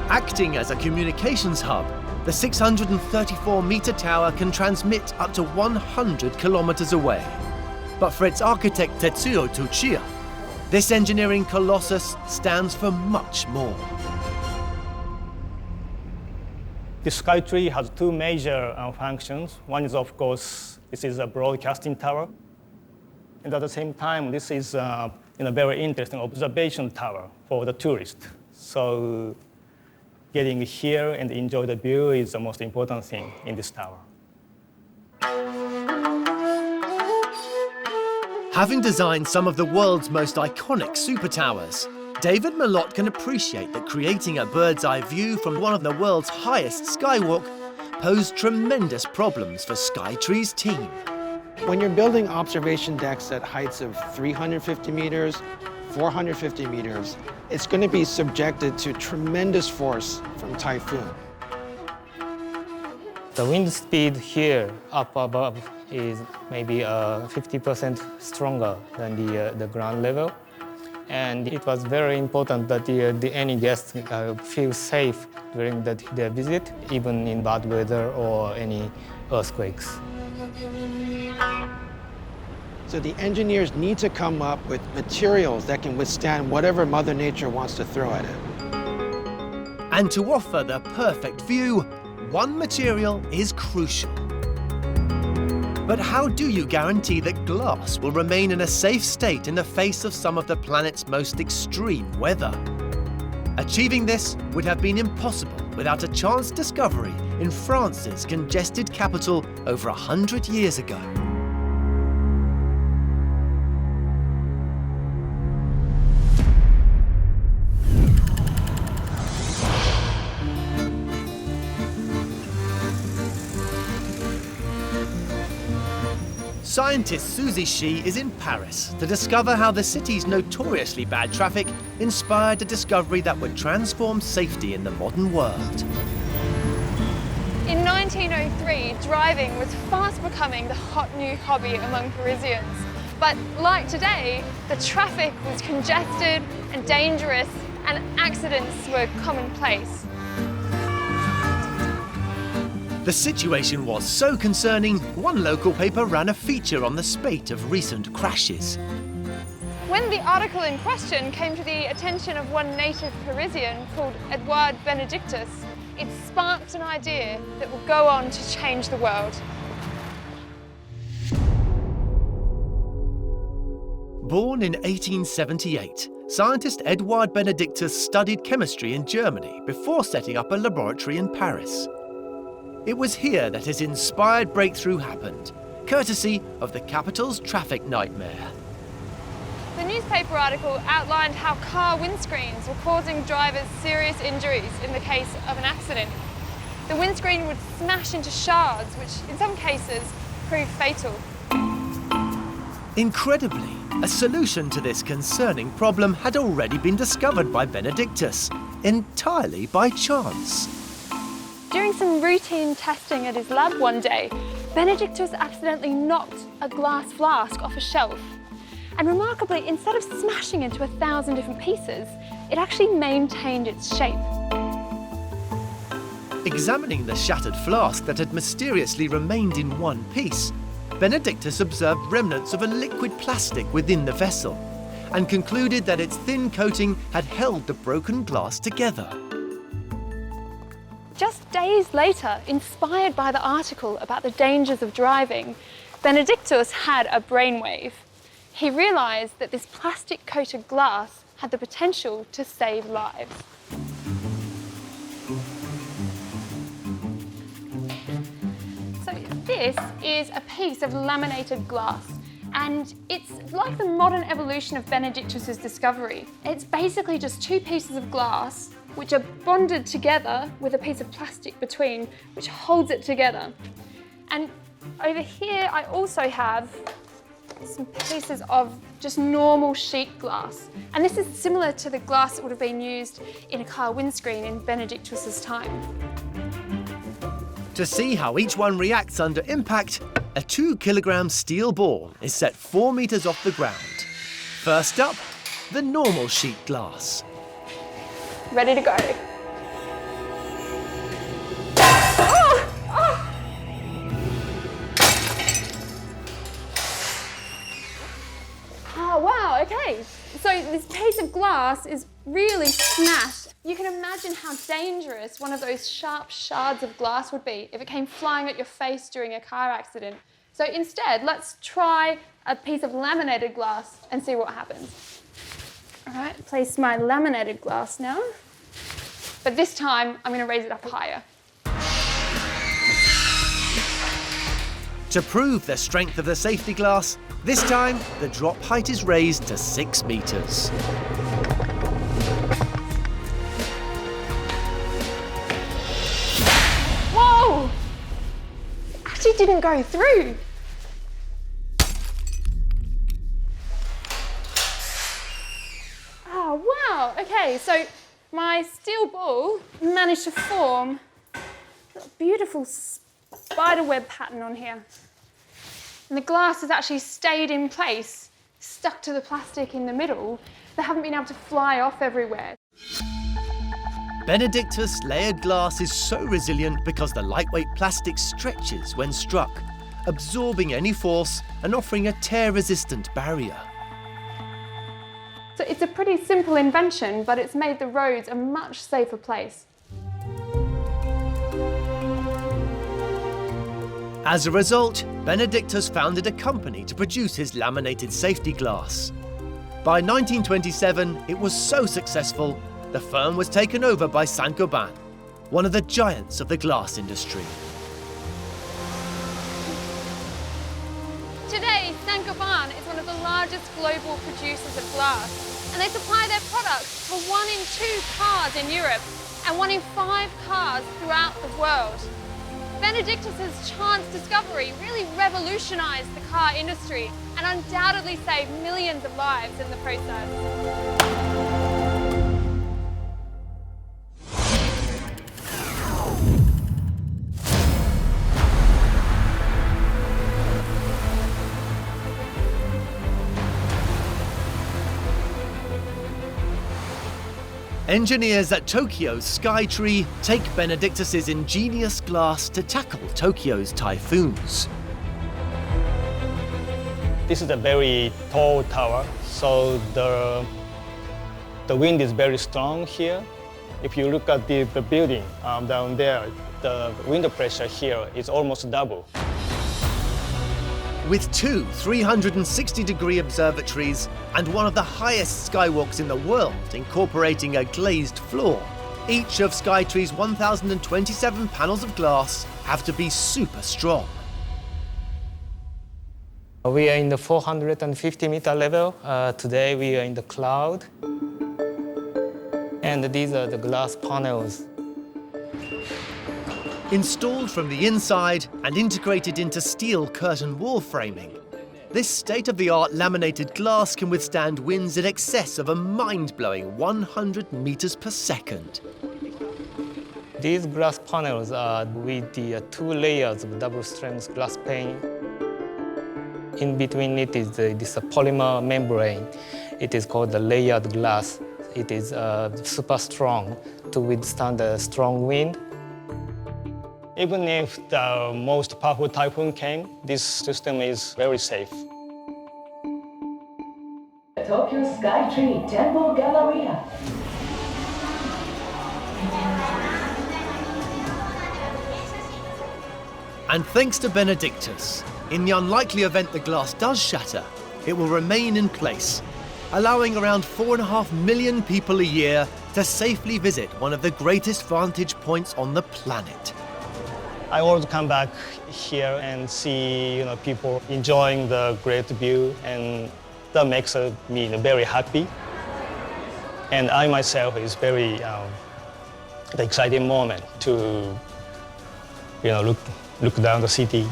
Acting as a communications hub, the 634-meter tower can transmit up to 100 kilometers away. But for its architect Tetsuo Tsuchiya, this engineering colossus stands for much more. The Skytree has two major functions. One is, of course, this is a broadcasting tower. And at the same time, this is a very interesting observation tower for the tourist. So getting here and enjoy the view is the most important thing in this tower. Having designed some of the world's most iconic super towers, David Malott can appreciate that creating a bird's-eye view from one of the world's highest skywalk posed tremendous problems for Skytree's team. When you're building observation decks at heights of 350 meters, 450 meters, it's going to be subjected to tremendous force from typhoon. The wind speed here up above is maybe 50% stronger than the ground level. And it was very important that any guests feel safe during their visit, even in bad weather or any earthquakes. So the engineers need to come up with materials that can withstand whatever Mother Nature wants to throw at it. And to offer the perfect view, one material is crucial. But how do you guarantee that glass will remain in a safe state in the face of some of the planet's most extreme weather? Achieving this would have been impossible without a chance discovery in France's congested capital over 100 years ago. Scientist Susie Shi is in Paris to discover how the city's notoriously bad traffic inspired a discovery that would transform safety in the modern world. In 1903, driving was fast becoming the hot new hobby among Parisians. But like today, the traffic was congested and dangerous, and accidents were commonplace. The situation was so concerning, one local paper ran a feature on the spate of recent crashes. When the article in question came to the attention of one native Parisian called Edouard Benedictus, it sparked an idea that would go on to change the world. Born in 1878, scientist Edouard Benedictus studied chemistry in Germany before setting up a laboratory in Paris. It was here that his inspired breakthrough happened, courtesy of the capital's traffic nightmare. The newspaper article outlined how car windscreens were causing drivers serious injuries in the case of an accident. The windscreen would smash into shards, which in some cases proved fatal. Incredibly, a solution to this concerning problem had already been discovered by Benedictus, entirely by chance. During some routine testing at his lab one day, Benedictus accidentally knocked a glass flask off a shelf. And remarkably, instead of smashing into 1,000 different pieces, it actually maintained its shape. Examining the shattered flask that had mysteriously remained in one piece, Benedictus observed remnants of a liquid plastic within the vessel and concluded that its thin coating had held the broken glass together. Just days later, inspired by the article about the dangers of driving, Benedictus had a brainwave. He realised that this plastic-coated glass had the potential to save lives. So this is a piece of laminated glass, and it's like the modern evolution of Benedictus's discovery. It's basically just two pieces of glass which are bonded together with a piece of plastic between, which holds it together. And over here, I also have some pieces of just normal sheet glass. And this is similar to the glass that would have been used in a car windscreen in Benedictus's time. To see how each one reacts under impact, a 2-kilogram steel ball is set 4 meters off the ground. First up, the normal sheet glass. Ready to go. Oh, wow, okay. So this piece of glass is really smashed. You can imagine how dangerous one of those sharp shards of glass would be if it came flying at your face during a car accident. So instead, let's try a piece of laminated glass and see what happens. All right, place my laminated glass now. But this time, I'm going to raise it up higher. To prove the strength of the safety glass, this time the drop height is raised to 6 meters. Whoa! Actually didn't go through. Oh, wow. Okay, so my steel ball managed to form a beautiful spiderweb pattern on here. And the glass has actually stayed in place, stuck to the plastic in the middle. They haven't been able to fly off everywhere. Benedictus layered glass is so resilient because the lightweight plastic stretches when struck, absorbing any force and offering a tear-resistant barrier. So it's a pretty simple invention, but it's made the roads a much safer place. As a result, Benedictus founded a company to produce his laminated safety glass. By 1927, it was so successful, the firm was taken over by Saint-Gobain, one of the giants of the glass industry. Today, Saint-Gobain is one of the largest global producers of glass, and they supply their products for 1 in 2 cars in Europe and 1 in 5 cars throughout the world. Benedictus's chance discovery really revolutionised the car industry and undoubtedly saved millions of lives in the process. Engineers at Tokyo's Skytree take Benedictus's ingenious glass to tackle Tokyo's typhoons. This is a very tall tower, so the wind is very strong here. If you look at the building down there, the wind pressure here is almost double. With two 360-degree observatories and one of the highest skywalks in the world incorporating a glazed floor, each of Skytree's 1,027 panels of glass have to be super strong. We are in the 450-meter level. Today we are in the cloud. And these are the glass panels. Installed from the inside and integrated into steel curtain wall framing, this state-of-the-art laminated glass can withstand winds in excess of a mind-blowing 100 meters per second. These glass panels are with the 2 layers of double-strength glass pane. In between it is this polymer membrane. It is called the layered glass. It is super strong to withstand a strong wind. Even if the most powerful typhoon came, this system is very safe. Tokyo Skytree Temple Galleria. And thanks to Benedictus, in the unlikely event the glass does shatter, it will remain in place, allowing around 4.5 million people a year to safely visit one of the greatest vantage points on the planet. I always come back here and see people enjoying the great view, and that makes me very happy. And I myself is very the exciting moment to look down the city.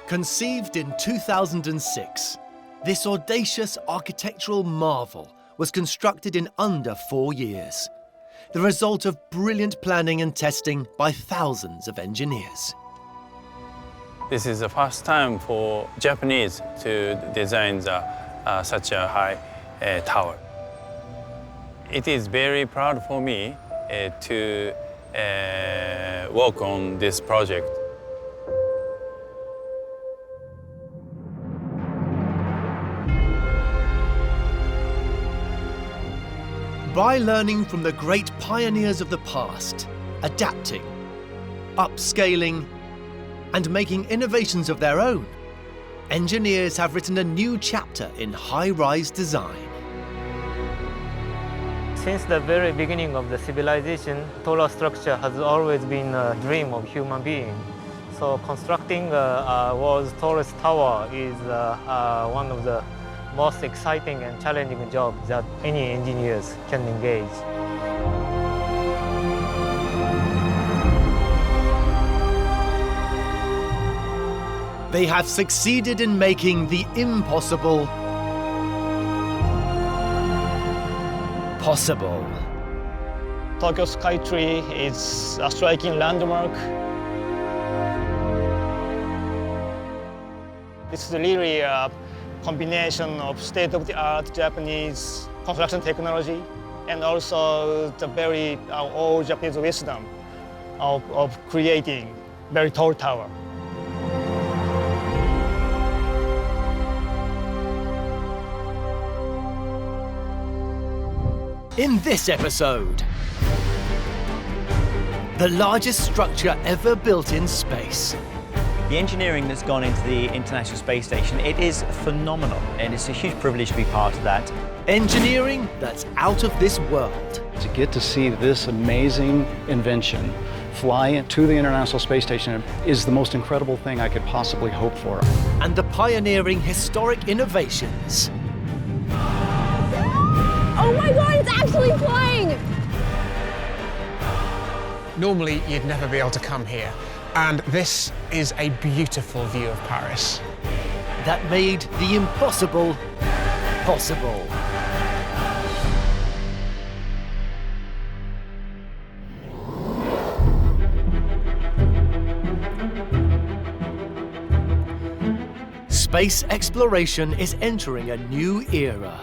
Conceived in 2006, this audacious architectural marvel was constructed in under 4 years, the result of brilliant planning and testing by thousands of engineers. This is the first time for Japanese to design such a high tower. It is very proud for me to work on this project. By learning from the great pioneers of the past, adapting, upscaling, and making innovations of their own, engineers have written a new chapter in high-rise design. Since the very beginning of the civilization, taller structure has always been a dream of human beings. So constructing a world's tallest tower is one of the most exciting and challenging jobs that any engineers can engage. They have succeeded in making the impossible possible. Tokyo Skytree is a striking landmark. It's really a combination of state-of-the-art Japanese construction technology and also the very old Japanese wisdom of creating very tall tower. In this episode, the largest structure ever built in space. The engineering that's gone into the International Space Station, it is phenomenal, and it's a huge privilege to be part of that. Engineering that's out of this world. To get to see this amazing invention fly to the International Space Station is the most incredible thing I could possibly hope for. And the pioneering historic innovations. Oh my God, it's actually flying! Normally, you'd never be able to come here. And this is a beautiful view of Paris. That made the impossible possible. Space exploration is entering a new era.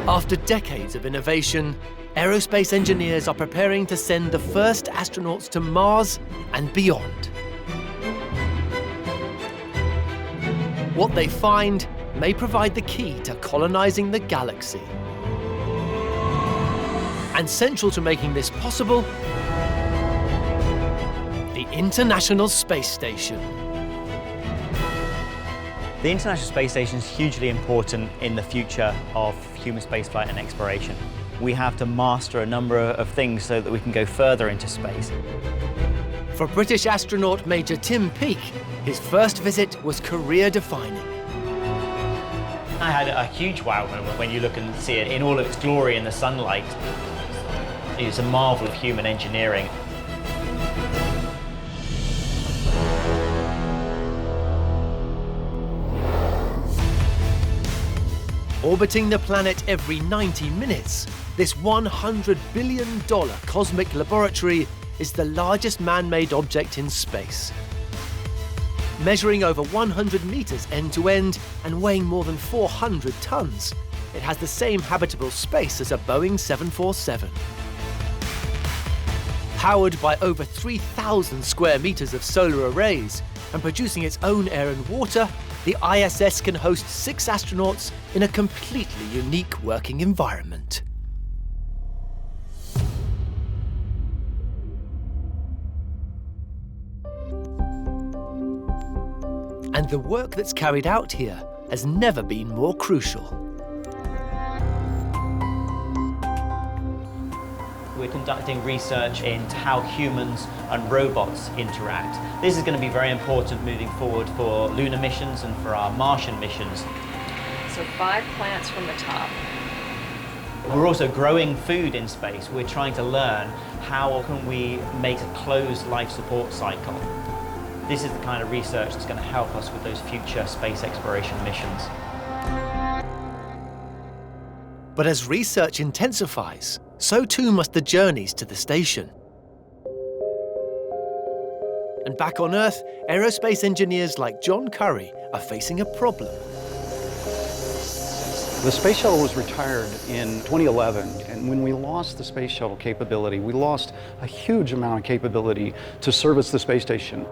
After decades of innovation, aerospace engineers are preparing to send the first astronauts to Mars and beyond. What they find may provide the key to colonizing the galaxy. And central to making this possible, the International Space Station. The International Space Station is hugely important in the future of human spaceflight and exploration. We have to master a number of things so that we can go further into space. For British astronaut Major Tim Peake, his first visit was career-defining. I had a huge wow moment when you look and see it in all of its glory in the sunlight. It's a marvel of human engineering. Orbiting the planet every 90 minutes, this $100 billion cosmic laboratory is the largest man-made object in space. Measuring over 100 meters end-to-end and weighing more than 400 tons, it has the same habitable space as a Boeing 747. Powered by over 3,000 square meters of solar arrays and producing its own air and water, the ISS can host 6 astronauts in a completely unique working environment. And the work that's carried out here has never been more crucial. We're conducting research into how humans and robots interact. This is going to be very important moving forward for lunar missions and for our Martian missions. So 5 plants from the top. We're also growing food in space. We're trying to learn how can we make a closed life support cycle. This is the kind of research that's going to help us with those future space exploration missions. But as research intensifies, so too must the journeys to the station. And back on Earth, aerospace engineers like John Curry are facing a problem. The space shuttle was retired in 2011, and when we lost the space shuttle capability, we lost a huge amount of capability to service the space station.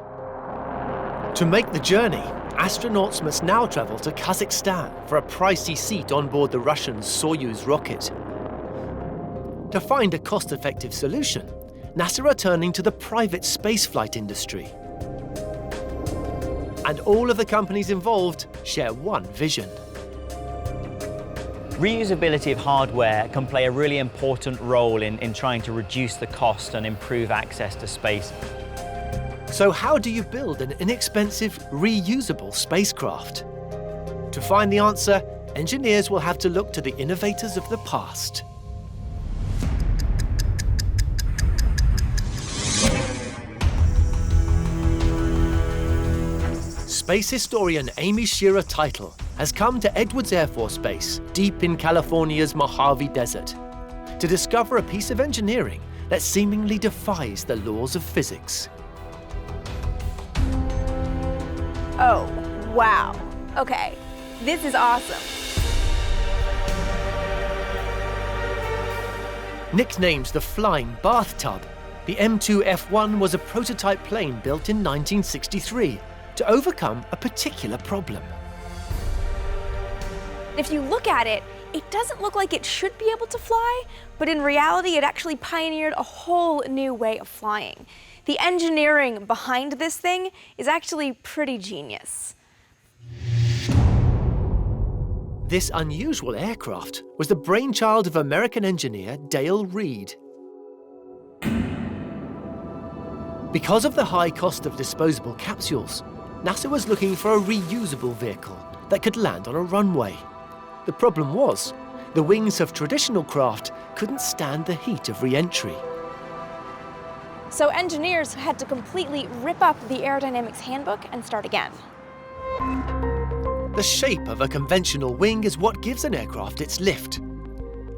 To make the journey, astronauts must now travel to Kazakhstan for a pricey seat on board the Russian Soyuz rocket. To find a cost-effective solution, NASA are turning to the private spaceflight industry. And all of the companies involved share one vision. Reusability of hardware can play a really important role in trying to reduce the cost and improve access to space. So how do you build an inexpensive, reusable spacecraft? To find the answer, engineers will have to look to the innovators of the past. Space historian Amy Shearer Teitel has come to Edwards Air Force Base, deep in California's Mojave Desert, to discover a piece of engineering that seemingly defies the laws of physics. Oh, wow. Okay, this is awesome. Nicknamed the Flying Bathtub, the M2F1 was a prototype plane built in 1963 to overcome a particular problem. If you look at it, it doesn't look like it should be able to fly, but in reality, it actually pioneered a whole new way of flying. The engineering behind this thing is actually pretty genius. This unusual aircraft was the brainchild of American engineer Dale Reed. Because of the high cost of disposable capsules, NASA was looking for a reusable vehicle that could land on a runway. The problem was, the wings of traditional craft couldn't stand the heat of re-entry. So engineers had to completely rip up the aerodynamics handbook and start again. The shape of a conventional wing is what gives an aircraft its lift.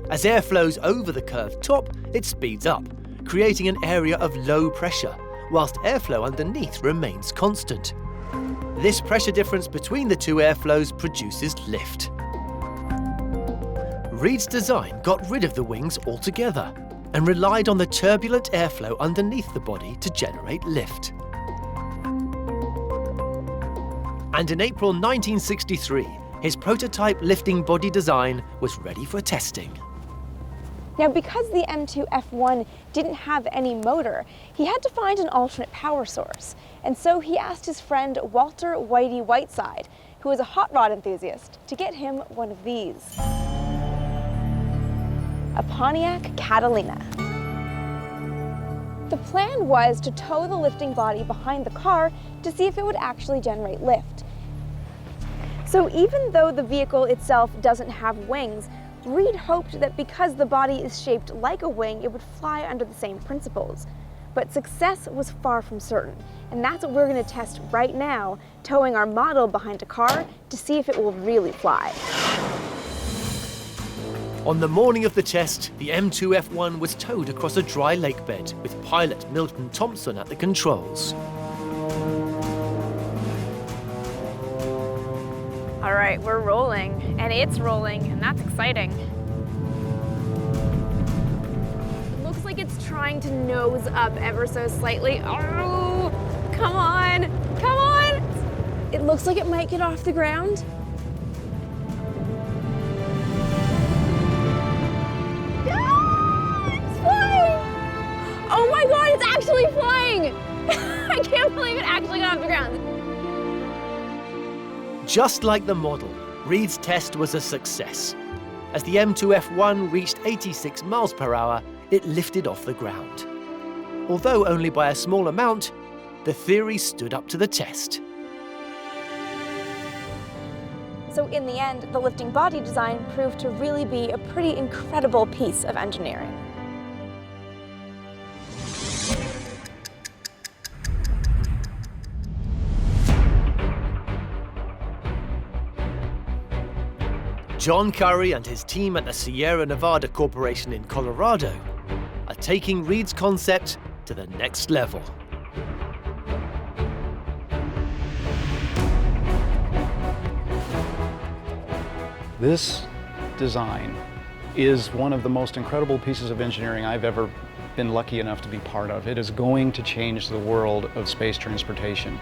As air flows over the curved top, it speeds up, creating an area of low pressure, whilst airflow underneath remains constant. This pressure difference between the two airflows produces lift. Reed's design got rid of the wings altogether and relied on the turbulent airflow underneath the body to generate lift. And in April 1963, his prototype lifting body design was ready for testing. Now, because the M2F1 didn't have any motor, he had to find an alternate power source. And so he asked his friend Walter Whitey Whiteside, who was a hot rod enthusiast, to get him one of these. A Pontiac Catalina. The plan was to tow the lifting body behind the car to see if it would actually generate lift. So even though the vehicle itself doesn't have wings, Reed hoped that because the body is shaped like a wing, it would fly under the same principles. But success was far from certain, and that's what we're going to test right now, towing our model behind a car to see if it will really fly. On the morning of the test, the M2F1 was towed across a dry lake bed with pilot Milton Thompson at the controls. All right, we're rolling, and it's rolling, and that's exciting. It looks like it's trying to nose up ever so slightly. Oh, come on, come on! It looks like it might get off the ground. Oh my God, it's actually flying! I can't believe it actually got off the ground. Just like the model, Reed's test was a success. As the M2F1 reached 86 miles per hour, it lifted off the ground. Although only by a small amount, the theory stood up to the test. So in the end, the lifting body design proved to really be a pretty incredible piece of engineering. John Curry and his team at the Sierra Nevada Corporation in Colorado are taking Reed's concept to the next level. This design is one of the most incredible pieces of engineering I've ever been lucky enough to be part of. It is going to change the world of space transportation.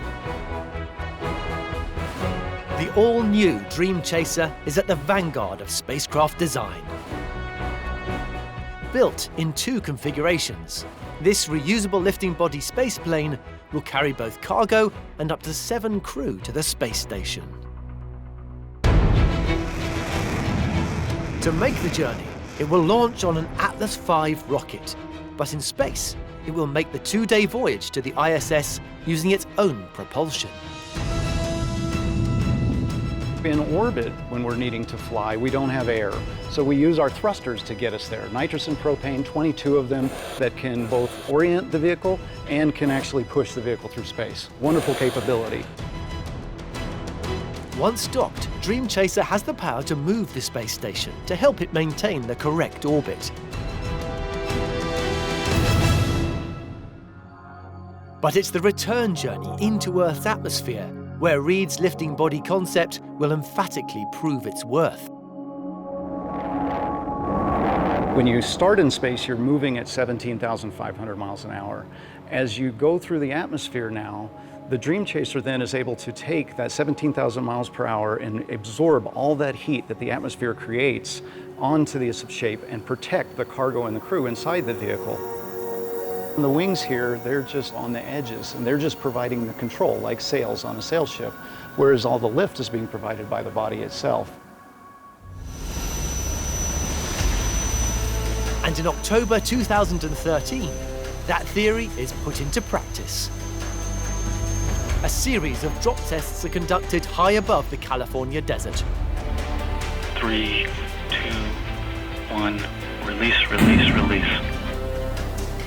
The all-new Dream Chaser is at the vanguard of spacecraft design. Built in two configurations, this reusable lifting body spaceplane will carry both cargo and up to 7 crew to the space station. To make the journey, it will launch on an Atlas V rocket, but in space, it will make the 2-day voyage to the ISS using its own propulsion. In orbit, when we're needing to fly, we don't have air. So we use our thrusters to get us there. Nitrous and propane, 22 of them, that can both orient the vehicle and can actually push the vehicle through space. Wonderful capability. Once docked, Dream Chaser has the power to move the space station to help it maintain the correct orbit. But it's the return journey into Earth's atmosphere where Reed's lifting body concept will emphatically prove its worth. When you start in space, you're moving at 17,500 miles an hour. As you go through the atmosphere now, the Dream Chaser then is able to take that 17,000 miles per hour and absorb all that heat that the atmosphere creates onto the shape and protect the cargo and the crew inside the vehicle. The wings here, they're just on the edges and they're just providing the control like sails on a sail ship, whereas all the lift is being provided by the body itself. And in October 2013, that theory is put into practice. A series of drop tests are conducted high above the California desert. 3, 2, 1, release, release, release.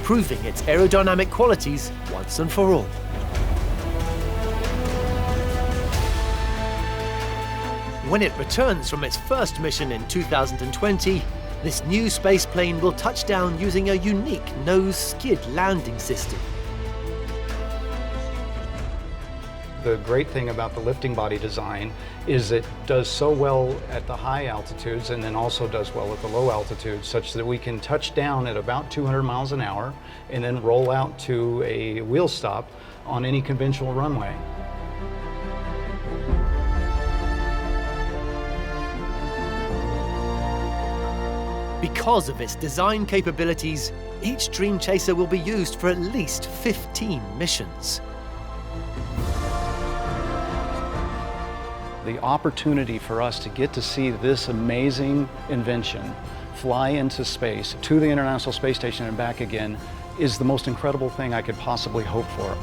Proving its aerodynamic qualities once and for all. When it returns from its first mission in 2020, this new spaceplane will touch down using a unique nose skid landing system. The great thing about the lifting body design is it does so well at the high altitudes and then also does well at the low altitudes, such that we can touch down at about 200 miles an hour and then roll out to a wheel stop on any conventional runway. Because of its design capabilities, each Dream Chaser will be used for at least 15 missions. The opportunity for us to get to see this amazing invention fly into space to the International Space Station and back again is the most incredible thing I could possibly hope for.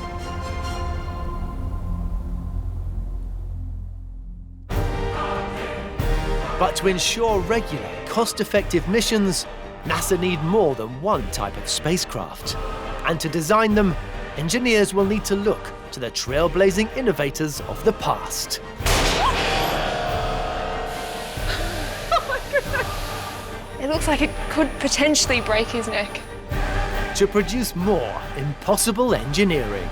But to ensure regular, cost-effective missions, NASA need more than one type of spacecraft. And to design them, engineers will need to look to the trailblazing innovators of the past. Oh my goodness! It looks like it could potentially break his neck. To produce more impossible engineering.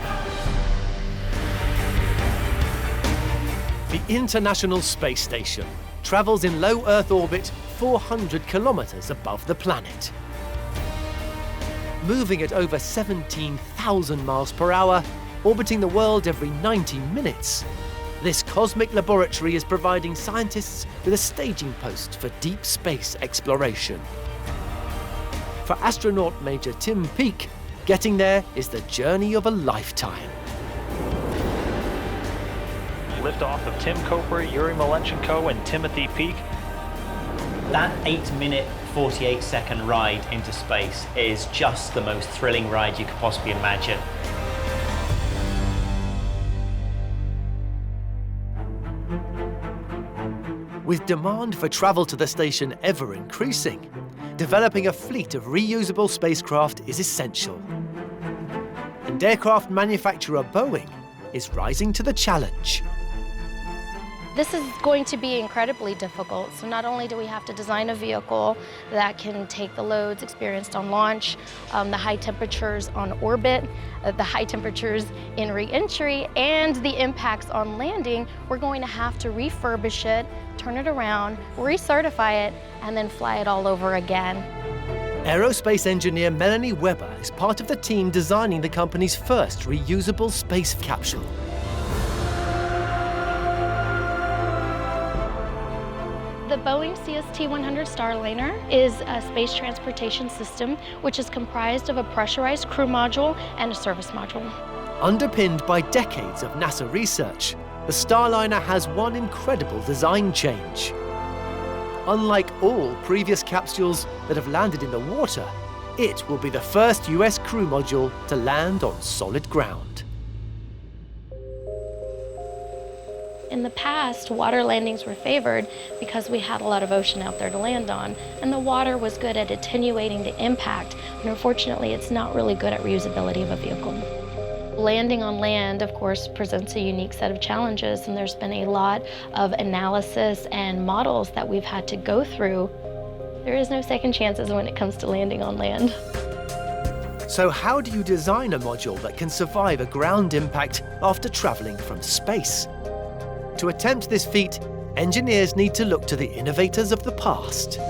The International Space Station travels in low Earth orbit 400 kilometers above the planet. Moving at over 17,000 miles per hour, orbiting the world every 90 minutes, this cosmic laboratory is providing scientists with a staging post for deep space exploration. For astronaut Major Tim Peake, getting there is the journey of a lifetime. Liftoff of Tim Koper, Yuri Malenchenko, and Timothy Peake. That 8-minute, 48-second ride into space is just the most thrilling ride you could possibly imagine. With demand for travel to the station ever increasing, developing a fleet of reusable spacecraft is essential. And aircraft manufacturer Boeing is rising to the challenge. This is going to be incredibly difficult. So not only do we have to design a vehicle that can take the loads experienced on launch, the high temperatures on orbit, the high temperatures in re-entry, and the impacts on landing, we're going to have to refurbish it, turn it around, recertify it, and then fly it all over again. Aerospace engineer Melanie Weber is part of the team designing the company's first reusable space capsule. The Boeing CST-100 Starliner is a space transportation system which is comprised of a pressurized crew module and a service module. Underpinned by decades of NASA research, the Starliner has one incredible design change. Unlike all previous capsules that have landed in the water, it will be the first US crew module to land on solid ground. In the past, water landings were favored because we had a lot of ocean out there to land on, and the water was good at attenuating the impact, and unfortunately it's not really good at reusability of a vehicle. Landing on land, of course, presents a unique set of challenges, and there's been a lot of analysis and models that we've had to go through. There is no second chances when it comes to landing on land. So how do you design a module that can survive a ground impact after traveling from space? To attempt this feat, engineers need to look to the innovators of the past.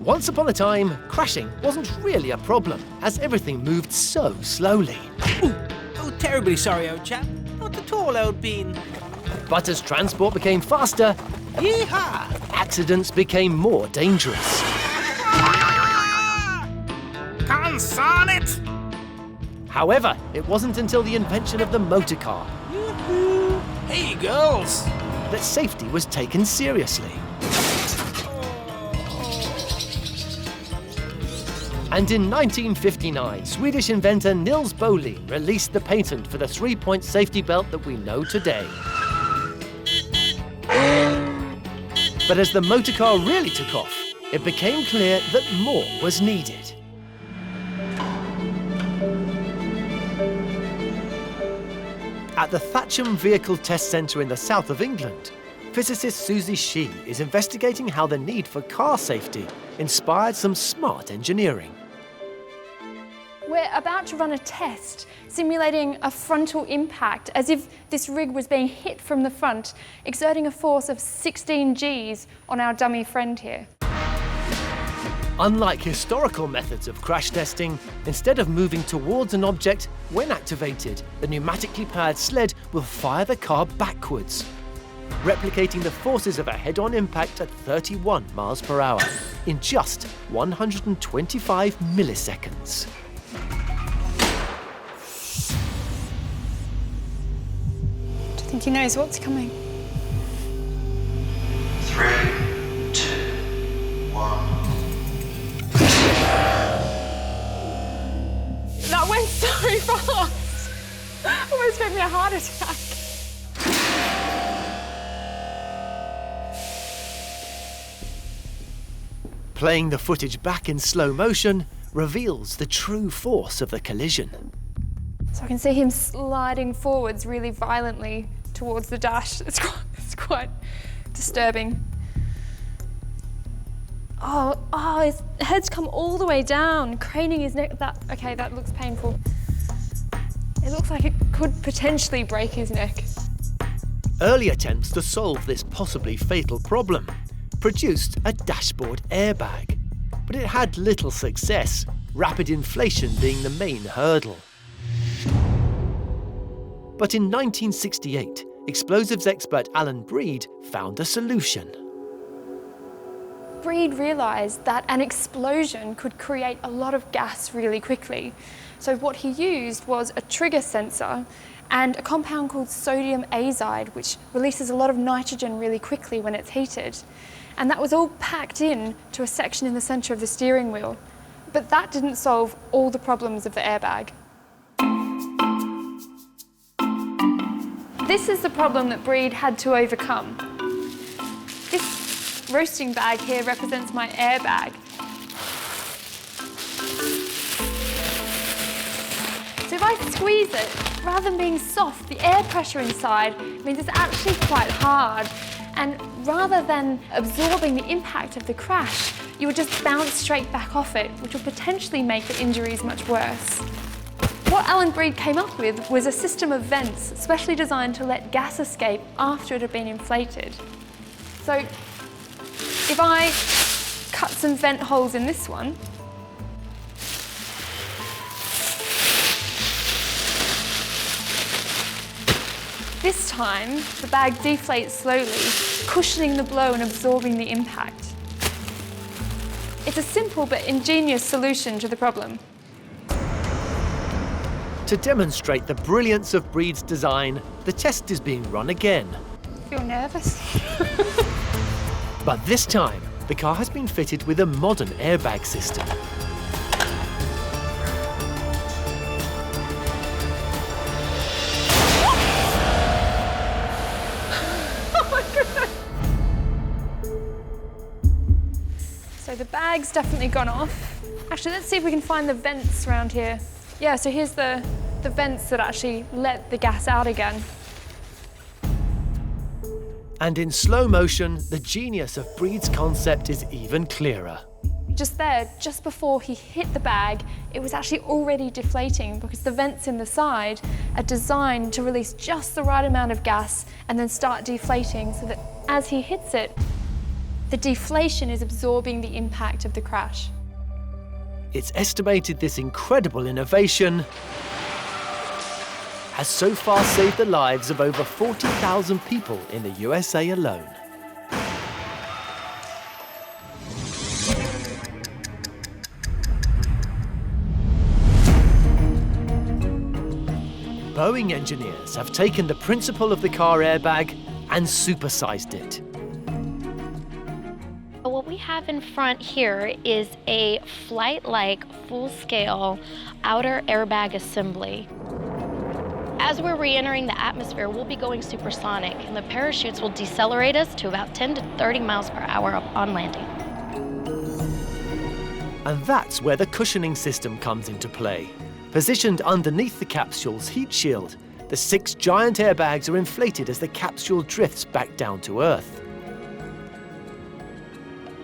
Once upon a time, crashing wasn't really a problem, as everything moved so slowly. Oh, terribly sorry, old chap. Not at all, old bean. But as transport became faster, Yeehaw! accidents became more dangerous. Consign it! However, it wasn't until the invention of the motor car Hey, girls! that safety was taken seriously. And in 1959, Swedish inventor Nils Bohlin released the patent for the three-point safety belt that we know today. But as the motorcar really took off, it became clear that more was needed. At the Thatcham Vehicle Test Centre in the south of England, physicist Susie Shee is investigating how the need for car safety inspired some smart engineering. We're about to run a test simulating a frontal impact as if this rig was being hit from the front, exerting a force of 16 Gs on our dummy friend here. Unlike historical methods of crash testing, instead of moving towards an object, when activated, the pneumatically powered sled will fire the car backwards, replicating the forces of a head-on impact at 31 miles per hour in just 125 milliseconds. Do you think he knows what's coming? 3, 2, 1. That went so fast! Almost gave me a heart attack. Playing the footage back in slow motion reveals the true force of the collision. So I can see him sliding forwards really violently towards the dash. It's quite disturbing. Oh, his head's come all the way down, craning his neck. Okay, that looks painful. It looks like it could potentially break his neck. Early attempts to solve this possibly fatal problem produced a dashboard airbag, but it had little success, rapid inflation being the main hurdle. But in 1968, explosives expert Alan Breed found a solution. Breed realised that an explosion could create a lot of gas really quickly. So what he used was a trigger sensor and a compound called sodium azide, which releases a lot of nitrogen really quickly when it's heated. And that was all packed in to a section in the centre of the steering wheel. But that didn't solve all the problems of the airbag. This is the problem that Breed had to overcome. This roasting bag here represents my airbag. So if I squeeze it, rather than being soft, the air pressure inside means it's actually quite hard. And rather than absorbing the impact of the crash, you would just bounce straight back off it, which will potentially make the injuries much worse. What Alan Breed came up with was a system of vents specially designed to let gas escape after it had been inflated. So if I cut some vent holes in this one, this time the bag deflates slowly, cushioning the blow and absorbing the impact. It's a simple but ingenious solution to the problem. To demonstrate the brilliance of Breed's design, the test is being run again. I feel nervous. But this time, the car has been fitted with a modern airbag system. Oh my goodness! So the bag's definitely gone off. Actually, let's see if we can find the vents around here. Yeah, so here's the vents that actually let the gas out again. And in slow motion, the genius of Breed's concept is even clearer. Just there, just before he hit the bag, it was actually already deflating because the vents in the side are designed to release just the right amount of gas and then start deflating so that as he hits it, the deflation is absorbing the impact of the crash. It's estimated this incredible innovation has so far saved the lives of over 40,000 people in the USA alone. Boeing engineers have taken the principle of the car airbag and supersized it. What we have in front here is a flight-like, full-scale outer airbag assembly. As we're re-entering the atmosphere, we'll be going supersonic, and the parachutes will decelerate us to about 10 to 30 miles per hour on landing. And that's where the cushioning system comes into play. Positioned underneath the capsule's heat shield, the 6 giant airbags are inflated as the capsule drifts back down to Earth.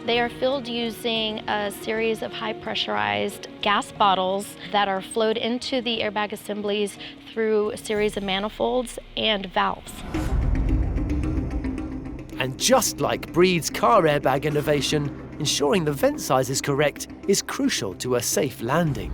They are filled using a series of high-pressurized gas bottles that are flowed into the airbag assemblies through a series of manifolds and valves. And just like Breed's car airbag innovation, ensuring the vent size is correct is crucial to a safe landing.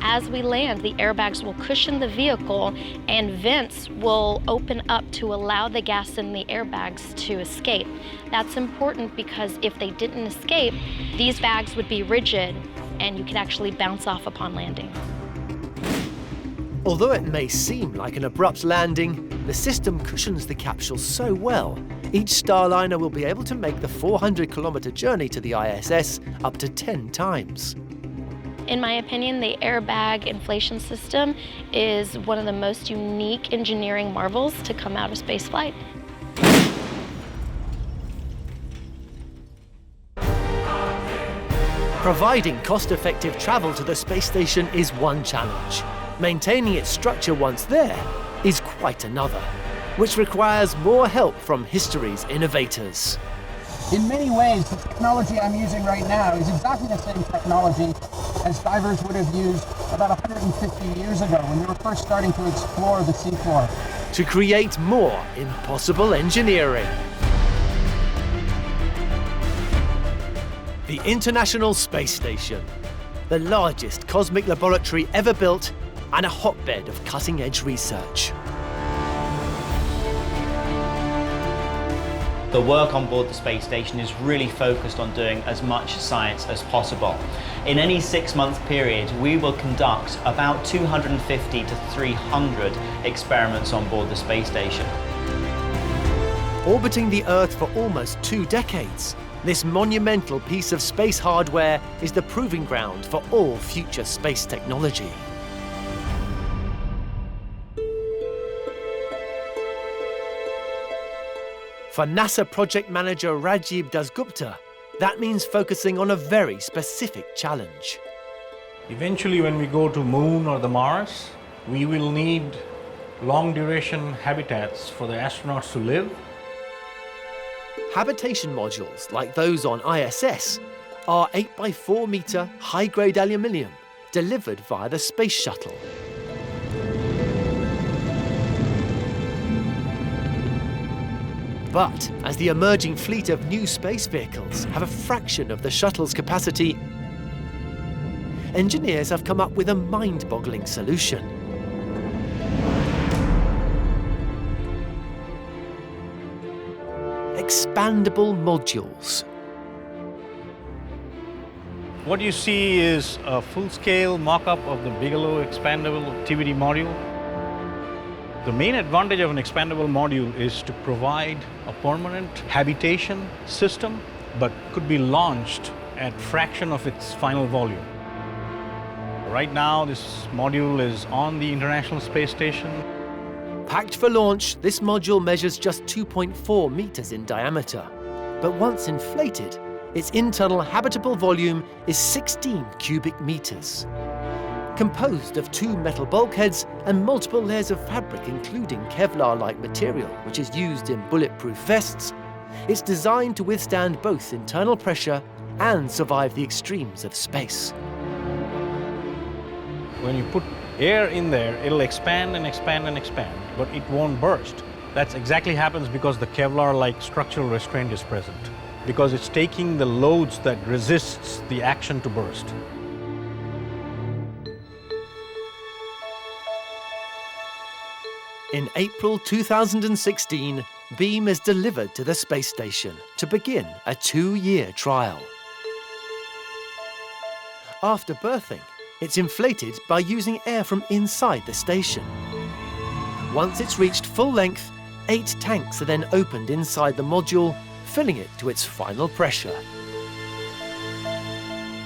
As we land, the airbags will cushion the vehicle and vents will open up to allow the gas in the airbags to escape. That's important because if they didn't escape, these bags would be rigid and you could actually bounce off upon landing. Although it may seem like an abrupt landing, the system cushions the capsule so well, each Starliner will be able to make the 400-kilometer journey to the ISS up to 10 times. In my opinion, the airbag inflation system is one of the most unique engineering marvels to come out of spaceflight. Providing cost-effective travel to the space station is one challenge. Maintaining its structure once there is quite another, which requires more help from history's innovators. In many ways, the technology I'm using right now is exactly the same technology as divers would have used about 150 years ago when they were first starting to explore the seafloor. To create more impossible engineering. The International Space Station, the largest cosmic laboratory ever built and a hotbed of cutting-edge research. The work on board the space station is really focused on doing as much science as possible. In any 6-month period, we will conduct about 250 to 300 experiments on board the space station. Orbiting the Earth for almost 2 decades, this monumental piece of space hardware is the proving ground for all future space technology. For NASA project manager Rajiv Dasgupta, that means focusing on a very specific challenge. Eventually, when we go to Moon or the Mars, we will need long-duration habitats for the astronauts to live. Habitation modules, like those on ISS, are 8x4 meter high-grade aluminium delivered via the space shuttle. But as the emerging fleet of new space vehicles have a fraction of the shuttle's capacity, engineers have come up with a mind-boggling solution. Expandable modules. What you see is a full-scale mock-up of the Bigelow expandable TVD module. The main advantage of an expandable module is to provide a permanent habitation system, but could be launched at fraction of its final volume. Right now, this module is on the International Space Station. Packed for launch, this module measures just 2.4 meters in diameter. But once inflated, its internal habitable volume is 16 cubic meters. Composed of 2 metal bulkheads and multiple layers of fabric, including Kevlar-like material, which is used in bulletproof vests, it's designed to withstand both internal pressure and survive the extremes of space. When you put air in there, it'll expand and expand and expand, but it won't burst. That exactly happens because the Kevlar-like structural restraint is present, because it's taking the loads that resists the action to burst. In April 2016, Beam is delivered to the space station to begin a 2-year trial. After berthing, it's inflated by using air from inside the station. Once it's reached full length, 8 tanks are then opened inside the module, filling it to its final pressure.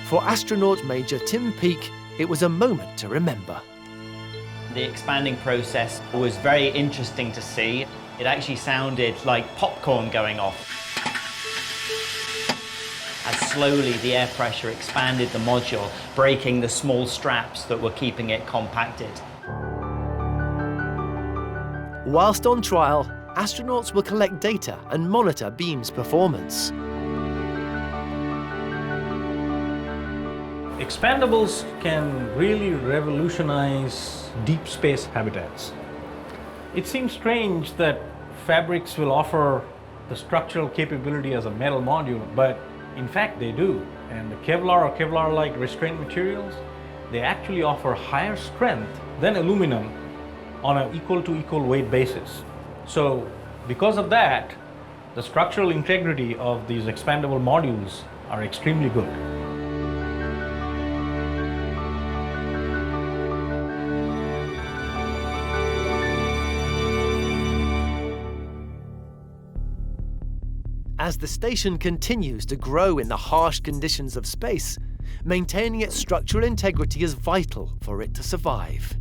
For astronaut Major Tim Peake, it was a moment to remember. The expanding process was very interesting to see. It actually sounded like popcorn going off. As slowly the air pressure expanded the module, breaking the small straps that were keeping it compacted. Whilst on trial, astronauts will collect data and monitor beam's performance. Expandables can really revolutionize deep space habitats. It seems strange that fabrics will offer the structural capability as a metal module, but in fact they do. And the Kevlar or Kevlar-like restraint materials, they actually offer higher strength than aluminum on an equal weight basis. So because of that, the structural integrity of these expandable modules are extremely good. As the station continues to grow in the harsh conditions of space, maintaining its structural integrity is vital for it to survive.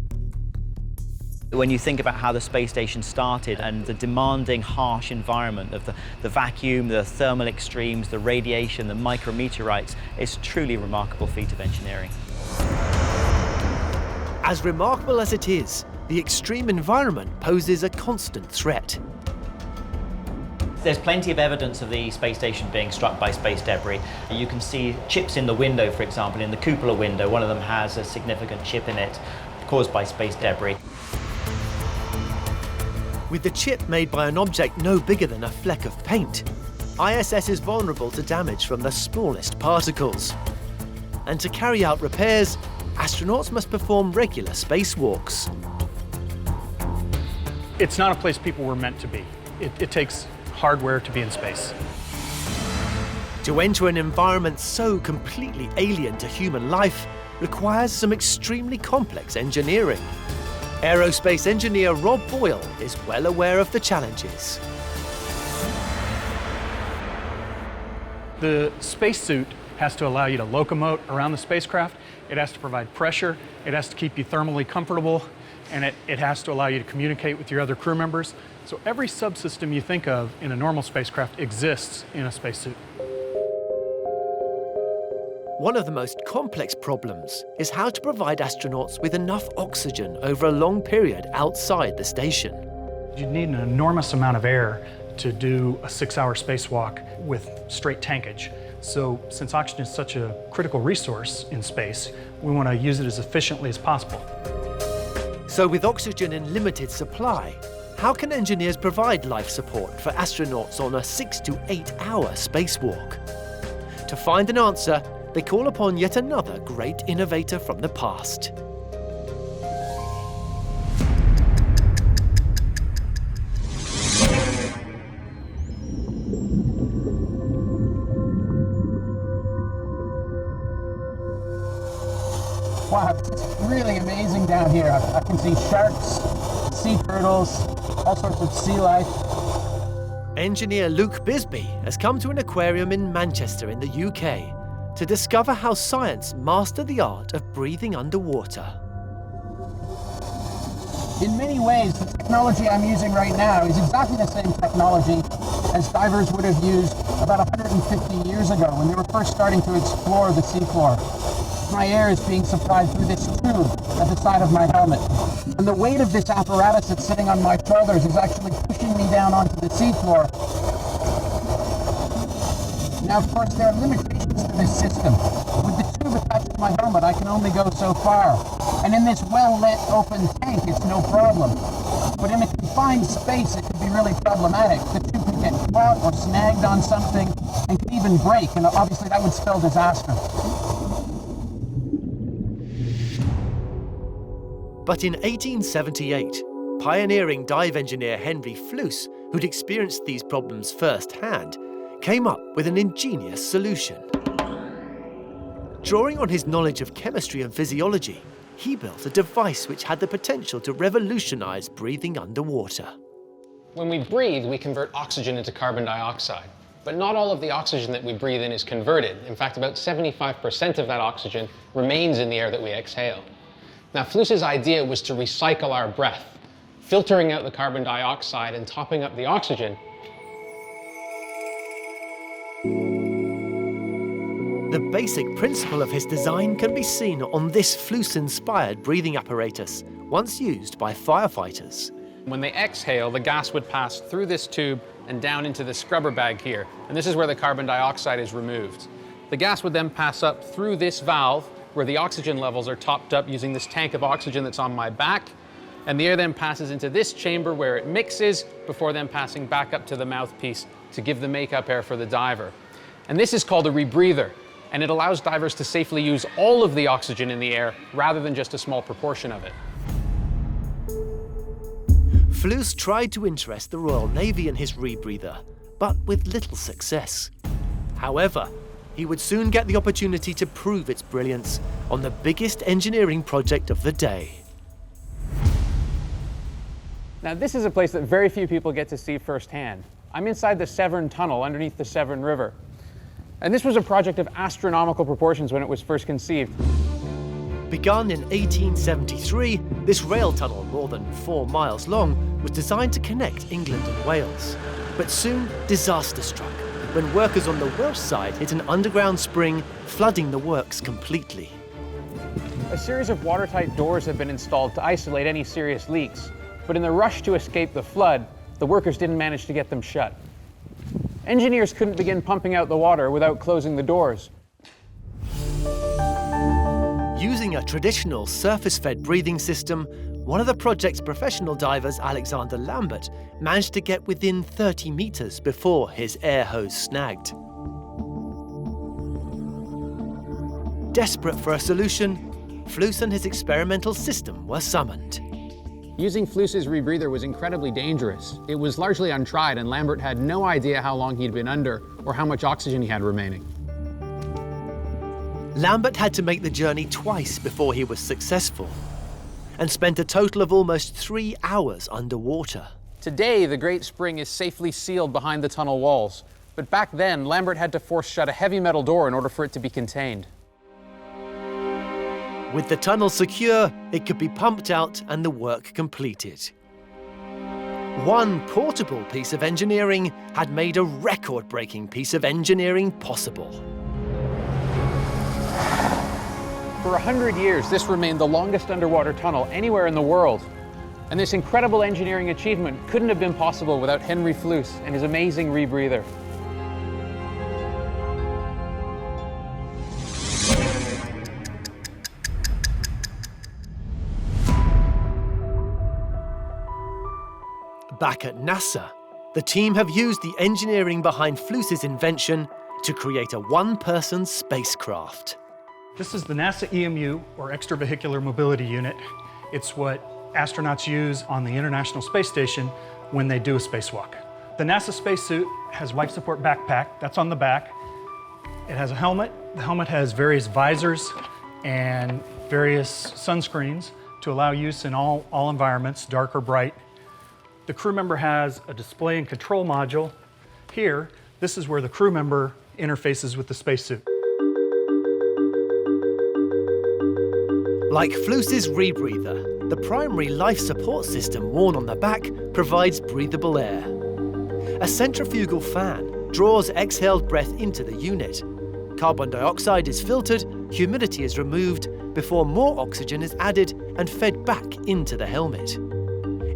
When you think about how the space station started and the demanding, harsh environment of the vacuum, the thermal extremes, the radiation, the micrometeorites, it's a truly remarkable feat of engineering. As remarkable as it is, the extreme environment poses a constant threat. There's plenty of evidence of the space station being struck by space debris. You can see chips in the window, for example, in the cupola window. One of them has a significant chip in it caused by space debris. With the chip made by an object no bigger than a fleck of paint, ISS is vulnerable to damage from the smallest particles. And to carry out repairs, astronauts must perform regular spacewalks. It's not a place people were meant to be. It takes hardware to be in space. To enter an environment so completely alien to human life requires some extremely complex engineering. Aerospace engineer Rob Boyle is well aware of the challenges. The spacesuit has to allow you to locomote around the spacecraft. It has to provide pressure. It has to keep you thermally comfortable. And it has to allow you to communicate with your other crew members. So every subsystem you think of in a normal spacecraft exists in a spacesuit. One of the most complex problems is how to provide astronauts with enough oxygen over a long period outside the station. You need an enormous amount of air to do a 6-hour spacewalk with straight tankage. So since oxygen is such a critical resource in space, we want to use it as efficiently as possible. So with oxygen in limited supply, how can engineers provide life support for astronauts on a 6 to 8 hour spacewalk? To find an answer, they call upon yet another great innovator from the past. Wow, it's really amazing down here. I can see sharks, sea turtles, all sorts of sea life. Engineer Luke Bisbee has come to an aquarium in Manchester in the UK to discover how science mastered the art of breathing underwater. In many ways, the technology I'm using right now is exactly the same technology as divers would have used about 150 years ago when they were first starting to explore the seafloor. My air is being supplied through this tube at the side of my helmet. And the weight of this apparatus that's sitting on my shoulders is actually pushing me down onto the seafloor. Now, of course, there are limitations to this system. With the tube attached to my helmet, I can only go so far. And in this well-lit open tank, it's no problem. But in a confined space, it could be really problematic. The tube could get caught or snagged on something and could even break, and obviously that would spell disaster. But in 1878, pioneering dive engineer Henry Fluess, who'd experienced these problems firsthand, came up with an ingenious solution. Drawing on his knowledge of chemistry and physiology, he built a device which had the potential to revolutionize breathing underwater. When we breathe, we convert oxygen into carbon dioxide. But not all of the oxygen that we breathe in is converted. In fact, about 75% of that oxygen remains in the air that we exhale. Now, Flus's idea was to recycle our breath, filtering out the carbon dioxide and topping up the oxygen. The basic principle of his design can be seen on this Flus-inspired breathing apparatus, once used by firefighters. When they exhale, the gas would pass through this tube and down into the scrubber bag here. And this is where the carbon dioxide is removed. The gas would then pass up through this valve where the oxygen levels are topped up using this tank of oxygen that's on my back. And the air then passes into this chamber where it mixes before then passing back up to the mouthpiece to give the makeup air for the diver. And this is called a rebreather. And it allows divers to safely use all of the oxygen in the air rather than just a small proportion of it. Flus tried to interest the Royal Navy in his rebreather, but with little success. However, he would soon get the opportunity to prove its brilliance on the biggest engineering project of the day. Now, this is a place that very few people get to see firsthand. I'm inside the Severn Tunnel underneath the Severn River. And this was a project of astronomical proportions when it was first conceived. Begun in 1873, this rail tunnel, more than 4 miles long, was designed to connect England and Wales. But soon, disaster struck when workers on the Welsh side hit an underground spring, flooding the works completely. A series of watertight doors have been installed to isolate any serious leaks, but in the rush to escape the flood, the workers didn't manage to get them shut. Engineers couldn't begin pumping out the water without closing the doors. Using a traditional surface-fed breathing system, one of the project's professional divers, Alexander Lambert, managed to get within 30 meters before his air hose snagged. Desperate for a solution, Flus and his experimental system were summoned. Using Flus's rebreather was incredibly dangerous. It was largely untried, and Lambert had no idea how long he'd been under or how much oxygen he had remaining. Lambert had to make the journey twice before he was successful, and spent a total of almost 3 hours underwater. Today, the Great Spring is safely sealed behind the tunnel walls, but back then, Lambert had to force shut a heavy metal door in order for it to be contained. With the tunnel secure, it could be pumped out and the work completed. One portable piece of engineering had made a record-breaking piece of engineering possible. For 100 years, this remained the longest underwater tunnel anywhere in the world. And this incredible engineering achievement couldn't have been possible without Henry Flus and his amazing rebreather. Back at NASA, the team have used the engineering behind Flus's invention to create a one-person spacecraft. This is the NASA EMU, or Extravehicular Mobility Unit. It's what astronauts use on the International Space Station when they do a spacewalk. The NASA spacesuit has life support backpack, that's on the back. It has a helmet. The helmet has various visors and various sunscreens to allow use in all environments, dark or bright. The crew member has a display and control module. Here, this is where the crew member interfaces with the spacesuit. Like Flus's rebreather, the primary life support system worn on the back provides breathable air. A centrifugal fan draws exhaled breath into the unit. Carbon dioxide is filtered, humidity is removed, before more oxygen is added and fed back into the helmet.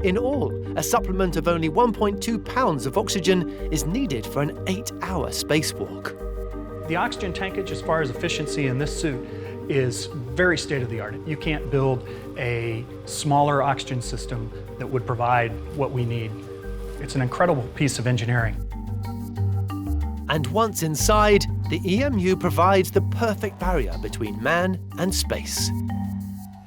In all, a supplement of only 1.2 pounds of oxygen is needed for an 8-hour spacewalk. The oxygen tankage, as far as efficiency in this suit, is very state-of-the-art. You can't build a smaller oxygen system that would provide what we need. It's an incredible piece of engineering. And once inside, the EMU provides the perfect barrier between man and space.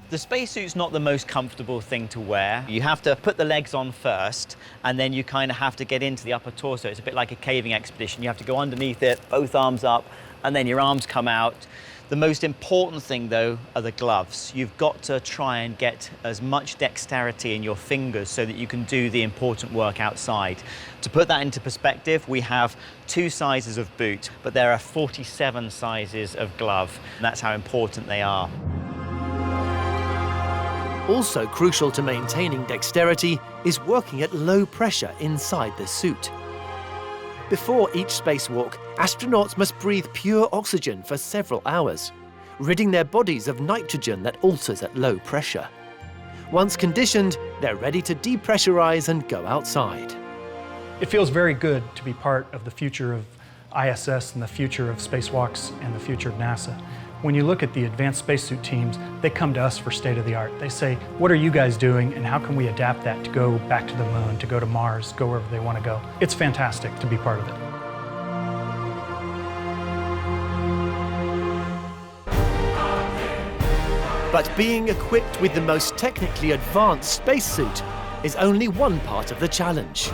The spacesuit's not the most comfortable thing to wear. You have to put the legs on first, and then you kind of have to get into the upper torso. It's a bit like a caving expedition. You have to go underneath it, both arms up, and then your arms come out. The most important thing, though, are the gloves. You've got to try and get as much dexterity in your fingers so that you can do the important work outside. To put that into perspective, we have 2 sizes of boot, but there are 47 sizes of glove. And that's how important they are. Also crucial to maintaining dexterity is working at low pressure inside the suit. Before each spacewalk, astronauts must breathe pure oxygen for several hours, ridding their bodies of nitrogen that alters at low pressure. Once conditioned, they're ready to depressurize and go outside. It feels very good to be part of the future of ISS and the future of spacewalks and the future of NASA. When you look at the advanced spacesuit teams, they come to us for state-of-the-art. They say, what are you guys doing and how can we adapt that to go back to the moon, to go to Mars, go wherever they want to go? It's fantastic to be part of it. But being equipped with the most technically advanced spacesuit is only one part of the challenge.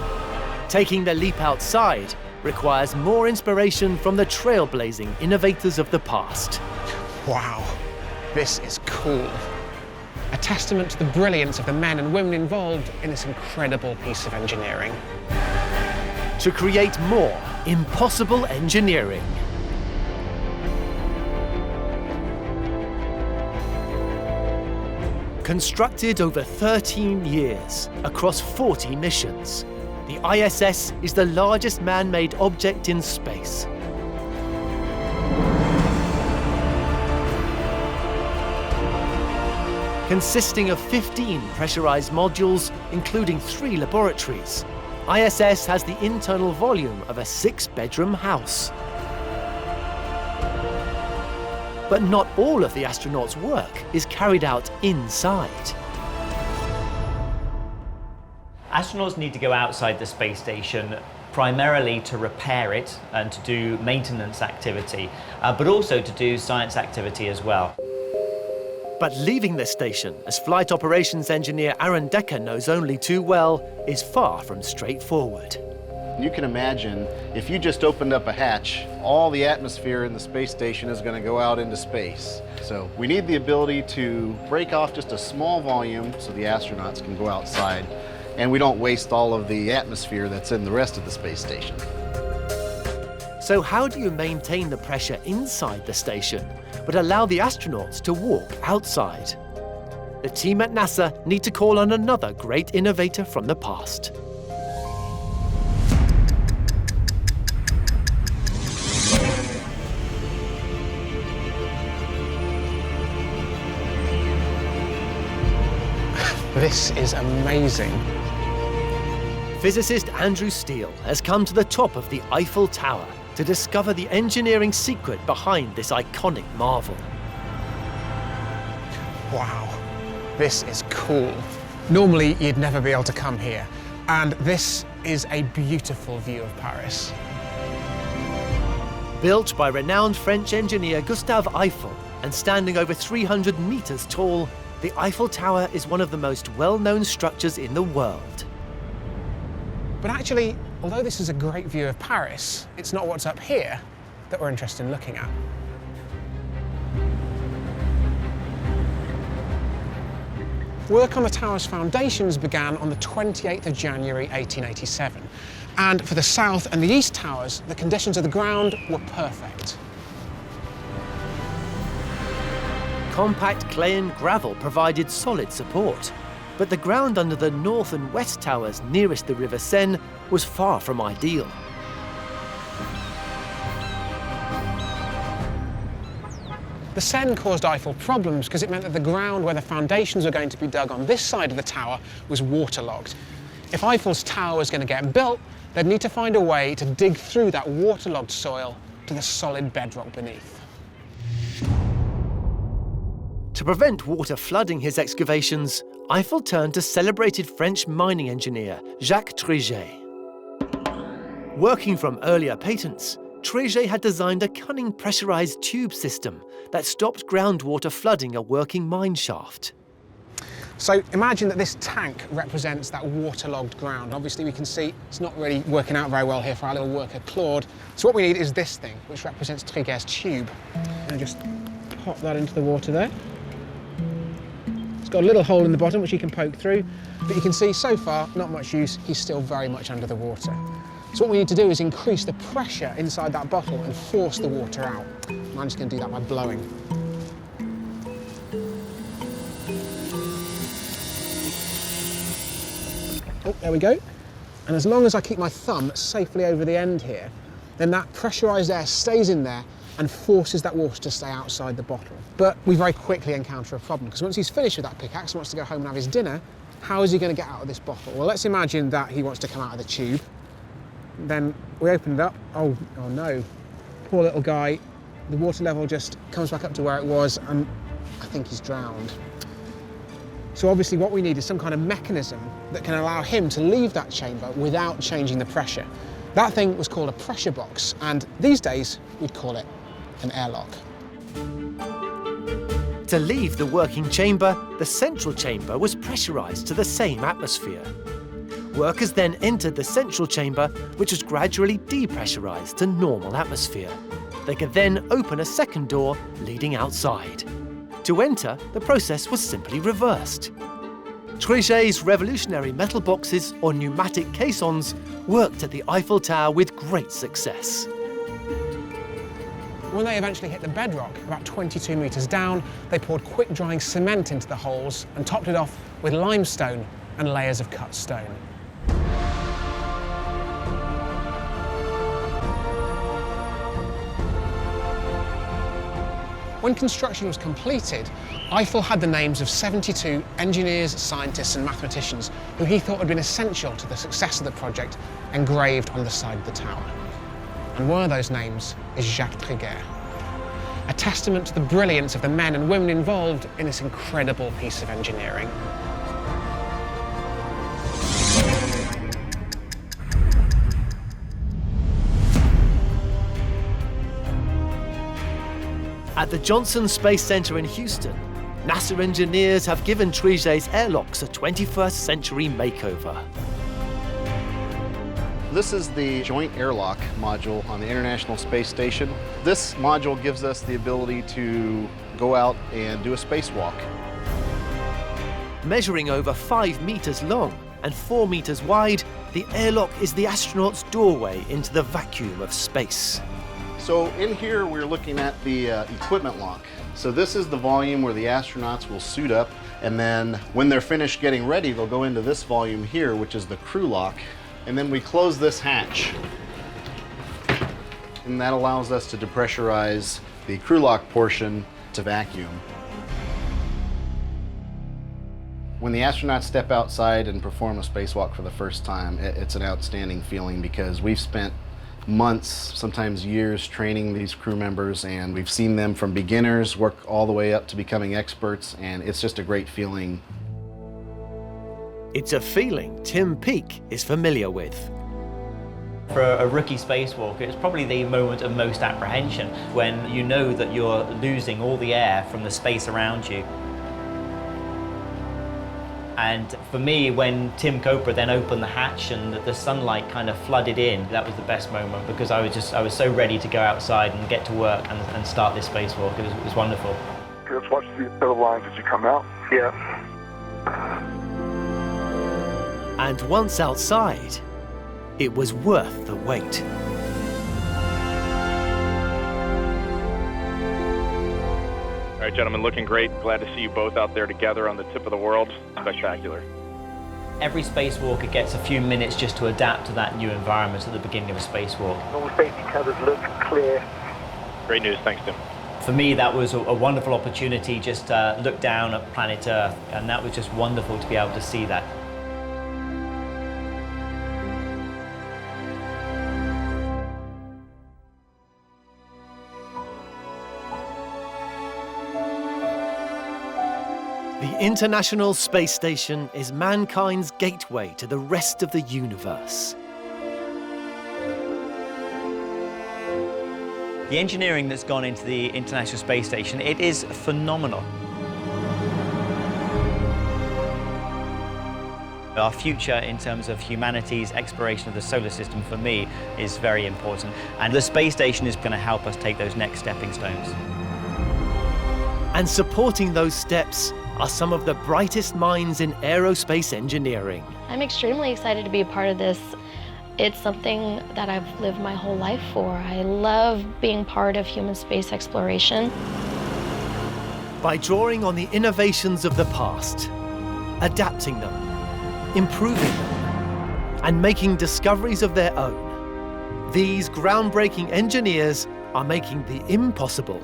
Taking the leap outside requires more inspiration from the trailblazing innovators of the past. Wow, this is cool. A testament to the brilliance of the men and women involved in this incredible piece of engineering. To create more impossible engineering. Constructed over 13 years, across 40 missions, the ISS is the largest man-made object in space. Consisting of 15 pressurized modules, including 3 laboratories, ISS has the internal volume of a 6-bedroom house. But not all of the astronauts' work is carried out inside. Astronauts need to go outside the space station primarily to repair it and to do maintenance activity, but also to do science activity as well. But leaving the station, as flight operations engineer Aaron Decker knows only too well, is far from straightforward. You can imagine if you just opened up a hatch, all the atmosphere in the space station is going to go out into space. So we need the ability to break off just a small volume so the astronauts can go outside, and we don't waste all of the atmosphere that's in the rest of the space station. So how do you maintain the pressure inside the station, but allow the astronauts to walk outside? The team at NASA need to call on another great innovator from the past. This is amazing. Physicist Andrew Steele has come to the top of the Eiffel Tower to discover the engineering secret behind this iconic marvel. Wow, this is cool. Normally, you'd never be able to come here, and this is a beautiful view of Paris. Built by renowned French engineer Gustave Eiffel and standing over 300 meters tall, the Eiffel Tower is one of the most well-known structures in the world. But actually, although this is a great view of Paris, it's not what's up here that we're interested in looking at. Work on the tower's foundations began on the 28th of January 1887. And for the south and the east towers, the conditions of the ground were perfect. Compact clay and gravel provided solid support, but the ground under the north and west towers nearest the River Seine was far from ideal. The Seine caused Eiffel problems because it meant that the ground where the foundations were going to be dug on this side of the tower was waterlogged. If Eiffel's tower was going to get built, they'd need to find a way to dig through that waterlogged soil to the solid bedrock beneath. To prevent water flooding his excavations, Eiffel turned to celebrated French mining engineer Jacques Triget. Working from earlier patents, Triget had designed a cunning pressurized tube system that stopped groundwater flooding a working mine shaft. So imagine that this tank represents that waterlogged ground. Obviously we can see it's not really working out very well here for our little worker Claude. So what we need is this thing, which represents Triget's tube. And just pop that into the water there. It's got a little hole in the bottom which you can poke through, but you can see so far, not much use, he's still very much under the water. So what we need to do is increase the pressure inside that bottle and force the water out. And I'm just going to do that by blowing. Oh, there we go. And as long as I keep my thumb safely over the end here, then that pressurised air stays in there and forces that water to stay outside the bottle. But we very quickly encounter a problem, because once he's finished with that pickaxe and wants to go home and have his dinner, how is he going to get out of this bottle? Well, let's imagine that he wants to come out of the tube. Then we open it up. Oh no, poor little guy. The water level just comes back up to where it was, and I think he's drowned. So obviously what we need is some kind of mechanism that can allow him to leave that chamber without changing the pressure. That thing was called a pressure box, and these days we'd call it an airlock. To leave the working chamber, the central chamber was pressurised to the same atmosphere. Workers then entered the central chamber, which was gradually depressurised to normal atmosphere. They could then open a second door leading outside. To enter, the process was simply reversed. Triget's revolutionary metal boxes, or pneumatic caissons, worked at the Eiffel Tower with great success. When they eventually hit the bedrock, about 22 metres down, they poured quick-drying cement into the holes and topped it off with limestone and layers of cut stone. When construction was completed, Eiffel had the names of 72 engineers, scientists and mathematicians who he thought had been essential to the success of the project engraved on the side of the tower. And one of those names is Jacques Triget, a testament to the brilliance of the men and women involved in this incredible piece of engineering. At the Johnson Space Center in Houston, NASA engineers have given Triget's airlocks a 21st century makeover. This is the joint airlock module on the International Space Station. This module gives us the ability to go out and do a spacewalk. Measuring over 5 meters long and 4 meters wide, the airlock is the astronaut's doorway into the vacuum of space. So in here, we're looking at the equipment lock. So this is the volume where the astronauts will suit up, and then when they're finished getting ready, they'll go into this volume here, which is the crew lock, and then we close this hatch. And that allows us to depressurize the crew lock portion to vacuum. When the astronauts step outside and perform a spacewalk for the first time, it's an outstanding feeling, because we've spent months, sometimes years, training these crew members, and we've seen them from beginners work all the way up to becoming experts, and it's just a great feeling. It's a feeling Tim Peake is familiar with. For a rookie spacewalker, it's probably the moment of most apprehension, when you know that you're losing all the air from the space around you. And for me, when Tim Copra then opened the hatch and the sunlight kind of flooded in, that was the best moment, because I was so ready to go outside and get to work and start this spacewalk. It was wonderful. Let's watch the other lines as you come out. Yeah. And once outside, it was worth the wait. All right, gentlemen, looking great. Glad to see you both out there together on the tip of the world. Spectacular. Every spacewalker gets a few minutes just to adapt to that new environment at the beginning of a spacewalk. All face each other's look clear. Great news, thanks, Tim. For me, that was a wonderful opportunity just to look down at planet Earth, and that was just wonderful to be able to see that. The International Space Station is mankind's gateway to the rest of the universe. The engineering that's gone into the International Space Station, it is phenomenal. Our future in terms of humanity's exploration of the solar system, for me, is very important. And the space station is going to help us take those next stepping stones. And supporting those steps are some of the brightest minds in aerospace engineering. I'm extremely excited to be a part of this. It's something that I've lived my whole life for. I love being part of human space exploration. By drawing on the innovations of the past, adapting them, improving them, and making discoveries of their own, these groundbreaking engineers are making the impossible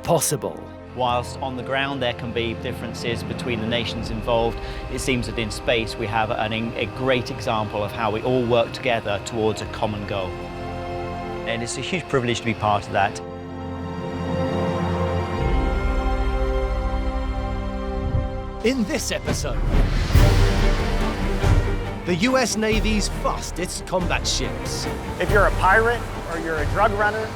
possible. Whilst on the ground there can be differences between the nations involved, it seems that in space we have a great example of how we all work together towards a common goal. And it's a huge privilege to be part of that. In this episode, the US Navy's fastest combat ships. If you're a pirate or you're a drug runner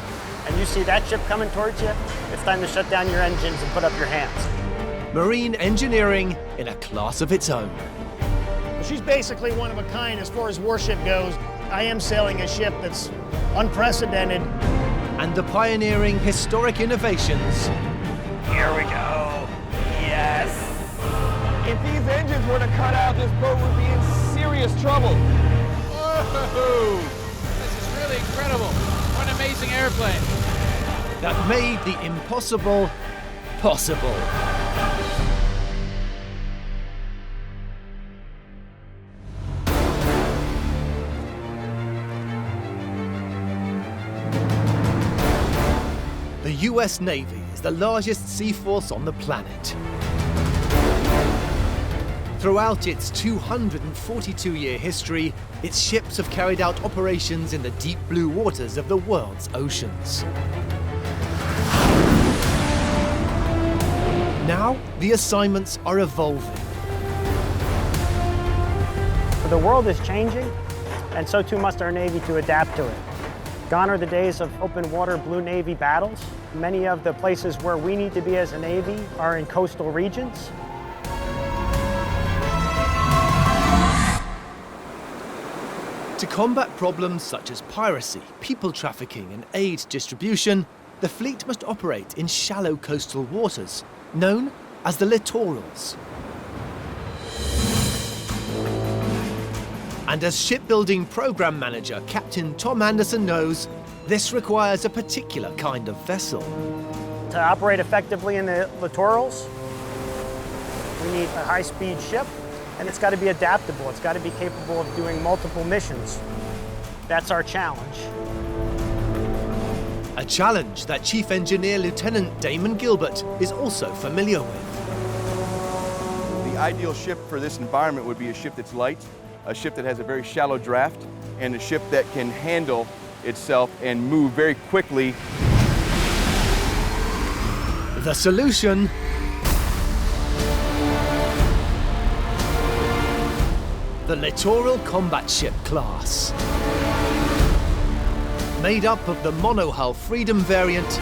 and you see that ship coming towards you, it's time to shut down your engines and put up your hands. Marine engineering in a class of its own. Well, she's basically one of a kind as far as warship goes. I am sailing a ship that's unprecedented. And the pioneering historic innovations. Here we go. Yes. If these engines were to cut out, this boat would be in serious trouble. Whoa! This is really incredible. What an amazing airplane. That made the impossible possible. The US Navy is the largest sea force on the planet. Throughout its 242-year history, its ships have carried out operations in the deep blue waters of the world's oceans. Now, the assignments are evolving. The world is changing, and so too must our Navy to adapt to it. Gone are the days of open water Blue Navy battles. Many of the places where we need to be as a Navy are in coastal regions. To combat problems such as piracy, people trafficking, and aid distribution, the fleet must operate in shallow coastal waters, known as the littorals. And as shipbuilding program manager Captain Tom Anderson knows, this requires a particular kind of vessel. To operate effectively in the littorals, we need a high-speed ship, and it's got to be adaptable. It's got to be capable of doing multiple missions. That's our challenge. A challenge that Chief Engineer Lieutenant Damon Gilbert is also familiar with. The ideal ship for this environment would be a ship that's light, a ship that has a very shallow draft, and a ship that can handle itself and move very quickly. The solution: the Littoral Combat Ship class. Made up of the monohull Freedom variant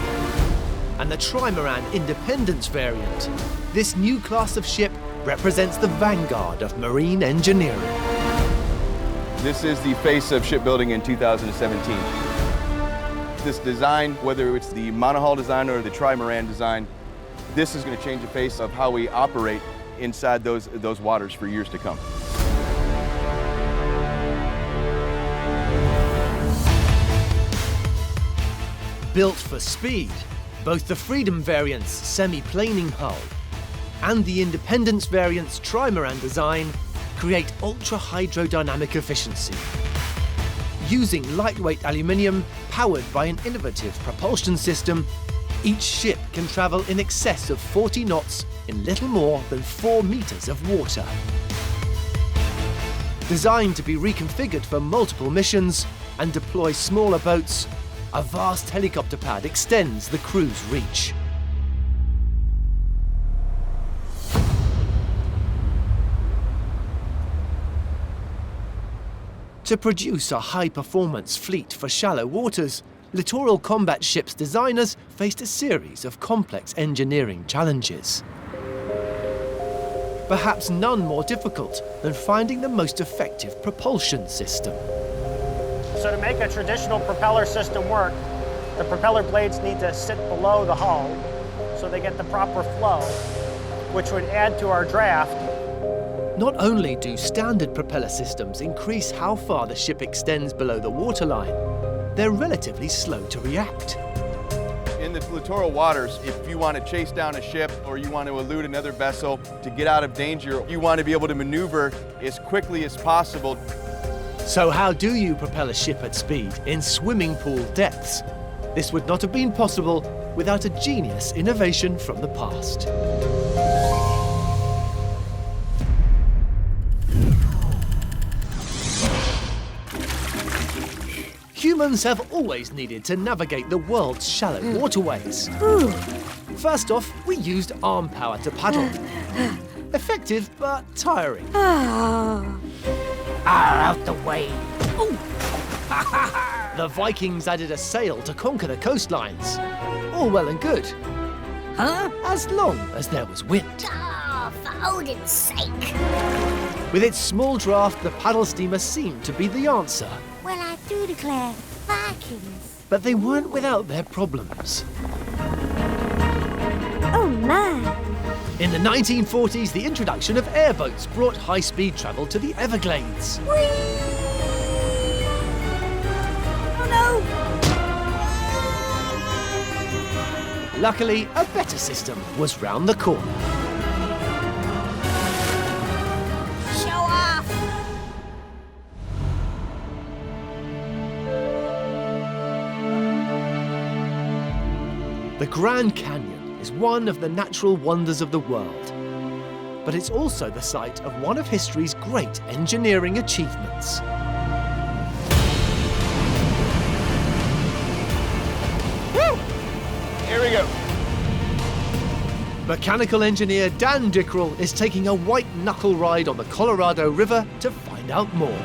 and the Trimaran Independence variant, this new class of ship represents the vanguard of marine engineering. This is the face of shipbuilding in 2017. This design, whether it's the monohull design or the Trimaran design, this is going to change the face of how we operate inside those waters for years to come. Built for speed, both the Freedom variant's semi-planing hull and the Independence variant's Trimaran design create ultra-hydrodynamic efficiency. Using lightweight aluminium powered by an innovative propulsion system, each ship can travel in excess of 40 knots in little more than 4 meters of water. Designed to be reconfigured for multiple missions and deploy smaller boats, a vast helicopter pad extends the crew's reach. To produce a high-performance fleet for shallow waters, Littoral Combat Ships designers faced a series of complex engineering challenges. Perhaps none more difficult than finding the most effective propulsion system. So to make a traditional propeller system work, the propeller blades need to sit below the hull so they get the proper flow, which would add to our draft. Not only do standard propeller systems increase how far the ship extends below the waterline, they're relatively slow to react. In the littoral waters, if you want to chase down a ship or you want to elude another vessel to get out of danger, you want to be able to maneuver as quickly as possible. So how do you propel a ship at speed in swimming pool depths? This would not have been possible without a genius innovation from the past. Humans have always needed to navigate the world's shallow waterways. First off, we used arm power to paddle. Effective, but tiring. Out the way. The Vikings added a sail to conquer the coastlines. All well and good. Huh? As long as there was wind. Oh, for Odin's sake. With its small draft, the paddle steamer seemed to be the answer. Well, I do declare, Vikings. But they weren't without their problems. Oh, my. In the 1940s, the introduction of airboats brought high-speed travel to the Everglades. Whee! Oh, no. Luckily, a better system was round the corner. Show off. The Grand Canyon is one of the natural wonders of the world, but it's also the site of one of history's great engineering achievements. Woo! Here we go. Mechanical engineer Dan Dickrell is taking a white-knuckle ride on the Colorado River to find out more.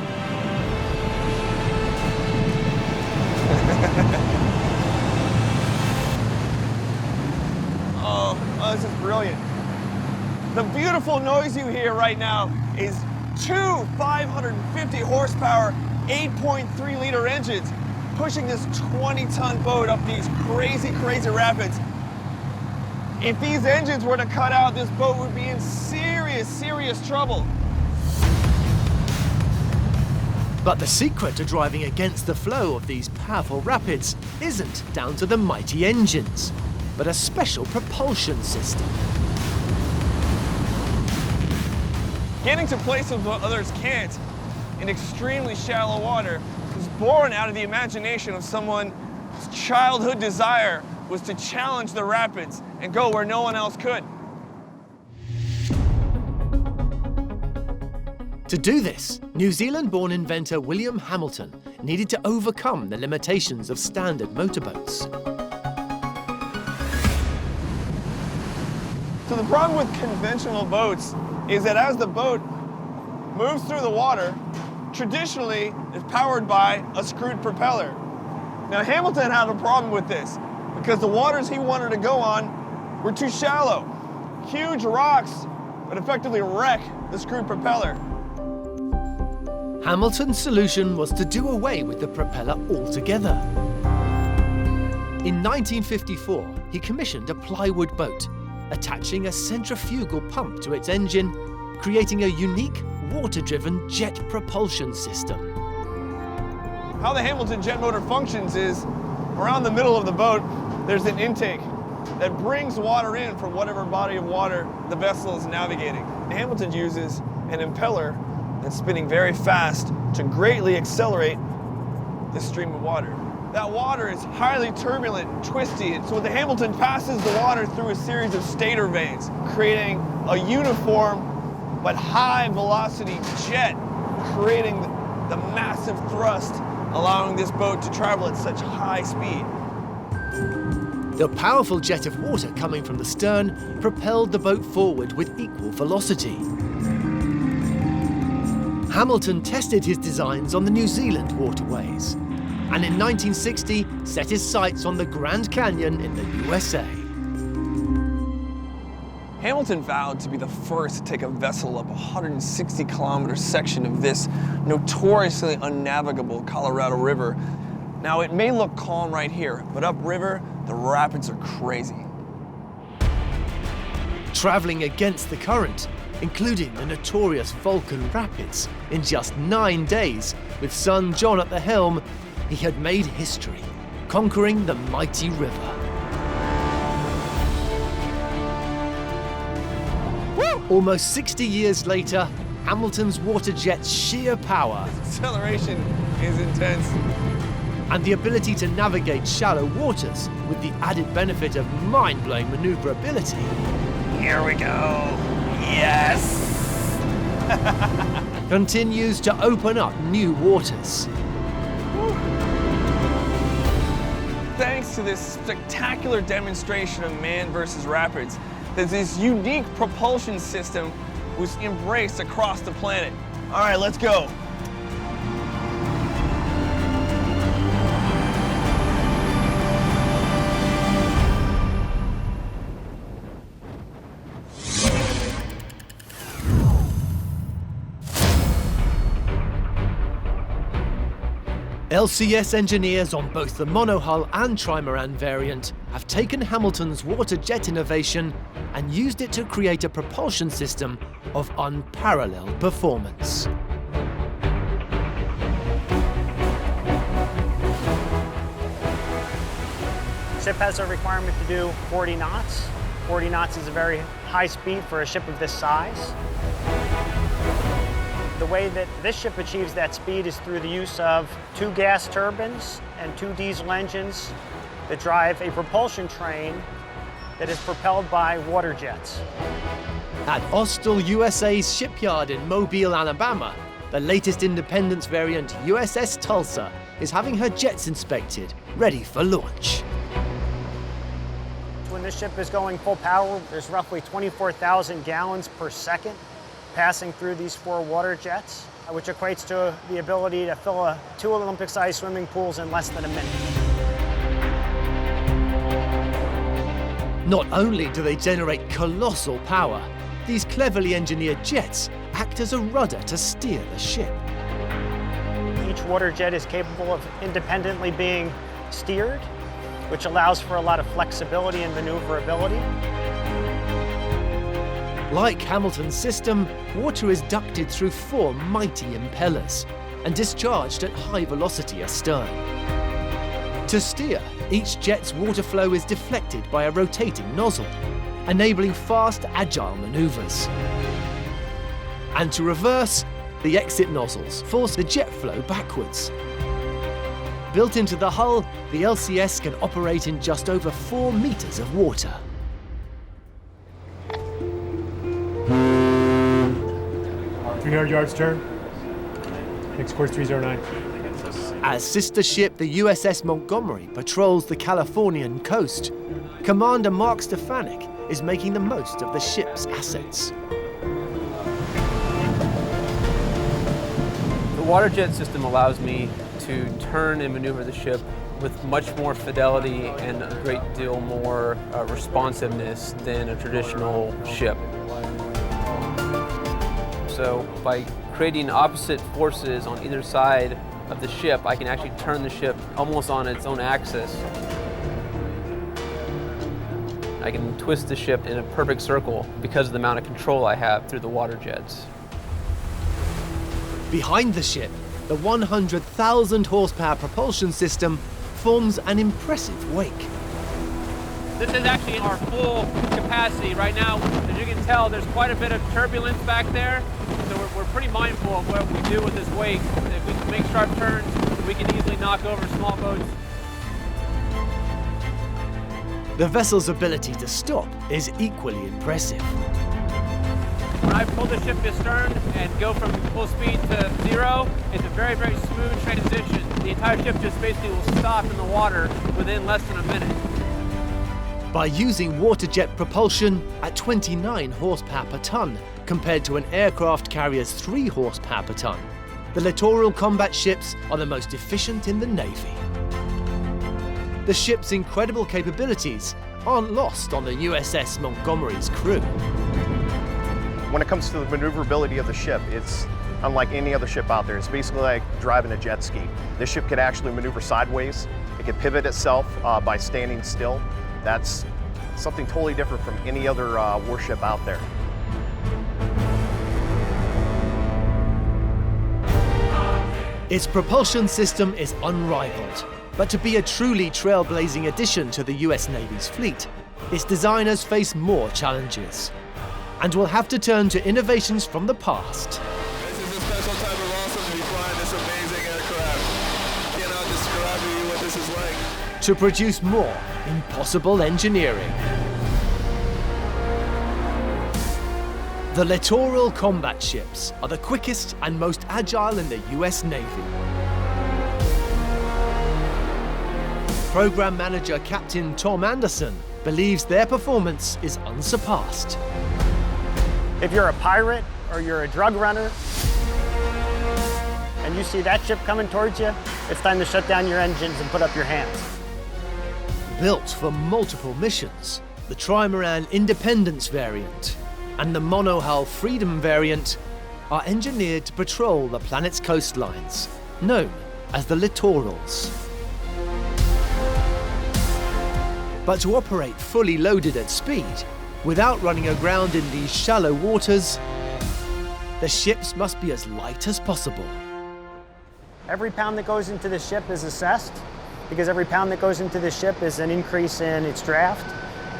Oh, this is brilliant. The beautiful noise you hear right now is two 550 horsepower, 8.3 liter engines pushing this 20-ton boat up these crazy, crazy rapids. If these engines were to cut out, this boat would be in serious, serious trouble. But the secret to driving against the flow of these powerful rapids isn't down to the mighty engines, but a special propulsion system. Getting to places where others can't in extremely shallow water was born out of the imagination of someone's childhood desire was to challenge the rapids and go where no one else could. To do this, New Zealand-born inventor William Hamilton needed to overcome the limitations of standard motorboats. So the problem with conventional boats is that as the boat moves through the water, traditionally it's powered by a screwed propeller. Now Hamilton had a problem with this because the waters he wanted to go on were too shallow. Huge rocks would effectively wreck the screwed propeller. Hamilton's solution was to do away with the propeller altogether. In 1954, he commissioned a plywood boat, attaching a centrifugal pump to its engine, creating a unique water-driven jet propulsion system. How the Hamilton jet motor functions is, around the middle of the boat, there's an intake that brings water in from whatever body of water the vessel is navigating. Hamilton uses an impeller that's spinning very fast to greatly accelerate the stream of water. That water is highly turbulent and twisty, and so the Hamilton passes the water through a series of stator vanes, creating a uniform but high velocity jet, creating the massive thrust, allowing this boat to travel at such high speed. The powerful jet of water coming from the stern propelled the boat forward with equal velocity. Hamilton tested his designs on the New Zealand waterways, and in 1960 set his sights on the Grand Canyon in the USA. Hamilton vowed to be the first to take a vessel up a 160-kilometer section of this notoriously unnavigable Colorado River. Now, it may look calm right here, but upriver, the rapids are crazy. traveling against the current, including the notorious Vulcan Rapids. In just 9 days, with son John at the helm, he had made history, conquering the mighty river. Almost 60 years later, Hamilton's water jet's sheer power Acceleration is intense. and the ability to navigate shallow waters with the added benefit of mind-blowing maneuverability. Here we go. Yes! Continues to open up new waters. Thanks to this spectacular demonstration of man versus rapids, that this unique propulsion system was embraced across the planet. All right, let's go. LCS engineers on both the monohull and trimaran variant have taken Hamilton's water jet innovation and used it to create a propulsion system of unparalleled performance. Ship has a requirement to do 40 knots. 40 knots is a very high speed for a ship of this size. The way that this ship achieves that speed is through the use of 2 gas turbines and 2 diesel engines that drive a propulsion train that is propelled by water jets. At Austal USA's shipyard in Mobile, Alabama, the latest Independence variant USS Tulsa is having her jets inspected, ready for launch. When this ship is going full power, there's roughly 24,000 gallons per second passing through these 4 water jets, which equates to the ability to fill 2 Olympic-sized swimming pools in less than a minute. Not only do they generate colossal power, these cleverly engineered jets act as a rudder to steer the ship. Each water jet is capable of independently being steered, which allows for a lot of flexibility and maneuverability. Like Hamilton's system, water is ducted through 4 mighty impellers and discharged at high velocity astern. To steer, each jet's water flow is deflected by a rotating nozzle, enabling fast, agile maneuvers. And to reverse, the exit nozzles force the jet flow backwards. Built into the hull, the LCS can operate in just over 4 meters of water. 300 yards turn. Next course 309. As sister ship, the USS Montgomery patrols the Californian coast, Commander Mark Stefanik is making the most of the ship's assets. The water jet system allows me to turn and maneuver the ship with much more fidelity and a great deal more responsiveness than a traditional ship. So by creating opposite forces on either side of the ship, I can actually turn the ship almost on its own axis. I can twist the ship in a perfect circle because of the amount of control I have through the water jets. Behind the ship, the 100,000 horsepower propulsion system forms an impressive wake. This is actually our full capacity right now. As you can tell, there's quite a bit of turbulence back there, so we're pretty mindful of what we do with this wake. If we can make sharp turns, we can easily knock over small boats. The vessel's ability to stop is equally impressive. When I pull the ship to stern and go from full speed to 0, it's a very, very smooth transition. The entire ship just basically will stop in the water within less than a minute. By using water jet propulsion at 29 horsepower per ton, compared to an aircraft carrier's 3 horsepower per ton, the Littoral combat ships are the most efficient in the Navy. The ship's incredible capabilities aren't lost on the USS Montgomery's crew. When it comes to the maneuverability of the ship, it's unlike any other ship out there. It's basically like driving a jet ski. This ship could actually maneuver sideways. It could pivot itself by standing still. That's something totally different from any other warship out there. Its propulsion system is unrivaled, but to be a truly trailblazing addition to the US Navy's fleet, its designers face more challenges, and will have to turn to innovations from the past. This is a special type of awesome to be flying this amazing aircraft. Cannot describe to you what this is like. To produce more impossible engineering. The Littoral combat ships are the quickest and most agile in the US Navy. Program manager Captain Tom Anderson believes their performance is unsurpassed. If you're a pirate or you're a drug runner and you see that ship coming towards you, it's time to shut down your engines and put up your hands. Built for multiple missions, the Trimaran Independence variant and the monohull Freedom variant are engineered to patrol the planet's coastlines, known as the littorals. But to operate fully loaded at speed, without running aground in these shallow waters, the ships must be as light as possible. Every pound that goes into the ship is assessed, because every pound that goes into the ship is an increase in its draft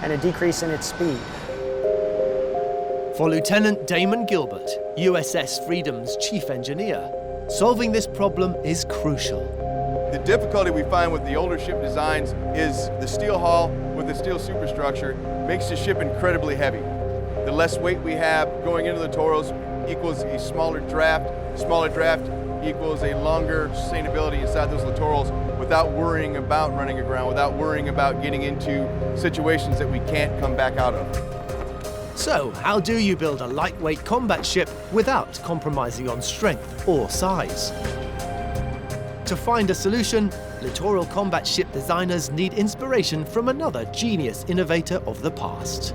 and a decrease in its speed. For Lieutenant Damon Gilbert, USS Freedom's chief engineer, solving this problem is crucial. The difficulty we find with the older ship designs is the steel hull with the steel superstructure makes the ship incredibly heavy. The less weight we have going into the littorals equals a smaller draft. Smaller draft equals a longer sustainability inside those littorals without worrying about running aground, without worrying about getting into situations that we can't come back out of. So, how do you build a lightweight combat ship without compromising on strength or size? To find a solution, littoral combat ship designers need inspiration from another genius innovator of the past.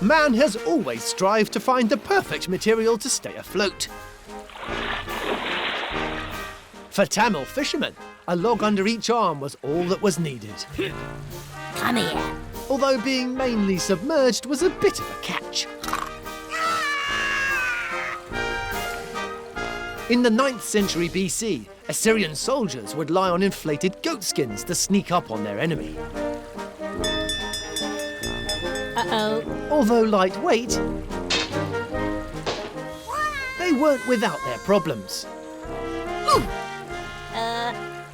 Man has always strived to find the perfect material to stay afloat. For Tamil fishermen, a log under each arm was all that was needed. Come here. Although being mainly submerged was a bit of a catch. In the 9th century BC, Assyrian soldiers would lie on inflated goat skins to sneak up on their enemy. Uh-oh. Although lightweight, they weren't without their problems.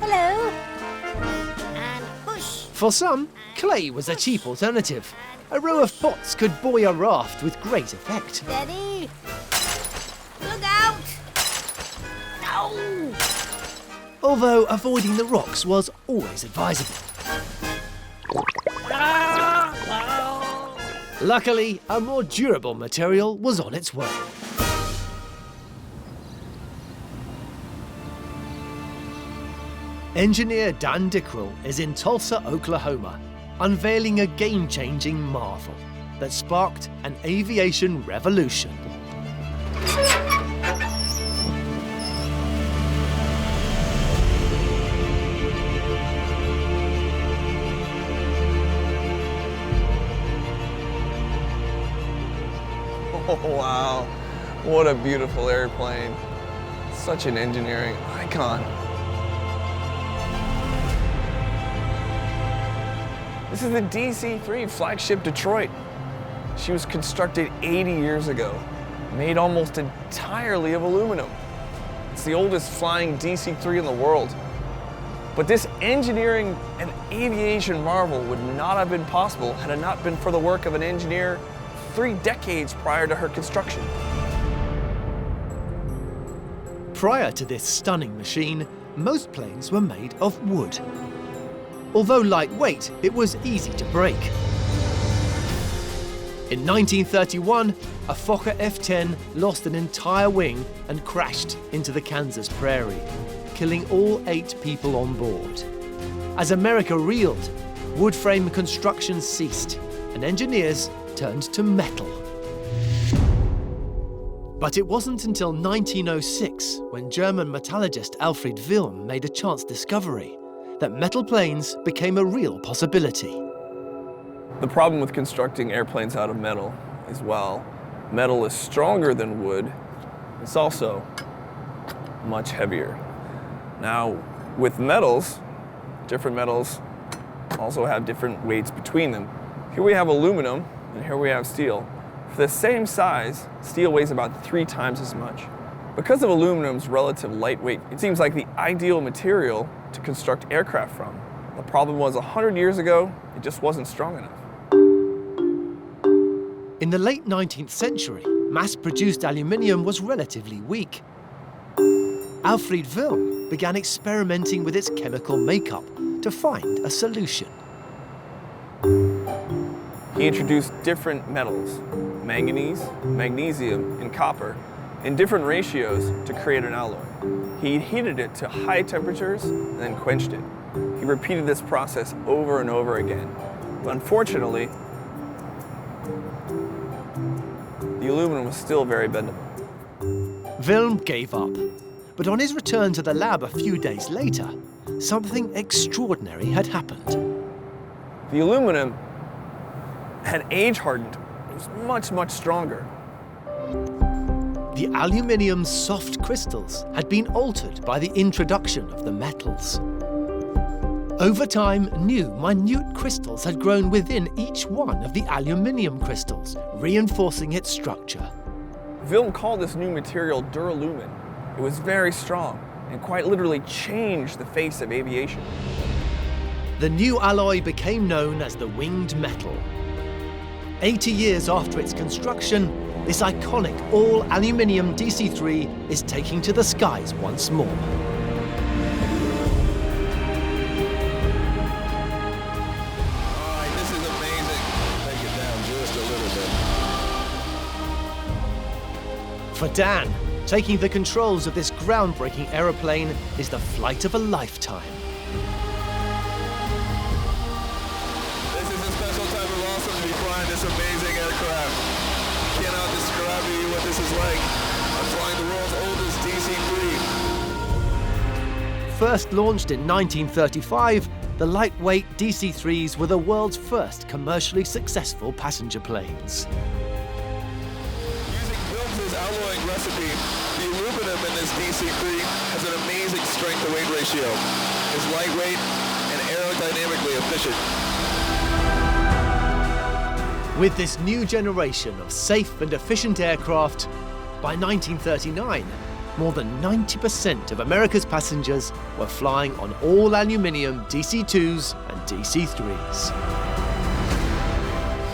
Hello. And push. For some, clay was a cheap alternative. A row of pots could buoy a raft with great effect. Steady. Look out. No. Although avoiding the rocks was always advisable. Luckily, a more durable material was on its way. Engineer Dan Dickrell is in Tulsa, Oklahoma, unveiling a game-changing marvel that sparked an aviation revolution. Oh, wow. What a beautiful airplane. Such an engineering icon. This is the DC-3 flagship Detroit. She was constructed 80 years ago, made almost entirely of aluminum. It's the oldest flying DC-3 in the world. But this engineering and aviation marvel would not have been possible had it not been for the work of an engineer 3 decades prior to her construction. Prior to this stunning machine, most planes were made of wood. Although lightweight, it was easy to break. In 1931, a Fokker F-10 lost an entire wing and crashed into the Kansas prairie, killing all 8 people on board. As America reeled, wood frame construction ceased, and engineers turned to metal. But it wasn't until 1906, when German metallurgist Alfred Wilm made a chance discovery, that metal planes became a real possibility. The problem with constructing airplanes out of metal is, while metal is stronger than wood, it's also much heavier. Now, with metals, different metals also have different weights between them. Here we have aluminum, and here we have steel. For the same size, steel weighs about 3 times as much. Because of aluminum's relative lightweight, it seems like the ideal material to construct aircraft from. The problem was 100 years ago, it just wasn't strong enough. In the late 19th century, mass-produced aluminium was relatively weak. Alfred Wilm began experimenting with its chemical makeup to find a solution. He introduced different metals, manganese, magnesium, and copper, in different ratios to create an alloy. He heated it to high temperatures and then quenched it. He repeated this process over and over again. But unfortunately, the aluminum was still very bendable. Wilm gave up, but on his return to the lab a few days later, something extraordinary had happened. The aluminum had age-hardened. It was much, much stronger. The aluminium's soft crystals had been altered by the introduction of the metals. Over time, new, minute crystals had grown within each one of the aluminium crystals, reinforcing its structure. Wilm called this new material duralumin. It was very strong and quite literally changed the face of aviation. The new alloy became known as the winged metal. 80 years after its construction, this iconic all-aluminium DC-3 is taking to the skies once more. This is amazing. Take it down just a little bit. For Dan, taking the controls of this groundbreaking aeroplane is the flight of a lifetime. This amazing aircraft. Cannot describe to you what this is like. I'm flying the world's oldest DC-3. First launched in 1935, the lightweight DC-3s were the world's first commercially successful passenger planes. Using Wilm's alloying recipe, the aluminum in this DC-3 has an amazing strength-to-weight ratio. It's lightweight and aerodynamically efficient. With this new generation of safe and efficient aircraft, by 1939, more than 90% of America's passengers were flying on all-aluminium DC-2s and DC-3s.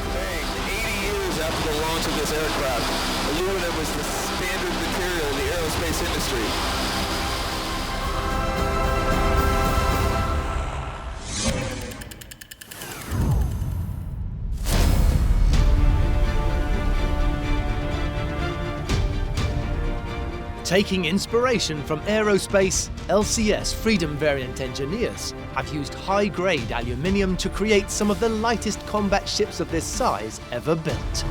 Today, 80 years after the launch of this aircraft, aluminum is the standard material in the aerospace industry. Taking inspiration from aerospace, LCS Freedom Variant engineers have used high-grade aluminium to create some of the lightest combat ships of this size ever built.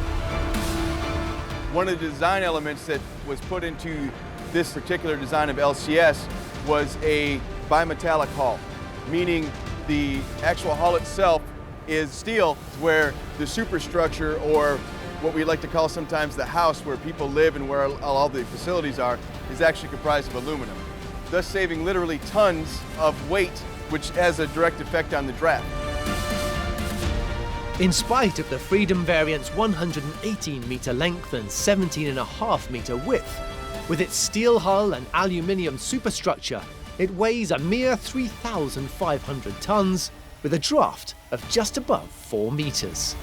One of the design elements that was put into this particular design of LCS was a bimetallic hull, meaning the actual hull itself is steel, where the superstructure, or what we like to call sometimes the house where people live and where all the facilities are, is actually comprised of aluminum, thus saving literally tons of weight, which has a direct effect on the draft. In spite of the Freedom Variant's 118-meter length and 17.5-meter width, with its steel hull and aluminium superstructure, it weighs a mere 3,500 tons, with a draft of just above 4 meters.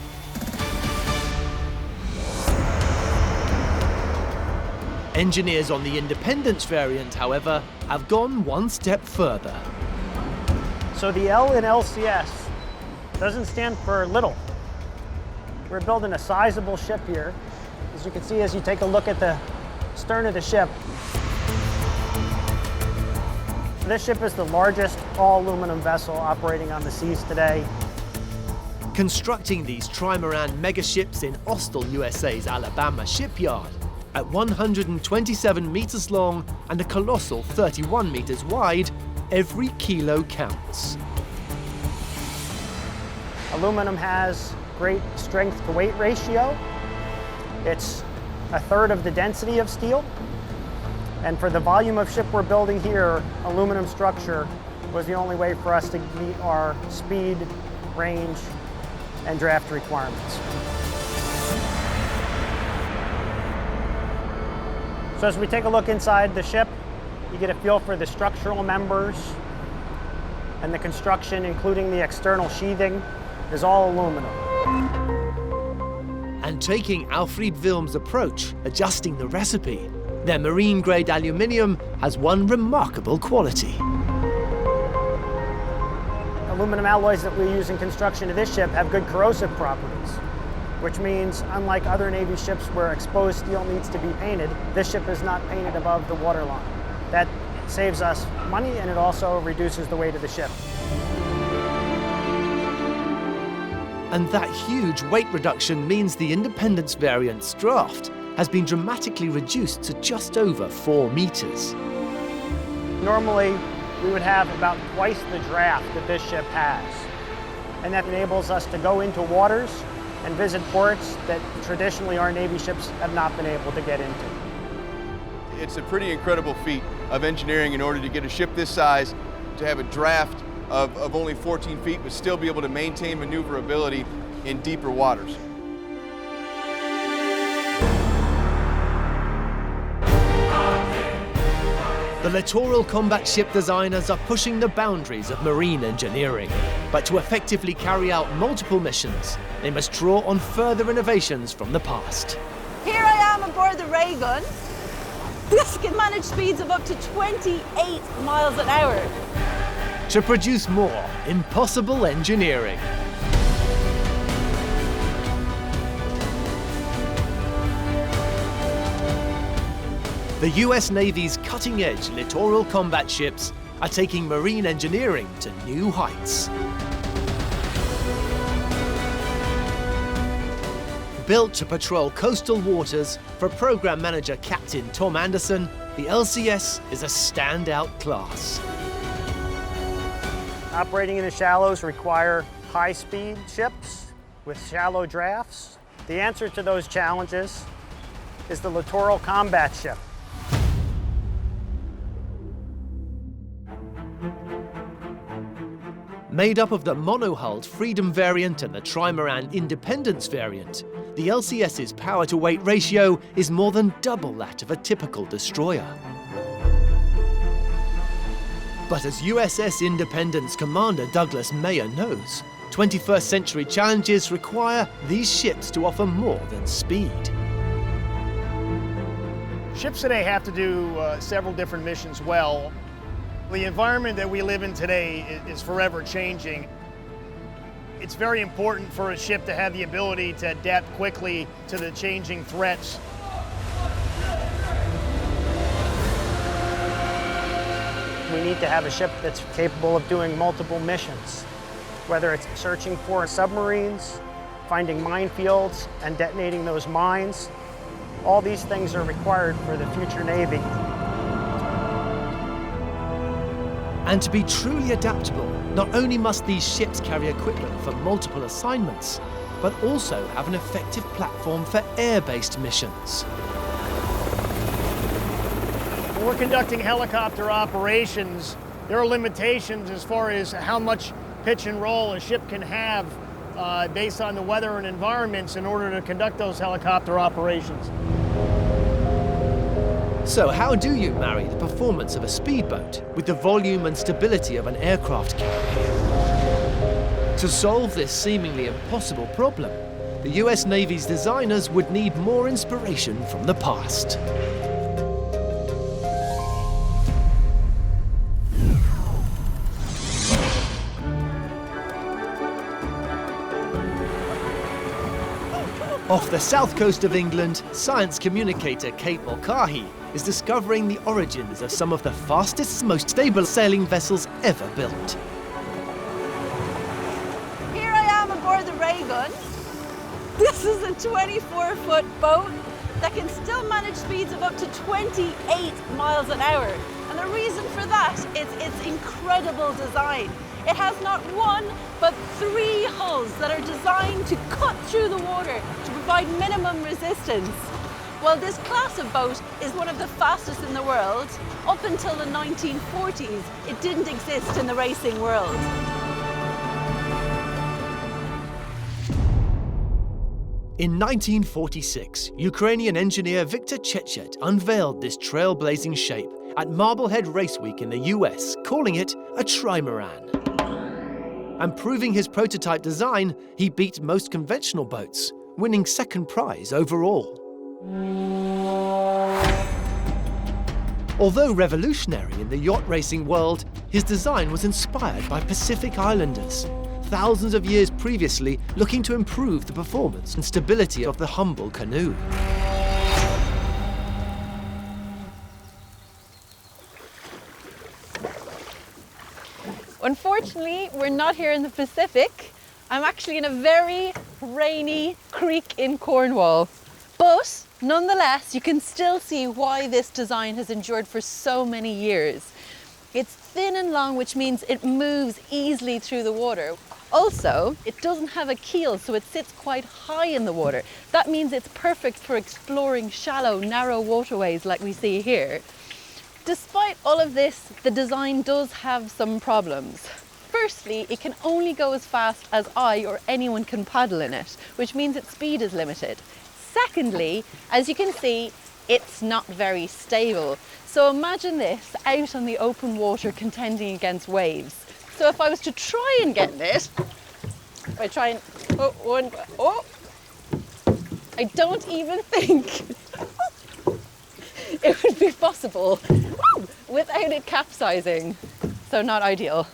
Engineers on the Independence variant, however, have gone one step further. So the L in LCS doesn't stand for little. We're building a sizable ship here. As you can see, as you take a look at the stern of the ship, this ship is the largest all-aluminum vessel operating on the seas today. Constructing these trimaran megaships in Austell, USA's Alabama shipyard At 127 meters long and a colossal 31 meters wide, every kilo counts. Aluminum has great strength to weight ratio. It's a third of the density of steel. And for the volume of ship we're building here, aluminum structure was the only way for us to meet our speed, range, and draft requirements. So as we take a look inside the ship, you get a feel for the structural members and the construction, including the external sheathing, is all aluminum. And taking Alfred Wilm's approach, adjusting the recipe, their marine-grade aluminium has one remarkable quality. Aluminum alloys that we use in construction of this ship have good corrosive properties, which means, unlike other Navy ships where exposed steel needs to be painted, this ship is not painted above the waterline. That saves us money, and it also reduces the weight of the ship. And that huge weight reduction means the Independence variant's draft has been dramatically reduced to just over 4 meters. Normally, we would have about twice the draft that this ship has. And that enables us to go into waters and visit ports that traditionally our Navy ships have not been able to get into. It's a pretty incredible feat of engineering in order to get a ship this size to have a draft of only 14 feet but still be able to maintain maneuverability in deeper waters. The Littoral combat ship designers are pushing the boundaries of marine engineering. But to effectively carry out multiple missions, they must draw on further innovations from the past. Here I am aboard the ray gun. This can manage speeds of up to 28 miles an hour. To produce more impossible engineering. The US Navy's cutting-edge littoral combat ships are taking marine engineering to new heights. Built to patrol coastal waters for program manager Captain Tom Anderson, the LCS is a standout class. Operating in the shallows require high-speed ships with shallow drafts. The answer to those challenges is the Littoral combat ship. Made up of the monohulled Freedom variant and the trimaran Independence variant, the LCS's power-to-weight ratio is more than double that of a typical destroyer. But as USS Independence Commander Douglas Mayer knows, 21st century challenges require these ships to offer more than speed. Ships today have to do several different missions well. The environment that we live in today is forever changing. It's very important for a ship to have the ability to adapt quickly to the changing threats. We need to have a ship that's capable of doing multiple missions, whether it's searching for submarines, finding minefields, and detonating those mines. All these things are required for the future Navy. And to be truly adaptable, not only must these ships carry equipment for multiple assignments, but also have an effective platform for air-based missions. When we're conducting helicopter operations, there are limitations as far as how much pitch and roll a ship can have based on the weather and environments in order to conduct those helicopter operations. So how do you marry the performance of a speedboat with the volume and stability of an aircraft carrier? To solve this seemingly impossible problem, the US Navy's designers would need more inspiration from the past. Off the south coast of England, science communicator Kate Mulcahy is discovering the origins of some of the fastest, most stable sailing vessels ever built. Here I am aboard the ray gun. This is a 24-foot boat that can still manage speeds of up to 28 miles an hour. And the reason for that is its incredible design. It has not one, but 3 hulls that are designed to cut through the water to provide minimum resistance. While this class of boat is one of the fastest in the world, up until the 1940s, it didn't exist in the racing world. In 1946, Ukrainian engineer Viktor Chechet unveiled this trailblazing shape at Marblehead Race Week in the US, calling it a trimaran. And proving his prototype design, he beat most conventional boats, winning second prize overall. Although revolutionary in the yacht racing world, his design was inspired by Pacific Islanders, thousands of years previously looking to improve the performance and stability of the humble canoe. Unfortunately, we're not here in the Pacific. I'm actually in a very rainy creek in Cornwall. But nonetheless, you can still see why this design has endured for so many years. It's thin and long, which means it moves easily through the water. Also, it doesn't have a keel, so it sits quite high in the water. That means it's perfect for exploring shallow, narrow waterways like we see here. Despite all of this, the design does have some problems. Firstly, it can only go as fast as I or anyone can paddle in it, which means its speed is limited. Secondly, as you can see, it's not very stable. So imagine this out on the open water contending against waves. So if I was to try and get it, if I try and, I don't even think it would be possible without it capsizing. So not ideal.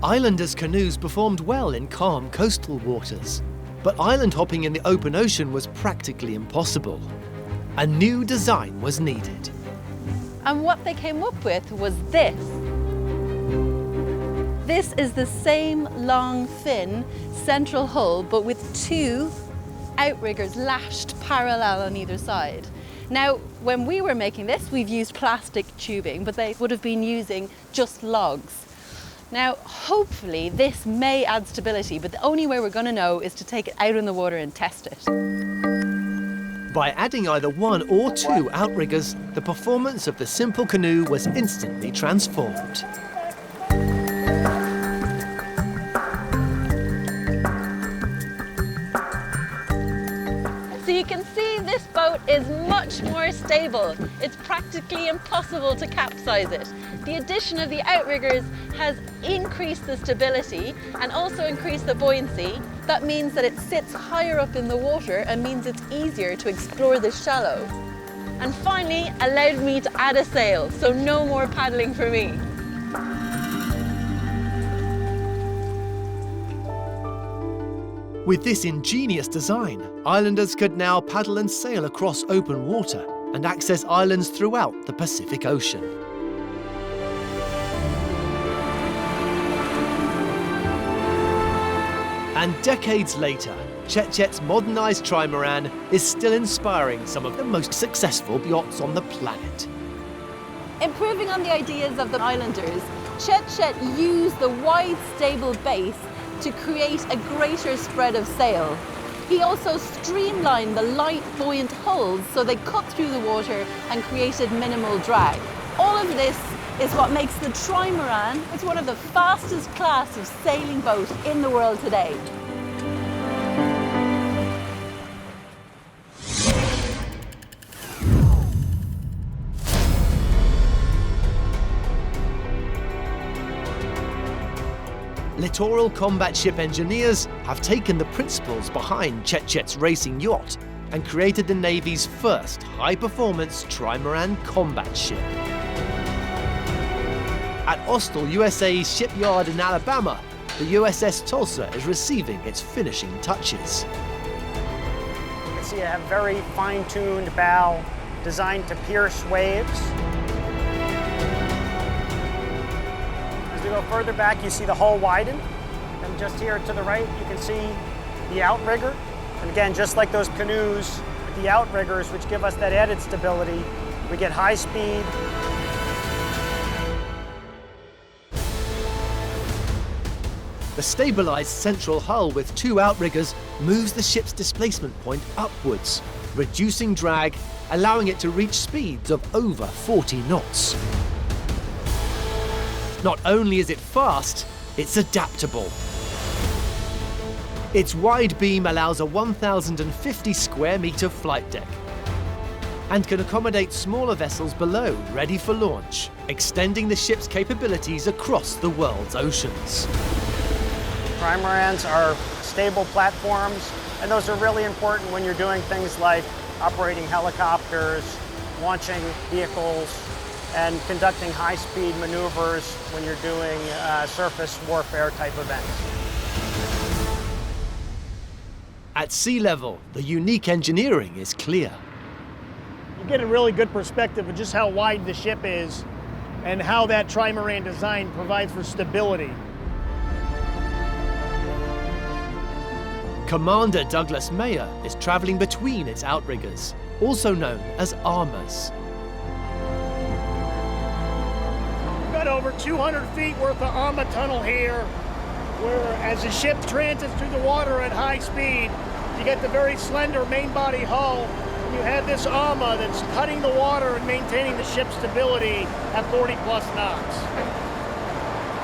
Islanders' canoes performed well in calm coastal waters, but island hopping in the open ocean was practically impossible. A new design was needed. And what they came up with was this. This is the same long, thin central hull, but with 2 outriggers lashed parallel on either side. Now, when we were making this, we've used plastic tubing, but they would have been using just logs. Now, hopefully this may add stability, but the only way we're going to know is to take it out in the water and test it. By adding either 1 or 2 outriggers, the performance of the simple canoe was instantly transformed. So you can see this boat is much more stable. It's practically impossible to capsize it. The addition of the outriggers has increased the stability and also increased the buoyancy. That means that it sits higher up in the water and means it's easier to explore the shallow. And finally, allowed me to add a sail, so no more paddling for me. With this ingenious design, islanders could now paddle and sail across open water and access islands throughout the Pacific Ocean. And decades later, Chechet's modernized trimaran is still inspiring some of the most successful yachts on the planet. Improving on the ideas of the islanders, Chechet used the wide, stable base to create a greater spread of sail. He also streamlined the light, buoyant hulls so they cut through the water and created minimal drag. All of this is what makes the trimaran, it's one of the fastest class of sailing boat in the world today. Littoral combat ship engineers have taken the principles behind Chechet's racing yacht and created the Navy's first high-performance trimaran combat ship. At Austell, USA's shipyard in Alabama, the USS Tulsa is receiving its finishing touches. You can see I have very fine-tuned bow designed to pierce waves. As we go further back, you see the hull widen. And just here to the right, you can see the outrigger. And again, just like those canoes, with the outriggers, which give us that added stability, we get high speed. The stabilized central hull with 2 outriggers moves the ship's displacement point upwards, reducing drag, allowing it to reach speeds of over 40 knots. Not only is it fast, it's adaptable. Its wide beam allows a 1,050 square meter flight deck and can accommodate smaller vessels below ready for launch, extending the ship's capabilities across the world's oceans. Trimarans are stable platforms, and those are really important when you're doing things like operating helicopters, launching vehicles, and conducting high-speed maneuvers when you're doing surface warfare type events. At sea level, the unique engineering is clear. You get a really good perspective of just how wide the ship is and how that trimaran design provides for stability. Commander Douglas Mayer is traveling between its outriggers, also known as armors. We've got over 200 feet worth of armor tunnel here, where as the ship transits through the water at high speed, you get the very slender main body hull, and you have this armor that's cutting the water and maintaining the ship's stability at 40 plus knots.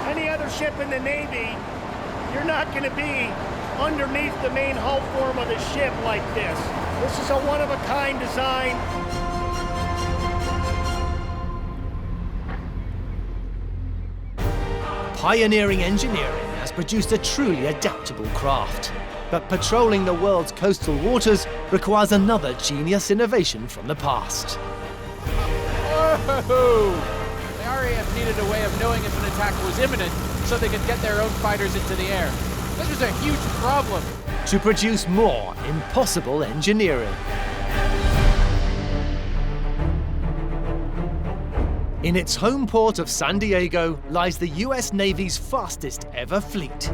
Any other ship in the Navy, you're not going to be underneath the main hull form of the ship like this. This is a one-of-a-kind design. Pioneering engineering has produced a truly adaptable craft. But patrolling the world's coastal waters requires another genius innovation from the past. Whoa! The RAF needed a way of knowing if an attack was imminent so they could get their own fighters into the air. This was a huge problem. To produce more impossible engineering. In its home port of San Diego lies the US Navy's fastest ever fleet.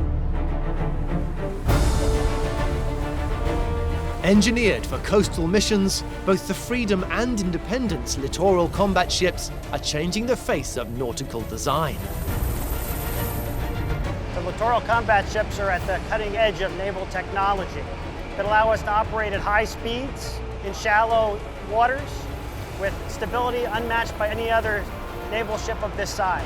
Engineered for coastal missions, both the Freedom and Independence littoral combat ships are changing the face of nautical design. The littoral combat ships are at the cutting edge of naval technology that allow us to operate at high speeds in shallow waters with stability unmatched by any other naval ship of this size.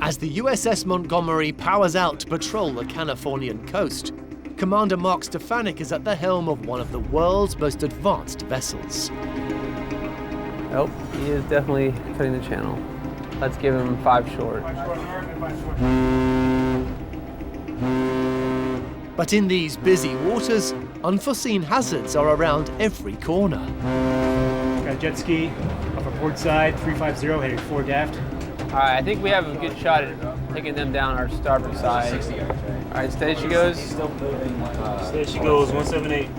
As the USS Montgomery powers out to patrol the Californian coast, Commander Mark Stefanik is at the helm of one of the world's most advanced vessels. Oh, he is definitely cutting the channel. Let's give him 5 short. But in these busy waters, unforeseen hazards are around every corner. Got a jet ski off our port side, 350 heading forward aft. All right, I think we have a good shot at taking them down our starboard side. All right, steady she goes. Steady she goes, 178.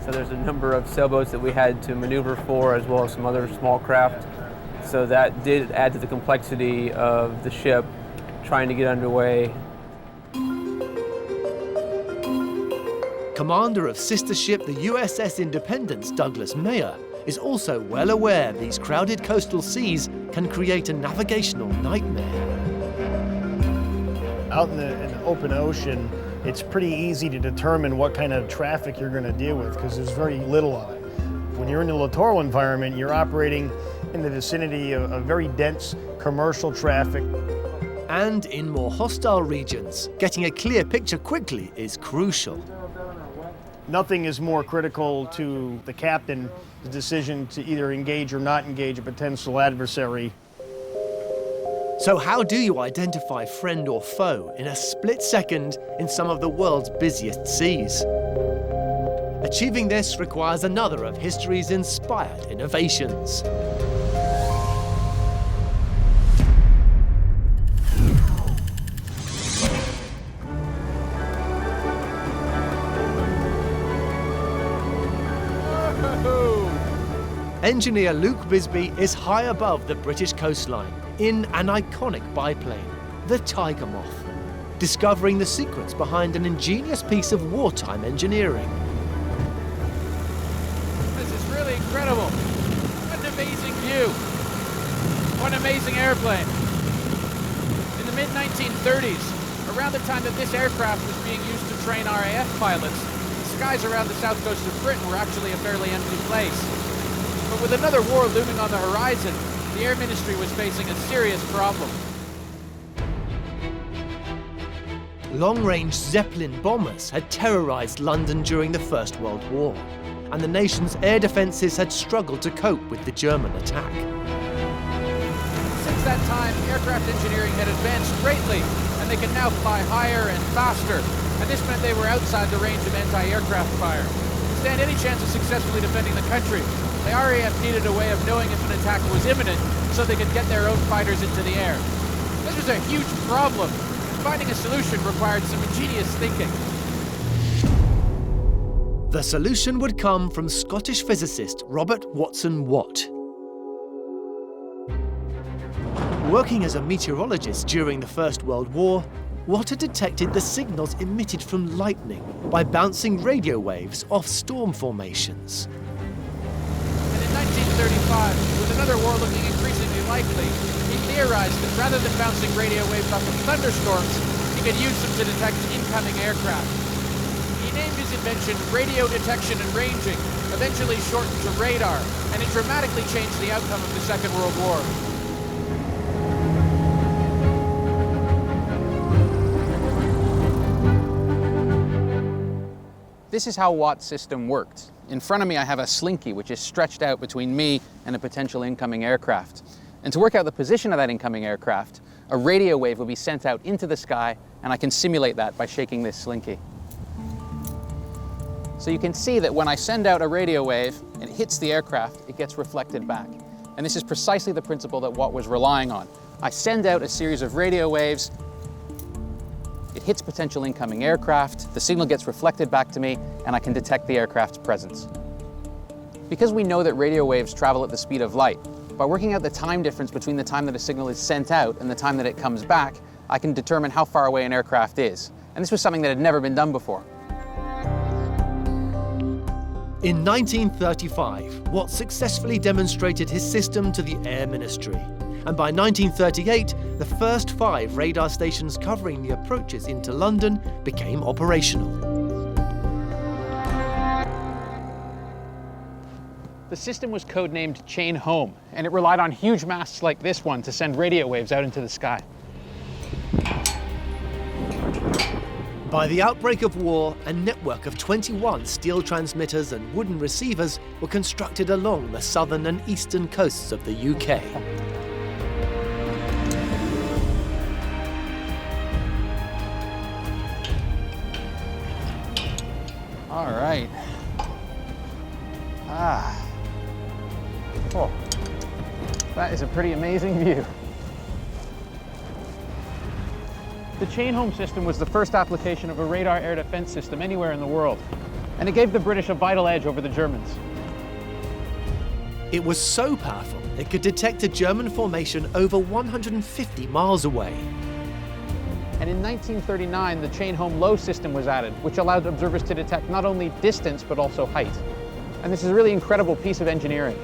So there's a number of sailboats that we had to maneuver for, as well as some other small craft. So that did add to the complexity of the ship trying to get underway. Commander of sister ship the USS Independence, Douglas Mayer, is also well aware these crowded coastal seas can create a navigational nightmare. Out in the open ocean, it's pretty easy to determine what kind of traffic you're going to deal with because there's very little of it. When you're in the littoral environment, you're operating in the vicinity of very dense commercial traffic. And in more hostile regions, getting a clear picture quickly is crucial. Nothing is more critical to the captain, the decision to either engage or not engage a potential adversary. So how do you identify friend or foe in a split second in some of the world's busiest seas? Achieving this requires another of history's inspired innovations. Engineer Luke Bisbee is high above the British coastline, in an iconic biplane, the Tiger Moth, discovering the secrets behind an ingenious piece of wartime engineering. This is really incredible. What an amazing view. What an amazing airplane. In the mid-1930s, around the time that this aircraft was being used to train RAF pilots, the skies around the south coast of Britain were actually a fairly empty place. But with another war looming on the horizon, the Air Ministry was facing a serious problem. Long-range Zeppelin bombers had terrorized London during the First World War, and the nation's air defenses had struggled to cope with the German attack. Since that time, aircraft engineering had advanced greatly, and they could now fly higher and faster, and this meant they were outside the range of anti-aircraft fire. To stand any chance of successfully defending the country, the RAF needed a way of knowing if an attack was imminent so they could get their own fighters into the air. This was a huge problem. Finding a solution required some ingenious thinking. The solution would come from Scottish physicist Robert Watson Watt. Working as a meteorologist during the First World War, Watt had detected the signals emitted from lightning by bouncing radio waves off storm formations. And in 1935, with another war looking increasingly likely, he theorized that rather than bouncing radio waves off of thunderstorms, he could use them to detect incoming aircraft. He named his invention radio detection and ranging, eventually shortened to radar, and it dramatically changed the outcome of the Second World War. This is how Watt's system worked. In front of me, I have a slinky, which is stretched out between me and a potential incoming aircraft. And to work out the position of that incoming aircraft, a radio wave will be sent out into the sky, and I can simulate that by shaking this slinky. So you can see that when I send out a radio wave and it hits the aircraft, it gets reflected back. And this is precisely the principle that Watt was relying on. I send out a series of radio waves, it hits potential incoming aircraft, the signal gets reflected back to me, and I can detect the aircraft's presence. Because we know that radio waves travel at the speed of light, by working out the time difference between the time that a signal is sent out and the time that it comes back, I can determine how far away an aircraft is. And this was something that had never been done before. In 1935, Watt successfully demonstrated his system to the Air Ministry. And by 1938, the first 5 radar stations covering the approaches into London became operational. The system was codenamed Chain Home, and it relied on huge masts like this one to send radio waves out into the sky. By the outbreak of war, a network of 21 steel transmitters and wooden receivers were constructed along the southern and eastern coasts of the UK. All right. Oh, that is a pretty amazing view. The Chain Home system was the first application of a radar air defense system anywhere in the world, and it gave the British a vital edge over the Germans. It was so powerful, it could detect a German formation over 150 miles away. And in 1939, the Chain Home Low system was added, which allowed observers to detect not only distance, but also height. And this is a really incredible piece of engineering.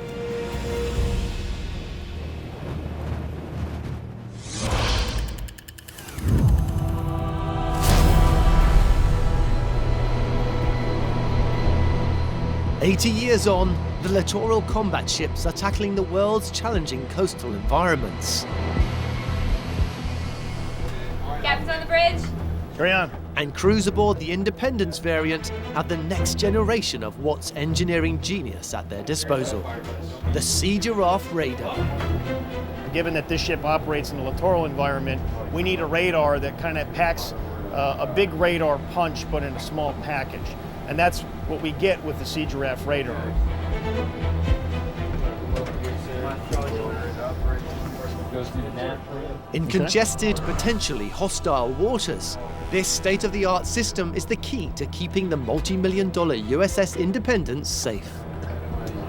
"80 years on, the Littoral combat ships are tackling the world's challenging coastal environments. Captain's on the bridge. Carry on. And crews aboard the Independence variant have the next generation of Watt's engineering genius at their disposal. The Sea Giraffe radar. Given that this ship operates in the littoral environment, we need a radar that kind of packs a big radar punch, but in a small package. And that's what we get with the Sea Giraffe radar. In congested, potentially hostile waters, this state-of-the-art system is the key to keeping the multi-million-dollar USS Independence safe.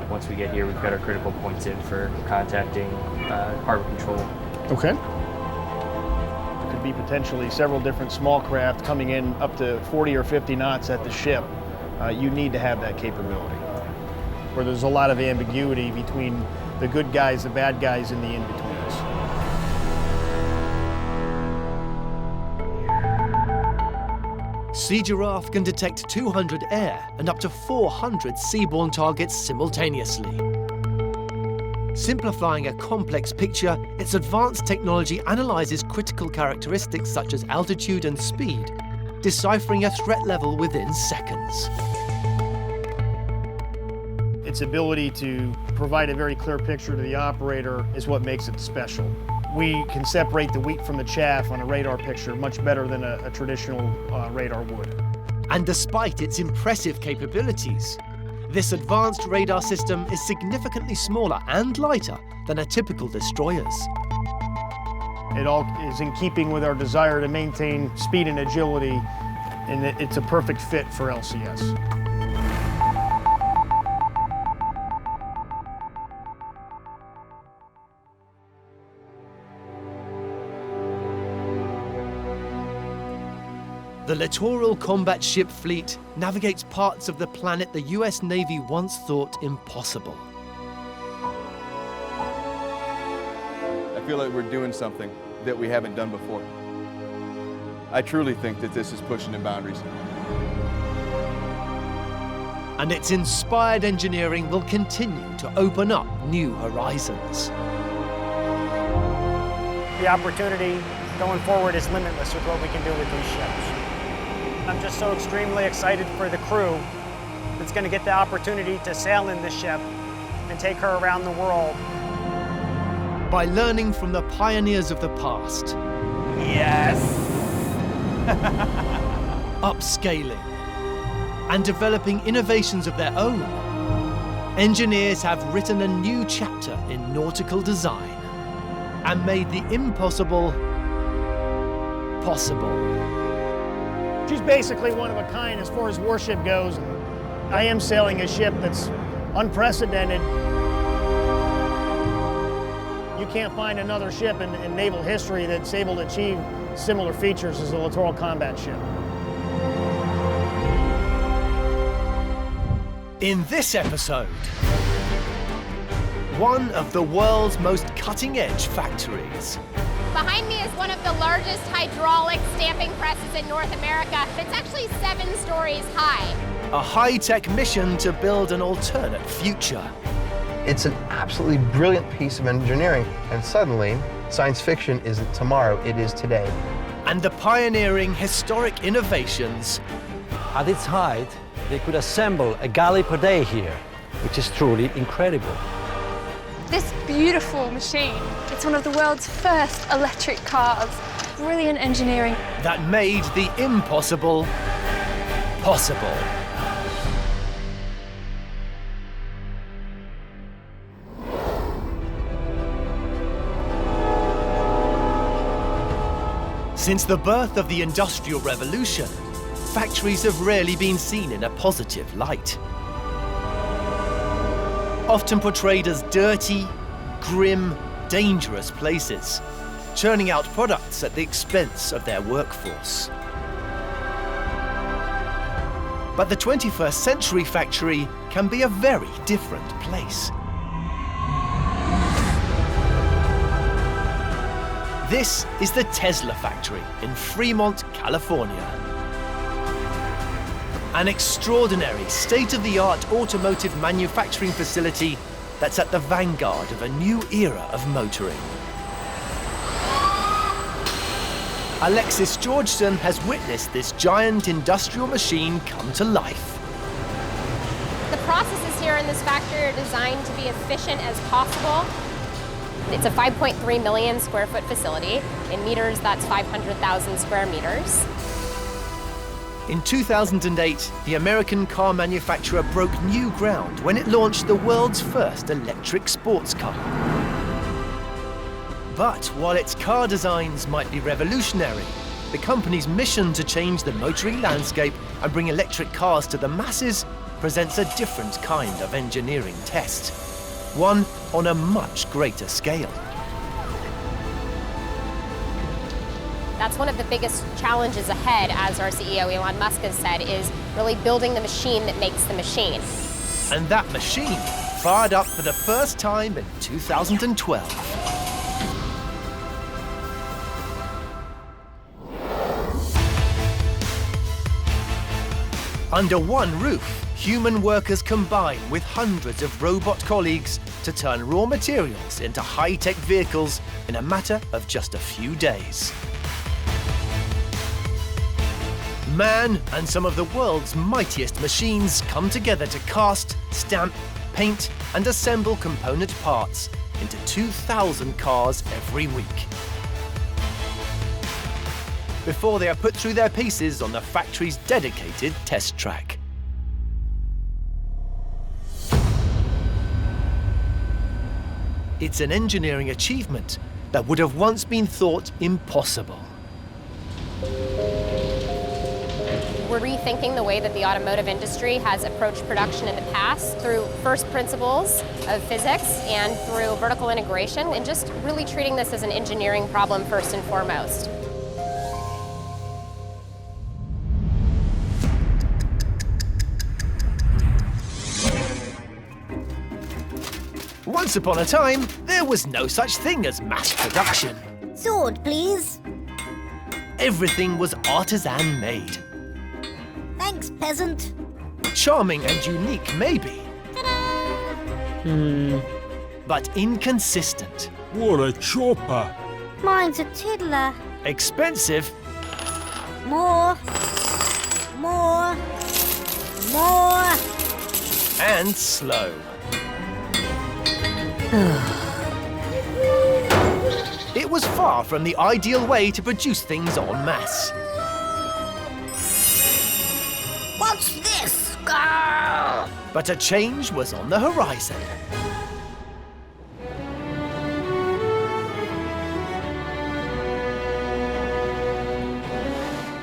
Once we get here, we've got our critical points in for contacting harbor control Okay. There could be potentially several different small craft coming in up to 40 or 50 knots at the ship. You need to have that capability. Where there's a lot of ambiguity between the good guys, the bad guys, and the in-betweens. Sea Giraffe can detect 200 air and up to 400 seaborne targets simultaneously. Simplifying a complex picture, its advanced technology analyzes critical characteristics such as altitude and speed, deciphering a threat level within seconds. Its ability to provide a very clear picture to the operator is what makes it special. We can separate the wheat from the chaff on a radar picture much better than a traditional radar would. And despite its impressive capabilities, this advanced radar system is significantly smaller and lighter than a typical destroyer's. It all is in keeping with our desire to maintain speed and agility, and it's a perfect fit for LCS. The Littoral combat ship fleet navigates parts of the planet the US Navy once thought impossible. I feel like we're doing something that we haven't done before. I truly think that this is pushing the boundaries. And its inspired engineering will continue to open up new horizons. The opportunity going forward is limitless with what we can do with these ships. I'm just so extremely excited for the crew that's going to get the opportunity to sail in this ship and take her around the world. By learning from the pioneers of the past. Yes! Upscaling and developing innovations of their own, engineers have written a new chapter in nautical design and made the impossible possible. She's basically one of a kind as far as warship goes. I am sailing a ship that's unprecedented. You can't find another ship in naval history that's able to achieve similar features as a Littoral combat ship. In this episode, one of the world's most cutting-edge factories. Behind me is one of the largest hydraulic stamping presses in North America. It's actually 7 stories high. A high-tech mission to build an alternate future. It's an absolutely brilliant piece of engineering, and suddenly, science fiction isn't tomorrow, it is today. And the pioneering historic innovations. At its height, they could assemble a galley per day here, which is truly incredible. This beautiful machine, it's one of the world's first electric cars. Brilliant engineering. That made the impossible possible. Since the birth of the Industrial Revolution, factories have rarely been seen in a positive light. Often portrayed as dirty, grim, dangerous places, churning out products at the expense of their workforce. But the 21st century factory can be a very different place. This is the Tesla factory in Fremont, California. An extraordinary, state-of-the-art automotive manufacturing facility that's at the vanguard of a new era of motoring. Alexis Georgeson has witnessed this giant industrial machine come to life. The processes here in this factory are designed to be efficient as possible. It's a 5.3 million square foot facility. In meters, that's 500,000 square meters. In 2008, the American car manufacturer broke new ground when it launched the world's first electric sports car. But while its car designs might be revolutionary, the company's mission to change the motoring landscape and bring electric cars to the masses presents a different kind of engineering test, one on a much greater scale. That's one of the biggest challenges ahead, as our CEO Elon Musk has said, is really building the machine that makes the machine. And that machine fired up for the first time in 2012. Under one roof, human workers combine with hundreds of robot colleagues to turn raw materials into high-tech vehicles in a matter of just a few days. Man and some of the world's mightiest machines come together to cast, stamp, paint, and assemble component parts into 2,000 cars every week, before they are put through their pieces on the factory's dedicated test track. It's an engineering achievement that would have once been thought impossible. We're rethinking the way that the automotive industry has approached production in the past through first principles of physics and through vertical integration, and just really treating this as an engineering problem first and foremost. Once upon a time, there was no such thing as mass production. Sword, please. Everything was artisan-made. Thanks, peasant. Charming and unique, maybe. But inconsistent. What a chopper. Mine's a tiddler. Expensive. More. More. More. And slow. It was far from the ideal way to produce things en masse. What's this? Gah! But a change was on the horizon.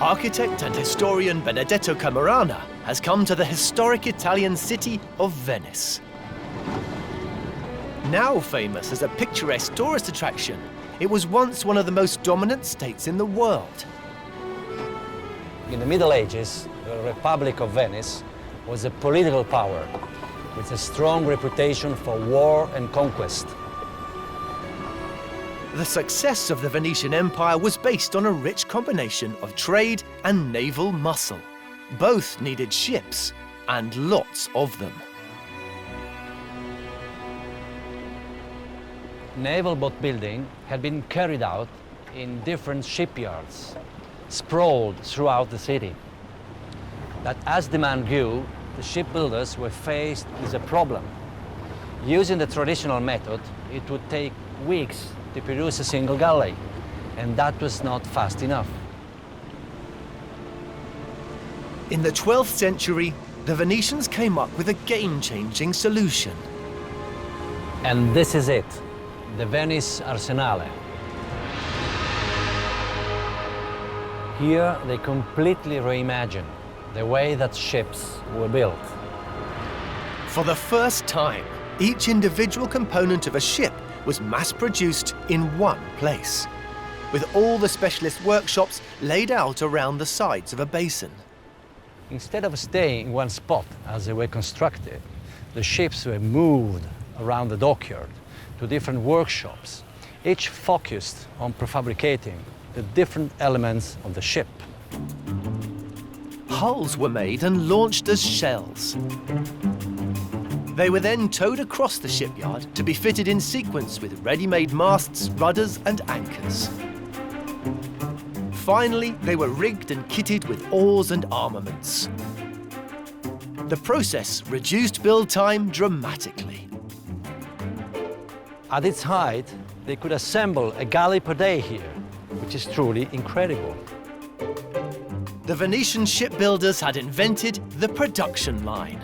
Architect and historian Benedetto Camerana has come to the historic Italian city of Venice. Now famous as a picturesque tourist attraction, it was once one of the most dominant states in the world. In the Middle Ages, the Republic of Venice was a political power with a strong reputation for war and conquest. The success of the Venetian Empire was based on a rich combination of trade and naval muscle. Both needed ships, and lots of them. Naval boat building had been carried out in different shipyards, sprawled throughout the city. But as demand grew, the shipbuilders were faced with a problem. Using the traditional method, it would take weeks to produce a single galley, and that was not fast enough. In the 12th century, the Venetians came up with a game-changing solution. And this is it, the Venice Arsenale. Here they completely reimagine the way that ships were built. For the first time, each individual component of a ship was mass-produced in one place, with all the specialist workshops laid out around the sides of a basin. Instead of staying in one spot as they were constructed, the ships were moved around the dockyard to different workshops, each focused on prefabricating the different elements of the ship. Hulls were made and launched as shells. They were then towed across the shipyard to be fitted in sequence with ready-made masts, rudders, and anchors. Finally, they were rigged and kitted with oars and armaments. The process reduced build time dramatically. At its height, they could assemble a galley per day here, which is truly incredible. The Venetian shipbuilders had invented the production line.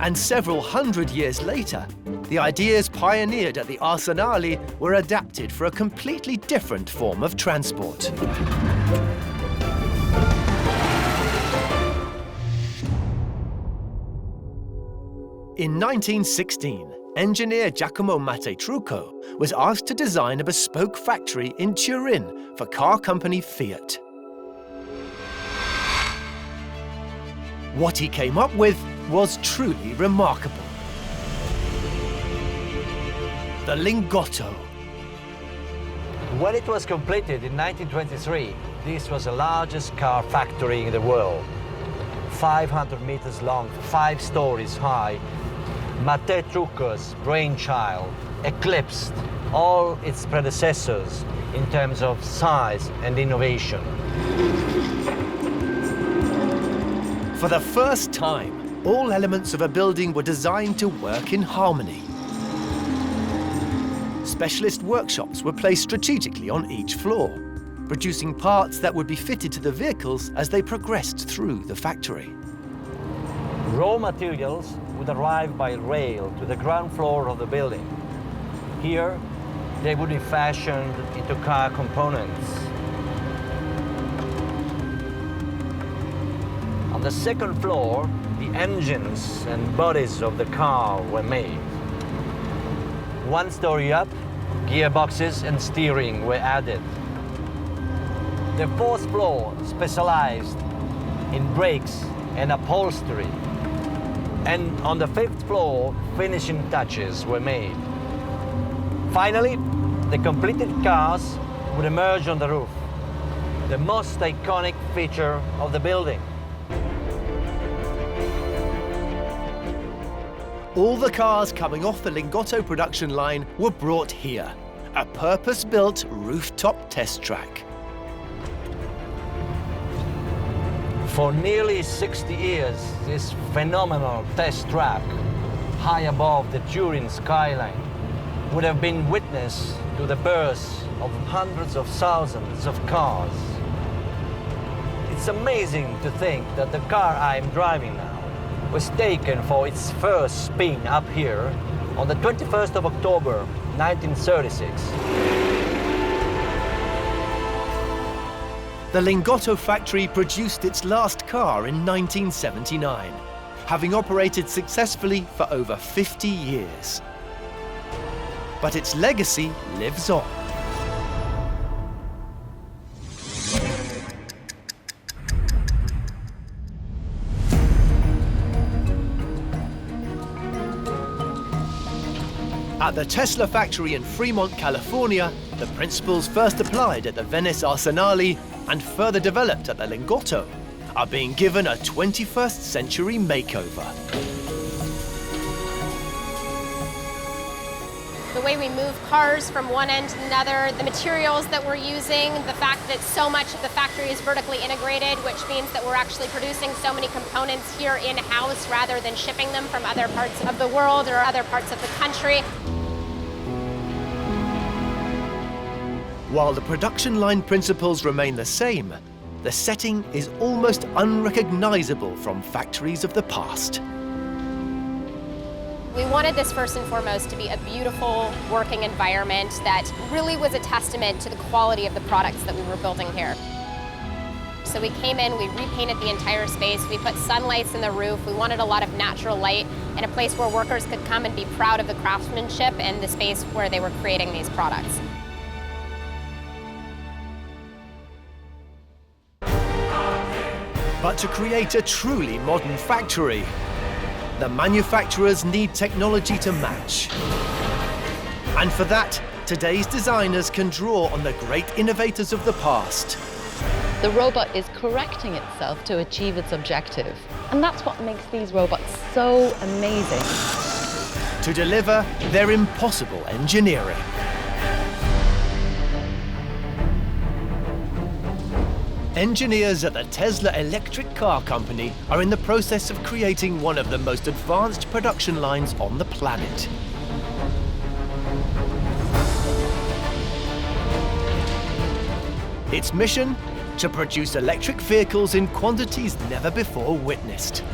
And several hundred years later, the ideas pioneered at the Arsenale were adapted for a completely different form of transport. In 1916, engineer Giacomo Mattetrucco was asked to design a bespoke factory in Turin for car company Fiat. What he came up with was truly remarkable. The Lingotto. When it was completed in 1923, this was the largest car factory in the world. 500 meters long, 5 stories high, Mattetrucco's brainchild eclipsed all its predecessors in terms of size and innovation. For the first time, all elements of a building were designed to work in harmony. Specialist workshops were placed strategically on each floor, producing parts that would be fitted to the vehicles as they progressed through the factory. Raw materials would arrive by rail to the ground floor of the building. Here, they would be fashioned into car components. On the second floor, the engines and bodies of the car were made. 1 story up, gearboxes and steering were added. The 4th floor specialized in brakes and upholstery. And on the 5th floor, finishing touches were made. Finally, the completed cars would emerge on the roof, the most iconic feature of the building. All the cars coming off the Lingotto production line were brought here, a purpose-built rooftop test track. For nearly 60 years, this phenomenal test track, high above the Turin skyline, would have been witness to the birth of hundreds of thousands of cars. It's amazing to think that the car I'm driving now was taken for its first spin up here on the 21st of October, 1936. The Lingotto factory produced its last car in 1979, having operated successfully for over 50 years. But its legacy lives on. At the Tesla factory in Fremont, California, the principles first applied at the Venice Arsenale and further developed at the Lingotto are being given a 21st century makeover. The way we move cars from one end to another, the materials that we're using, the fact that so much of the factory is vertically integrated, which means that we're actually producing so many components here in-house rather than shipping them from other parts of the world or other parts of the country. While the production line principles remain the same, the setting is almost unrecognizable from factories of the past. We wanted this first and foremost to be a beautiful working environment that really was a testament to the quality of the products that we were building here. So we came in, we repainted the entire space, we put sunlights in the roof, we wanted a lot of natural light and a place where workers could come and be proud of the craftsmanship and the space where they were creating these products. But to create a truly modern factory, the manufacturers need technology to match. And for that, today's designers can draw on the great innovators of the past. The robot is correcting itself to achieve its objective. And that's what makes these robots so amazing. To deliver their impossible engineering. Engineers at the Tesla electric car company are in the process of creating one of the most advanced production lines on the planet. Its mission? To produce electric vehicles in quantities never before witnessed.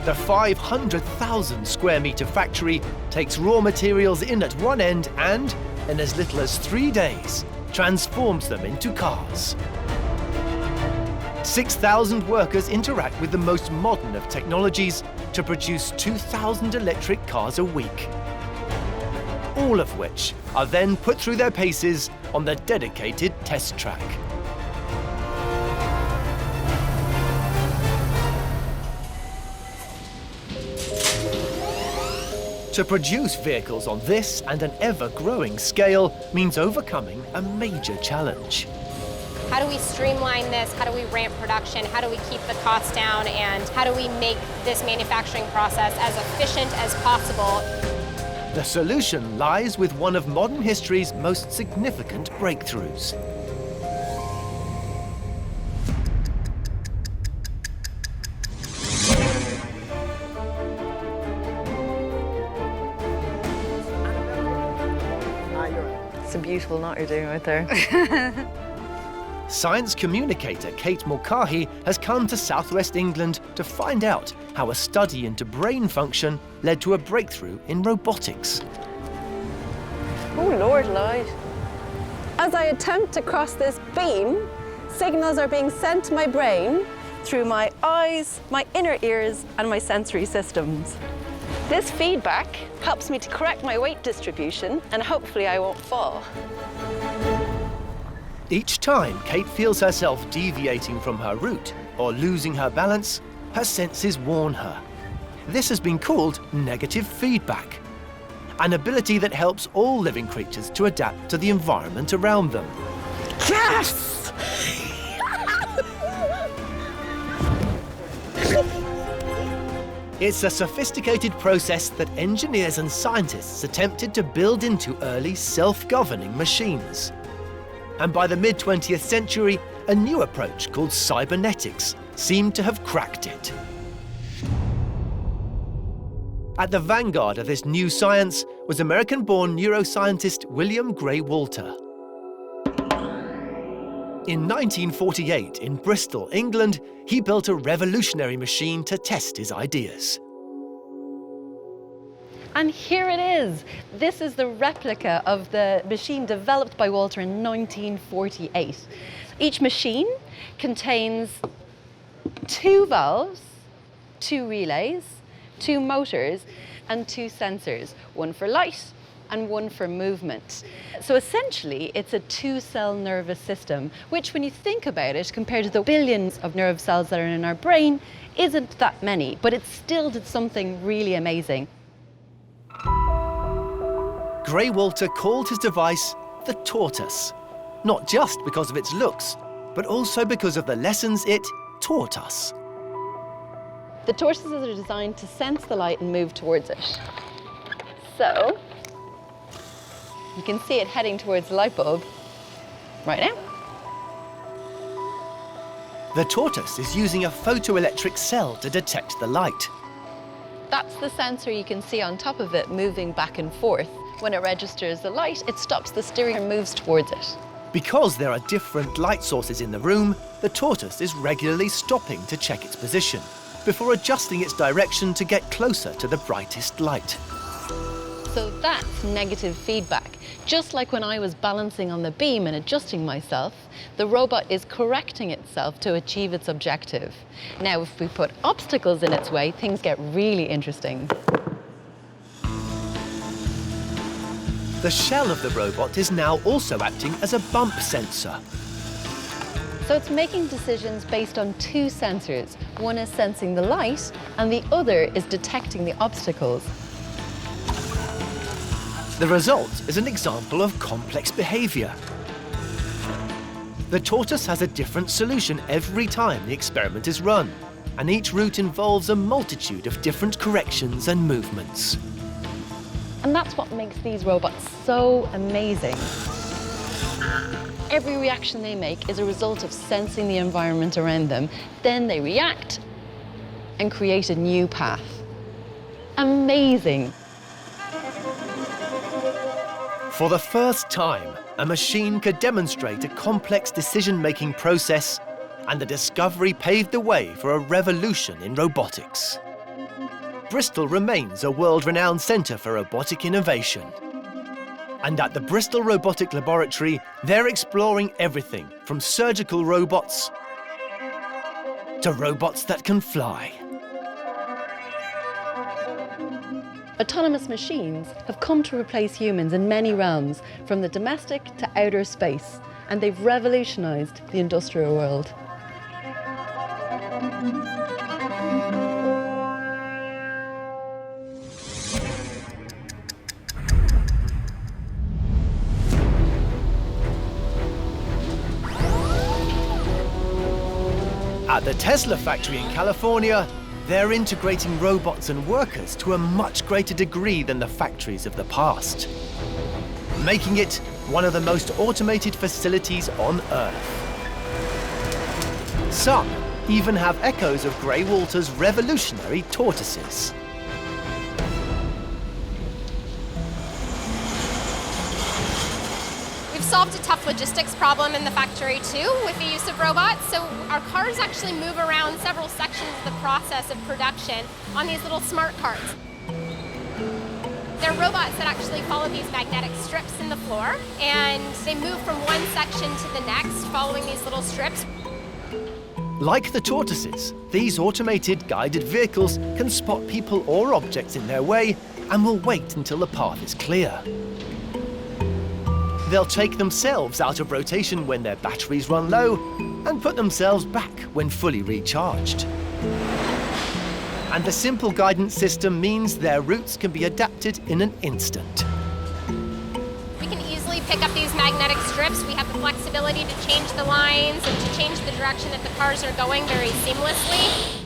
The 500,000 square meter factory takes raw materials in at one end and, in as little as 3 days, transforms them into cars. 6,000 workers interact with the most modern of technologies to produce 2,000 electric cars a week. All of which are then put through their paces on the dedicated test track. To produce vehicles on this and an ever-growing scale means overcoming a major challenge. How do we streamline this? How do we ramp production? How do we keep the costs down? And how do we make this manufacturing process as efficient as possible? The solution lies with one of modern history's most significant breakthroughs. It's a beautiful knot you're doing right there. Science communicator Kate Mulcahy has come to southwest England to find out how a study into brain function led to a breakthrough in robotics. Oh, Lord alive. As I attempt to cross this beam, signals are being sent to my brain through my eyes, my inner ears, and my sensory systems. This feedback helps me to correct my weight distribution, and hopefully I won't fall. Each time Kate feels herself deviating from her route or losing her balance, her senses warn her. This has been called negative feedback, an ability that helps all living creatures to adapt to the environment around them. Yes! It's a sophisticated process that engineers and scientists attempted to build into early self-governing machines. And by the mid-20th century, a new approach called cybernetics seemed to have cracked it. At the vanguard of this new science was American-born neuroscientist William Gray Walter. In 1948, in Bristol, England, he built a revolutionary machine to test his ideas. And here it is. This is the replica of the machine developed by Walter in 1948. Each machine contains 2 valves, 2 relays, 2 motors, and 2 sensors, one for light and one for movement. So essentially, it's a 2-cell nervous system, which when you think about it, compared to the billions of nerve cells that are in our brain, isn't that many, but it still did something really amazing. Gray Walter called his device the tortoise, not just because of its looks, but also because of the lessons it taught us. The tortoises are designed to sense the light and move towards it. So, you can see it heading towards the light bulb right now. The tortoise is using a photoelectric cell to detect the light. That's the sensor you can see on top of it moving back and forth. When it registers the light, it stops the steering and moves towards it. Because there are different light sources in the room, the tortoise is regularly stopping to check its position before adjusting its direction to get closer to the brightest light. So that's negative feedback. Just like when I was balancing on the beam and adjusting myself, the robot is correcting itself to achieve its objective. Now, if we put obstacles in its way, things get really interesting. The shell of the robot is now also acting as a bump sensor. So it's making decisions based on 2 sensors. One is sensing the light, and the other is detecting the obstacles. The result is an example of complex behavior. The tortoise has a different solution every time the experiment is run, and each route involves a multitude of different corrections and movements. And that's what makes these robots so amazing. Every reaction they make is a result of sensing the environment around them. Then they react and create a new path. Amazing. For the first time, a machine could demonstrate a complex decision-making process, and the discovery paved the way for a revolution in robotics. Bristol remains a world-renowned centre for robotic innovation. And at the Bristol Robotic Laboratory, they're exploring everything from surgical robots to robots that can fly. Autonomous machines have come to replace humans in many realms, from the domestic to outer space, and they've revolutionised the industrial world. At the Tesla factory in California, they're integrating robots and workers to a much greater degree than the factories of the past, making it one of the most automated facilities on Earth. Some even have echoes of Grey Walter's revolutionary tortoises. We've solved a tough logistics problem in the factory too with the use of robots. So our cars actually move around several sections of the process of production on these little smart carts. They're robots that actually follow these magnetic strips in the floor, and they move from one section to the next following these little strips. Like the tortoises, these automated guided vehicles can spot people or objects in their way and will wait until the path is clear. They'll take themselves out of rotation when their batteries run low and put themselves back when fully recharged. And the simple guidance system means their routes can be adapted in an instant. We can easily pick up these magnetic strips. We have the flexibility to change the lines and to change the direction that the cars are going very seamlessly.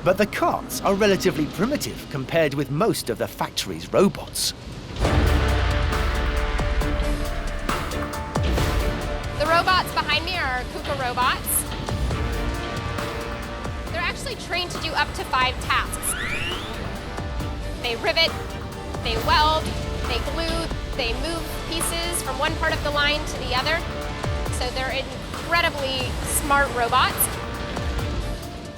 But the carts are relatively primitive compared with most of the factory's robots. The robots behind me are KUKA robots. They're actually trained to do up to 5 tasks. They rivet, they weld, they glue, they move pieces from one part of the line to the other. So they're incredibly smart robots.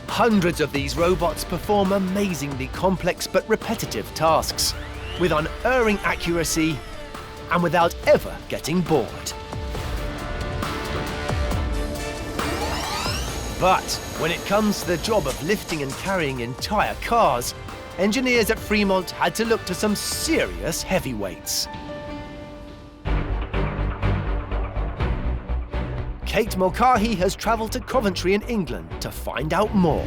Hundreds of these robots perform amazingly complex but repetitive tasks, with unerring accuracy and without ever getting bored. But when it comes to the job of lifting and carrying entire cars, engineers at Fremont had to look to some serious heavyweights. Kate Mulcahy has travelled to Coventry in England to find out more.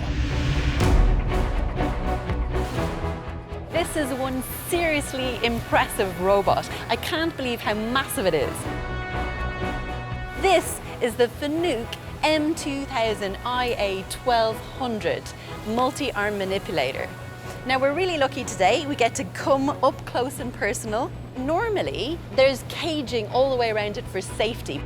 This is one seriously impressive robot. I can't believe how massive it is. This is the Fanuc M2000 IA1200 multi-arm manipulator. Now we're really lucky today. We get to come up close and personal. Normally, there's caging all the way around it for safety.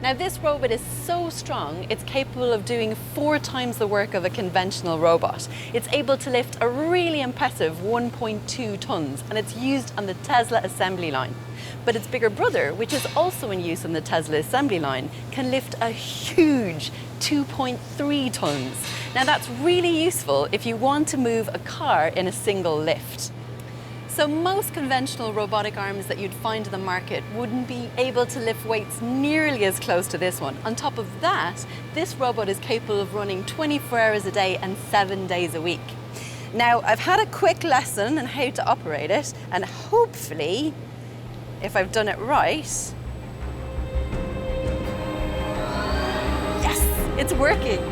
Now this robot is so strong, it's capable of doing 4 times the work of a conventional robot. It's able to lift a really impressive 1.2 tons, and it's used on the Tesla assembly line. But its bigger brother, which is also in use on the Tesla assembly line, can lift a huge 2.3 tons. Now that's really useful if you want to move a car in a single lift. So most conventional robotic arms that you'd find in the market wouldn't be able to lift weights nearly as close to this one. On top of that, this robot is capable of running 24 hours a day and 7 days a week. Now, I've had a quick lesson on how to operate it, and hopefully, if I've done it right, yes, it's working.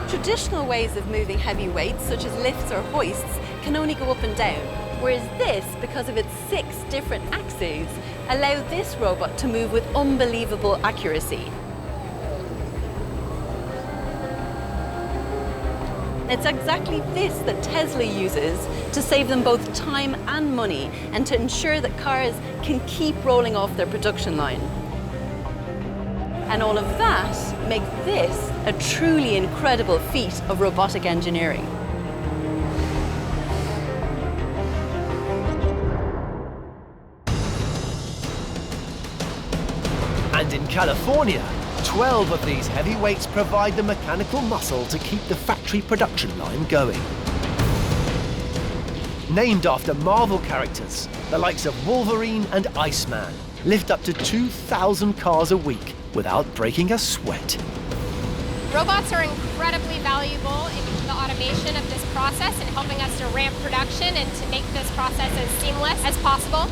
Traditional ways of moving heavy weights, such as lifts or hoists, can only go up and down, whereas this, because of its 6 different axes, allow this robot to move with unbelievable accuracy. It's exactly this that Tesla uses to save them both time and money, and to ensure that cars can keep rolling off their production line. And all of that makes this a truly incredible feat of robotic engineering. And in California, 12 of these heavyweights provide the mechanical muscle to keep the factory production line going. named after Marvel characters, the likes of Wolverine and Iceman, lift up to 2,000 cars a week without breaking a sweat. Robots are incredibly valuable in the automation of this process and helping us to ramp production and to make this process as seamless as possible.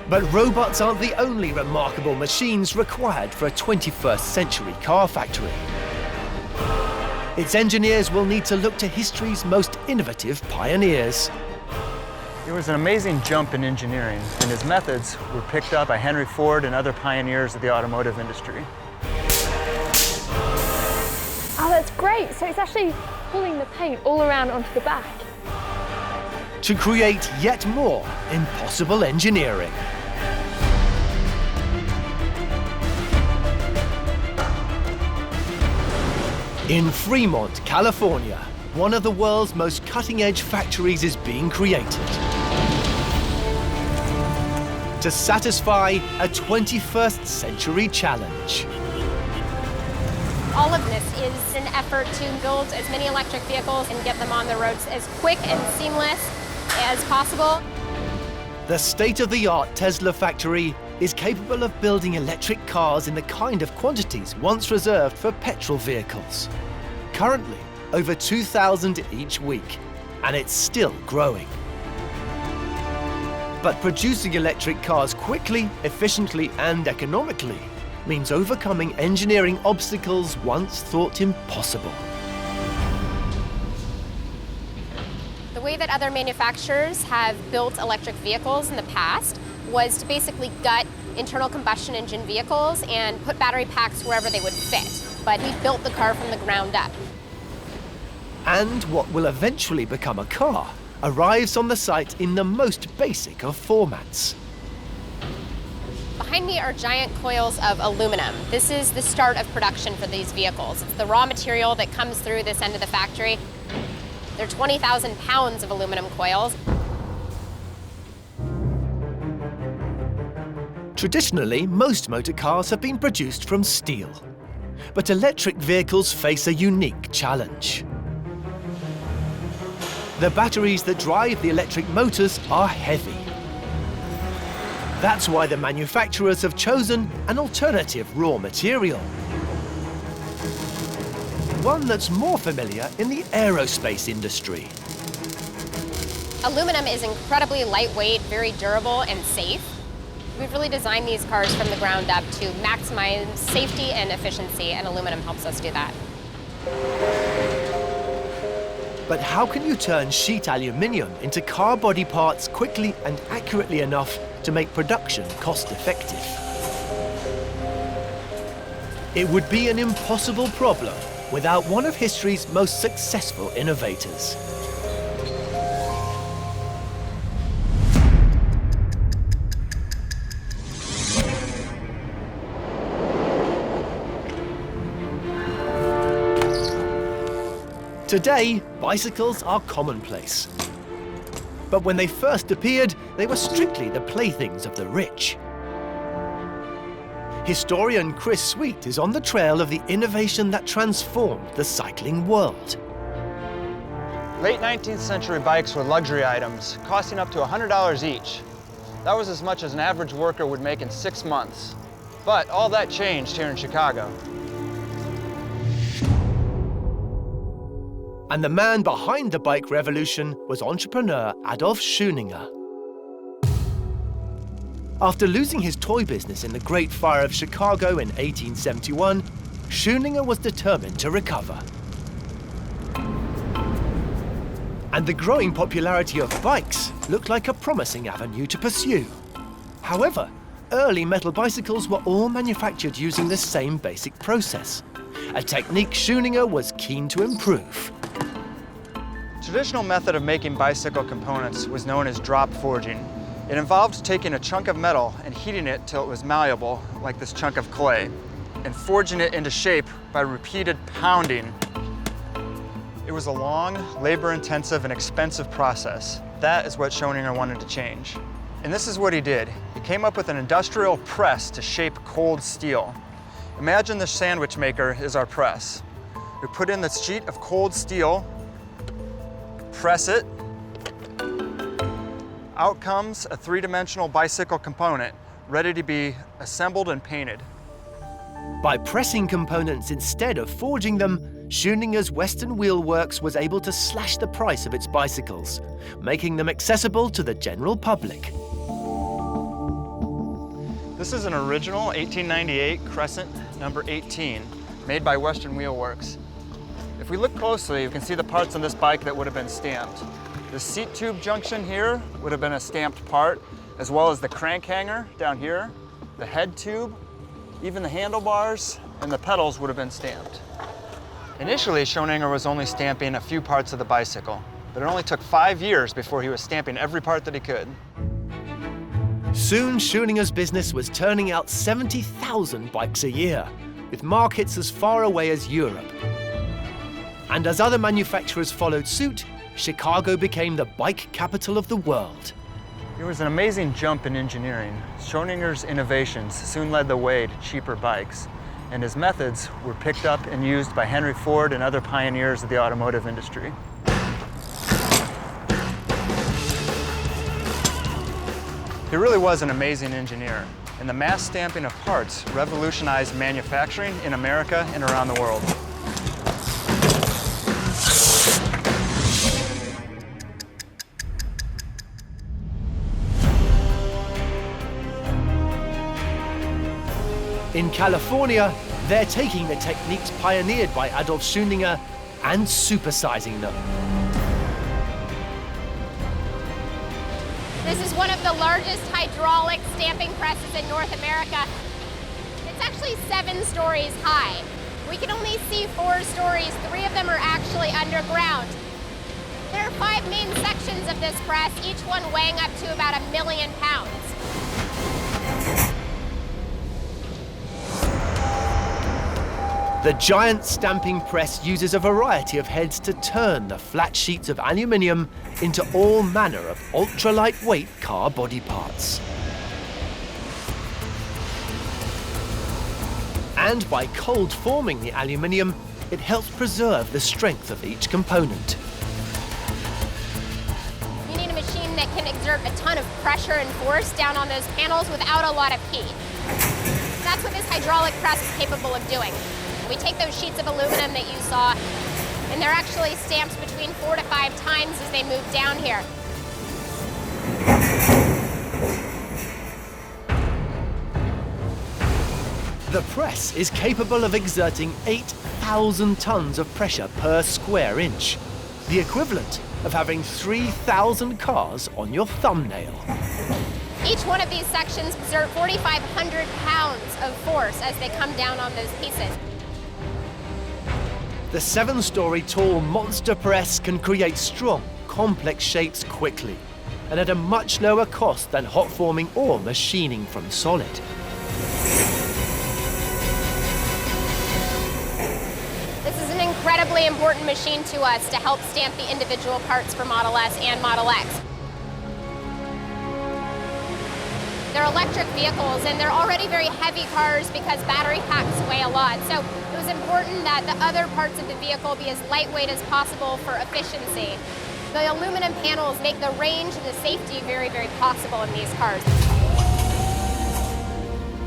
But robots aren't the only remarkable machines required for a 21st century car factory. Its engineers will need to look to history's most innovative pioneers. It was an amazing jump in engineering, and his methods were picked up by Henry Ford and other pioneers of the automotive industry. Oh, that's great. So it's actually pulling the paint all around onto the back. To create yet more impossible engineering. In Fremont, California, one of the world's most cutting-edge factories is being created to satisfy a 21st century challenge. All of this is an effort to build as many electric vehicles and get them on the roads as quick and seamless as possible. The state-of-the-art Tesla factory is capable of building electric cars in the kind of quantities once reserved for petrol vehicles. Currently, over 2,000 each week, and it's still growing. But producing electric cars quickly, efficiently, and economically means overcoming engineering obstacles once thought impossible. The way that other manufacturers have built electric vehicles in the past was to basically gut internal combustion engine vehicles and put battery packs wherever they would fit. But we built the car from the ground up. And what will eventually become a car arrives on the site in the most basic of formats. Behind me are giant coils of aluminum. This is the start of production for these vehicles. It's the raw material that comes through this end of the factory. There are 20,000 pounds of aluminum coils. Traditionally, most motor cars have been produced from steel. But electric vehicles face a unique challenge. The batteries that drive the electric motors are heavy. That's why the manufacturers have chosen an alternative raw material. One that's more familiar in the aerospace industry. Aluminum is incredibly lightweight, very durable, and safe. We've really designed these cars from the ground up to maximize safety and efficiency, and aluminum helps us do that. But how can you turn sheet aluminium into car body parts quickly and accurately enough to make production cost-effective? It would be an impossible problem without one of history's most successful innovators. Today, bicycles are commonplace. But when they first appeared, they were strictly the playthings of the rich. Historian Chris Sweet is on the trail of the innovation that transformed the cycling world. Late 19th century bikes were luxury items, costing up to $100 each. That was as much as an average worker would make in 6 months. But all that changed here in Chicago. And the man behind the bike revolution was entrepreneur Adolf Schöninger. After losing his toy business in the Great Fire of Chicago in 1871, Schöninger was determined to recover. And the growing popularity of bikes looked like a promising avenue to pursue. However, early metal bicycles were all manufactured using the same basic process, a technique Schöninger was keen to improve. Traditional method of making bicycle components was known as drop forging. It involved taking a chunk of metal and heating it till it was malleable, like this chunk of clay, and forging it into shape by repeated pounding. It was a long, labor-intensive, and expensive process. That is what Schöninger wanted to change. And this is what he did. He came up with an industrial press to shape cold steel. Imagine the sandwich maker is our press. We put in the sheet of cold steel, press it. Out comes a three-dimensional bicycle component, ready to be assembled and painted. By pressing components instead of forging them, Schoeninger's Western Wheel Works was able to slash the price of its bicycles, making them accessible to the general public. This is an original 1898 Crescent number 18, made by Western Wheel Works. If we look closely, you can see the parts on this bike that would have been stamped. The seat tube junction here would have been a stamped part, as well as the crank hanger down here, the head tube, even the handlebars and the pedals would have been stamped. Initially, Schoeninger was only stamping a few parts of the bicycle, but it only took 5 years before he was stamping every part that he could. Soon, Schoeninger's business was turning out 70,000 bikes a year, with markets as far away as Europe. And as other manufacturers followed suit, Chicago became the bike capital of the world. There was an amazing jump in engineering. Schoeninger's innovations soon led the way to cheaper bikes, and his methods were picked up and used by Henry Ford and other pioneers of the automotive industry. He really was an amazing engineer, and the mass stamping of parts revolutionized manufacturing in America and around the world. In California, they're taking the techniques pioneered by Adolf Schoeninger and supersizing them. This is one of the largest hydraulic stamping presses in North America. It's actually 7 stories high. We can only see 4 stories. 3 of them are actually underground. There are 5 main sections of this press, each one weighing up to about 1 million pounds. The giant stamping press uses a variety of heads to turn the flat sheets of aluminium into all manner of ultra-lightweight car body parts. And by cold forming the aluminium, it helps preserve the strength of each component. You need a machine that can exert a ton of pressure and force down on those panels without a lot of heat. That's what this hydraulic press is capable of doing. We take those sheets of aluminum that you saw, and they're actually stamped between 4 to 5 times as they move down here. The press is capable of exerting 8,000 tons of pressure per square inch, the equivalent of having 3,000 cars on your thumbnail. Each one of these sections exert 4,500 pounds of force as they come down on those pieces. The 7-story tall monster press can create strong, complex shapes quickly, and at a much lower cost than hot forming or machining from solid. This is an incredibly important machine to us to help stamp the individual parts for Model S and Model X. They're electric vehicles, and they're already very heavy cars because battery packs weigh a lot. So it was important that the other parts of the vehicle be as lightweight as possible for efficiency. The aluminum panels make the range and the safety very, very possible in these cars.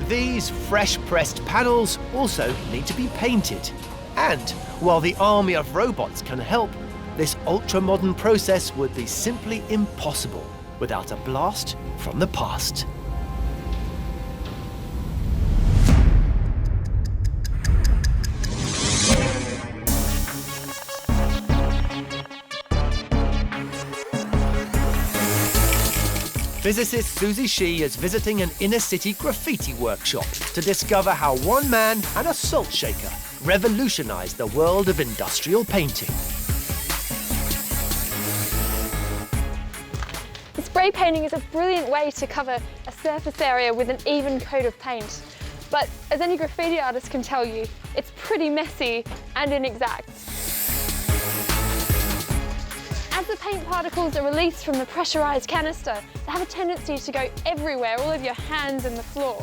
These fresh-pressed panels also need to be painted. And while the army of robots can help, this ultra-modern process would be simply impossible without a blast from the past. Physicist Susie Shee is visiting an inner-city graffiti workshop to discover how one man and a salt shaker revolutionized the world of industrial painting. Spray painting is a brilliant way to cover a surface area with an even coat of paint. But as any graffiti artist can tell you, it's pretty messy and inexact. As the paint particles are released from the pressurized canister, they have a tendency to go everywhere, all over your hands and the floor.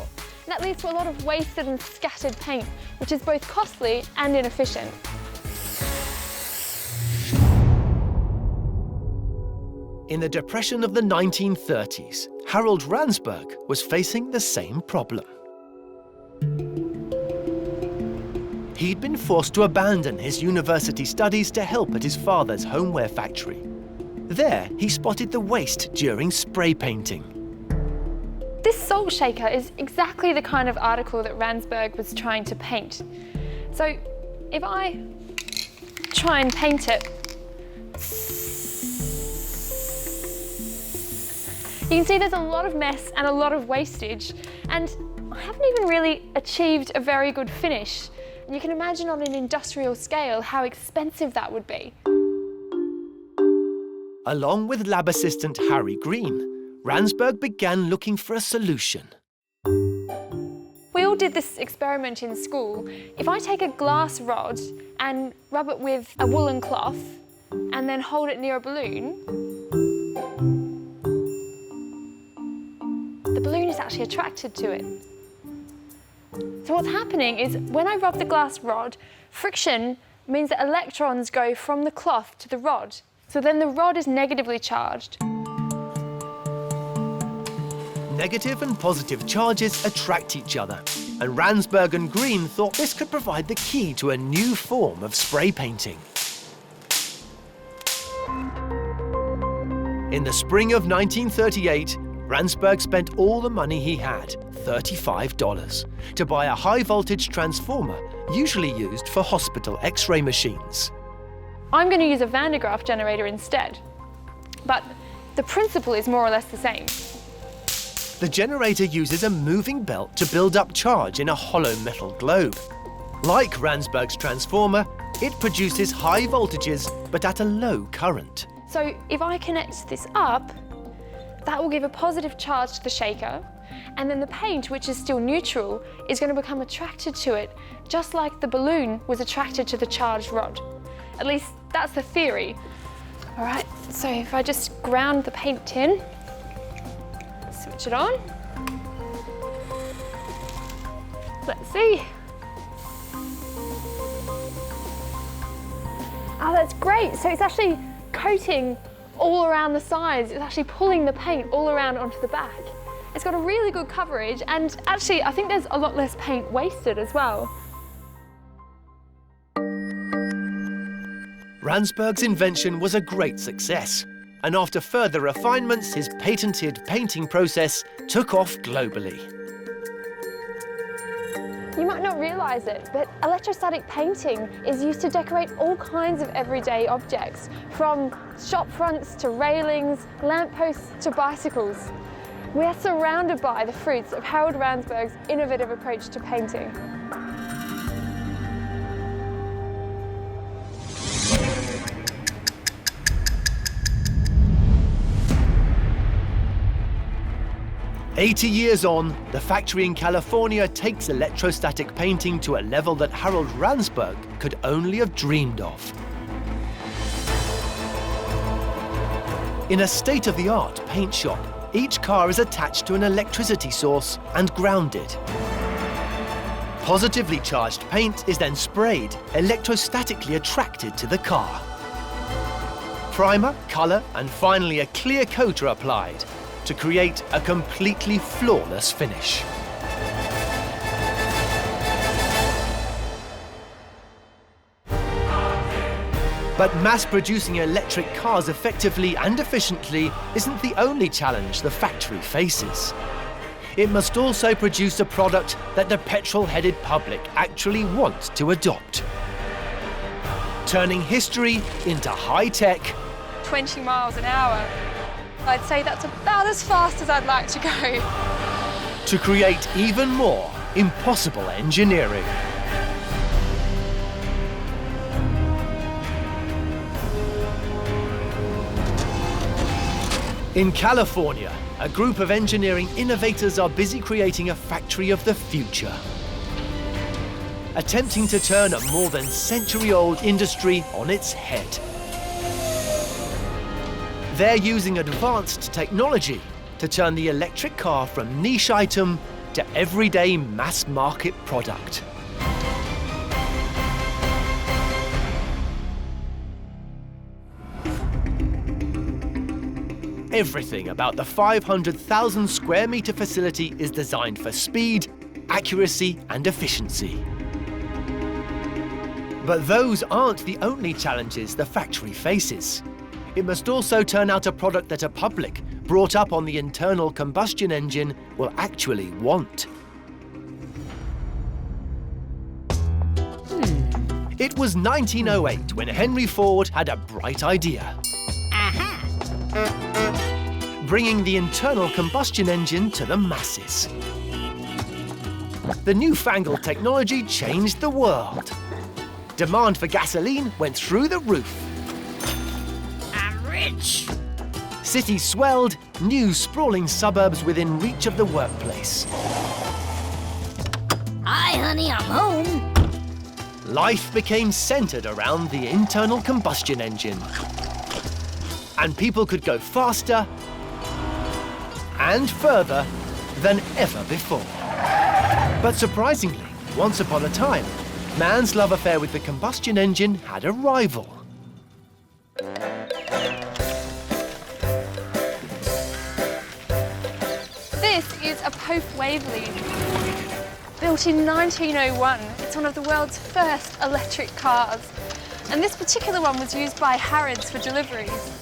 And that leads to a lot of wasted and scattered paint, which is both costly and inefficient. In the depression of the 1930s, Harold Ransberg was facing the same problem. He'd been forced to abandon his university studies to help at his father's homeware factory. There, he spotted the waste during spray painting. This salt shaker is exactly the kind of article that Ransberg was trying to paint. So if I try and paint it, you can see there's a lot of mess and a lot of wastage, and I haven't even really achieved a very good finish. And you can imagine on an industrial scale how expensive that would be. Along with lab assistant Harry Green, Ransberg began looking for a solution. We all did this experiment in school. If I take a glass rod and rub it with a woolen cloth and then hold it near a balloon, the balloon is actually attracted to it. So what's happening is when I rub the glass rod, friction means that electrons go from the cloth to the rod. So then the rod is negatively charged. Negative and positive charges attract each other, and Ransberg and Green thought this could provide the key to a new form of spray painting. In the spring of 1938, Ransberg spent all the money he had, $35, to buy a high-voltage transformer usually used for hospital X-ray machines. I'm going to use a Van de Graaff generator instead, but the principle is more or less the same. The generator uses a moving belt to build up charge in a hollow metal globe. Like Ransberg's transformer, it produces high voltages but at a low current. So if I connect this up, that will give a positive charge to the shaker, and then the paint, which is still neutral, is going to become attracted to it, just like the balloon was attracted to the charged rod. At least that's the theory. All right, so if I just ground the paint tin, switch it on. Let's see. Oh, that's great. So it's actually coating all around the sides. It's actually pulling the paint all around onto the back. It's got a really good coverage, and actually I think there's a lot less paint wasted as well. Ransberg's invention was a great success, and after further refinements, his patented painting process took off globally. You might not realise it, but electrostatic painting is used to decorate all kinds of everyday objects, from shop fronts to railings, lampposts to bicycles. We are surrounded by the fruits of Harold Ransberg's innovative approach to painting. "80 years on, the factory in California takes electrostatic painting to a level that Harold Ransberg could only have dreamed of. In a state-of-the-art paint shop, each car is attached to an electricity source and grounded. Positively charged paint is then sprayed, electrostatically attracted to the car. Primer, colour, and finally a clear coat are applied to create a completely flawless finish. But mass-producing electric cars effectively and efficiently isn't the only challenge the factory faces. It must also produce a product that the petrol-headed public actually want to adopt. Turning history into high-tech. 20 miles an hour. I'd say that's about as fast as I'd like to go. To create even more impossible engineering. In California, a group of engineering innovators are busy creating a factory of the future. Attempting to turn a more than century-old industry on its head. They're using advanced technology to turn the electric car from niche item to everyday mass-market product. Everything about the 500,000 square meter facility is designed for speed, accuracy, and efficiency. But those aren't the only challenges the factory faces. It must also turn out a product that a public, brought up on the internal combustion engine, will actually want. It was 1908 when Henry Ford had a bright idea. Bringing the internal combustion engine to the masses. The newfangled technology changed the world. Demand for gasoline went through the roof. I'm rich. Cities swelled, new sprawling suburbs within reach of the workplace. Hi, honey, I'm home. Life became centered around the internal combustion engine. And people could go faster and further than ever before. But surprisingly, once upon a time, man's love affair with the combustion engine had a rival. This is a Pope Waverley. Built in 1901, it's one of the world's first electric cars. And this particular one was used by Harrods for deliveries.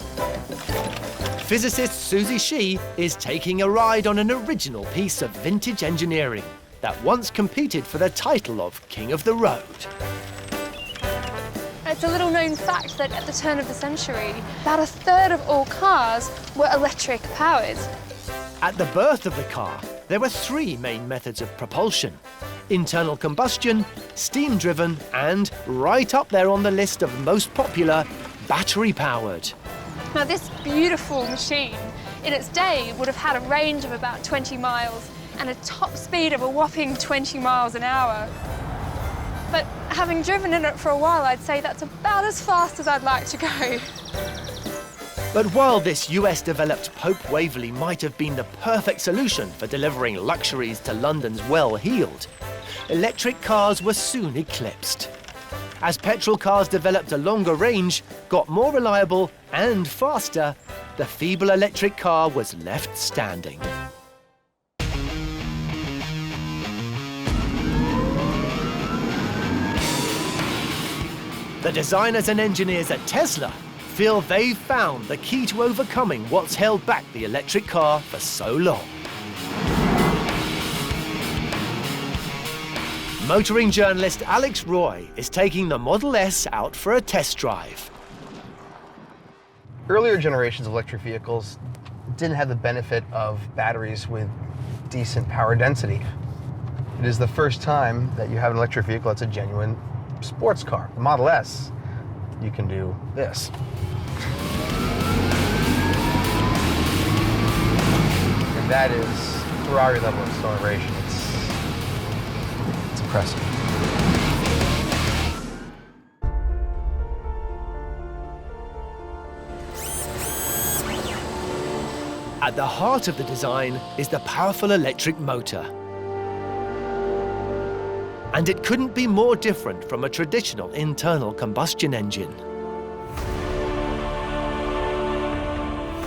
Physicist Susie Shee is taking a ride on an original piece of vintage engineering that once competed for the title of King of the Road. It's a little known fact that at the turn of the century, about a third of all cars were electric powered. At the birth of the car, there were three main methods of propulsion: internal combustion, steam-driven, and right up there on the list of most popular, battery-powered. Now this beautiful machine, in its day, would have had a range of about 20 miles and a top speed of a whopping 20 miles an hour. But having driven in it for a while, I'd say that's about as fast as I'd like to go. But while this US-developed Pope Waverley might have been the perfect solution for delivering luxuries to London's well-heeled, electric cars were soon eclipsed. As petrol cars developed a longer range, got more reliable and faster, the feeble electric car was left standing. The designers and engineers at Tesla feel they've found the key to overcoming what's held back the electric car for so long. Motoring journalist Alex Roy is taking the Model S out for a test drive. Earlier generations of electric vehicles didn't have the benefit of batteries with decent power density. It is the first time that you have an electric vehicle that's a genuine sports car. The Model S, you can do this. And that is Ferrari level acceleration. It's impressive. At the heart of the design is the powerful electric motor. And it couldn't be more different from a traditional internal combustion engine.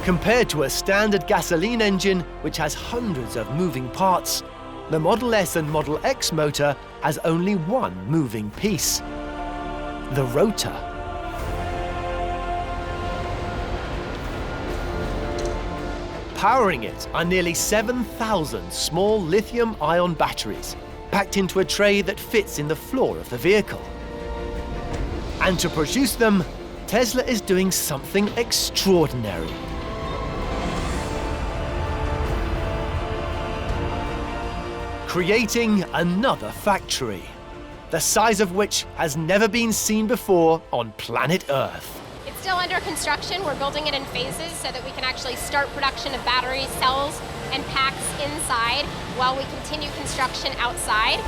Compared to a standard gasoline engine, which has hundreds of moving parts, the Model S and Model X motor has only one moving piece: the rotor. Powering it are nearly 7,000 small lithium-ion batteries, packed into a tray that fits in the floor of the vehicle. And to produce them, Tesla is doing something extraordinary. Creating another factory, the size of which has never been seen before on planet Earth. It's still under construction. We're building it in phases so that we can actually start production of batteries, cells, and packs inside while we continue construction outside.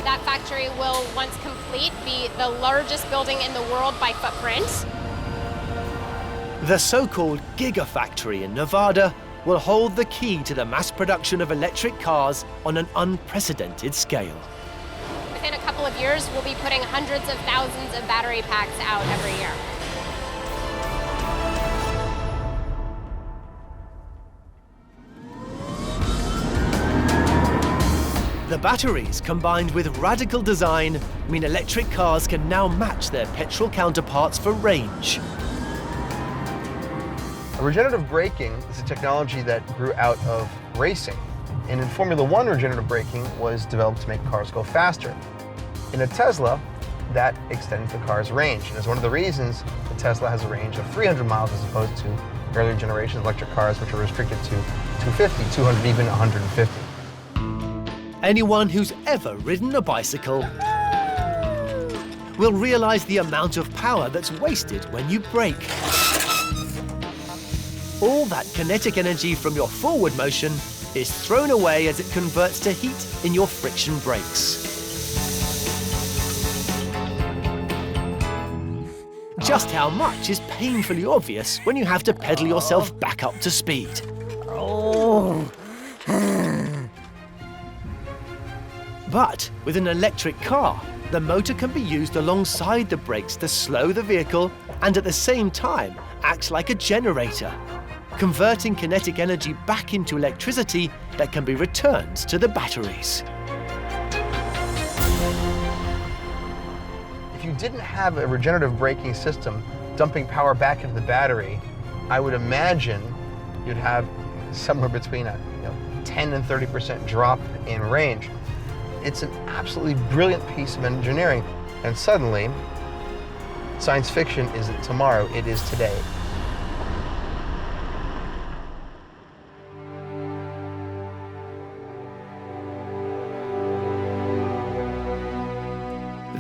That factory will, once complete, be the largest building in the world by footprint. The so-called Gigafactory in Nevada will hold the key to the mass production of electric cars on an unprecedented scale. Within a couple of years, we'll be putting hundreds of thousands of battery packs out every year. batteries, combined with radical design, mean electric cars can now match their petrol counterparts for range. Regenerative braking is a technology that grew out of racing. And in Formula One, regenerative braking was developed to make cars go faster. In a Tesla, that extends the car's range. And it's one of the reasons the Tesla has a range of 300 miles as opposed to earlier generation electric cars, which are restricted to 250, 200, even 150. Anyone who's ever ridden a bicycle will realize the amount of power that's wasted when you brake. All that kinetic energy from your forward motion is thrown away as it converts to heat in your friction brakes. Just how much is painfully obvious when you have to pedal yourself back up to speed. But with an electric car, the motor can be used alongside the brakes to slow the vehicle and at the same time acts like a generator, converting kinetic energy back into electricity that can be returned to the batteries. If you didn't have a regenerative braking system dumping power back into the battery, I would imagine you'd have somewhere between a 10 and 30% drop in range. It's an absolutely brilliant piece of engineering, and suddenly, science fiction isn't tomorrow, it is today.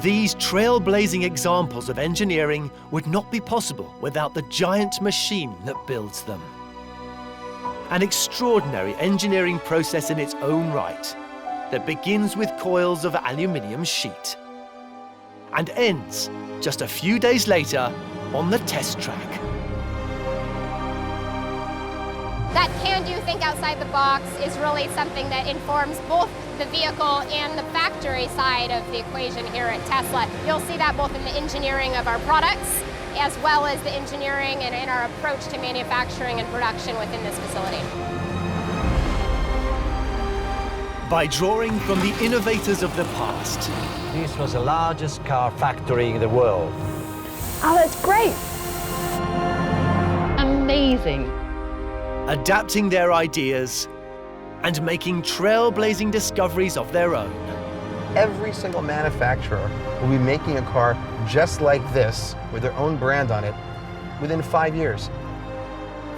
These trailblazing examples of engineering would not be possible without the giant machine that builds them. An extraordinary engineering process in its own right that begins with coils of aluminium sheet and ends just a few days later on the test track. That can-do think outside the box is really something that informs both the vehicle and the factory side of the equation here at Tesla. You'll see that both in the engineering of our products as well as the engineering and in our approach to manufacturing and production within this facility. By drawing from the innovators of the past. This was the largest car factory in the world. Oh, that's great. Amazing. Adapting their ideas and making trailblazing discoveries of their own. Every single manufacturer will be making a car just like this with their own brand on it within 5 years.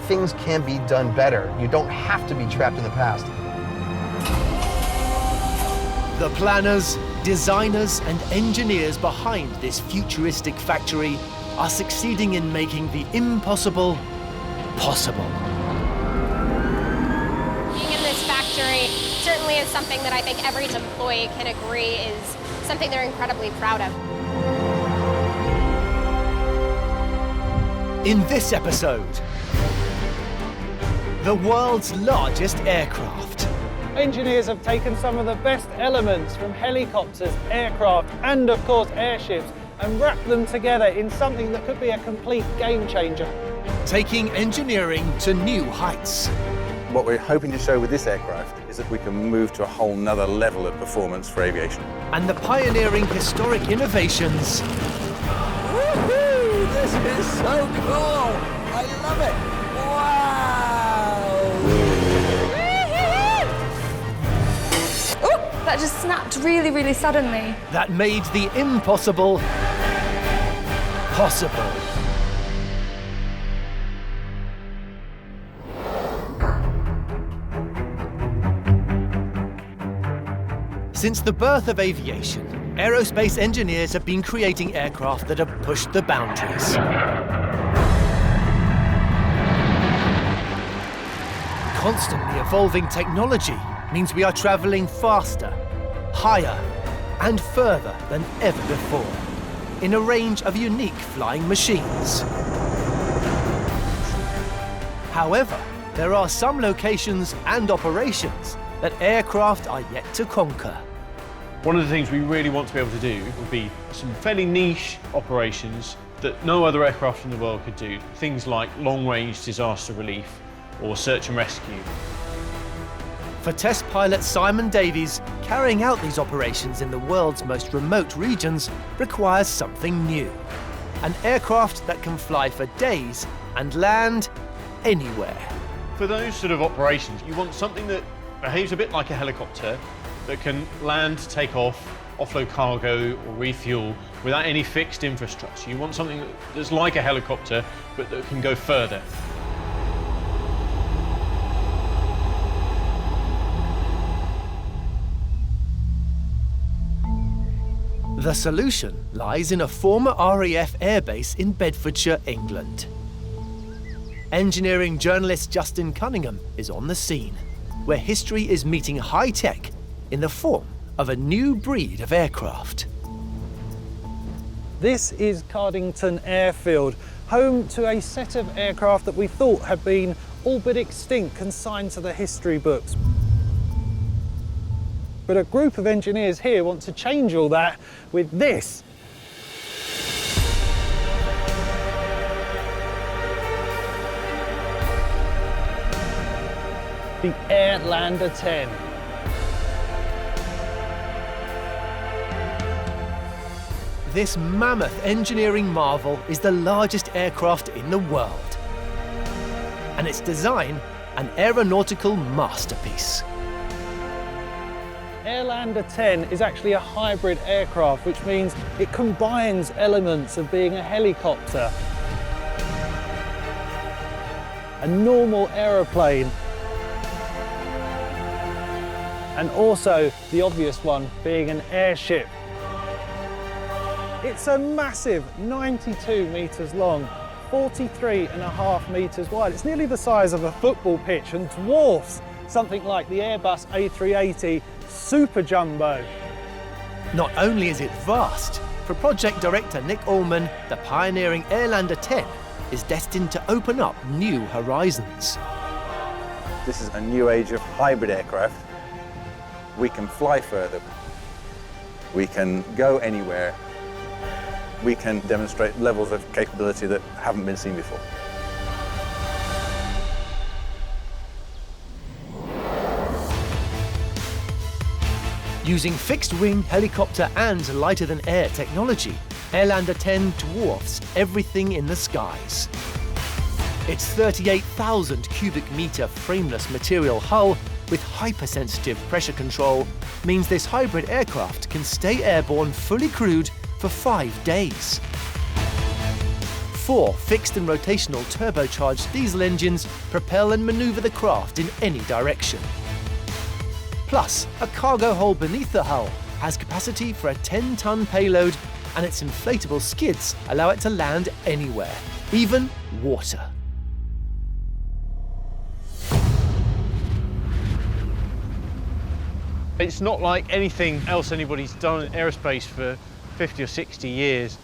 Things can be done better. You don't have to be trapped in the past. The planners, designers, and engineers behind this futuristic factory are succeeding in making the impossible possible. Being in this factory certainly is something that I think every employee can agree is something they're incredibly proud of. In this episode, the world's largest aircraft. Engineers have taken some of the best elements from helicopters, aircraft, and of course airships, and wrapped them together in something that could be a complete game changer. Taking engineering to new heights. What we're hoping to show with this aircraft is that we can move to a whole nother level of performance for aviation. And the pioneering historic innovations. Woohoo! This is so cool! I love it! Wow! Oh, that just snapped really, really suddenly. That made the impossible possible. Since the birth of aviation, aerospace engineers have been creating aircraft that have pushed the boundaries. Constantly evolving technology means we are traveling faster, higher, and further than ever before, in a range of unique flying machines. However, there are some locations and operations that aircraft are yet to conquer. One of the things we really want to be able to do would be some fairly niche operations that no other aircraft in the world could do. Things like long-range disaster relief or search and rescue. For test pilot Simon Davies, carrying out these operations in the world's most remote regions requires something new. An aircraft that can fly for days and land anywhere. For those sort of operations, you want something that behaves a bit like a helicopter, that can land, take off, offload cargo or refuel without any fixed infrastructure. You want something that's like a helicopter, but that can go further. The solution lies in a former RAF airbase in Bedfordshire, England. Engineering journalist Justin Cunningham is on the scene, where history is meeting high tech in the form of a new breed of aircraft. This is Cardington Airfield, home to a set of aircraft that we thought had been all but extinct, consigned to the history books. But a group of engineers here want to change all that with this. The Airlander 10. This mammoth engineering marvel is the largest aircraft in the world, and its design an aeronautical masterpiece. Airlander 10 is actually a hybrid aircraft, which means it combines elements of being a helicopter, a normal aeroplane, and also the obvious one being an airship. It's a massive 92 metres long, 43.5 metres wide. It's nearly the size of a football pitch and dwarfs something like the Airbus A380 Super Jumbo. Not only is it vast, for project director Nick Allman, the pioneering Airlander 10 is destined to open up new horizons. This is a new age of hybrid aircraft. We can fly further. We can go anywhere. We can demonstrate levels of capability that haven't been seen before. Using fixed-wing, helicopter and lighter-than-air technology, Airlander 10 dwarfs everything in the skies. Its 38,000 cubic metre frameless material hull with hypersensitive pressure control means this hybrid aircraft can stay airborne fully crewed for 5 days. 4 fixed and rotational turbocharged diesel engines propel and manoeuvre the craft in any direction. Plus, a cargo hold beneath the hull has capacity for a 10-ton payload, and its inflatable skids allow it to land anywhere, even water. It's not like anything else anybody's done in aerospace for 50 or 60 years.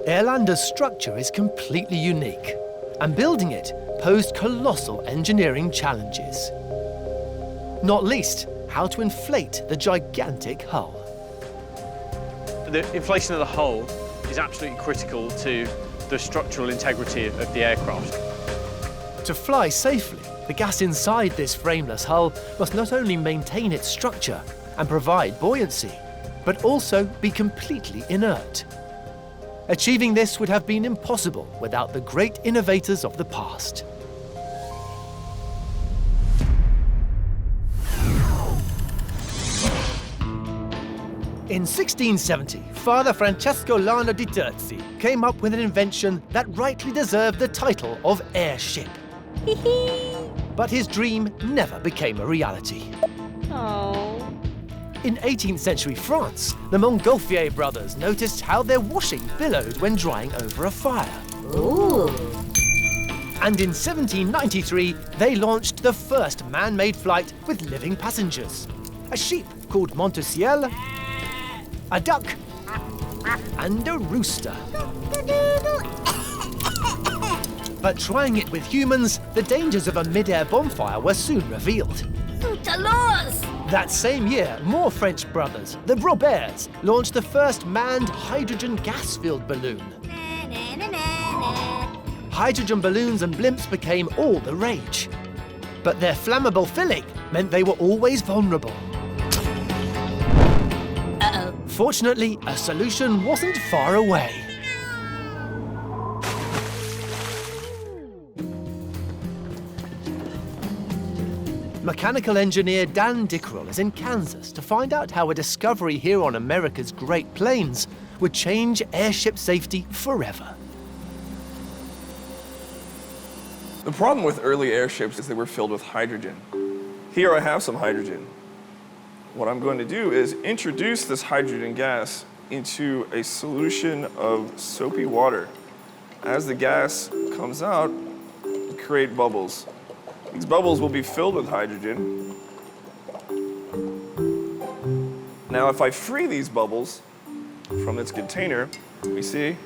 Airlander's structure is completely unique, and building it posed colossal engineering challenges. Not least, how to inflate the gigantic hull. The inflation of the hull is absolutely critical to the structural integrity of the aircraft. To fly safely, the gas inside this frameless hull must not only maintain its structure and provide buoyancy, but also be completely inert. Achieving this would have been impossible without the great innovators of the past. In 1670, Father Francesco Lana di Terzi came up with an invention that rightly deserved the title of airship. But his dream never became a reality. Oh. In 18th century France, the Montgolfier brothers noticed how their washing billowed when drying over a fire. Ooh. And in 1793, they launched the first man-made flight with living passengers. A sheep called Montenciel, a duck, and a rooster. But trying it with humans, the dangers of a mid-air bonfire were soon revealed. That same year, more French brothers, the Roberts, launched the first manned hydrogen gas-filled balloon. Hydrogen balloons and blimps became all the rage. But their flammable filling meant they were always vulnerable. Fortunately, a solution wasn't far away. Mechanical engineer Dan Littoral is in Kansas to find out how a discovery here on America's Great Plains would change airship safety forever. The problem with early airships is they were filled with hydrogen. Here I have some hydrogen. What I'm going to do is introduce this hydrogen gas into a solution of soapy water. As the gas comes out, we create bubbles. These bubbles will be filled with hydrogen. Now, if I free these bubbles from its container, we see,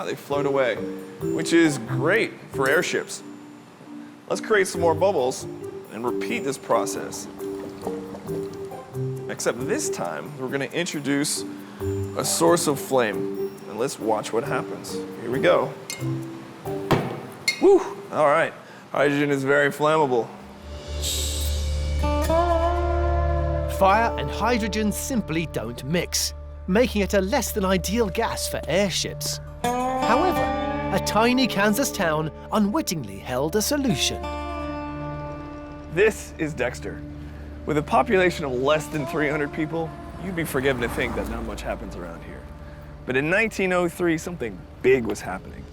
they float away, which is great for airships. Let's create some more bubbles and repeat this process. Except this time, we're going to introduce a source of flame. And let's watch what happens. Here we go. Woo! All right. Hydrogen is very flammable. Fire and hydrogen simply don't mix, making it a less than ideal gas for airships. However, a tiny Kansas town unwittingly held a solution. This is Dexter. With a population of less than 300 people, you'd be forgiven to think that not much happens around here. But in 1903, something big was happening.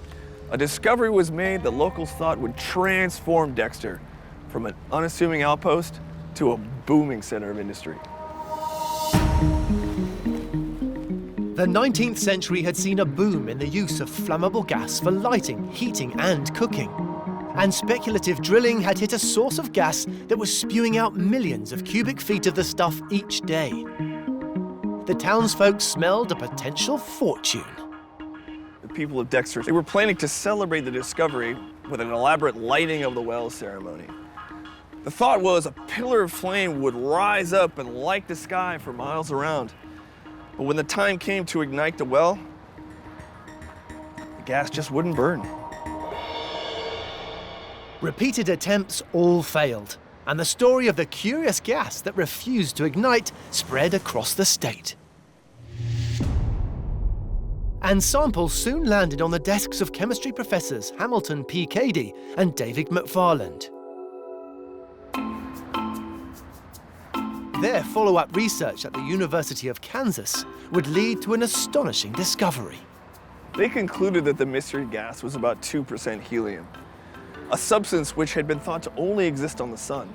A discovery was made that locals thought would transform Dexter from an unassuming outpost to a booming center of industry. The 19th century had seen a boom in the use of flammable gas for lighting, heating, and cooking. And speculative drilling had hit a source of gas that was spewing out millions of cubic feet of the stuff each day. The townsfolk smelled a potential fortune. The people of Dexter, they were planning to celebrate the discovery with an elaborate lighting of the well ceremony. The thought was a pillar of flame would rise up and light the sky for miles around. But when the time came to ignite the well, the gas just wouldn't burn. Repeated attempts all failed, and the story of the curious gas that refused to ignite spread across the state. And samples soon landed on the desks of chemistry professors Hamilton P. Cady and David McFarland. Their follow-up research at the University of Kansas would lead to an astonishing discovery. They concluded that the mystery gas was about 2% helium, a substance which had been thought to only exist on the sun.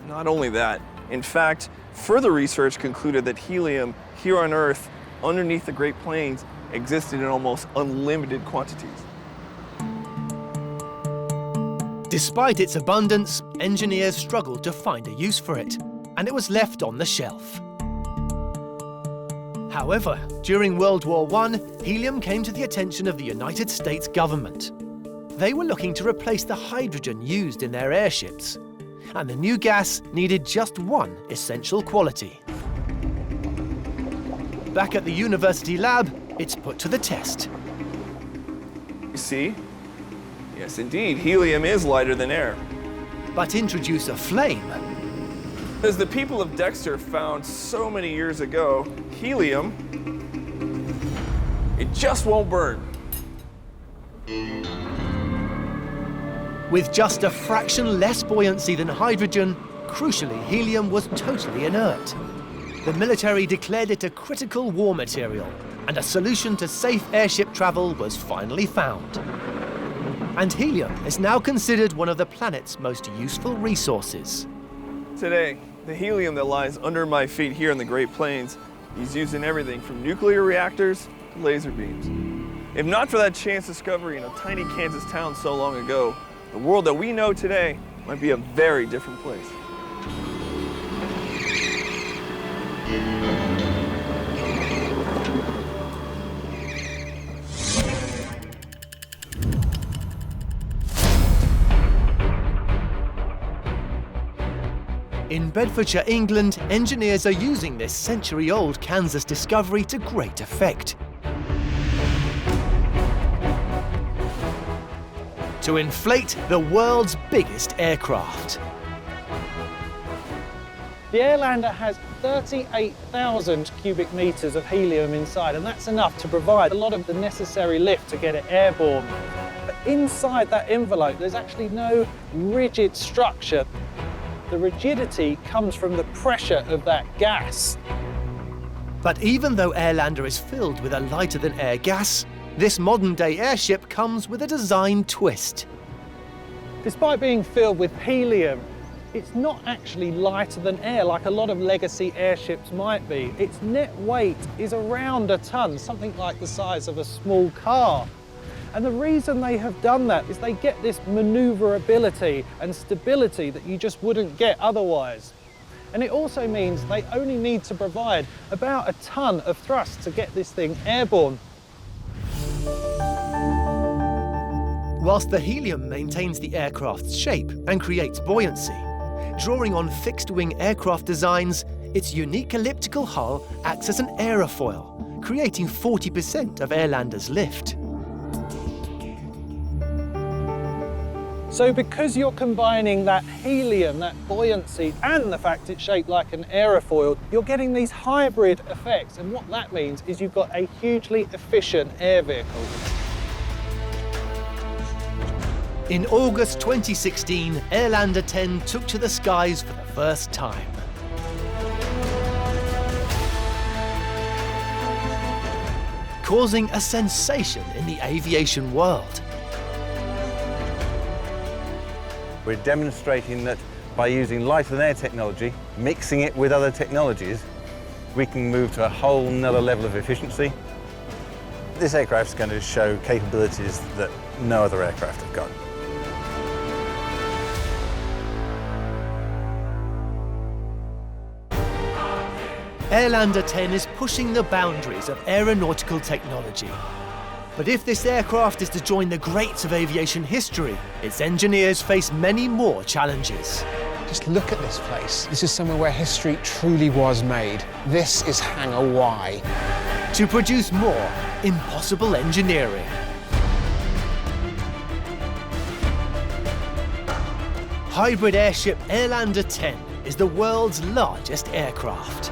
Not only that, in fact, further research concluded that helium here on Earth, underneath the Great Plains, existed in almost unlimited quantities. Despite its abundance, engineers struggled to find a use for it, and it was left on the shelf. However, during World War I, helium came to the attention of the United States government. They were looking to replace the hydrogen used in their airships, and the new gas needed just one essential quality. Back at the university lab, it's put to the test. You see? Yes, indeed, helium is lighter than air. But introduce a flame. As the people of Dexter found so many years ago, helium, it just won't burn. With just a fraction less buoyancy than hydrogen, crucially, helium was totally inert. The military declared it a critical war material, and a solution to safe airship travel was finally found. And helium is now considered one of the planet's most useful resources. Today, the helium that lies under my feet here in the Great Plains is used in everything from nuclear reactors to laser beams. If not for that chance discovery in a tiny Kansas town so long ago, the world that we know today might be a very different place. In Bedfordshire, England, engineers are using this century-old Kansas discovery to great effect. To inflate the world's biggest aircraft. The Airlander has 38,000 cubic meters of helium inside, and that's enough to provide a lot of the necessary lift to get it airborne. But inside that envelope, there's actually no rigid structure. The rigidity comes from the pressure of that gas. But even though Airlander is filled with a lighter-than-air gas, this modern-day airship comes with a design twist. Despite being filled with helium, it's not actually lighter than air like a lot of legacy airships might be. Its net weight is around a ton, something like the size of a small car. And the reason they have done that is they get this maneuverability and stability that you just wouldn't get otherwise. And it also means they only need to provide about a ton of thrust to get this thing airborne. Whilst the helium maintains the aircraft's shape and creates buoyancy, drawing on fixed-wing aircraft designs, its unique elliptical hull acts as an aerofoil, creating 40% of Airlander's lift. So because you're combining that helium, that buoyancy, and the fact it's shaped like an aerofoil, you're getting these hybrid effects. And what that means is you've got a hugely efficient air vehicle. In August 2016, Airlander 10 took to the skies for the first time. Causing a sensation in the aviation world. We're demonstrating that by using light-than-air technology, mixing it with other technologies, we can move to a whole nother level of efficiency. This aircraft is going to show capabilities that no other aircraft have got. Airlander 10 is pushing the boundaries of aeronautical technology. But if this aircraft is to join the greats of aviation history, its engineers face many more challenges. Just look at this place. This is somewhere where history truly was made. This is Hangar Y. To produce more impossible engineering. Hybrid airship Airlander 10 is the world's largest aircraft.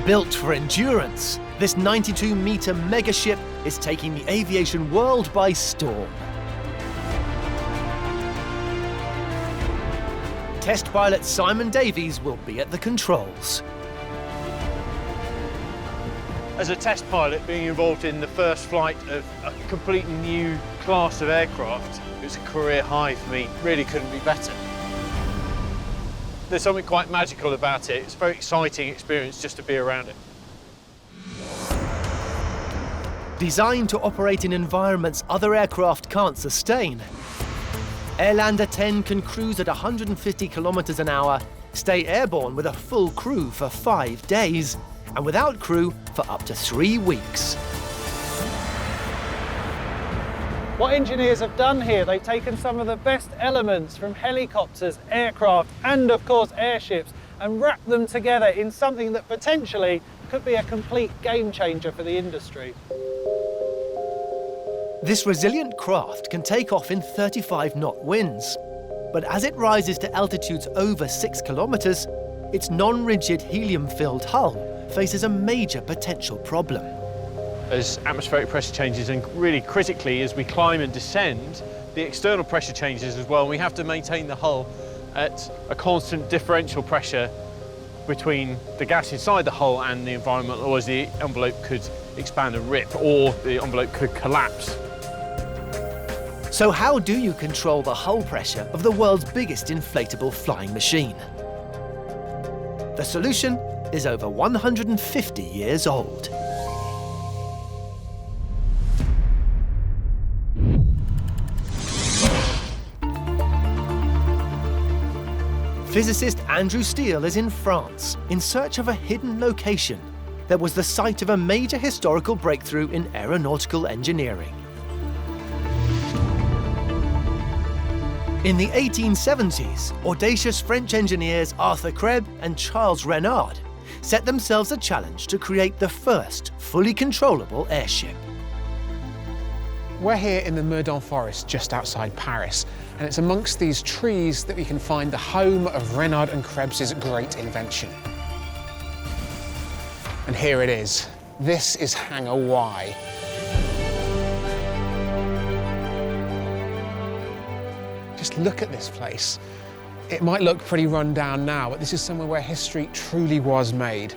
Built for endurance, this 92-meter megaship is taking the aviation world by storm. Test pilot Simon Davies will be at the controls. As a test pilot, being involved in the first flight of a completely new class of aircraft, it was a career high for me. Really couldn't be better. There's something quite magical about it. It's a very exciting experience just to be around it. Designed to operate in environments other aircraft can't sustain, Airlander 10 can cruise at 150 kilometers an hour, stay airborne with a full crew for 5 days, and without crew for up to 3 weeks. What engineers have done here, they've taken some of the best elements from helicopters, aircraft, and of course airships, and wrapped them together in something that potentially could be a complete game changer for the industry. This resilient craft can take off in 35-knot winds, but as it rises to altitudes over 6 kilometers, its non-rigid helium-filled hull faces a major potential problem. As atmospheric pressure changes, and really critically as we climb and descend, the external pressure changes as well. We have to maintain the hull at a constant differential pressure between the gas inside the hull and the environment, otherwise the envelope could expand and rip, or the envelope could collapse. So how do you control the hull pressure of the world's biggest inflatable flying machine? The solution is over 150 years old. Physicist Andrew Steele is in France in search of a hidden location that was the site of a major historical breakthrough in aeronautical engineering. In the 1870s, audacious French engineers Arthur Krebs and Charles Renard set themselves a challenge to create the first fully controllable airship. We're here in the Meudon forest just outside Paris, and it's amongst these trees that we can find the home of Renard and Krebs's great invention. And here it is. This is Hangar Y. Just look at this place. It might look pretty run down now, but this is somewhere where history truly was made.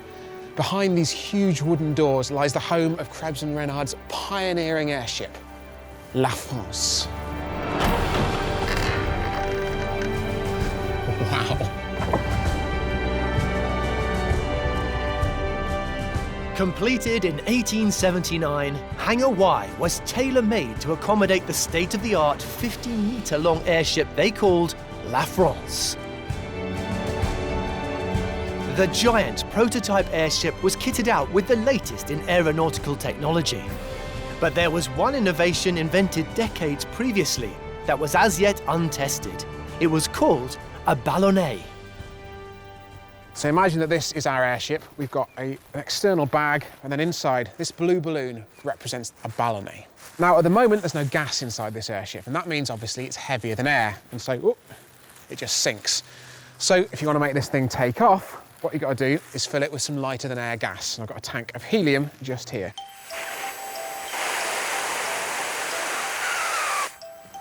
Behind these huge wooden doors lies the home of Krebs and Renard's pioneering airship, La France. Wow. Completed in 1879, Hangar Y was tailor-made to accommodate the state-of-the-art 50-metre-long airship they called La France. The giant prototype airship was kitted out with the latest in aeronautical technology. But there was one innovation invented decades previously that was as yet untested. It was called a ballonnet. So imagine that this is our airship. We've got an external bag, and then inside, this blue balloon represents a ballonnet. Now, at the moment, there's no gas inside this airship, and that means, obviously, it's heavier than air, and so it just sinks. So if you want to make this thing take off, what you've got to do is fill it with some lighter than air gas. And I've got a tank of helium just here.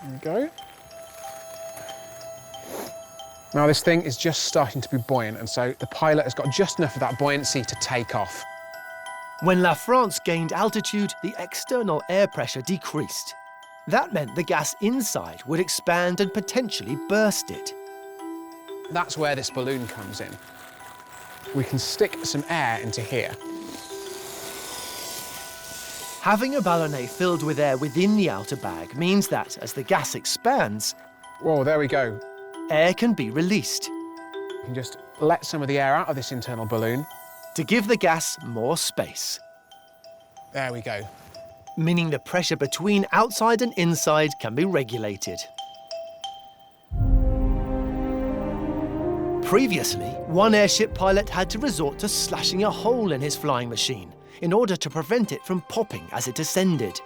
There we go. Now this thing is just starting to be buoyant, and so the pilot has got just enough of that buoyancy to take off. When La France gained altitude, the external air pressure decreased. That meant the gas inside would expand and potentially burst it. That's where this balloon comes in. We can stick some air into here. Having a ballonnet filled with air within the outer bag means that, as the gas expands, whoa, there we go. Air can be released. You can just let some of the air out of this internal balloon to give the gas more space. There we go. Meaning the pressure between outside and inside can be regulated. Previously, one airship pilot had to resort to slashing a hole in his flying machine in order to prevent it from popping as it ascended.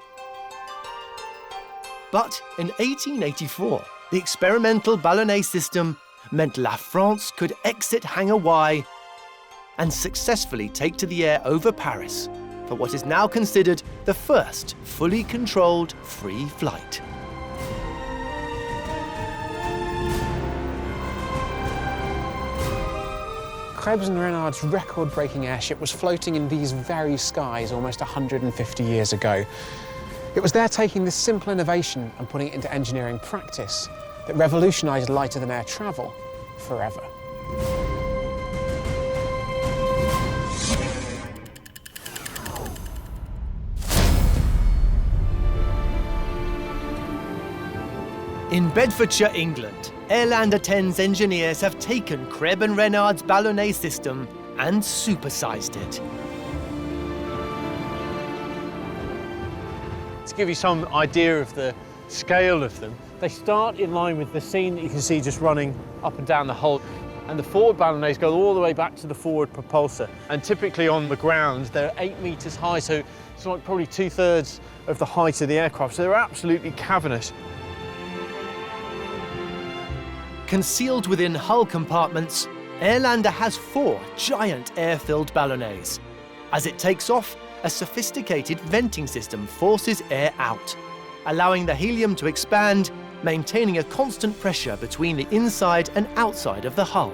But in 1884, the experimental ballonnet system meant La France could exit Hangar Y and successfully take to the air over Paris for what is now considered the first fully controlled free flight. Krebs and Renard's record-breaking airship was floating in these very skies almost 150 years ago. It was their taking this simple innovation and putting it into engineering practice that revolutionised lighter-than-air travel forever. In Bedfordshire, England, Airlander 10's engineers have taken Krebs and Renard's ballonnet system and supersized it. To give you some idea of the scale of them, they start in line with the scene that you can see just running up and down the hull. And the forward ballonnets go all the way back to the forward propulsor. And typically on the ground, they're 8 meters high, so it's like probably 2/3 of the height of the aircraft. So they're absolutely cavernous. Concealed within hull compartments, Airlander has 4 giant air-filled ballonnets. As it takes off, a sophisticated venting system forces air out, allowing the helium to expand, maintaining a constant pressure between the inside and outside of the hull.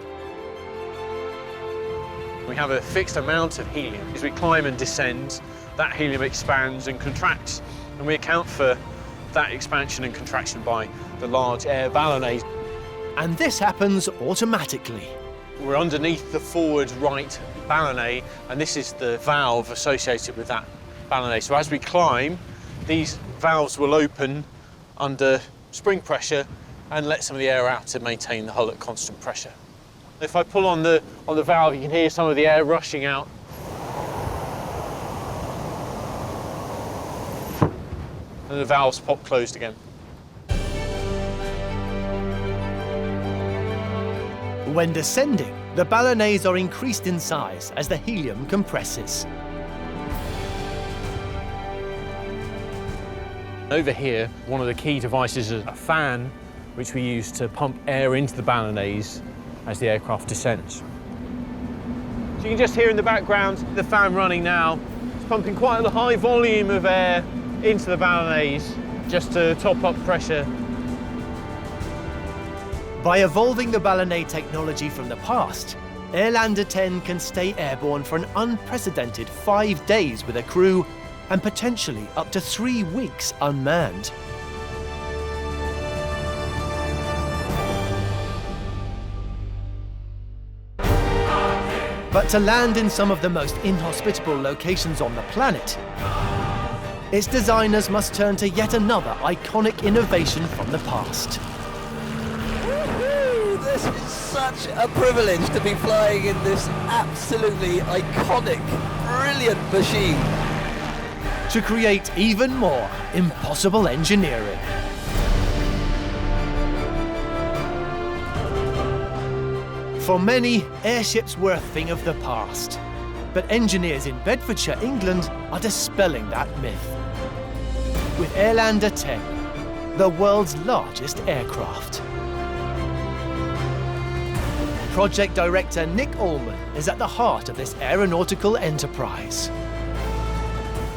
We have a fixed amount of helium. As we climb and descend, that helium expands and contracts, and we account for that expansion and contraction by the large air ballonnets. And this happens automatically. We're underneath the forward right ballonnet, and this is the valve associated with that ballonnet. So as we climb, these valves will open under spring pressure and let some of the air out to maintain the hull at constant pressure. If I pull on the valve, you can hear some of the air rushing out. And the valves pop closed again. When descending, the ballonnets are increased in size as the helium compresses. Over here, one of the key devices is a fan, which we use to pump air into the ballonets as the aircraft descends. So you can just hear in the background the fan running now. It's pumping quite a high volume of air into the ballonets just to top up pressure. By evolving the ballonet technology from the past, Airlander 10 can stay airborne for an unprecedented 5 days with a crew and potentially up to 3 weeks unmanned. But to land in some of the most inhospitable locations on the planet, its designers must turn to yet another iconic innovation from the past. This is such a privilege to be flying in this absolutely iconic, brilliant machine. To create even more impossible engineering. For many, airships were a thing of the past. But engineers in Bedfordshire, England are dispelling that myth. With Airlander 10, the world's largest aircraft. Project Director Nick Allman is at the heart of this aeronautical enterprise.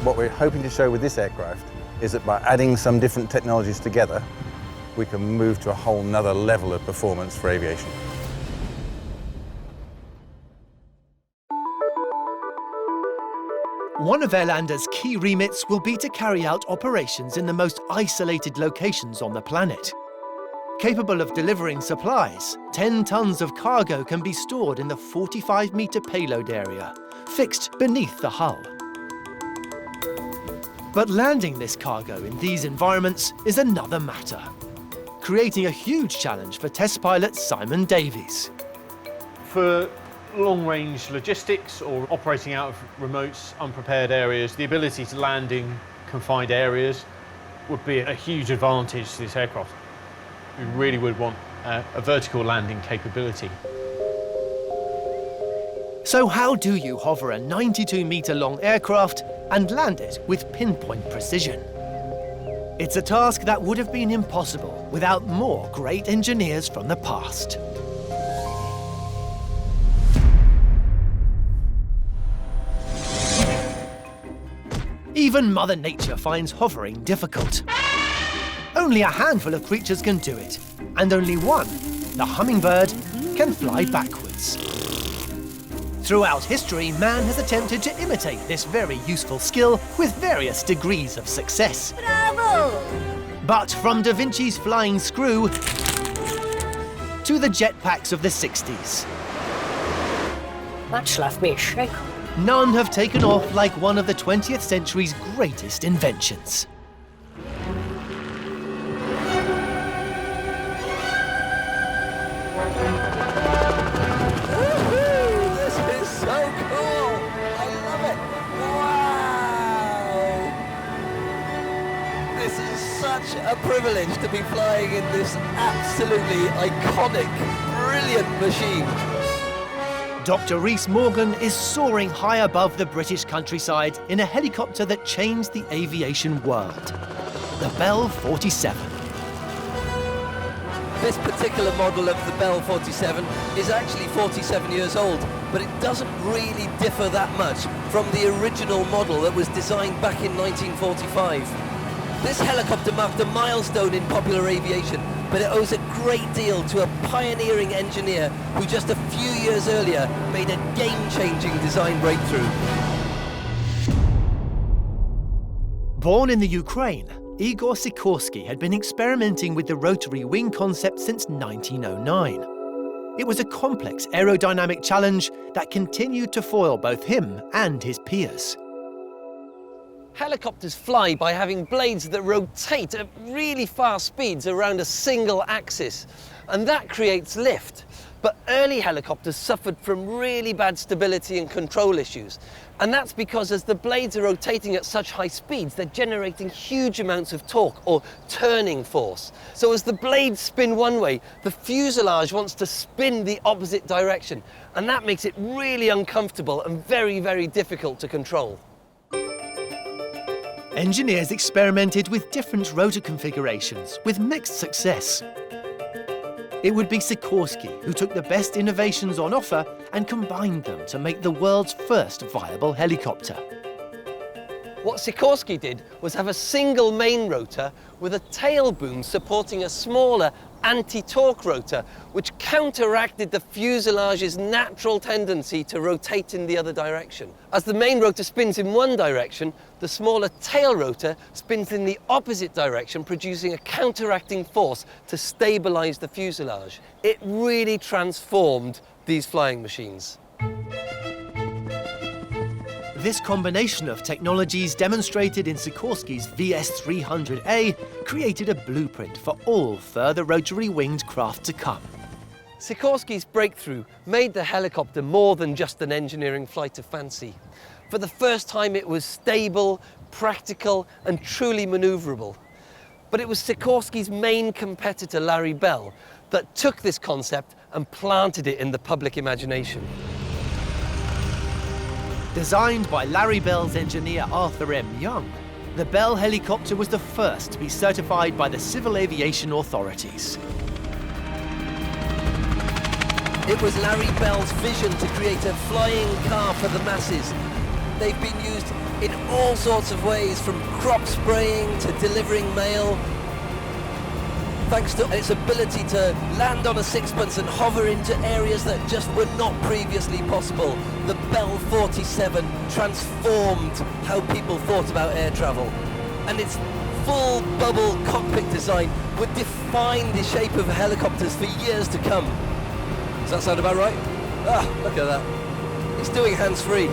What we're hoping to show with this aircraft is that by adding some different technologies together, we can move to a whole nother level of performance for aviation. One of Airlander's key remits will be to carry out operations in the most isolated locations on the planet. Capable of delivering supplies, 10 tons of cargo can be stored in the 45-metre payload area, fixed beneath the hull. But landing this cargo in these environments is another matter, creating a huge challenge for test pilot Simon Davies. For long-range logistics or operating out of remote, unprepared areas, the ability to land in confined areas would be a huge advantage to this aircraft. We really would want a vertical landing capability. So how do you hover a 92-metre-long aircraft and land it with pinpoint precision? It's a task that would have been impossible without more great engineers from the past. Even Mother Nature finds hovering difficult. Only a handful of creatures can do it, and only one, the hummingbird, can fly backwards. Throughout history, man has attempted to imitate this very useful skill with various degrees of success. Bravo! But from Da Vinci's flying screw to the jetpacks of the 60s, That's left me shaken. none have taken off like one of the 20th century's greatest inventions. This is so cool! I love it! Wow! This is such a privilege to be flying in this absolutely iconic, brilliant machine. Dr. Rhys Morgan is soaring high above the British countryside in a helicopter that changed the aviation world, the Bell 47. This particular model of the Bell 47 is actually 47 years old, but it doesn't really differ that much from the original model that was designed back in 1945. This helicopter marked a milestone in popular aviation, but it owes a great deal to a pioneering engineer who just a few years earlier made a game-changing design breakthrough. Born in the Ukraine, Igor Sikorsky had been experimenting with the rotary wing concept since 1909. It was a complex aerodynamic challenge that continued to foil both him and his peers. Helicopters fly by having blades that rotate at really fast speeds around a single axis, and that creates lift. But early helicopters suffered from really bad stability and control issues. And that's because as the blades are rotating at such high speeds, they're generating huge amounts of torque or turning force. So as the blades spin one way, the fuselage wants to spin the opposite direction. And that makes it really uncomfortable and very, very difficult to control. Engineers experimented with different rotor configurations with mixed success. It would be Sikorsky who took the best innovations on offer and combined them to make the world's first viable helicopter. What Sikorsky did was have a single main rotor with a tail boom supporting a smaller anti-torque rotor, which counteracted the fuselage's natural tendency to rotate in the other direction. As the main rotor spins in one direction, the smaller tail rotor spins in the opposite direction, producing a counteracting force to stabilize the fuselage. It really transformed these flying machines. This combination of technologies demonstrated in Sikorsky's VS-300A created a blueprint for all further rotary-winged craft to come. Sikorsky's breakthrough made the helicopter more than just an engineering flight of fancy. For the first time, it was stable, practical, and truly maneuverable. But it was Sikorsky's main competitor, Larry Bell, that took this concept and planted it in the public imagination. Designed by Larry Bell's engineer Arthur M. Young, the Bell helicopter was the first to be certified by the Civil Aviation authorities. It was Larry Bell's vision to create a flying car for the masses. They've been used in all sorts of ways, from crop spraying to delivering mail. Thanks to its ability to land on a sixpence and hover into areas that just were not previously possible, the Bell 47 transformed how people thought about air travel. And its full bubble cockpit design would define the shape of helicopters for years to come. Does that sound about right? Ah, look at that. It's doing hands-free.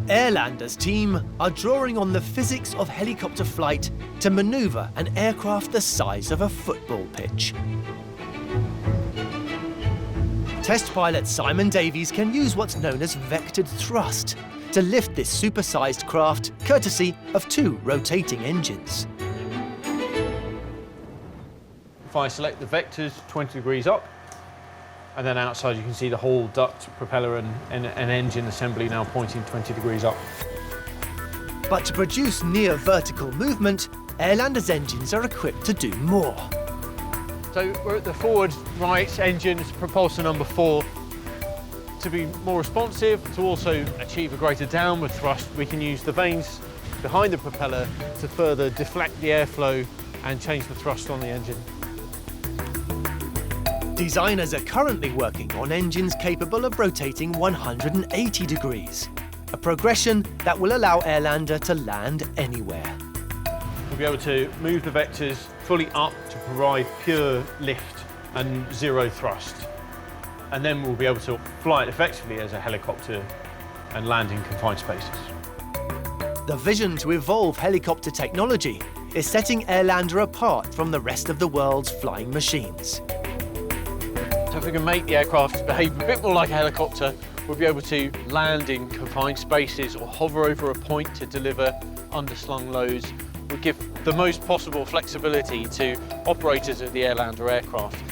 Airlander's team are drawing on the physics of helicopter flight to maneuver an aircraft the size of a football pitch. Test pilot Simon Davies can use what's known as vectored thrust to lift this supersized craft, courtesy of 2 rotating engines. If I select the vectors 20 degrees up, and then outside you can see the whole duct, propeller and engine assembly now pointing 20 degrees up. But to produce near vertical movement, Airlander's engines are equipped to do more. So we're at the forward right engine, propulsor number 4. To be more responsive, to also achieve a greater downward thrust, we can use the vanes behind the propeller to further deflect the airflow and change the thrust on the engine. Designers are currently working on engines capable of rotating 180 degrees, a progression that will allow Airlander to land anywhere. We'll be able to move the vectors fully up to provide pure lift and zero thrust. And then we'll be able to fly it effectively as a helicopter and land in confined spaces. The vision to evolve helicopter technology is setting Airlander apart from the rest of the world's flying machines. So if we can make the aircraft behave a bit more like a helicopter, we'll be able to land in confined spaces or hover over a point to deliver underslung loads. We'll give the most possible flexibility to operators of the Airlander aircraft.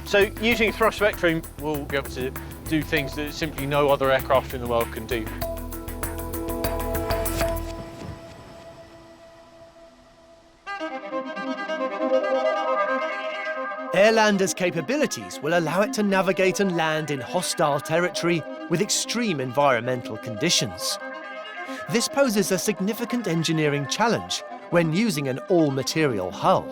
So using thrust vectoring, we'll be able to do things that simply no other aircraft in the world can do. Airlander's capabilities will allow it to navigate and land in hostile territory with extreme environmental conditions. This poses a significant engineering challenge when using an all-material hull.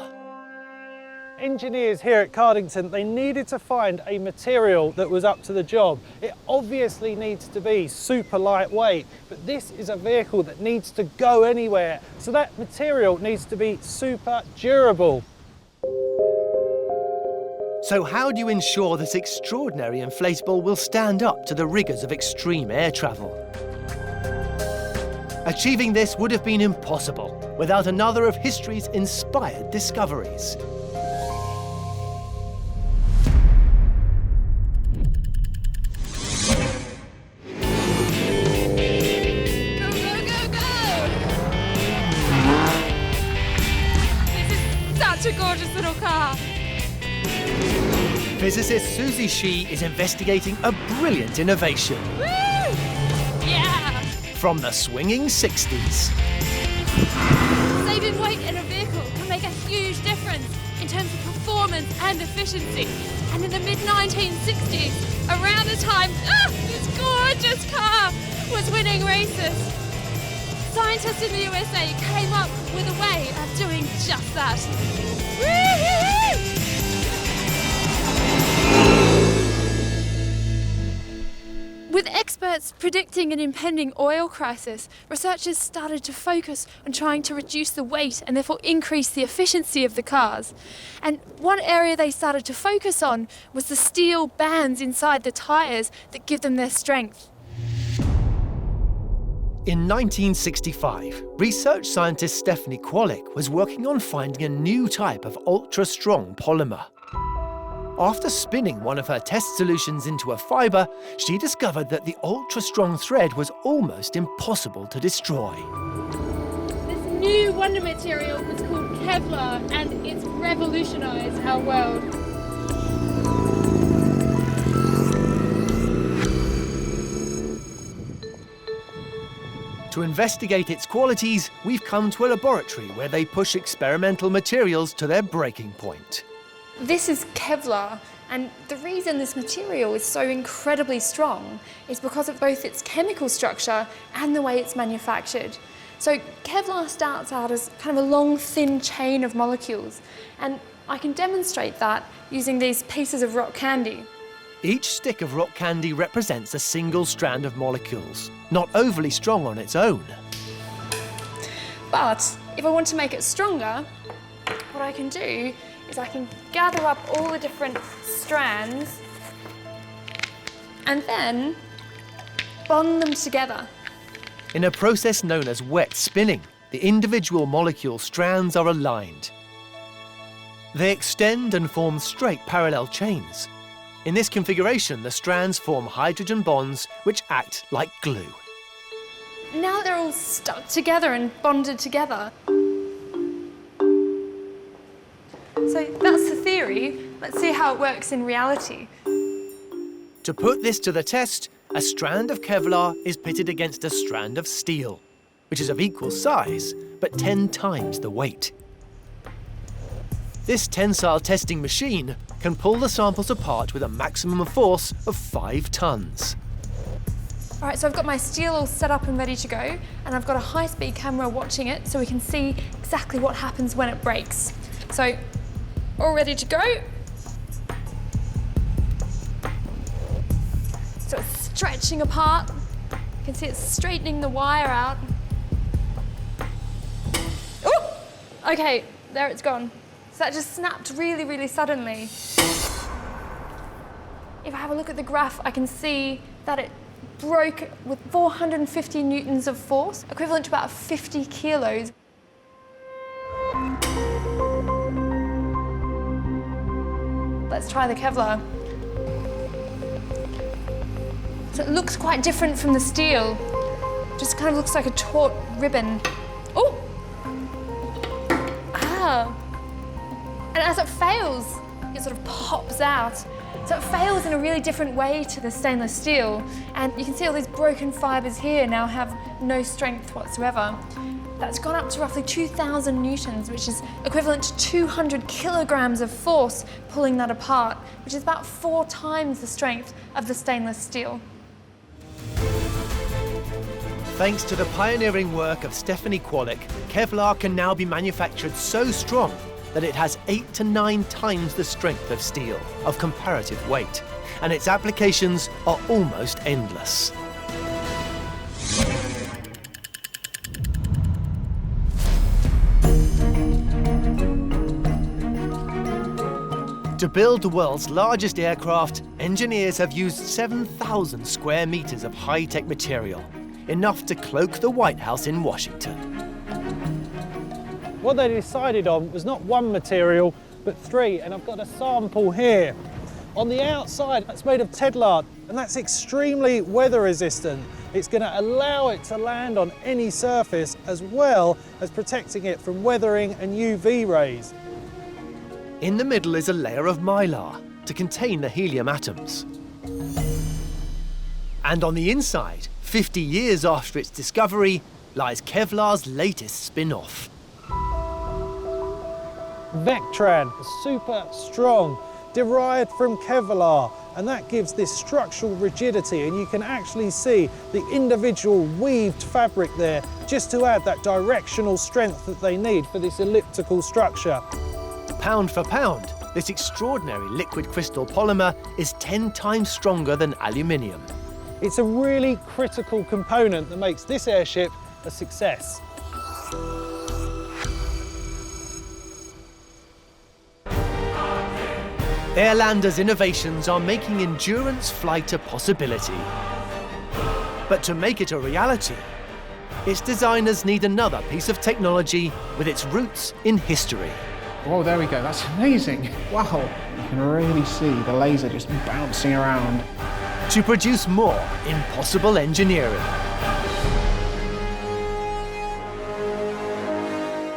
Engineers here at Cardington, they needed to find a material that was up to the job. It obviously needs to be super lightweight, but this is a vehicle that needs to go anywhere, so that material needs to be super durable. So how do you ensure this extraordinary inflatable will stand up to the rigours of extreme air travel? Achieving this would have been impossible without another of history's inspired discoveries. Physicist Susie Shee is investigating a brilliant innovation. Woo! Yeah! From the swinging 60s. Saving weight in a vehicle can make a huge difference in terms of performance and efficiency. And in the mid-1960s, around the time this gorgeous car was winning races, scientists in the USA came up with a way of doing just that. Woo-hoo-hoo! With experts predicting an impending oil crisis, researchers started to focus on trying to reduce the weight and therefore increase the efficiency of the cars. And one area they started to focus on was the steel bands inside the tyres that give them their strength. In 1965, research scientist Stephanie Kwolek was working on finding a new type of ultra-strong polymer. After spinning one of her test solutions into a fibre, she discovered that the ultra-strong thread was almost impossible to destroy. This new wonder material was called Kevlar, and it's revolutionised our world. To investigate its qualities, we've come to a laboratory where they push experimental materials to their breaking point. This is Kevlar, and the reason this material is so incredibly strong is because of both its chemical structure and the way it's manufactured. So Kevlar starts out as kind of a long, thin chain of molecules, and I can demonstrate that using these pieces of rock candy. Each stick of rock candy represents a single strand of molecules, not overly strong on its own. But if I want to make it stronger, what I can do is I can gather up all the different strands and then bond them together. In a process known as wet spinning, the individual molecule strands are aligned. They extend and form straight parallel chains. In this configuration, the strands form hydrogen bonds which act like glue. Now they're all stuck together and bonded together. So that's the theory. Let's see how it works in reality. To put this to the test, a strand of Kevlar is pitted against a strand of steel, which is of equal size, but 10 times the weight. This tensile testing machine can pull the samples apart with a maximum force of 5 tons. All right, so I've got my steel all set up and ready to go, and I've got a high-speed camera watching it so we can see exactly what happens when it breaks. So, all ready to go. So it's stretching apart. You can see it's straightening the wire out. Oh! Okay, there it's gone. So that just snapped really, really suddenly. If I have a look at the graph, I can see that it broke with 450 newtons of force, equivalent to about 50 kilos. Let's try the Kevlar. So it looks quite different from the steel. Just kind of looks like a taut ribbon. Oh! Ah! And as it fails, it sort of pops out. So it fails in a really different way to the stainless steel. And you can see all these broken fibres here now have no strength whatsoever. That's gone up to roughly 2,000 newtons, which is equivalent to 200 kilograms of force pulling that apart, which is about 4 times the strength of the stainless steel. Thanks to the pioneering work of Stephanie Kwolek, Kevlar can now be manufactured so strong that it has 8 to 9 times the strength of steel, of comparative weight, and its applications are almost endless. To build the world's largest aircraft, engineers have used 7,000 square meters of high-tech material, enough to cloak the White House in Washington. What they decided on was not one material, but 3, and I've got a sample here. On the outside, it's made of Kevlar, and that's extremely weather resistant. It's going to allow it to land on any surface, as well as protecting it from weathering and UV rays. In the middle is a layer of mylar, to contain the helium atoms. And on the inside, 50 years after its discovery, lies Kevlar's latest spin-off. Vectran, super strong, derived from Kevlar, and that gives this structural rigidity, and you can actually see the individual weaved fabric there just to add that directional strength that they need for this elliptical structure. Pound for pound, this extraordinary liquid crystal polymer is 10 times stronger than aluminium. It's a really critical component that makes this airship a success. Airlander's innovations are making endurance flight a possibility. But to make it a reality, its designers need another piece of technology with its roots in history. Oh, there we go, that's amazing. Wow, you can really see the laser just bouncing around. To produce more impossible engineering.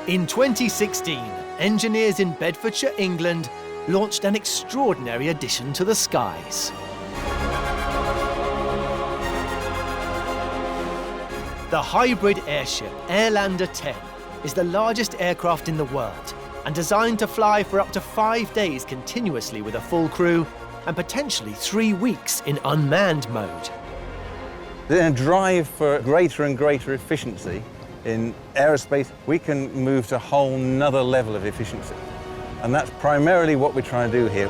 In 2016, engineers in Bedfordshire, England, launched an extraordinary addition to the skies. The hybrid airship Airlander 10 is the largest aircraft in the world and designed to fly for up to 5 days continuously with a full crew and potentially 3 weeks in unmanned mode. In a drive for greater and greater efficiency in aerospace, we can move to a whole nother level of efficiency. And that's primarily what we're trying to do here.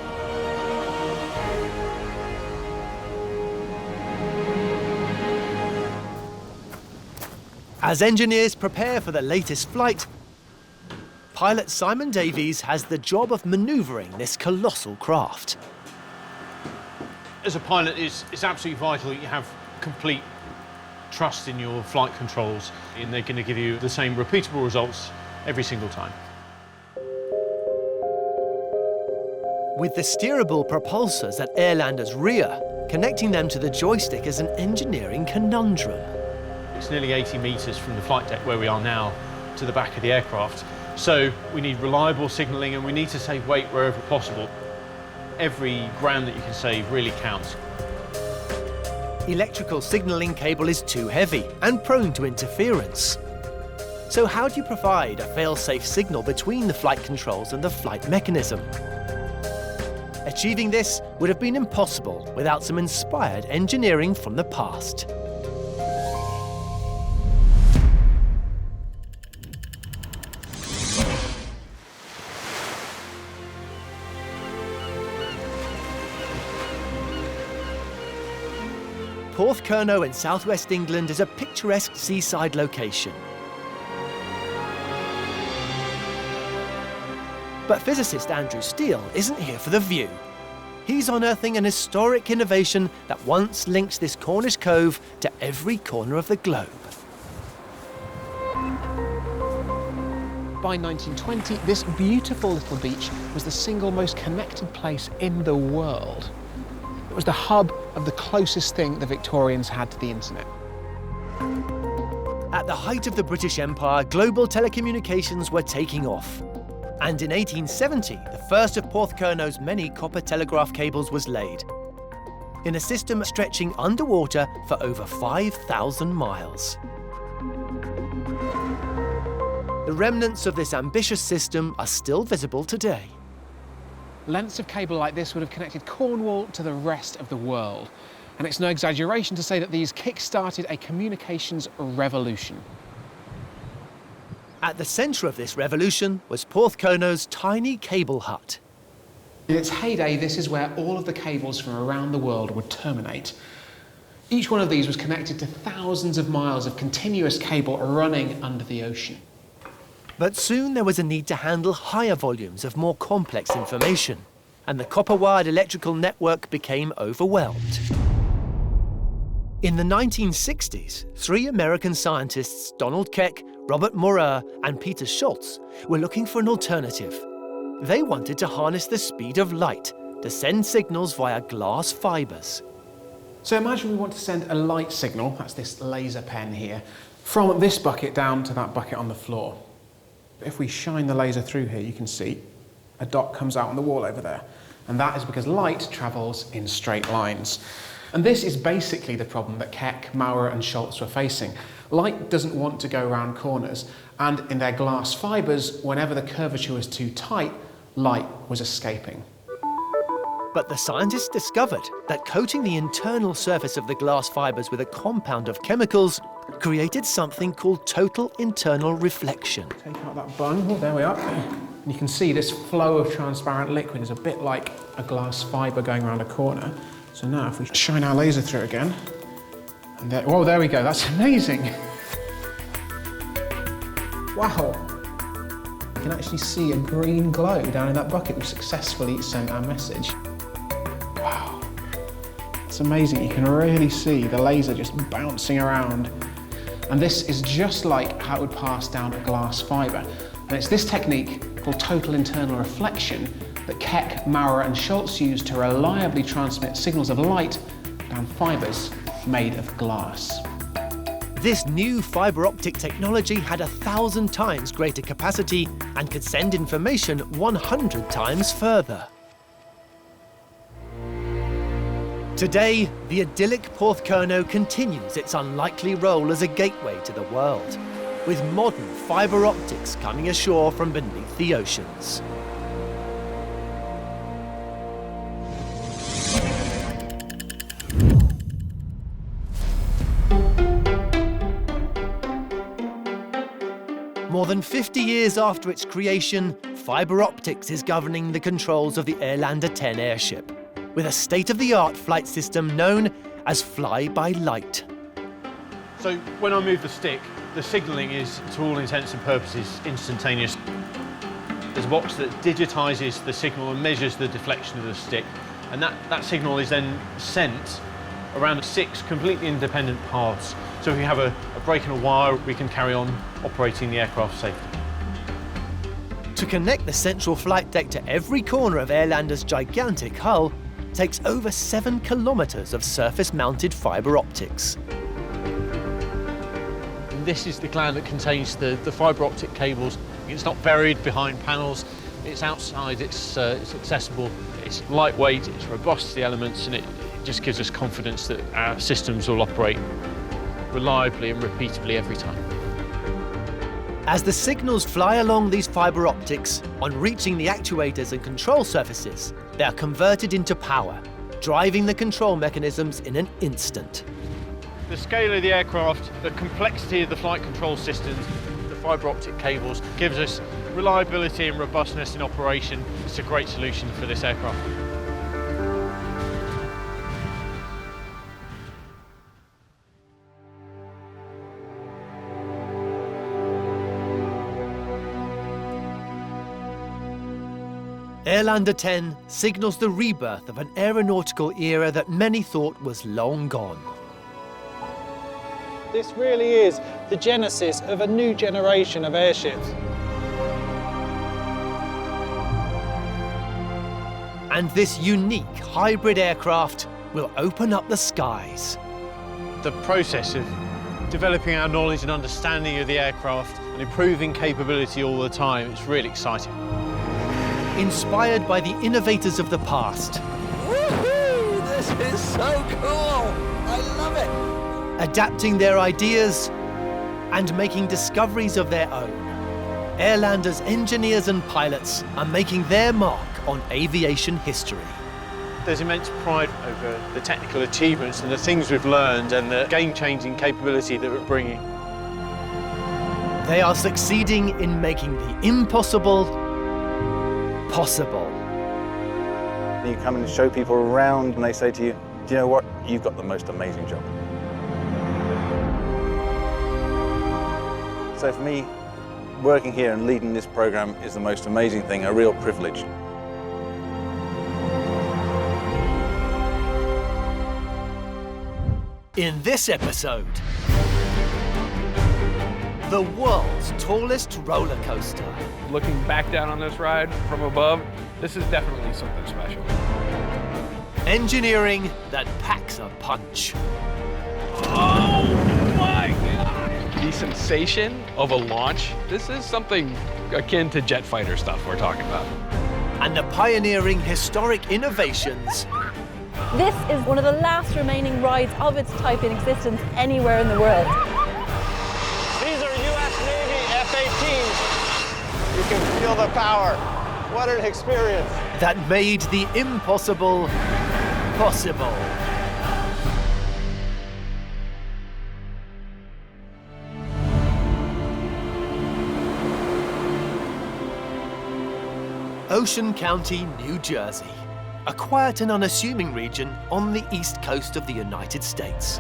As engineers prepare for the latest flight, pilot Simon Davies has the job of manoeuvring this colossal craft. As a pilot, it's absolutely vital that you have complete trust in your flight controls, and they're going to give you the same repeatable results every single time. With the steerable propulsors at Airlander's rear, connecting them to the joystick is an engineering conundrum. It's nearly 80 metres from the flight deck where we are now to the back of the aircraft. So we need reliable signalling and we need to save weight wherever possible. Every gram that you can save really counts. Electrical signalling cable is too heavy and prone to interference. So how do you provide a fail-safe signal between the flight controls and the flight mechanism? Achieving this would have been impossible without some inspired engineering from the past. Porthcurno in southwest England is a picturesque seaside location. But physicist Andrew Steele isn't here for the view. He's unearthing an historic innovation that once linked this Cornish cove to every corner of the globe. By 1920, this beautiful little beach was the single most connected place in the world. It was the hub of the closest thing the Victorians had to the internet. At the height of the British Empire, global telecommunications were taking off. And in 1870, the first of Porthcurno's many copper telegraph cables was laid, in a system stretching underwater for over 5,000 miles. The remnants of this ambitious system are still visible today. Lengths of cable like this would have connected Cornwall to the rest of the world. And it's no exaggeration to say that these kick-started a communications revolution. At the centre of this revolution was Porthcurno's tiny cable hut. In its heyday, this is where all of the cables from around the world would terminate. Each one of these was connected to thousands of miles of continuous cable running under the ocean. But soon there was a need to handle higher volumes of more complex information, and the copper-wired electrical network became overwhelmed. In the 1960s, 3 American scientists, Donald Keck, Robert Maurer, and Peter Schultz, were looking for an alternative. They wanted to harness the speed of light to send signals via glass fibres. So imagine we want to send a light signal, that's this laser pen here, from this bucket down to that bucket on the floor. If we shine the laser through here, you can see a dot comes out on the wall over there. And that is because light travels in straight lines. And this is basically the problem that Keck, Maurer and Schultz were facing. Light doesn't want to go around corners, and in their glass fibres, whenever the curvature was too tight, light was escaping. But the scientists discovered that coating the internal surface of the glass fibres with a compound of chemicals created something called total internal reflection. Take out that bung, oh, there we are. And you can see this flow of transparent liquid is a bit like a glass fibre going around a corner. So now if we shine our laser through again, and there, whoa, there we go, that's amazing. Wow. You can actually see a green glow down in that bucket. We've successfully sent our message. Wow. It's amazing. You can really see the laser just bouncing around. And this is just like how it would pass down a glass fibre. And it's this technique called total internal reflection that Keck, Maurer and Schultz used to reliably transmit signals of light down fibres made of glass. This new fibre optic technology had 1,000 times greater capacity and could send information 100 times further. Today, the idyllic Porthcurno continues its unlikely role as a gateway to the world, with modern fibre optics coming ashore from beneath the oceans. More than 50 years after its creation, fibre optics is governing the controls of the Airlander 10 airship, with a state-of-the-art flight system known as fly-by-light. So when I move the stick, the signalling is, to all intents and purposes, instantaneous. There's a box that digitises the signal and measures the deflection of the stick, and that signal is then sent around 6 completely independent paths. So if we have a break in a wire, we can carry on operating the aircraft safely. To connect the central flight deck to every corner of Airlander's gigantic hull takes over 7 kilometres of surface-mounted fibre optics. This is the gland that contains the fibre optic cables. It's not buried behind panels, it's outside, it's accessible, it's lightweight, it's robust to the elements, and it just gives us confidence that our systems will operate reliably and repeatably every time. As the signals fly along these fibre optics, on reaching the actuators and control surfaces, they are converted into power, driving the control mechanisms in an instant. The scale of the aircraft, the complexity of the flight control systems, the fibre optic cables, gives us reliability and robustness in operation. It's a great solution for this aircraft. Airlander 10 signals the rebirth of an aeronautical era that many thought was long gone. This really is the genesis of a new generation of airships. And this unique hybrid aircraft will open up the skies. The process of developing our knowledge and understanding of the aircraft and improving capability all the time, it's really exciting. Inspired by the innovators of the past. Woohoo! This is so cool! I love it! Adapting their ideas and making discoveries of their own. Airlander's engineers and pilots are making their mark on aviation history. There's immense pride over the technical achievements and the things we've learned and the game-changing capability that we're bringing. They are succeeding in making the impossible possible. You come and show people around and they say to you, do you know what? You've got the most amazing job. So for me, working here and leading this program is the most amazing thing, a real privilege. In this episode, the world's tallest roller coaster. Looking back down on this ride from above, this is definitely something special. Engineering that packs a punch. Oh my God! The sensation of a launch, this is something akin to jet fighter stuff we're talking about. and the pioneering historic innovations. This is one of the last remaining rides of its type in existence anywhere in the world. These are U.S. Navy F-18s. You can feel the power. What an experience. That made the impossible possible. Ocean County, New Jersey, a quiet and unassuming region on the east coast of the United States.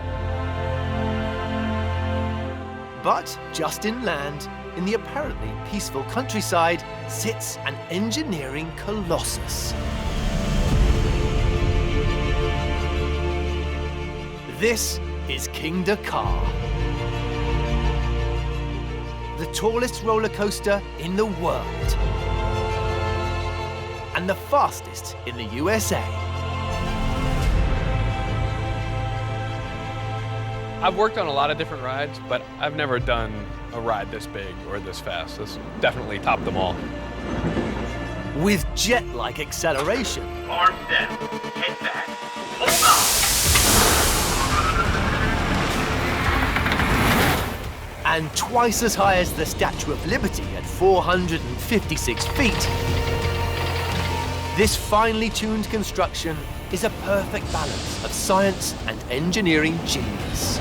But just inland, in the apparently peaceful countryside, sits an engineering colossus. This is King Dakar, the tallest roller coaster in the world, and the fastest in the USA. I've worked on a lot of different rides, but I've never done a ride this big or this fast. This definitely topped them all. With jet-like acceleration. Arms down, head back, hold on. And twice as high as the Statue of Liberty at 456 feet. This finely tuned construction is a perfect balance of science and engineering genius.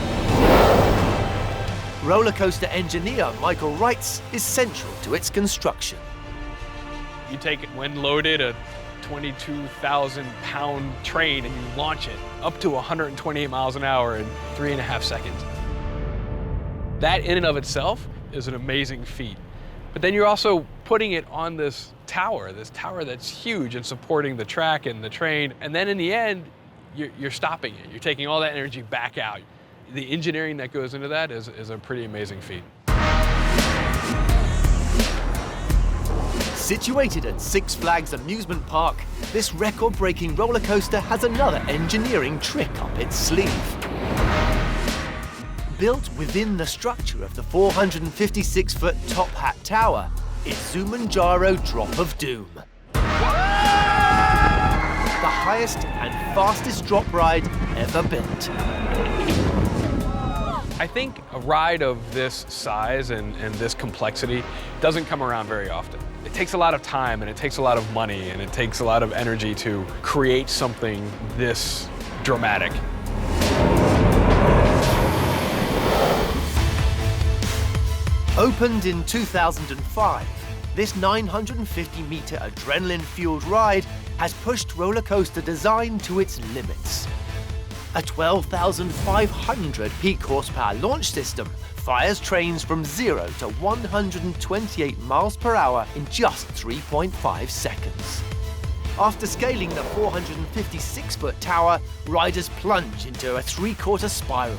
Roller coaster engineer Michael Wrights is central to its construction. You take it when loaded, a 22,000-pound train, and you launch it up to 128 miles an hour in 3.5 seconds. That in and of itself is an amazing feat. But then you're also putting it on this tower that's huge and supporting the track and the train. And then in the end, you're stopping it. You're taking all that energy back out. The engineering that goes into that is a pretty amazing feat. Situated at Six Flags Amusement Park, this record-breaking roller coaster has another engineering trick up its sleeve. Built within the structure of the 456-foot Top Hat Tower is Zumanjaro Drop of Doom. The highest and fastest drop ride ever built. I think a ride of this size and this complexity doesn't come around very often. It takes a lot of time, and it takes a lot of money, and it takes a lot of energy to create something this dramatic. Opened in 2005, this 950-meter adrenaline-fueled ride has pushed roller coaster design to its limits. A 12,500 peak horsepower launch system fires trains from 0 to 128 miles per hour in just 3.5 seconds. After scaling the 456-foot tower, riders plunge into a 3/4 spiral,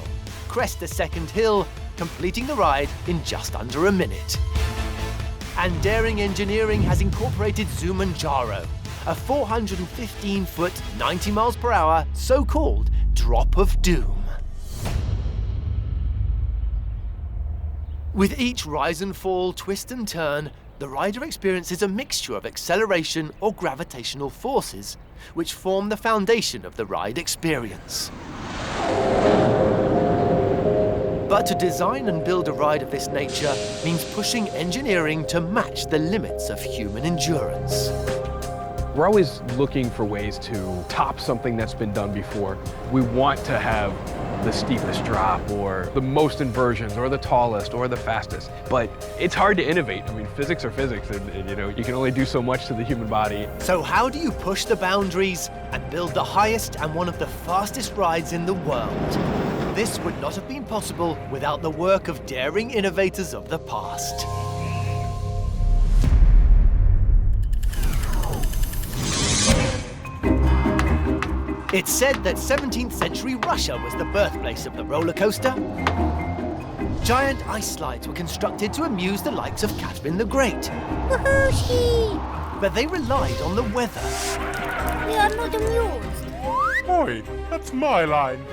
crest a second hill, completing the ride in just under a minute. And daring engineering has incorporated Zumanjaro, a 415-foot, 90 miles per hour, so-called Drop of Doom. With each rise and fall, twist and turn, the rider experiences a mixture of acceleration or gravitational forces, which form the foundation of the ride experience. But to design and build a ride of this nature means pushing engineering to match the limits of human endurance. We're always looking for ways to top something that's been done before. We want to have the steepest drop, or the most inversions, or the tallest, or the fastest. But it's hard to innovate. I mean, physics are physics, and you know, you can only do so much to the human body. So how do you push the boundaries and build the highest and one of the fastest rides in the world? This would not have been possible without the work of daring innovators of the past. It's said that 17th century Russia was the birthplace of the roller coaster. Giant ice slides were constructed to amuse the likes of Catherine the Great. Woohoo! But they relied on the weather. We are not amused. Oi, that's my line.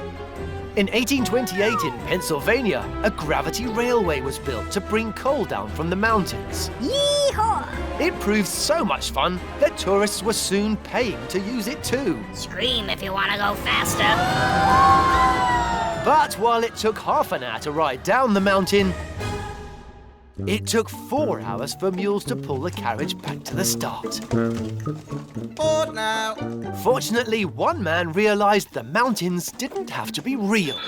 In 1828 in Pennsylvania, a gravity railway was built to bring coal down from the mountains. Yee-haw! It proved so much fun that tourists were soon paying to use it too. Scream if you want to go faster. But while it took half an hour to ride down the mountain, it took 4 hours for mules to pull the carriage back to the start. Board now. Fortunately, one man realized the mountains didn't have to be real.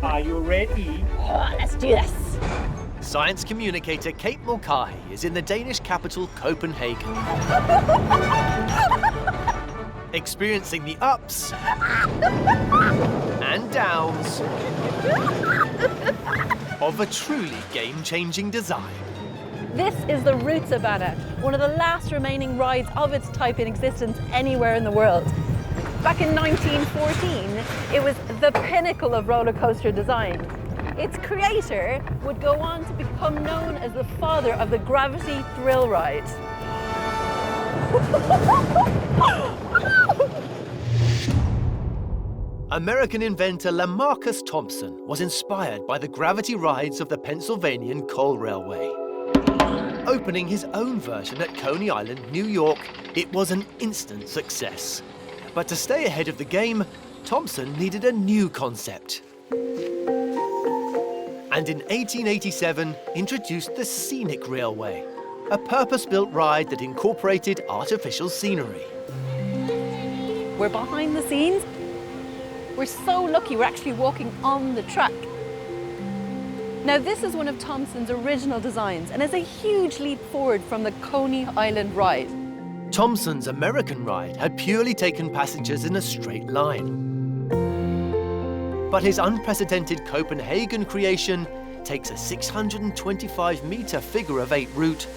Are you ready? Let's do this. Science communicator Kate Mulcahy is in the Danish capital Copenhagen. Experiencing the ups and downs of a truly game-changing design. This is the Rutschbahn, one of the last remaining rides of its type in existence anywhere in the world. Back in 1914, it was the pinnacle of roller coaster design. Its creator would go on to become known as the father of the gravity thrill ride. American inventor Lamarcus Thompson was inspired by the gravity rides of the Pennsylvanian Coal Railway. Opening his own version at Coney Island, New York, it was an instant success. But to stay ahead of the game, Thompson needed a new concept. And in 1887, introduced the Scenic Railway, a purpose-built ride that incorporated artificial scenery. We're behind the scenes. We're so lucky we're actually walking on the track. Now this is one of Thompson's original designs and is a huge leap forward from the Coney Island ride. Thompson's American ride had purely taken passengers in a straight line. But his unprecedented Copenhagen creation takes a 625-meter figure-of-8 route,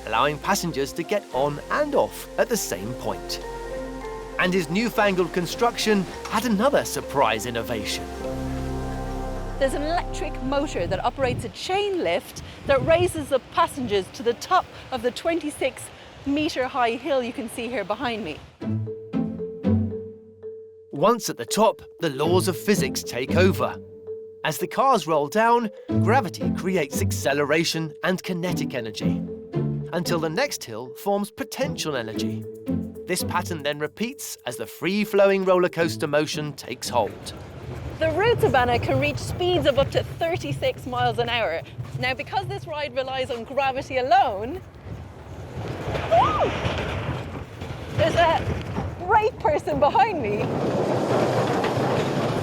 allowing passengers to get on and off at the same point. And his newfangled construction had another surprise innovation. There's an electric motor that operates a chain lift that raises the passengers to the top of the 26-meter high hill you can see here behind me. Once at the top, the laws of physics take over. As the cars roll down, gravity creates acceleration and kinetic energy, until the next hill forms potential energy. This pattern then repeats as the free-flowing roller coaster motion takes hold. The Rutschbahn can reach speeds of up to 36 miles an hour. Now, because this ride relies on gravity alone, there's a brake person behind me.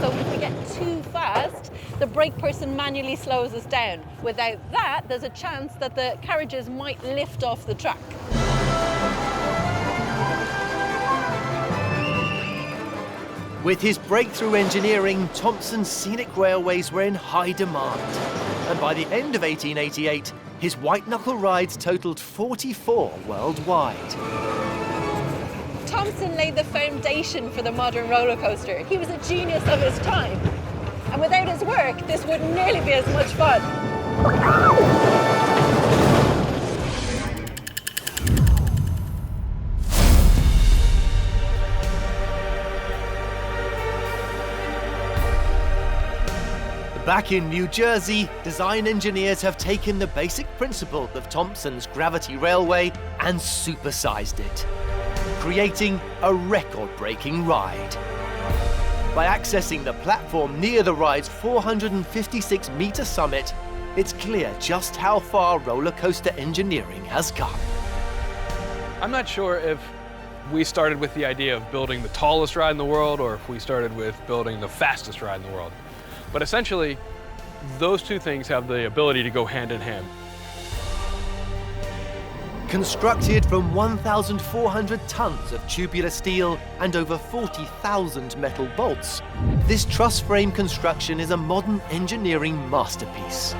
So if we get too fast, the brake person manually slows us down. Without that, there's a chance that the carriages might lift off the track. With his breakthrough engineering, Thompson's scenic railways were in high demand. And by the end of 1888, his white-knuckle rides totaled 44 worldwide. Thompson laid the foundation for the modern roller coaster. He was a genius of his time. And without his work, this wouldn't nearly be as much fun. Back in New Jersey, design engineers have taken the basic principle of Thompson's gravity railway and supersized it, creating a record-breaking ride. By accessing the platform near the ride's 456-meter summit, it's clear just how far roller coaster engineering has come. I'm not sure if we started with the idea of building the tallest ride in the world or if we started with building the fastest ride in the world. But essentially, those two things have the ability to go hand in hand. Constructed from 1,400 tons of tubular steel and over 40,000 metal bolts, this truss frame construction is a modern engineering masterpiece.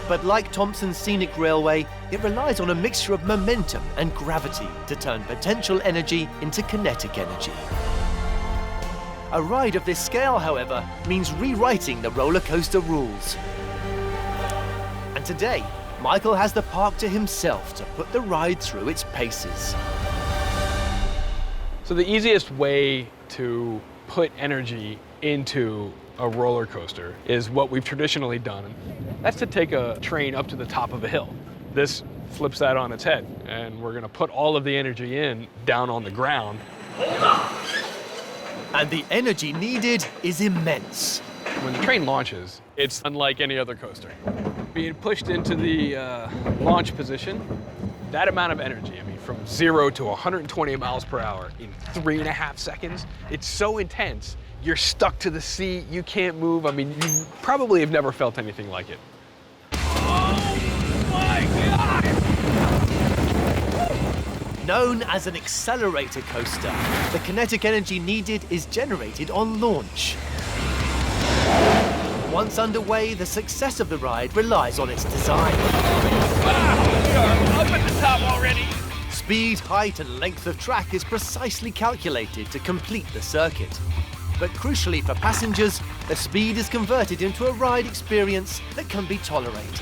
But like Thompson's Scenic Railway, it relies on a mixture of momentum and gravity to turn potential energy into kinetic energy. A ride of this scale, however, means rewriting the roller coaster rules. And today, Michael has the park to himself to put the ride through its paces. So the easiest way to put energy into a roller coaster is what we've traditionally done. That's to take a train up to the top of a hill. This flips that on its head, and we're gonna put all of the energy in down on the ground. And the energy needed is immense. When the train launches, it's unlike any other coaster. Being pushed into the launch position, that amount of energy, I mean, from 0 to 120 miles per hour in 3.5 seconds, it's so intense, you're stuck to the seat, you can't move. I mean, you probably have never felt anything like it. Known as an accelerator coaster, the kinetic energy needed is generated on launch. Once underway, the success of the ride relies on its design. We are up at the top already. Speed, height, and length of track is precisely calculated to complete the circuit. But crucially for passengers, the speed is converted into a ride experience that can be tolerated.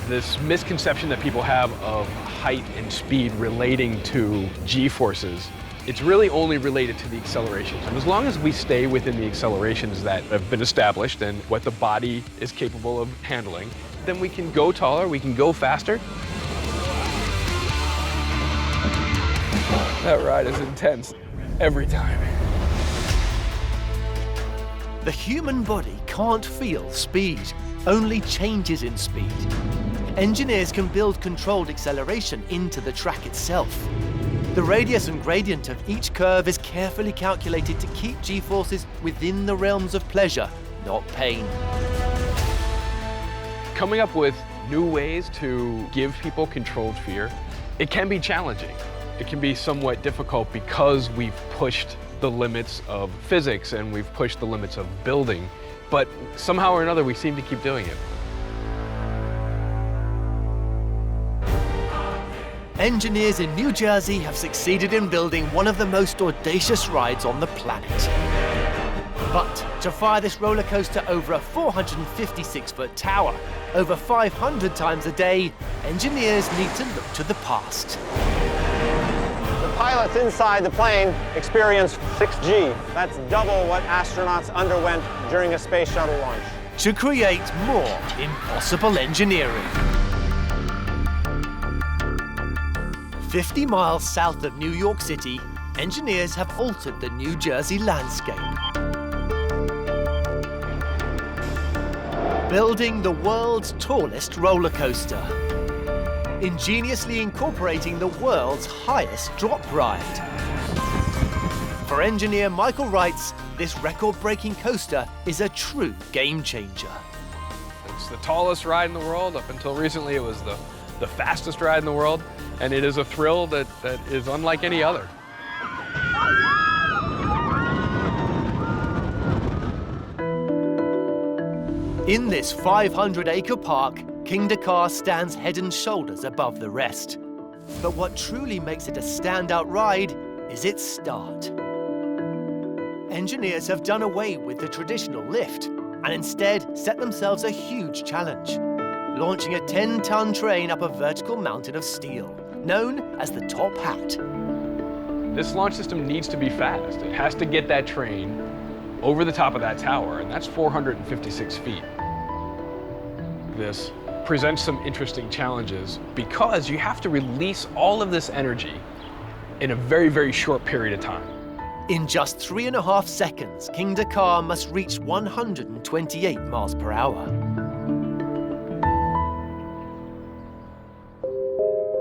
This misconception that people have of height and speed relating to G-forces, it's really only related to the accelerations. And as long as we stay within the accelerations that have been established and what the body is capable of handling, then we can go taller, we can go faster. That ride is intense every time. The human body can't feel speed, only changes in speed. Engineers can build controlled acceleration into the track itself. The radius and gradient of each curve is carefully calculated to keep G-forces within the realms of pleasure, not pain. Coming up with new ways to give people controlled fear, it can be challenging. It can be somewhat difficult because we've pushed the limits of physics and we've pushed the limits of building, but somehow or another we seem to keep doing it. Engineers in New Jersey have succeeded in building one of the most audacious rides on the planet. But to fire this roller coaster over a 456-foot tower, over 500 times a day, engineers need to look to the past. The pilots inside the plane experience 6G. That's double what astronauts underwent during a space shuttle launch. To create more impossible engineering. 50 miles south of New York City, engineers have altered the New Jersey landscape. Building the world's tallest roller coaster. Ingeniously incorporating the world's highest drop ride. For engineer Michael Wrights, this record-breaking coaster is a true game changer. It's the tallest ride in the world. Up until recently, it was the fastest ride in the world. And it is a thrill that is unlike any other. In this 500-acre park, King Dakar stands head and shoulders above the rest. But what truly makes it a standout ride is its start. Engineers have done away with the traditional lift and instead set themselves a huge challenge, launching a 10-ton train up a vertical mountain of steel, known as the Top Hat. This launch system needs to be fast. It has to get that train over the top of that tower, and that's 456 feet. This presents some interesting challenges because you have to release all of this energy in a very, very short period of time. In just 3.5 seconds, King Dakar must reach 128 miles per hour.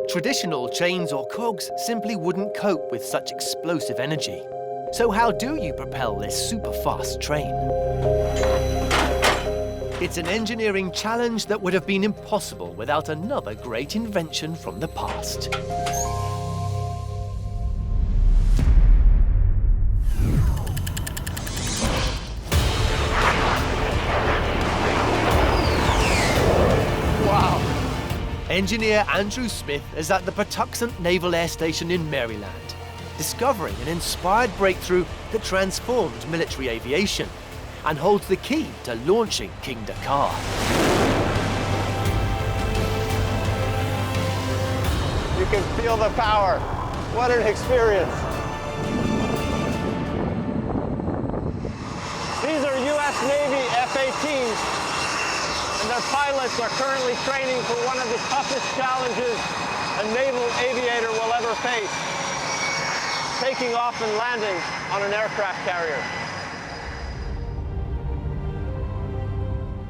Traditional chains or cogs simply wouldn't cope with such explosive energy. So how do you propel this super-fast train? It's an engineering challenge that would have been impossible without another great invention from the past. Engineer Andrew Smith is at the Patuxent Naval Air Station in Maryland, discovering an inspired breakthrough that transformed military aviation and holds the key to launching King Dakar. You can feel the power. What an experience. These are U.S. Navy F-18s, and their pilots are currently training for one of the toughest challenges a naval aviator will ever face, taking off and landing on an aircraft carrier.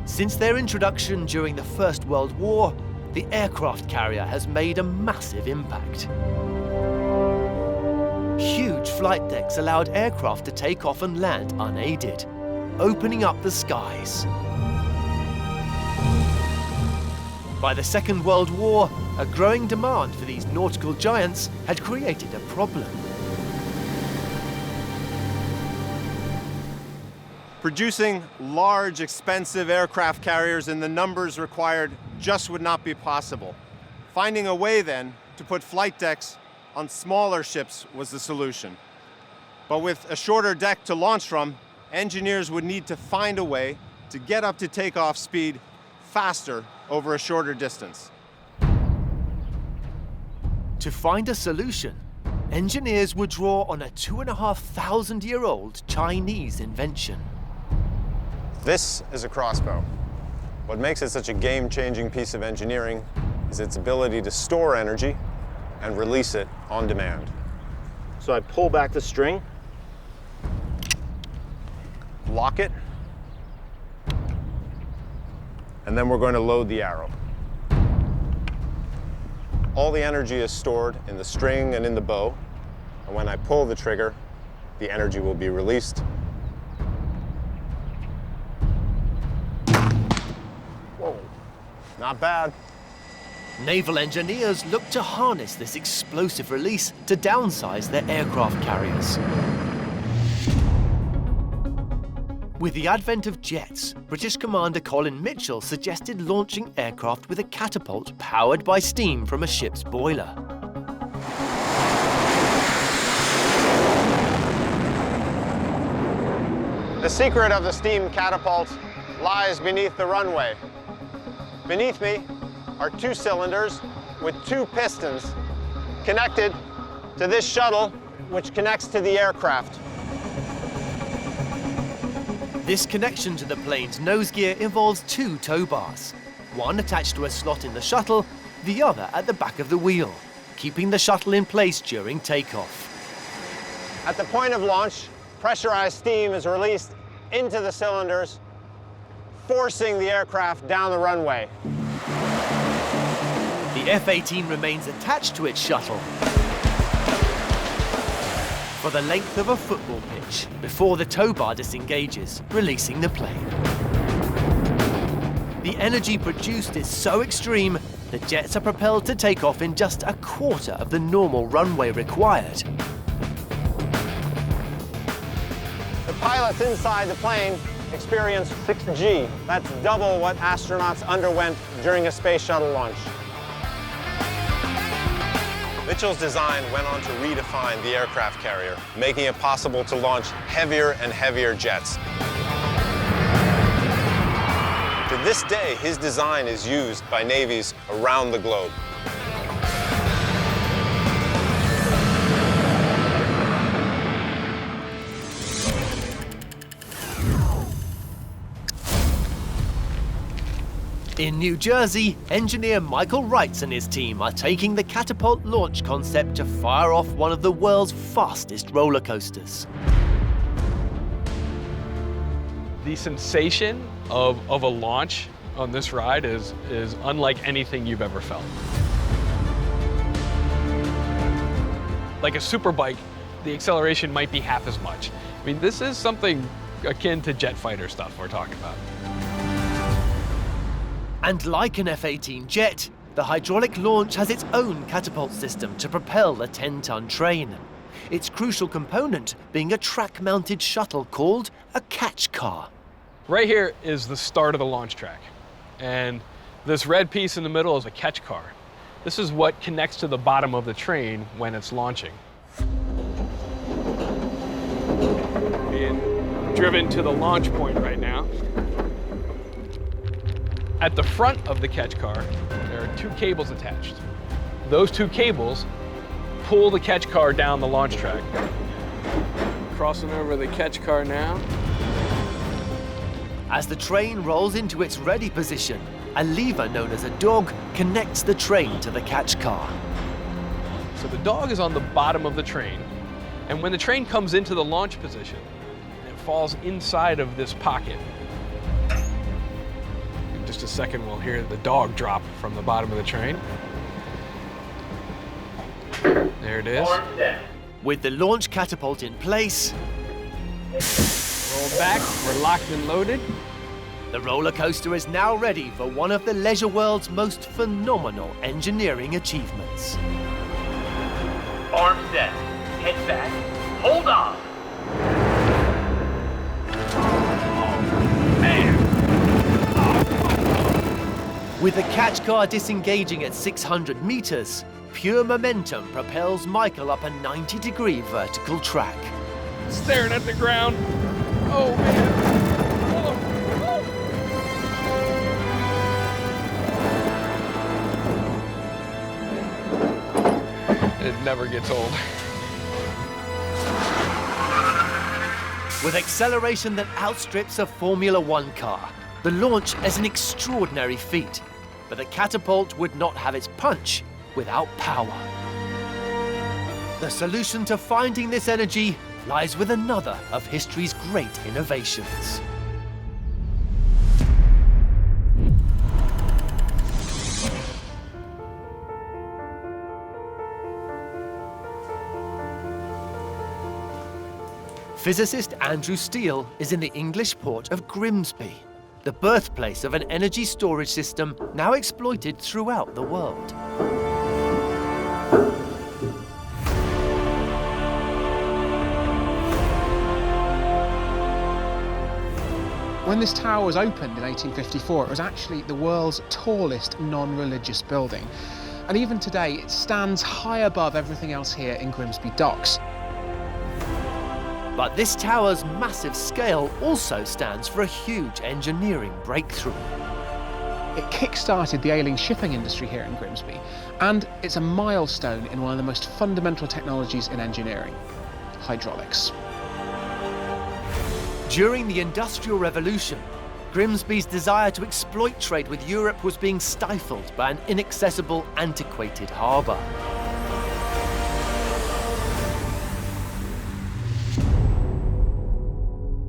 Since their introduction during the First World War, the aircraft carrier has made a massive impact. Huge flight decks allowed aircraft to take off and land unaided, opening up the skies. By the Second World War, a growing demand for these nautical giants had created a problem. Producing large, expensive aircraft carriers in the numbers required just would not be possible. Finding a way then to put flight decks on smaller ships was the solution. But with a shorter deck to launch from, engineers would need to find a way to get up to takeoff speed faster over a shorter distance. To find a solution, engineers would draw on a 2,500-year-old Chinese invention. This is a crossbow. What makes it such a game-changing piece of engineering is its ability to store energy and release it on demand. So I pull back the string, lock it, and then we're going to load the arrow. All the energy is stored in the string and in the bow, and when I pull the trigger, the energy will be released. Whoa, not bad. Naval engineers look to harness this explosive release to downsize their aircraft carriers. With the advent of jets, British Commander Colin Mitchell suggested launching aircraft with a catapult powered by steam from a ship's boiler. The secret of the steam catapult lies beneath the runway. Beneath me are 2 cylinders with 2 pistons connected to this shuttle, which connects to the aircraft. This connection to the plane's nose gear involves 2 tow bars, one attached to a slot in the shuttle, the other at the back of the wheel, keeping the shuttle in place during takeoff. At the point of launch, pressurized steam is released into the cylinders, forcing the aircraft down the runway. The F-18 remains attached to its shuttle for the length of a football pitch before the tow bar disengages, releasing the plane. The energy produced is so extreme, the jets are propelled to take off in just a quarter of the normal runway required. The pilots inside the plane experience 6G. That's double what astronauts underwent during a space shuttle launch. Mitchell's design went on to redefine the aircraft carrier, making it possible to launch heavier and heavier jets. To this day, his design is used by navies around the globe. In New Jersey, engineer Michael Wrights and his team are taking the catapult launch concept to fire off one of the world's fastest roller coasters. The sensation of a launch on this ride is unlike anything you've ever felt. Like a super bike, the acceleration might be half as much. I mean, this is something akin to jet fighter stuff we're talking about. And like an F-18 jet, the hydraulic launch has its own catapult system to propel a 10-ton train. Its crucial component being a track-mounted shuttle called a catch car. Right here is the start of the launch track. And this red piece in the middle is a catch car. This is what connects to the bottom of the train when it's launching. Being driven to the launch point right now. At the front of the catch car, there are 2 cables attached. Those 2 cables pull the catch car down the launch track. Crossing over the catch car now. As the train rolls into its ready position, a lever known as a dog connects the train to the catch car. So the dog is on the bottom of the train, and when the train comes into the launch position, it falls inside of this pocket. In just a second, we'll hear the dog drop from the bottom of the train. There it is. With the launch catapult in place, roll back, we're locked and loaded. The roller coaster is now ready for one of the leisure world's most phenomenal engineering achievements. Arms set. Head back. Hold on. With the catch car disengaging at 600 meters, pure momentum propels Michael up a 90-degree vertical track. Staring at the ground. Oh, man. It never gets old. With acceleration that outstrips a Formula One car, the launch is an extraordinary feat, but the catapult would not have its punch without power. The solution to finding this energy lies with another of history's great innovations. Physicist Andrew Steele is in the English port of Grimsby, the birthplace of an energy storage system now exploited throughout the world. When this tower was opened in 1854, it was actually the world's tallest non-religious building. And even today, it stands high above everything else here in Grimsby Docks. But this tower's massive scale also stands for a huge engineering breakthrough. It kick-started the ailing shipping industry here in Grimsby, and it's a milestone in one of the most fundamental technologies in engineering, hydraulics. During the Industrial Revolution, Grimsby's desire to exploit trade with Europe was being stifled by an inaccessible, antiquated harbour.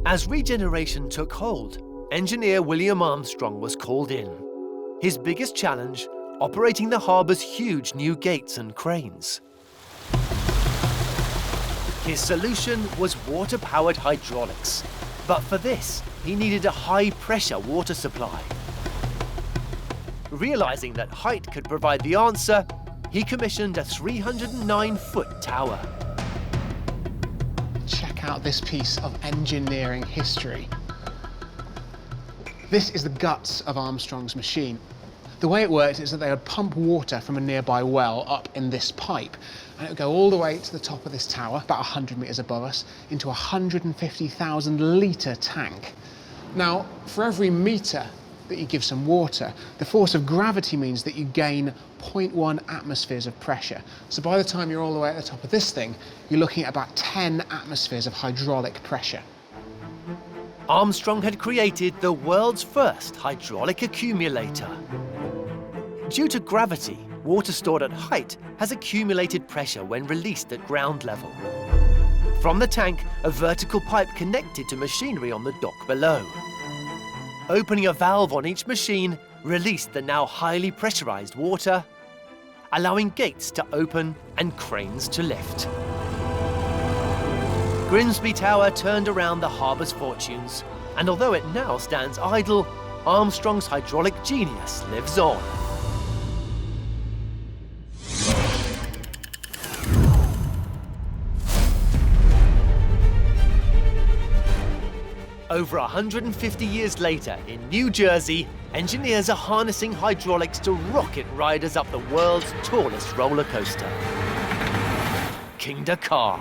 As regeneration took hold, engineer William Armstrong was called in. His biggest challenge, operating the harbour's huge new gates and cranes. His solution was water-powered hydraulics, but for this, he needed a high-pressure water supply. Realising that height could provide the answer, he commissioned a 309-foot tower. Check out this piece of engineering history. This is the guts of Armstrong's machine. The way it worked is that they would pump water from a nearby well up in this pipe, and it would go all the way to the top of this tower, about 100 metres above us, into a 150,000-litre tank. Now, for every metre that you give some water, the force of gravity means that you gain 0.1 atmospheres of pressure. So by the time you're all the way at the top of this thing, you're looking at about 10 atmospheres of hydraulic pressure. Armstrong had created the world's first hydraulic accumulator. Due to gravity, water stored at height has accumulated pressure when released at ground level. From the tank, a vertical pipe connected to machinery on the dock below. Opening a valve on each machine released the now highly pressurized water, allowing gates to open and cranes to lift. Grimsby Tower turned around the harbour's fortunes, and although it now stands idle, Armstrong's hydraulic genius lives on. Over 150 years later, in New Jersey, engineers are harnessing hydraulics to rocket riders up the world's tallest roller coaster, King Dakar.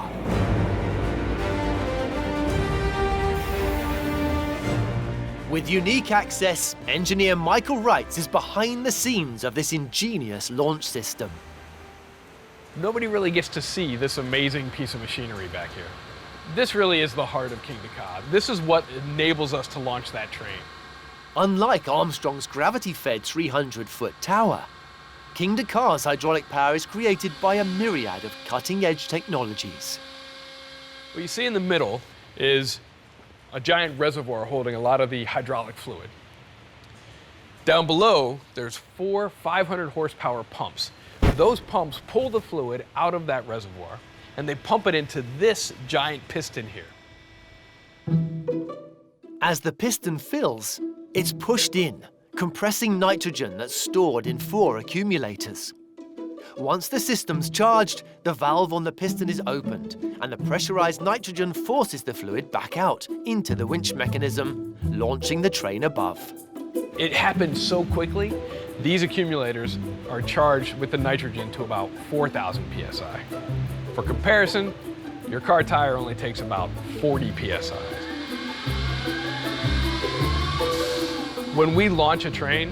With unique access, engineer Michael Wrights is behind the scenes of this ingenious launch system. Nobody really gets to see this amazing piece of machinery back here. This really is the heart of Kingda Ka. This is what enables us to launch that train. Unlike Armstrong's gravity-fed 300-foot tower, Kingda Ka's hydraulic power is created by a myriad of cutting-edge technologies. What you see in the middle is a giant reservoir holding a lot of the hydraulic fluid. Down below, there's 4 500 horsepower pumps. Those pumps pull the fluid out of that reservoir, and they pump it into this giant piston here. As the piston fills, it's pushed in, compressing nitrogen that's stored in 4 accumulators. Once the system's charged, the valve on the piston is opened, and the pressurized nitrogen forces the fluid back out into the winch mechanism, launching the train above. It happened so quickly, these accumulators are charged with the nitrogen to about 4,000 psi. For comparison, your car tire only takes about 40 psi. When we launch a train,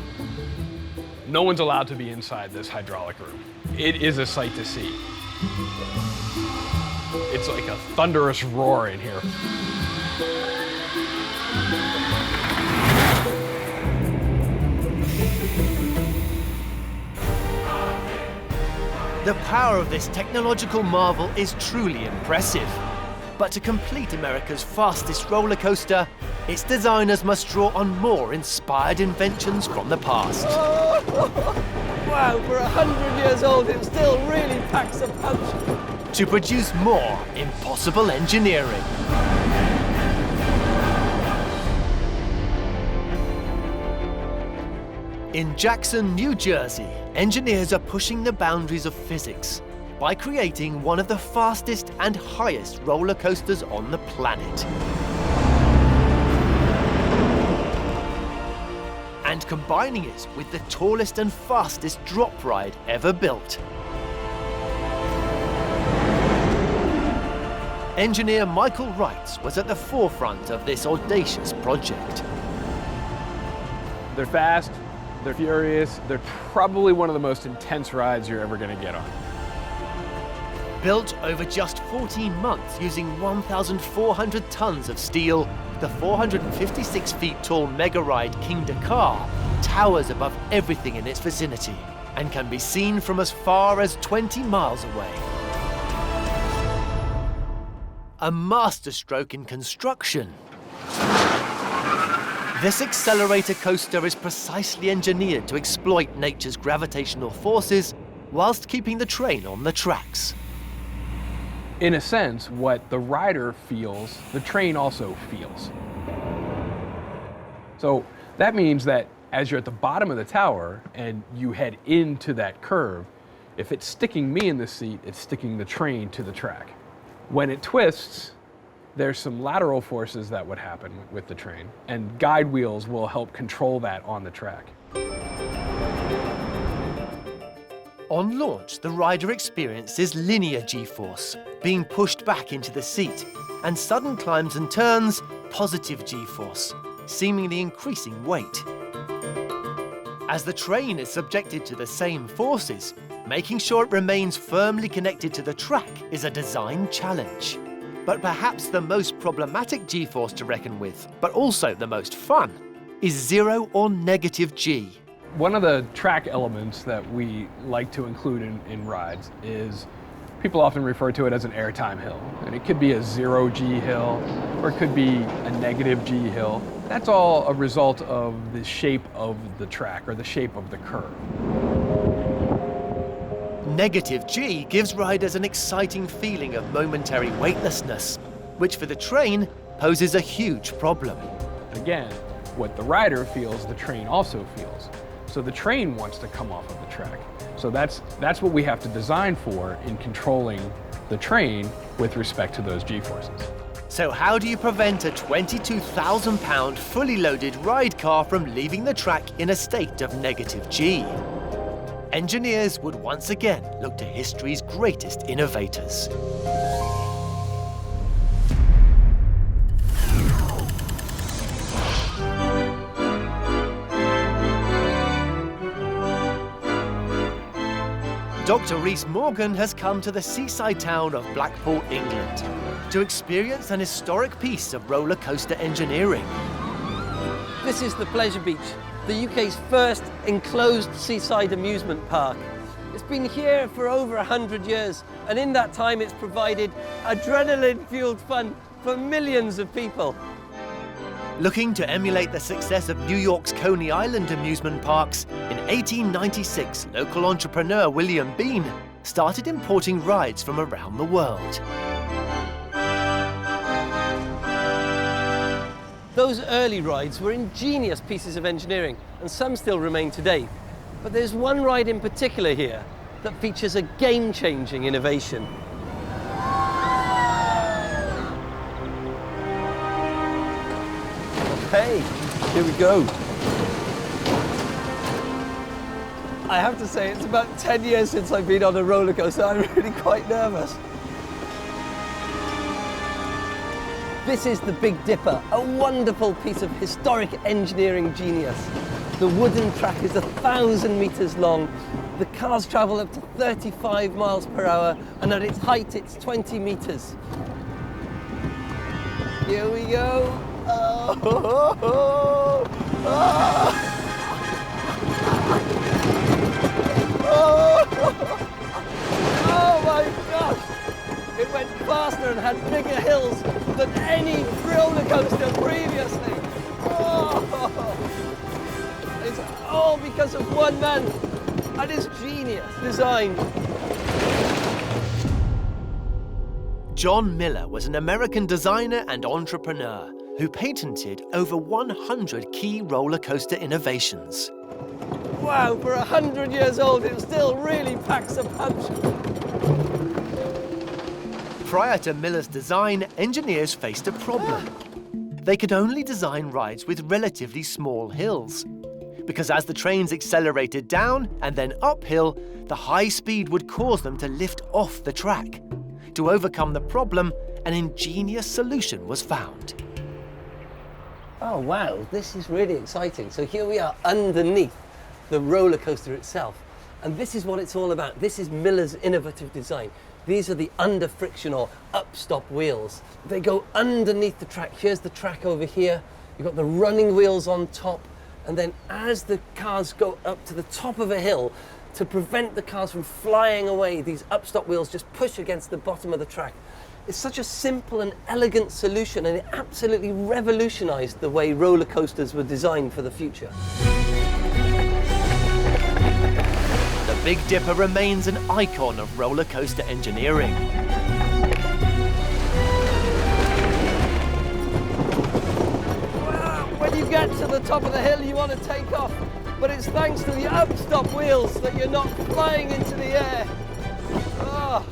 no one's allowed to be inside this hydraulic room. It is a sight to see. It's like a thunderous roar in here. The power of this technological marvel is truly impressive. But to complete America's fastest roller coaster, its designers must draw on more inspired inventions from the past. Wow, for 100 years old, it still really packs a punch. To produce more impossible engineering. In Jackson, New Jersey, engineers are pushing the boundaries of physics by creating one of the fastest and highest roller coasters on the planet. And combining it with the tallest and fastest drop ride ever built. Engineer Michael Wright was at the forefront of this audacious project. They're fast, they're furious, they're probably one of the most intense rides you're ever going to get on. Built over just 14 months using 1,400 tons of steel, the 456 feet tall mega ride Kingda Ka towers above everything in its vicinity and can be seen from as far as 20 miles away. A masterstroke in construction. This accelerator coaster is precisely engineered to exploit nature's gravitational forces whilst keeping the train on the tracks. In a sense, what the rider feels, the train also feels. So that means that as you're at the bottom of the tower and you head into that curve, if it's sticking me in the seat, it's sticking the train to the track. When it twists, there's some lateral forces that would happen with the train, and guide wheels will help control that on the track. On launch, the rider experiences linear G-force, being pushed back into the seat, and sudden climbs and turns, positive G-force, seemingly increasing weight. As the train is subjected to the same forces, making sure it remains firmly connected to the track is a design challenge. But perhaps the most problematic G-force to reckon with, but also the most fun, is zero or negative G. One of the track elements that we like to include in rides is, people often refer to it as an airtime hill. And it could be a 0 G hill, or it could be a negative G hill. That's all a result of the shape of the track, or the shape of the curve. Negative G gives riders an exciting feeling of momentary weightlessness, which for the train poses a huge problem. Again, what the rider feels, the train also feels. So the train wants to come off of the track. So that's what we have to design for in controlling the train with respect to those G-forces. So how do you prevent a 22,000-pound fully loaded ride car from leaving the track in a state of negative G? Engineers would once again look to history's greatest innovators. Dr. Rhys Morgan has come to the seaside town of Blackpool, England, to experience an historic piece of roller coaster engineering. This is the Pleasure Beach, the UK's first enclosed seaside amusement park. It's been here for over 100 years, and in that time it's provided adrenaline-fueled fun for millions of people. Looking to emulate the success of New York's Coney Island amusement parks, in 1896, local entrepreneur William Bean started importing rides from around the world. Those early rides were ingenious pieces of engineering, and some still remain today. But there's one ride in particular here that features a game-changing innovation. Hey, here we go. I have to say, it's about 10 years since I've been on a roller coaster. I'm really quite nervous. This is the Big Dipper, a wonderful piece of historic engineering genius. The wooden track is 1,000 meters long. The cars travel up to 35 miles per hour, and at its height, it's 20 meters. Here we go. Oh, oh, oh, oh. Oh my gosh! It went faster and had bigger hills than any roller coaster previously. Oh. It's all because of one man and his genius design. John Miller was an American designer and entrepreneur who patented over 100 key roller coaster innovations. Wow, for 100 years old, it still really packs a punch. Prior to Miller's design, engineers faced a problem. They could only design rides with relatively small hills, because as the trains accelerated down and then uphill, the high speed would cause them to lift off the track. To overcome the problem, an ingenious solution was found. Oh wow, this is really exciting. So here we are underneath the roller coaster itself. And this is what it's all about. This is Miller's innovative design. These are the under friction or up-stop wheels. They go underneath the track. Here's the track over here. You've got the running wheels on top. And then as the cars go up to the top of a hill, to prevent the cars from flying away, these up-stop wheels just push against the bottom of the track. It's such a simple and elegant solution, and it absolutely revolutionized the way roller coasters were designed for the future. The Big Dipper remains an icon of roller coaster engineering. When you get to the top of the hill, you want to take off, but it's thanks to the up-stop wheels that you're not flying into the air. Oh.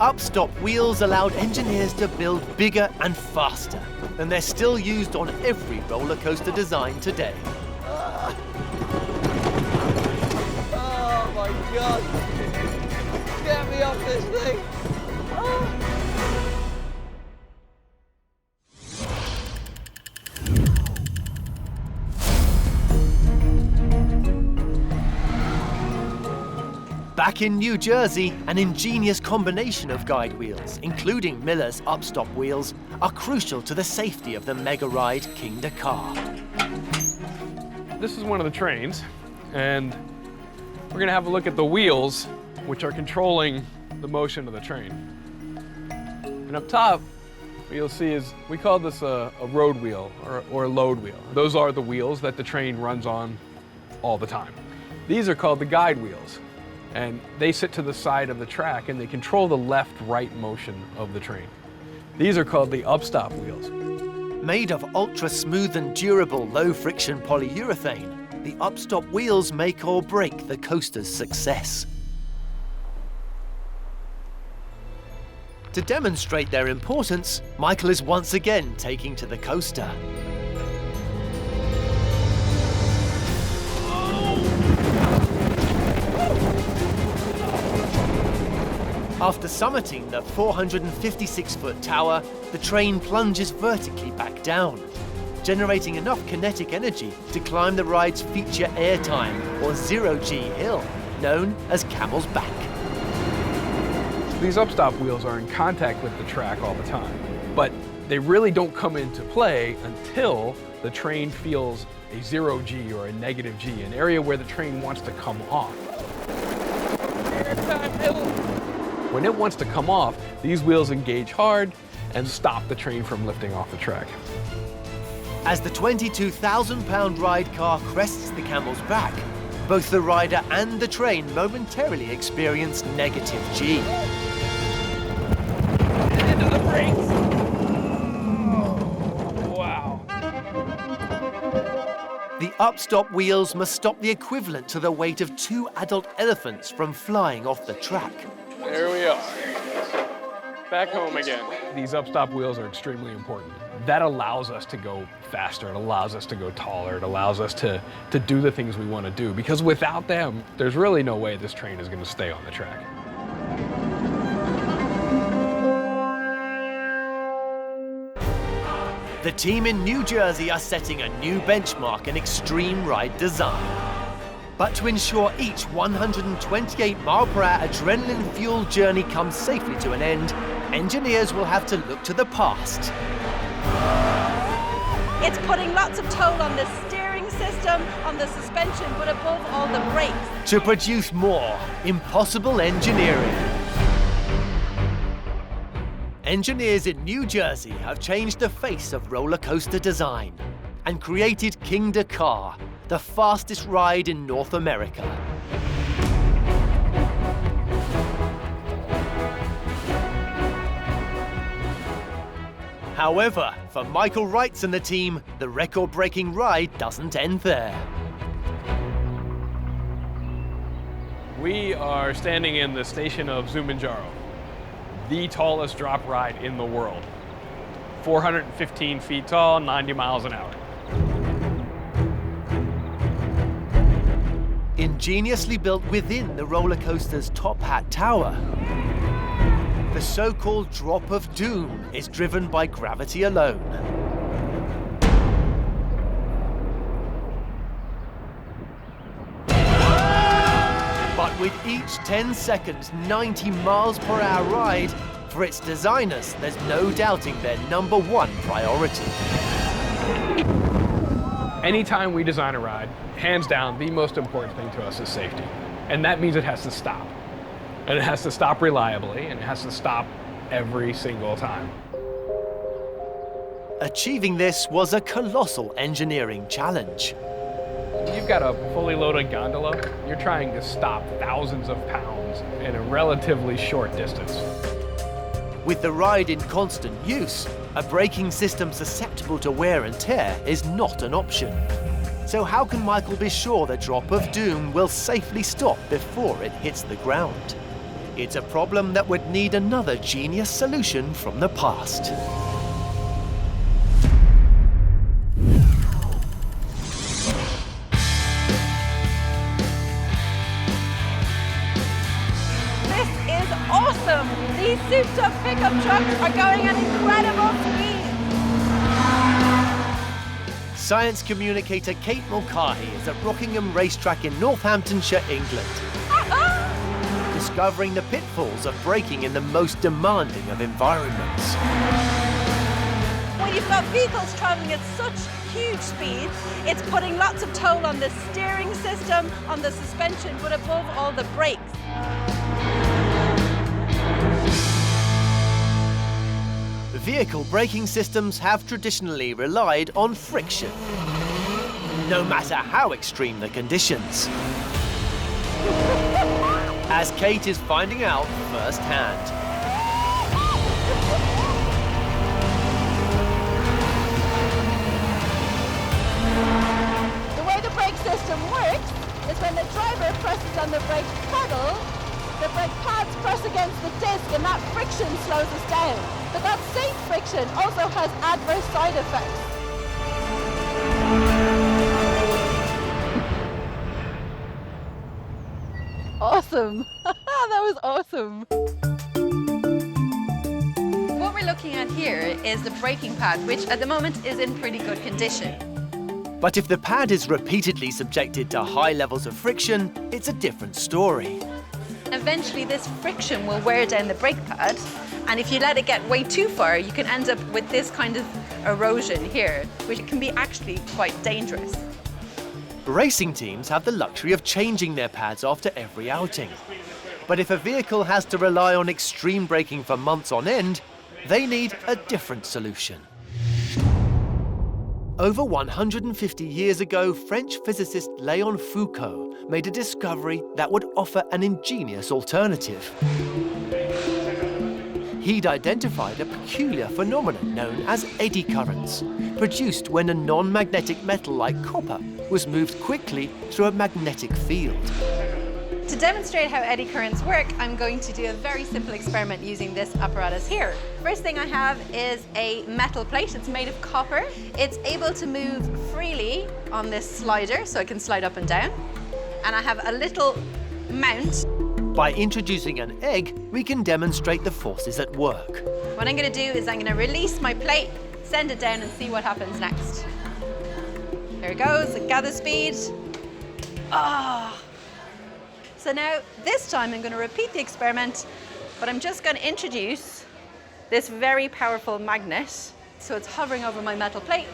Up-stop wheels allowed engineers to build bigger and faster, and they're still used on every roller coaster design today. Oh my God! Get me off this thing! Back in New Jersey, an ingenious combination of guide wheels, including Miller's up-stop wheels, are crucial to the safety of the mega ride King Dakar. This is one of the trains, and we're gonna have a look at the wheels, which are controlling the motion of the train. And up top, what you'll see is, we call this a road wheel or a load wheel. Those are the wheels that the train runs on all the time. These are called the guide wheels. And they sit to the side of the track and they control the left-right motion of the train. These are called the upstop wheels. Made of ultra-smooth and durable low-friction polyurethane, the upstop wheels make or break the coaster's success. To demonstrate their importance, Michael is once again taking to the coaster. After summiting the 456-foot tower, the train plunges vertically back down, generating enough kinetic energy to climb the ride's feature airtime, or zero-G hill, known as Camel's Back. These upstop wheels are in contact with the track all the time, but they really don't come into play until the train feels a 0G or a negative G, an area where the train wants to come off. When it wants to come off, these wheels engage hard and stop the train from lifting off the track. As the 22,000-pound ride car crests the camel's back, both the rider and the train momentarily experience negative G. Into the brakes! Wow. The upstop wheels must stop the equivalent to the weight of 2 adult elephants from flying off the track. There we are. Back home again. These upstop wheels are extremely important. That allows us to go faster, it allows us to go taller, it allows us to do the things we want to do, because without them, there's really no way this train is going to stay on the track. The team in New Jersey are setting a new benchmark in extreme ride design. But to ensure each 128-mile-per-hour adrenaline-fueled journey comes safely to an end, engineers will have to look to the past. It's putting lots of toll on the steering system, on the suspension, but above all the brakes. To produce more impossible engineering. Engineers in New Jersey have changed the face of roller coaster design and created King Dakar, the fastest ride in North America. However, for Michael Wrights and the team, the record-breaking ride doesn't end there. We are standing in the station of Zumanjaro, the tallest drop ride in the world. 415 feet tall, 90 miles an hour. Ingeniously built within the roller coaster's top hat tower, the so-called drop of doom is driven by gravity alone. But with each 10 seconds, 90 miles per hour ride, for its designers, there's no doubting their #1 priority. Anytime we design a ride, hands down, the most important thing to us is safety. And that means it has to stop. And it has to stop reliably, and it has to stop every single time. Achieving this was a colossal engineering challenge. You've got a fully loaded gondola. You're trying to stop thousands of pounds in a relatively short distance. With the ride in constant use, a braking system susceptible to wear and tear is not an option. So how can Michael be sure the drop of doom will safely stop before it hits the ground? It's a problem that would need another genius solution from the past. This is awesome! These souped-up pickup trucks are going at incredible speed! Science communicator Kate Mulcahy is at Rockingham Racetrack in Northamptonshire, England, discovering the pitfalls of braking in the most demanding of environments. When you've got vehicles travelling at such huge speeds, it's putting lots of toll on the steering system, on the suspension, but above all the brakes. Vehicle braking systems have traditionally relied on friction, no matter how extreme the conditions. As Kate is finding out firsthand. The way the brake system works is when the driver presses on the brake pedal, the brake pads press against the disc and that friction slows us down. But that same friction also has adverse side effects. Awesome! That was awesome! What we're looking at here is the braking pad, which at the moment is in pretty good condition. But if the pad is repeatedly subjected to high levels of friction, it's a different story. Eventually this friction will wear down the brake pad, and if you let it get way too far, you can end up with this kind of erosion here, which can be actually quite dangerous. Racing teams have the luxury of changing their pads after every outing. But if a vehicle has to rely on extreme braking for months on end, they need a different solution. Over 150 years ago, French physicist Léon Foucault made a discovery that would offer an ingenious alternative. He'd identified a peculiar phenomenon known as eddy currents, produced when a non-magnetic metal like copper was moved quickly through a magnetic field. To demonstrate how eddy currents work, I'm going to do a very simple experiment using this apparatus here. First thing I have is a metal plate. It's made of copper. It's able to move freely on this slider, so it can slide up and down. And I have a little mount. By introducing an egg, we can demonstrate the forces at work. What I'm going to do is I'm going to release my plate, send it down and see what happens next. There it goes, it gathers speed. Ah! So now, this time I'm going to repeat the experiment, but I'm just going to introduce this very powerful magnet. So it's hovering over my metal plate.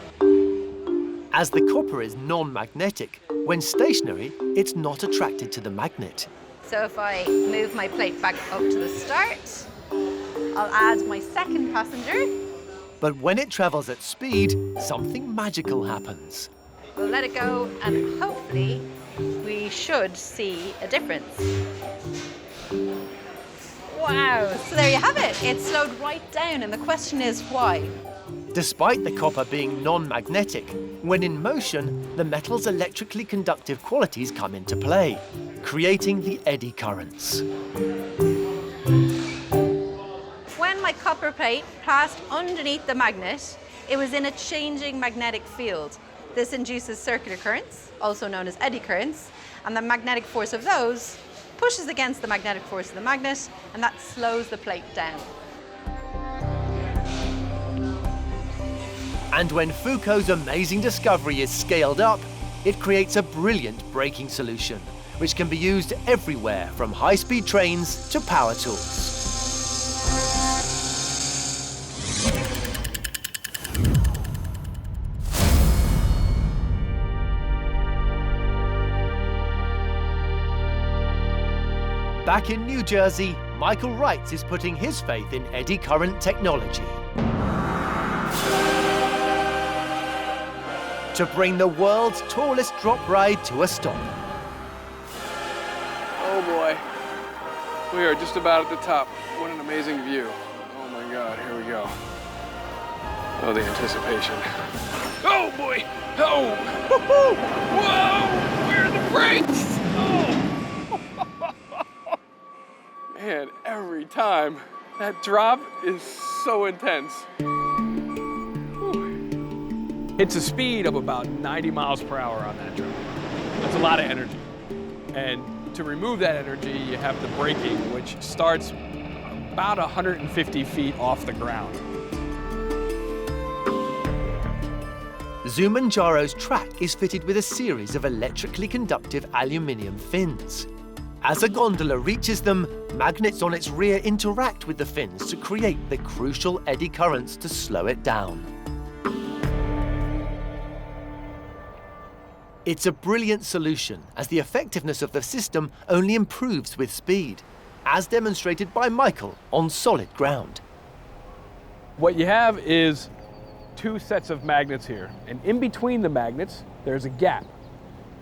As the copper is non-magnetic, when stationary, it's not attracted to the magnet. So if I move my plate back up to the start, I'll add my second passenger. But when it travels at speed, something magical happens. We'll let it go, and hopefully we should see a difference. Wow, so there you have it. It slowed right down, and the question is why? Despite the copper being non-magnetic, when in motion, the metal's electrically conductive qualities come into play, creating the eddy currents. When my copper plate passed underneath the magnet, it was in a changing magnetic field. This induces circular currents, also known as eddy currents, and the magnetic force of those pushes against the magnetic force of the magnet, and that slows the plate down. And when Foucault's amazing discovery is scaled up, it creates a brilliant braking solution, which can be used everywhere from high-speed trains to power tools. Back in New Jersey, Michael Wright is putting his faith in eddy current technology to bring the world's tallest drop ride to a stop. Oh boy, we are just about at the top. What an amazing view. Oh my God, here we go. Oh, the anticipation. Oh boy, oh, whoa, where are the brakes? Oh. Man, every time, that drop is so intense. Whew. It's a speed of about 90 miles per hour on that drop. That's a lot of energy. And to remove that energy, you have the braking, which starts about 150 feet off the ground. Zumanjaro's track is fitted with a series of electrically conductive aluminium fins. As a gondola reaches them, magnets on its rear interact with the fins to create the crucial eddy currents to slow it down. It's a brilliant solution, as the effectiveness of the system only improves with speed, as demonstrated by Michael on solid ground. What you have is two sets of magnets here, and in between the magnets, there's a gap.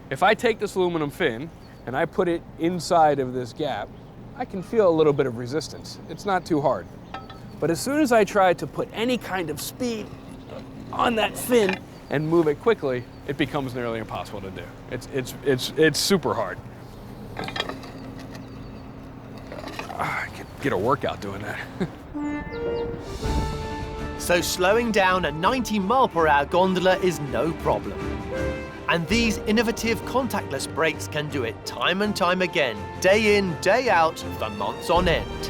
If I take this aluminum fin and I put it inside of this gap, I can feel a little bit of resistance. It's not too hard. But as soon as I try to put any kind of speed on that fin and move it quickly, it becomes nearly impossible to do. It's super hard. I could get a workout doing that. So slowing down a 90-mile-per-hour gondola is no problem. And these innovative contactless brakes can do it time and time again, day in, day out, for months on end.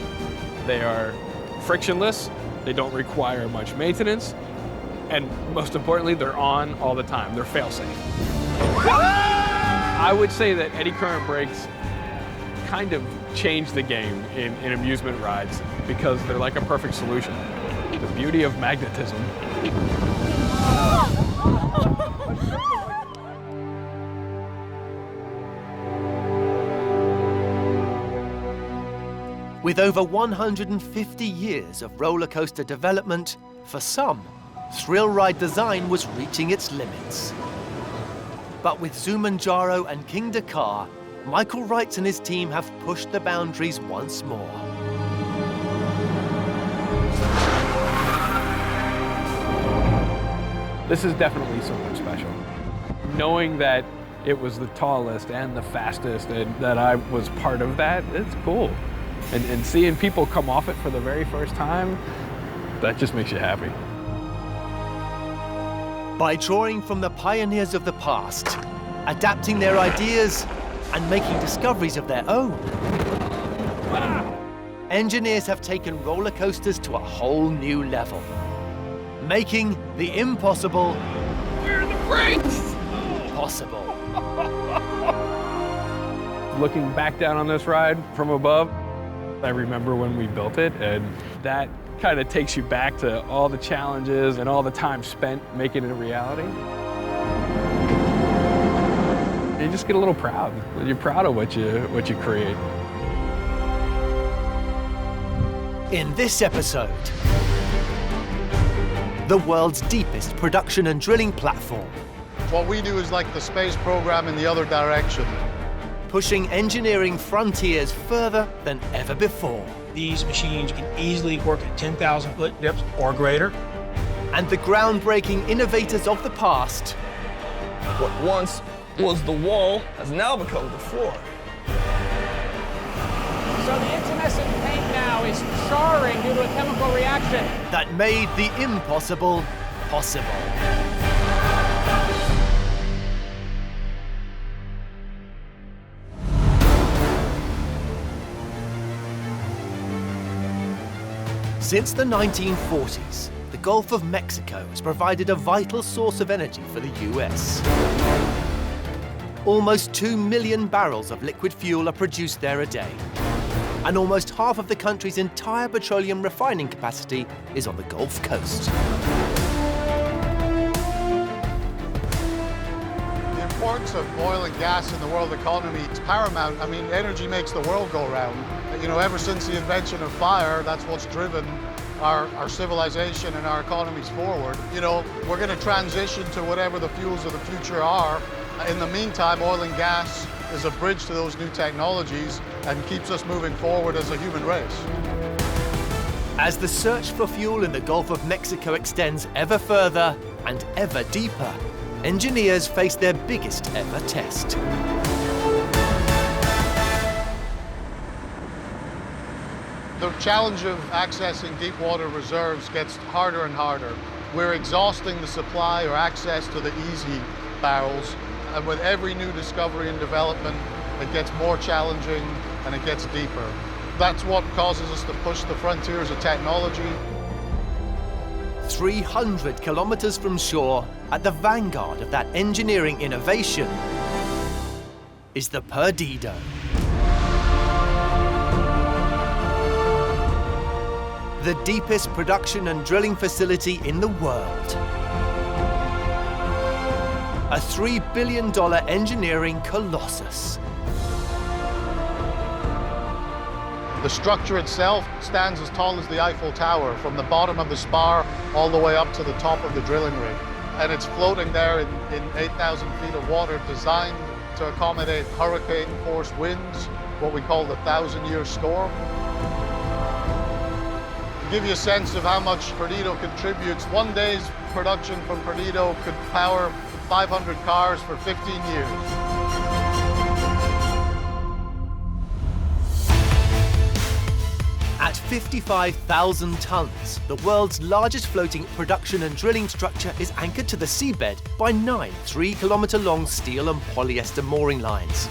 They are frictionless, they don't require much maintenance, and most importantly, they're on all the time. They're fail-safe. I would say that eddy current brakes kind of changed the game in amusement rides because they're like a perfect solution. The beauty of magnetism. With over 150 years of roller coaster development, for some, thrill ride design was reaching its limits. But with Zumanjaro and King Dakar, Michael Wright and his team have pushed the boundaries once more. This is definitely something special. Knowing that it was the tallest and the fastest and that I was part of that, it's cool. And seeing people come off it for the very first time, that just makes you happy. By drawing from the pioneers of the past, adapting their ideas, and making discoveries of their own, engineers have taken roller coasters to a whole new level, making the impossible Where are the brakes? possible. Looking back down on this ride from above, I remember when we built it, and that kind of takes you back to all the challenges and all the time spent making it a reality. You just get a little proud. You're proud of what you create. In this episode, the world's deepest production and drilling platform. What we do is like the space program in the other direction. Pushing engineering frontiers further than ever before. These machines can easily work at 10,000 foot depths or greater. And the groundbreaking innovators of the past. What once was the wall has now become the floor. So the intumescent paint now is charring due to a chemical reaction that made the impossible possible. Since the 1940s, the Gulf of Mexico has provided a vital source of energy for the US. Almost 2 million barrels of liquid fuel are produced there a day, and almost half of the country's entire petroleum refining capacity is on the Gulf Coast. The importance of oil and gas in the world economy is paramount. I mean, energy makes the world go round. You know, ever since the invention of fire, that's what's driven our civilization and our economies forward. You know, we're going to transition to whatever the fuels of the future are. In the meantime, oil and gas is a bridge to those new technologies and keeps us moving forward as a human race. As the search for fuel in the Gulf of Mexico extends ever further and ever deeper, engineers face their biggest ever test. The challenge of accessing deep water reserves gets harder and harder. We're exhausting the supply or access to the easy barrels, and with every new discovery and development, it gets more challenging and it gets deeper. That's what causes us to push the frontiers of technology. 300 kilometers from shore, at the vanguard of that engineering innovation, is the Perdido. The deepest production and drilling facility in the world. A $3 billion engineering colossus. The structure itself stands as tall as the Eiffel Tower, from the bottom of the spar all the way up to the top of the drilling rig. And it's floating there in 8,000 feet of water, designed to accommodate hurricane-force winds, what we call the 1,000-year storm. To give you a sense of how much Perdido contributes, one day's production from Perdido could power 500 cars for 15 years. At 55,000 tons, the world's largest floating production and drilling structure is anchored to the seabed by 9 3-kilometer-long steel and polyester mooring lines,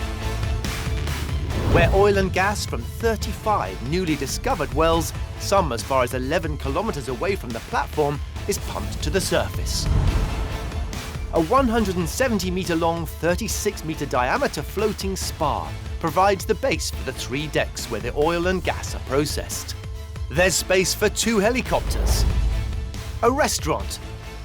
where oil and gas from 35 newly discovered wells, some as far as 11 kilometers away from the platform, is pumped to the surface. A 170-meter long, 36-meter diameter floating spar provides the base for the 3 decks where the oil and gas are processed. There's space for 2 helicopters, a restaurant,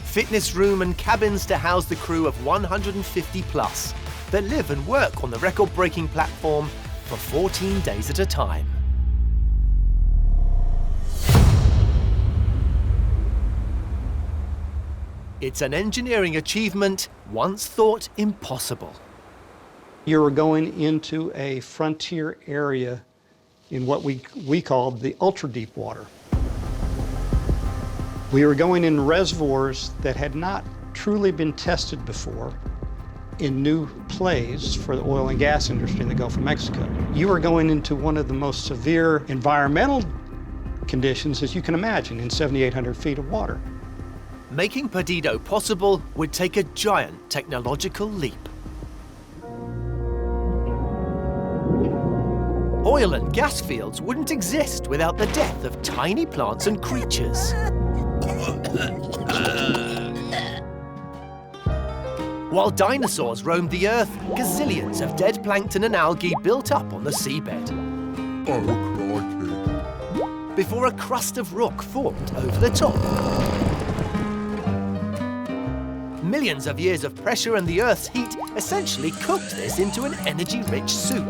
fitness room and cabins to house the crew of 150 plus that live and work on the record-breaking platform for 14 days at a time. It's an engineering achievement once thought impossible. You were going into a frontier area in what we called the ultra-deep water. We were going in reservoirs that had not truly been tested before in new plays for the oil and gas industry in the Gulf of Mexico. You were going into one of the most severe environmental conditions as you can imagine in 7,800 feet of water. Making Perdido possible would take a giant technological leap. Oil and gas fields wouldn't exist without the death of tiny plants and creatures. While dinosaurs roamed the Earth, gazillions of dead plankton and algae built up on the seabed. Oh, crikey. Before a crust of rock formed over the top. Millions of years of pressure and the Earth's heat essentially cooked this into an energy-rich soup.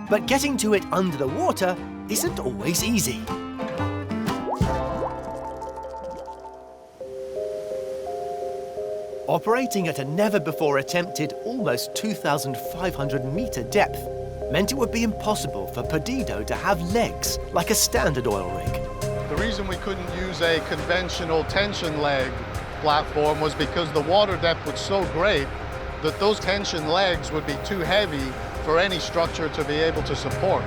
But getting to it under the water isn't always easy. Operating at a never-before-attempted almost 2,500-meter depth meant it would be impossible for Perdido to have legs like a standard oil rig. The reason we couldn't use a conventional tension leg platform was because the water depth was so great that those tension legs would be too heavy for any structure to be able to support.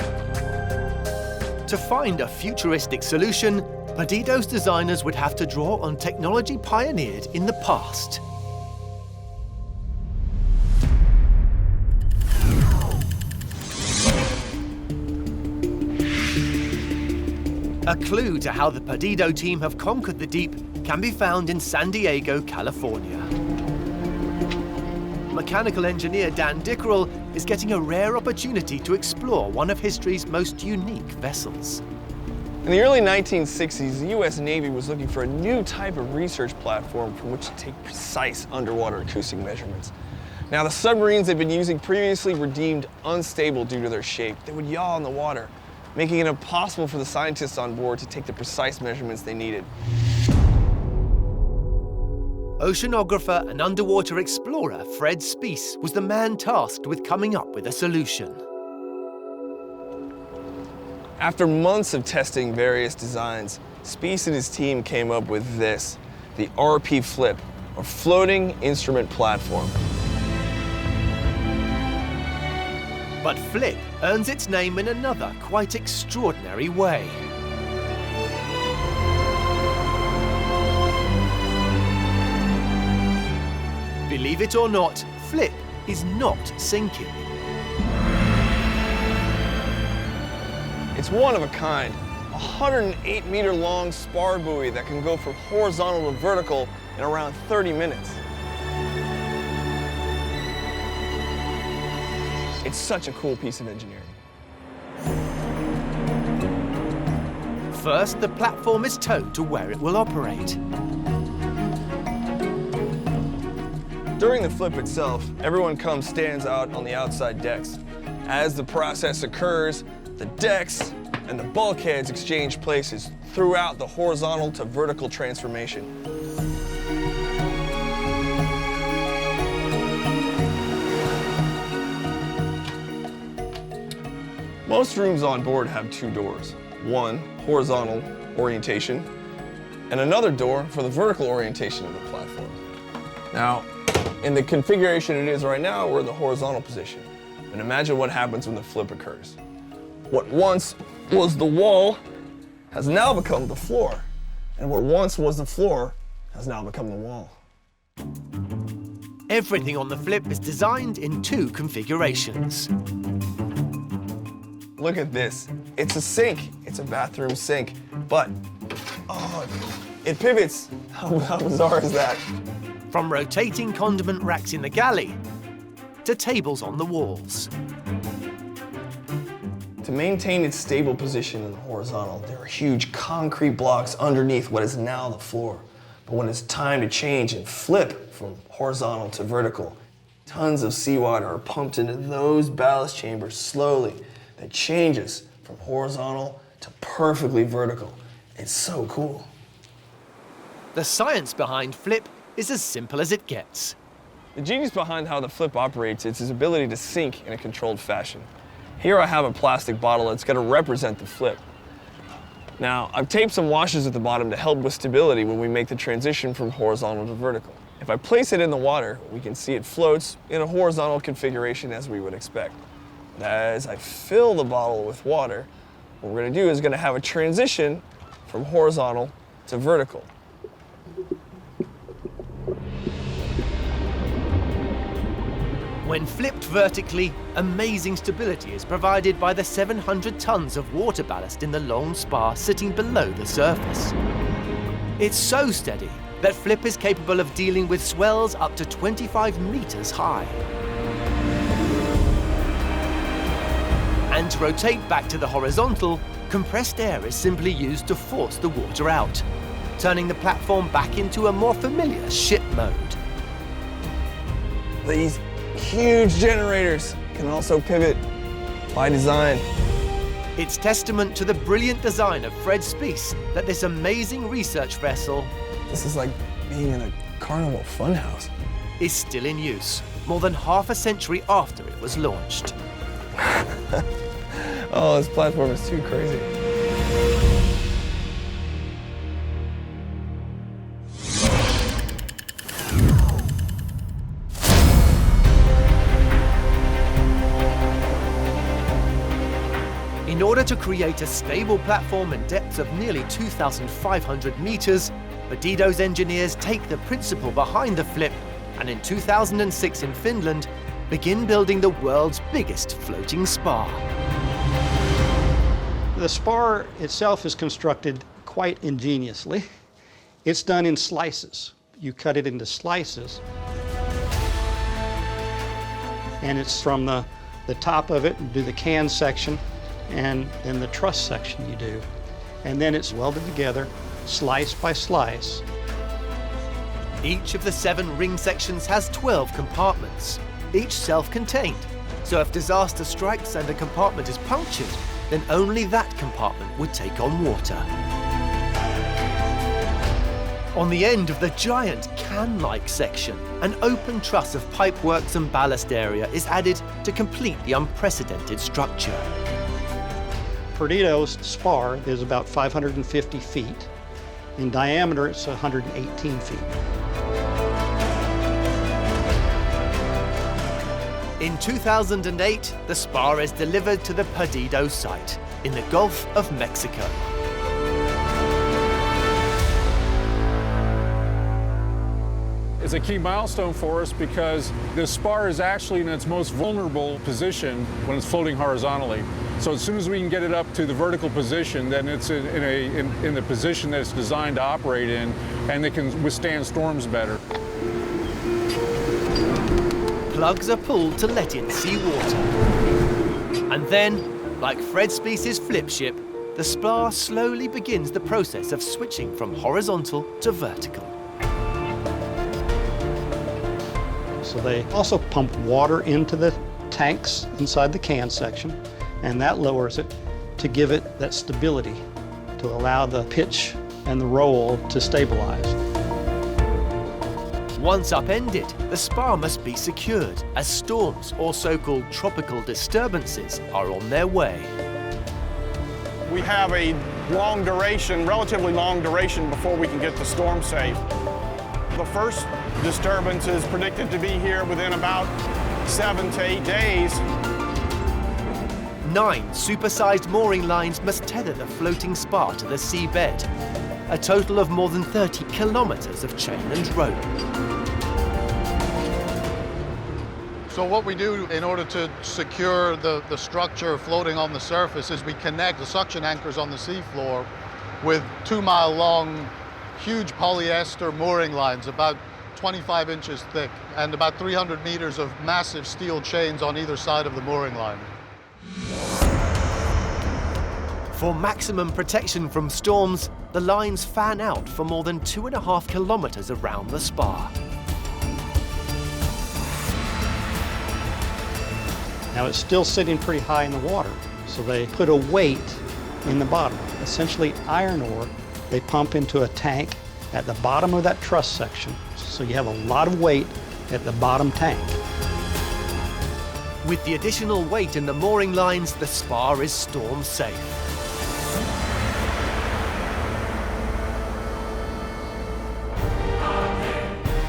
To find a futuristic solution, Perdido's designers would have to draw on technology pioneered in the past. A clue to how the Perdido team have conquered the deep can be found in San Diego, California. Mechanical engineer Dan Littoral is getting a rare opportunity to explore one of history's most unique vessels. In the early 1960s, the U.S. Navy was looking for a new type of research platform from which to take precise underwater acoustic measurements. Now, the submarines they'd been using previously were deemed unstable due to their shape. They would yaw in the water, making it impossible for the scientists on board to take the precise measurements they needed. Oceanographer and underwater explorer Fred Speece was the man tasked with coming up with a solution. After months of testing various designs, Speece and his team came up with this, the RP Flip, or Floating Instrument Platform. But Flip earns its name in another quite extraordinary way. Believe it or not, Flip is not sinking. It's one of a kind, a 108-meter-long spar buoy that can go from horizontal to vertical in around 30 minutes. It's such a cool piece of engineering. First, the platform is towed to where it will operate. During the flip itself, everyone stands out on the outside decks. As the process occurs, the decks and the bulkheads exchange places throughout the horizontal to vertical transformation. Most rooms on board have 2 doors. One, horizontal orientation, and another door for the vertical orientation of the platform. Now, in the configuration it is right now, we're in the horizontal position. And imagine what happens when the flip occurs. What once was the wall has now become the floor. And what once was the floor has now become the wall. Everything on the flip is designed in 2 configurations. Look at this. It's a sink. It's a bathroom sink. But, it pivots. How bizarre is that? From rotating condiment racks in the galley to tables on the walls. To maintain its stable position in the horizontal, there are huge concrete blocks underneath what is now the floor. But when it's time to change and flip from horizontal to vertical, tons of seawater are pumped into those ballast chambers slowly. That changes from horizontal to perfectly vertical. It's so cool. The science behind flip is as simple as it gets. The genius behind how the flip operates is its ability to sink in a controlled fashion. Here I have a plastic bottle that's going to represent the flip. Now, I've taped some washers at the bottom to help with stability when we make the transition from horizontal to vertical. If I place it in the water, we can see it floats in a horizontal configuration as we would expect. But as I fill the bottle with water, what we're going to do is going to have a transition from horizontal to vertical. When flipped vertically, amazing stability is provided by the 700 tons of water ballast in the long spar sitting below the surface. It's so steady that flip is capable of dealing with swells up to 25 meters high. And to rotate back to the horizontal, compressed air is simply used to force the water out, turning the platform back into a more familiar ship mode. These huge generators can also pivot by design. It's testament to the brilliant design of Fred Spiess that this amazing research vessel, this is like being in a carnival funhouse, is still in use, more than half a century after it was launched. Oh, this platform is too crazy. In order to create a stable platform in depths of nearly 2,500 meters, Perdido's engineers take the principle behind the flip and in 2006 in Finland, begin building the world's biggest floating spar. The spar itself is constructed quite ingeniously. It's done in slices. You cut it into slices. And it's from the top of it, you do the can section, and then the truss section you do. And then it's welded together, slice by slice. Each of the 7 ring sections has 12 compartments, each self-contained. So if disaster strikes and a compartment is punctured, then only that compartment would take on water. On the end of the giant can-like section, an open truss of pipeworks and ballast area is added to complete the unprecedented structure. Perdido's spar is about 550 feet. In diameter, it's 118 feet. In 2008, the spar is delivered to the Perdido site in the Gulf of Mexico. It's a key milestone for us because the spar is actually in its most vulnerable position when it's floating horizontally. So as soon as we can get it up to the vertical position, then it's in the position that it's designed to operate in, and it can withstand storms better. Plugs are pulled to let in seawater. And then, like Fred Spiess's flip ship, the spar slowly begins the process of switching from horizontal to vertical. So they also pump water into the tanks inside the can section, and that lowers it to give it that stability, to allow the pitch and the roll to stabilize. Once upended, the spar must be secured, as storms or so-called tropical disturbances are on their way. We have a long duration, relatively long duration before we can get the storm safe. The first disturbance is predicted to be here within about 7 to 8 days. 9 supersized mooring lines must tether the floating spar to the seabed, a total of more than 30 kilometers of chain and rope. So what we do in order to secure the structure floating on the surface is we connect the suction anchors on the seafloor with 2-mile long, huge polyester mooring lines, about 25 inches thick and about 300 meters of massive steel chains on either side of the mooring line. For maximum protection from storms, the lines fan out for more than 2.5 kilometers around the spar. Now it's still sitting pretty high in the water, so they put a weight in the bottom, essentially iron ore. They pump into a tank at the bottom of that truss section, so you have a lot of weight at the bottom tank. With the additional weight in the mooring lines, the spar is storm safe.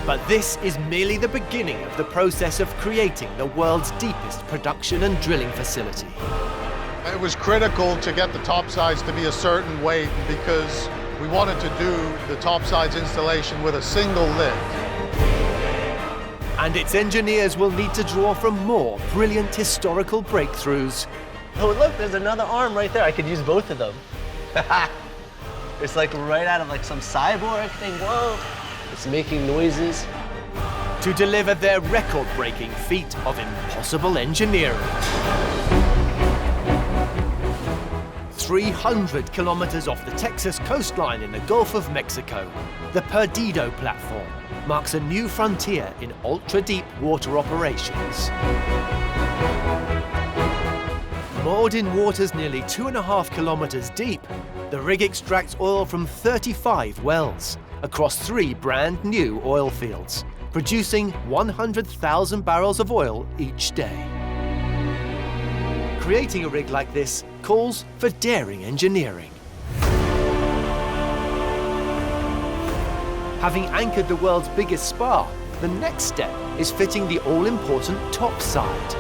But this is merely the beginning of the process of creating the world's deepest production and drilling facility. It was critical to get the topsides to be a certain weight because we wanted to do the topsides installation with a single lift. And its engineers will need to draw from more brilliant historical breakthroughs. Oh, look, there's another arm right there. I could use both of them. It's like right out of like some cyborg thing. Whoa. It's making noises. To deliver their record-breaking feat of impossible engineering. 300 kilometers off the Texas coastline in the Gulf of Mexico, the Perdido Platform marks a new frontier in ultra-deep water operations. Moored in waters nearly 2.5 kilometers deep, the rig extracts oil from 35 wells across 3 brand new oil fields, producing 100,000 barrels of oil each day. Creating a rig like this calls for daring engineering. Having anchored the world's biggest spar, the next step is fitting the all-important topside.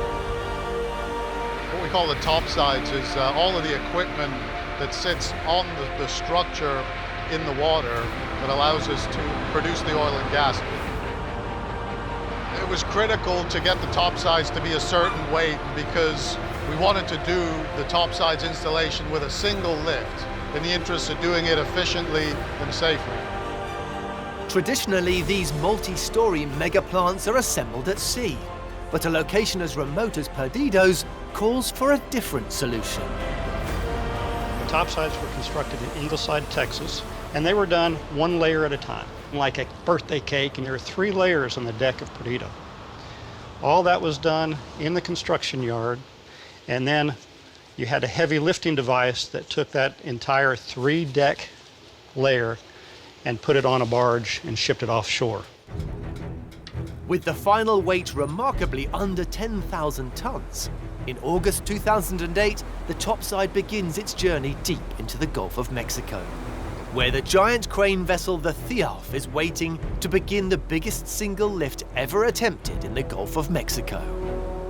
What we call the topsides is all of the equipment that sits on the structure in the water that allows us to produce the oil and gas. It was critical to get the topsides to be a certain weight because we wanted to do the topsides installation with a single lift in the interest of doing it efficiently and safely. Traditionally, these multi-story mega plants are assembled at sea, but a location as remote as Perdido's calls for a different solution. The topsides were constructed in Ingleside, Texas, and they were done one layer at a time, like a birthday cake, and there are 3 layers on the deck of Perdido. All that was done in the construction yard, and then you had a heavy lifting device that took that entire 3-deck layer and put it on a barge and shipped it offshore. With the final weight remarkably under 10,000 tons, in August 2008, the topside begins its journey deep into the Gulf of Mexico, where the giant crane vessel the Thialf is waiting to begin the biggest single lift ever attempted in the Gulf of Mexico.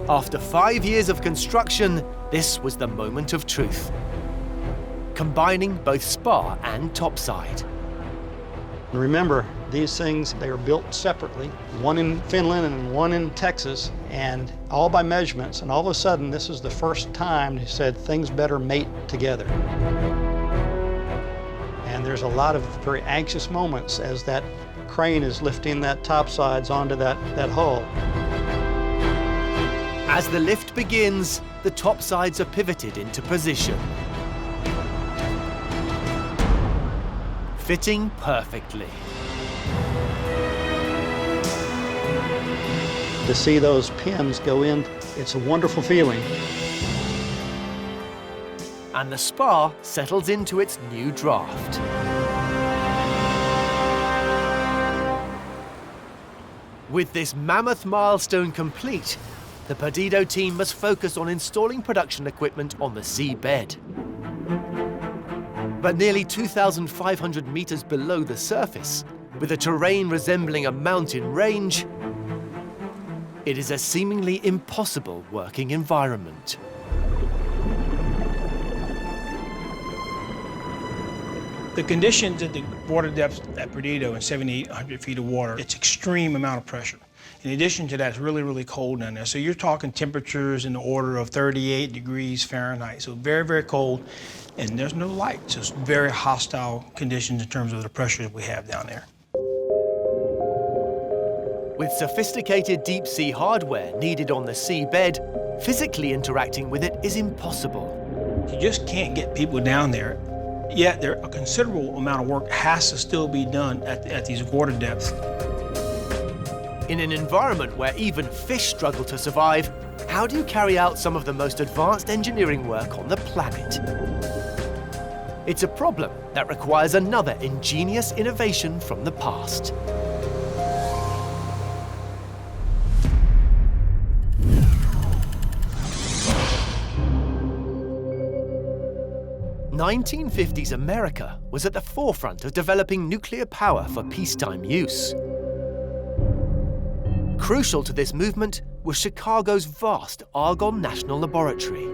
After 5 years of construction, this was the moment of truth, combining both spar and topside. Remember, these things, they are built separately, one in Finland and one in Texas, and all by measurements, and all of a sudden, this is the first time they said things better mate together. And there's a lot of very anxious moments as that crane is lifting that topsides onto that hull. As the lift begins, the topsides are pivoted into position, fitting perfectly. To see those pins go in, it's a wonderful feeling. And the spar settles into its new draft. With this mammoth milestone complete, the Perdido team must focus on installing production equipment on the seabed. But nearly 2,500 meters below the surface, with a terrain resembling a mountain range, it is a seemingly impossible working environment. The conditions at the water depth at Perdido and 7,800 feet of water, it's extreme amount of pressure. In addition to that, it's really, really cold down there. So you're talking temperatures in the order of 38 degrees Fahrenheit. So very, very cold, and there's no light. So it's very hostile conditions in terms of the pressures we have down there. With sophisticated deep-sea hardware needed on the seabed, physically interacting with it is impossible. You just can't get people down there, yet a considerable amount of work has to still be done at these water depths. In an environment where even fish struggle to survive, how do you carry out some of the most advanced engineering work on the planet? It's a problem that requires another ingenious innovation from the past. The 1950s America was at the forefront of developing nuclear power for peacetime use. Crucial to this movement was Chicago's vast Argonne National Laboratory.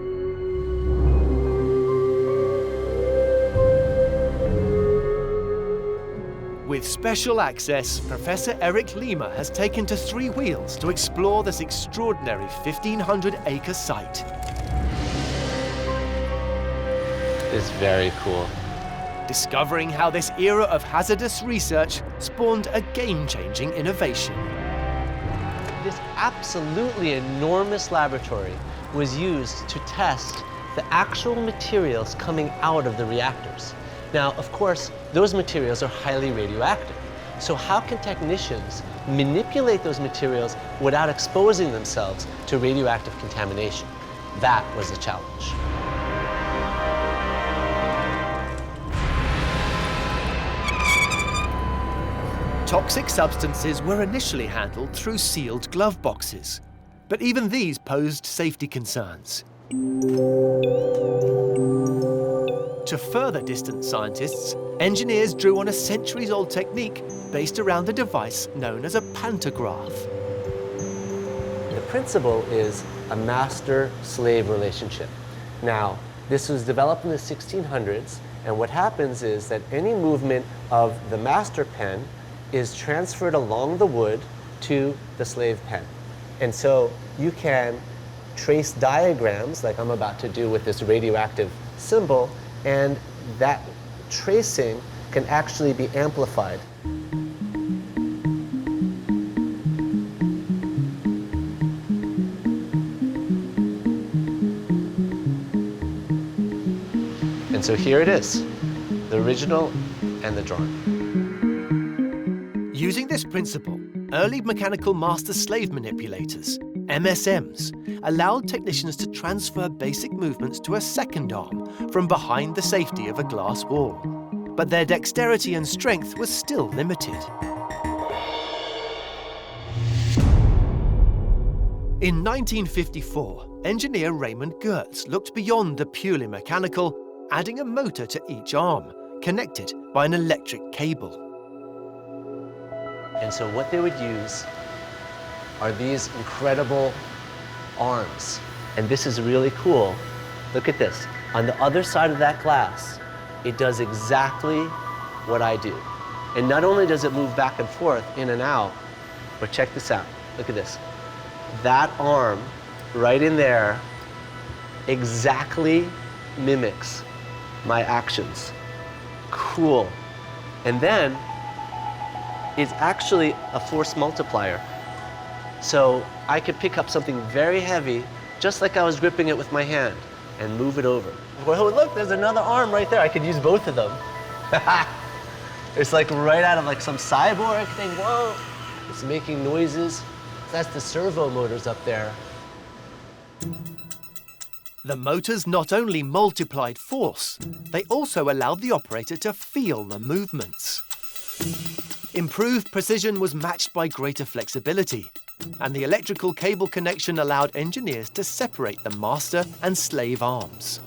With special access, Professor Eric Lima has taken to three wheels to explore this extraordinary 1,500-acre site. It's very cool. Discovering how this era of hazardous research spawned a game-changing innovation. This absolutely enormous laboratory was used to test the actual materials coming out of the reactors. Now, of course, those materials are highly radioactive. So how can technicians manipulate those materials without exposing themselves to radioactive contamination? That was the challenge. Toxic substances were initially handled through sealed glove boxes, but even these posed safety concerns. To further distance scientists, engineers drew on a centuries-old technique based around a device known as a pantograph. The principle is a master-slave relationship. Now, this was developed in the 1600s, and what happens is that any movement of the master pen is transferred along the wood to the slave pen. And so you can trace diagrams like I'm about to do with this radioactive symbol, and that tracing can actually be amplified. And so here it is, the original and the drawing. Using this principle, early mechanical master-slave manipulators, MSMs, allowed technicians to transfer basic movements to a second arm from behind the safety of a glass wall. But their dexterity and strength was still limited. In 1954, engineer Raymond Goertz looked beyond the purely mechanical, adding a motor to each arm, connected by an electric cable. And so what they would use are these incredible arms. And this is really cool. Look at this. On the other side of that glass, it does exactly what I do. And not only does it move back and forth, in and out, but check this out. Look at this. That arm right in there exactly mimics my actions. Cool. And then it's actually a force multiplier. So I could pick up something very heavy, just like I was gripping it with my hand, and move it over. Well, look, there's another arm right there. I could use both of them. It's like right out of like some cyborg thing. Whoa, it's making noises. That's the servo motors up there. The motors not only multiplied force, they also allowed the operator to feel the movements. Improved precision was matched by greater flexibility, and the electrical cable connection allowed engineers to separate the master and slave arms.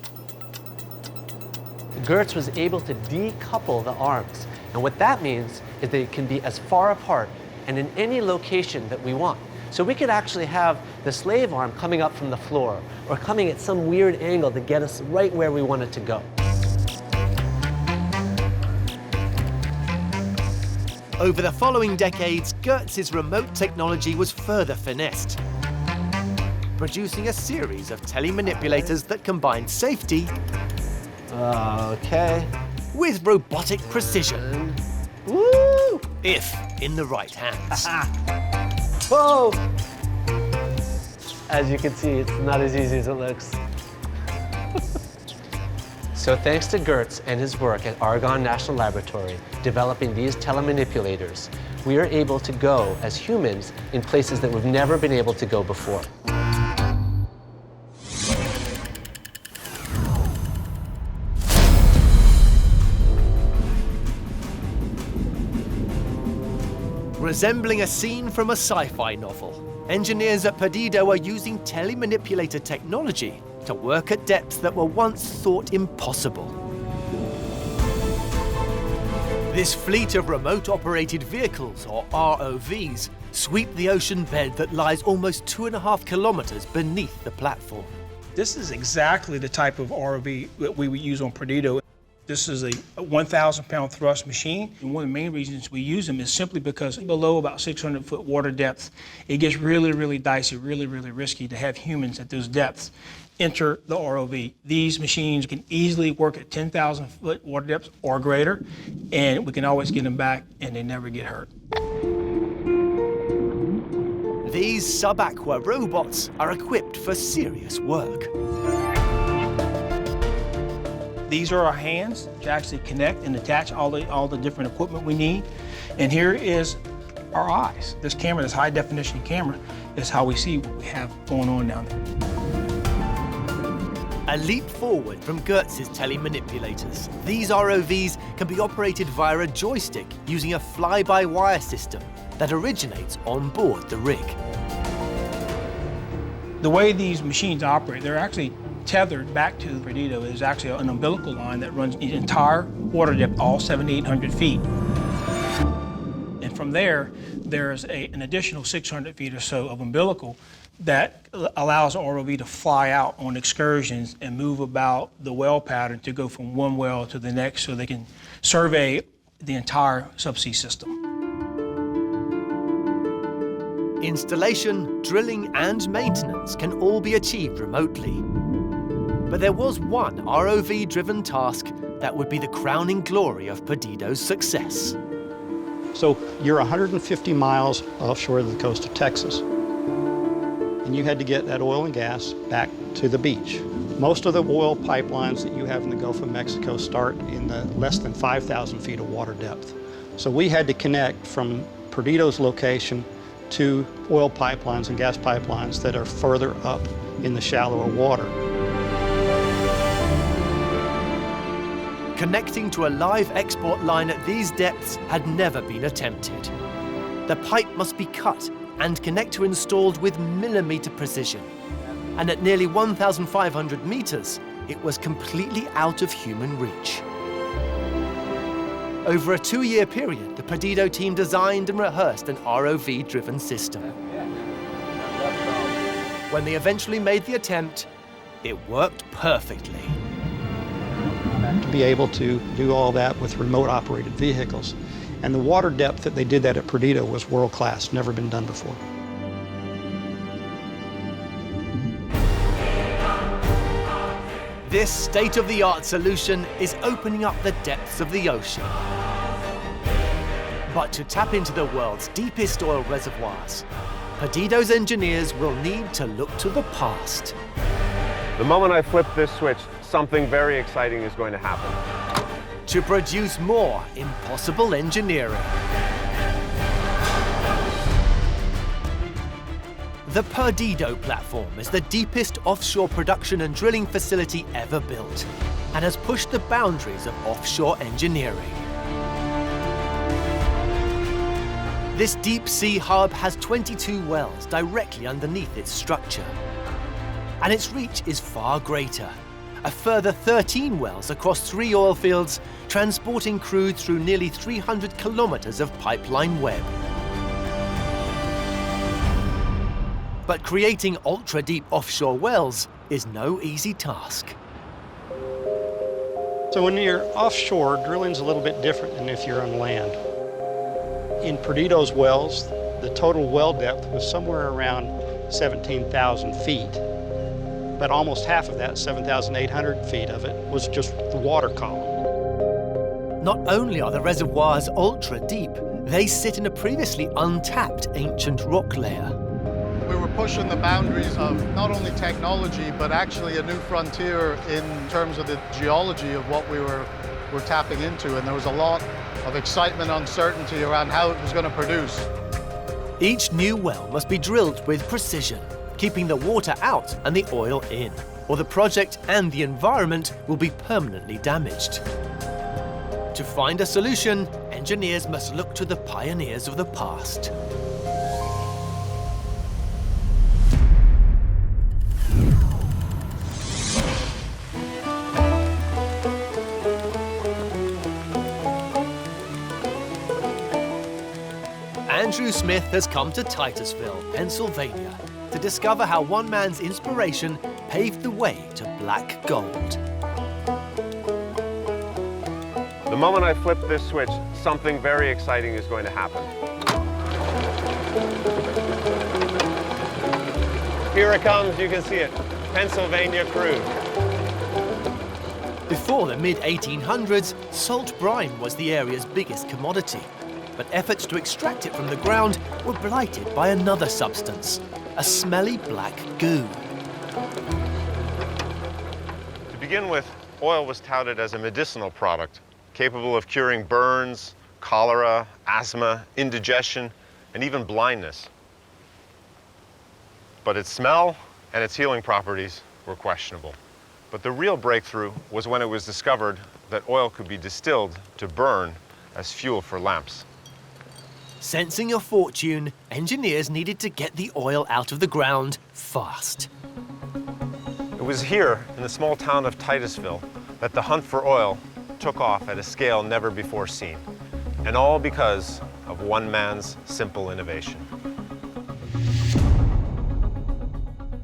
Goertz was able to decouple the arms, and what that means is they can be as far apart and in any location that we want. So we could actually have the slave arm coming up from the floor or coming at some weird angle to get us right where we want it to go. Over the following decades, Goertz's remote technology was further finessed, producing a series of telemanipulators that combined safety with robotic precision. Woo! If in the right hands. Whoa! As you can see, it's not as easy as it looks. So thanks to Gertz and his work at Argonne National Laboratory developing these telemanipulators, we are able to go as humans in places that we've never been able to go before. Resembling a scene from a sci-fi novel, engineers at Perdido are using telemanipulator technology to work at depths that were once thought impossible. This fleet of remote-operated vehicles, or ROVs, sweep the ocean bed that lies almost 2.5 kilometers beneath the platform. This is exactly the type of ROV that we would use on Perdido. This is a 1,000-pound thrust machine, and one of the main reasons we use them is simply because below about 600-foot water depth, it gets really, really dicey, really, really risky to have humans at those depths enter the ROV. These machines can easily work at 10,000-foot water depths or greater, and we can always get them back, and they never get hurt. These sub-aqua robots are equipped for serious work. These are our hands to actually connect and attach all the different equipment we need. And here is our eyes. This camera, this high definition camera, is how we see what we have going on down there. A leap forward from Gertz's telemanipulators. These ROVs can be operated via a joystick using a fly-by-wire system that originates on board the rig. The way these machines operate, they're actually tethered back to Perdido. Is actually an umbilical line that runs the entire water depth, all 7,800 feet. And from there, there's an additional 600 feet or so of umbilical that allows the ROV to fly out on excursions and move about the well pattern to go from one well to the next so they can survey the entire subsea system. Installation, drilling, and maintenance can all be achieved remotely. But there was one ROV-driven task that would be the crowning glory of Perdido's success. So you're 150 miles offshore of the coast of Texas, and you had to get that oil and gas back to the beach. Most of the oil pipelines that you have in the Gulf of Mexico start in the less than 5,000 feet of water depth. So we had to connect from Perdido's location to oil pipelines and gas pipelines that are further up in the shallower water. Connecting to a live export line at these depths had never been attempted. The pipe must be cut and connector installed with millimeter precision. And at nearly 1,500 meters, it was completely out of human reach. Over a 2-year period, the Perdido team designed and rehearsed an ROV-driven system. When they eventually made the attempt, it worked perfectly. To be able to do all that with remote-operated vehicles. And the water depth that they did that at Perdido was world-class, never been done before. This state-of-the-art solution is opening up the depths of the ocean. But to tap into the world's deepest oil reservoirs, Perdido's engineers will need to look to the past. The moment I flip this switch, something very exciting is going to happen. To produce more impossible engineering. The Perdido platform is the deepest offshore production and drilling facility ever built, and has pushed the boundaries of offshore engineering. This deep-sea hub has 22 wells directly underneath its structure, and its reach is far greater. A further 13 wells across 3 oil fields, transporting crude through nearly 300 kilometers of pipeline web. But creating ultra-deep offshore wells is no easy task. So when you're offshore, drilling's a little bit different than if you're on land. In Perdido's wells, the total well depth was somewhere around 17,000 feet. But almost half of that, 7,800 feet of it, was just the water column. Not only are the reservoirs ultra-deep, They sit in a previously untapped ancient rock layer. We were pushing the boundaries of not only technology, but actually a new frontier in terms of the geology of what we were tapping into. And there was a lot of excitement, uncertainty around how it was going to produce. Each new well must be drilled with precision, keeping the water out and the oil in, or the project and the environment will be permanently damaged. To find a solution, engineers must look to the pioneers of the past. Andrew Smith has come to Titusville, Pennsylvania, to discover how one man's inspiration paved the way to black gold. The moment I flip this switch, something very exciting is going to happen. Here it comes, you can see it. Pennsylvania crude. Before the mid-1800s, salt brine was the area's biggest commodity. But efforts to extract it from the ground were blighted by another substance, a smelly black goo. To begin with, oil was touted as a medicinal product, capable of curing burns, cholera, asthma, indigestion, and even blindness. But its smell and its healing properties were questionable. But the real breakthrough was when it was discovered that oil could be distilled to burn as fuel for lamps. Sensing a fortune, engineers needed to get the oil out of the ground fast. It was here, in the small town of Titusville, that the hunt for oil took off at a scale never before seen, and all because of one man's simple innovation.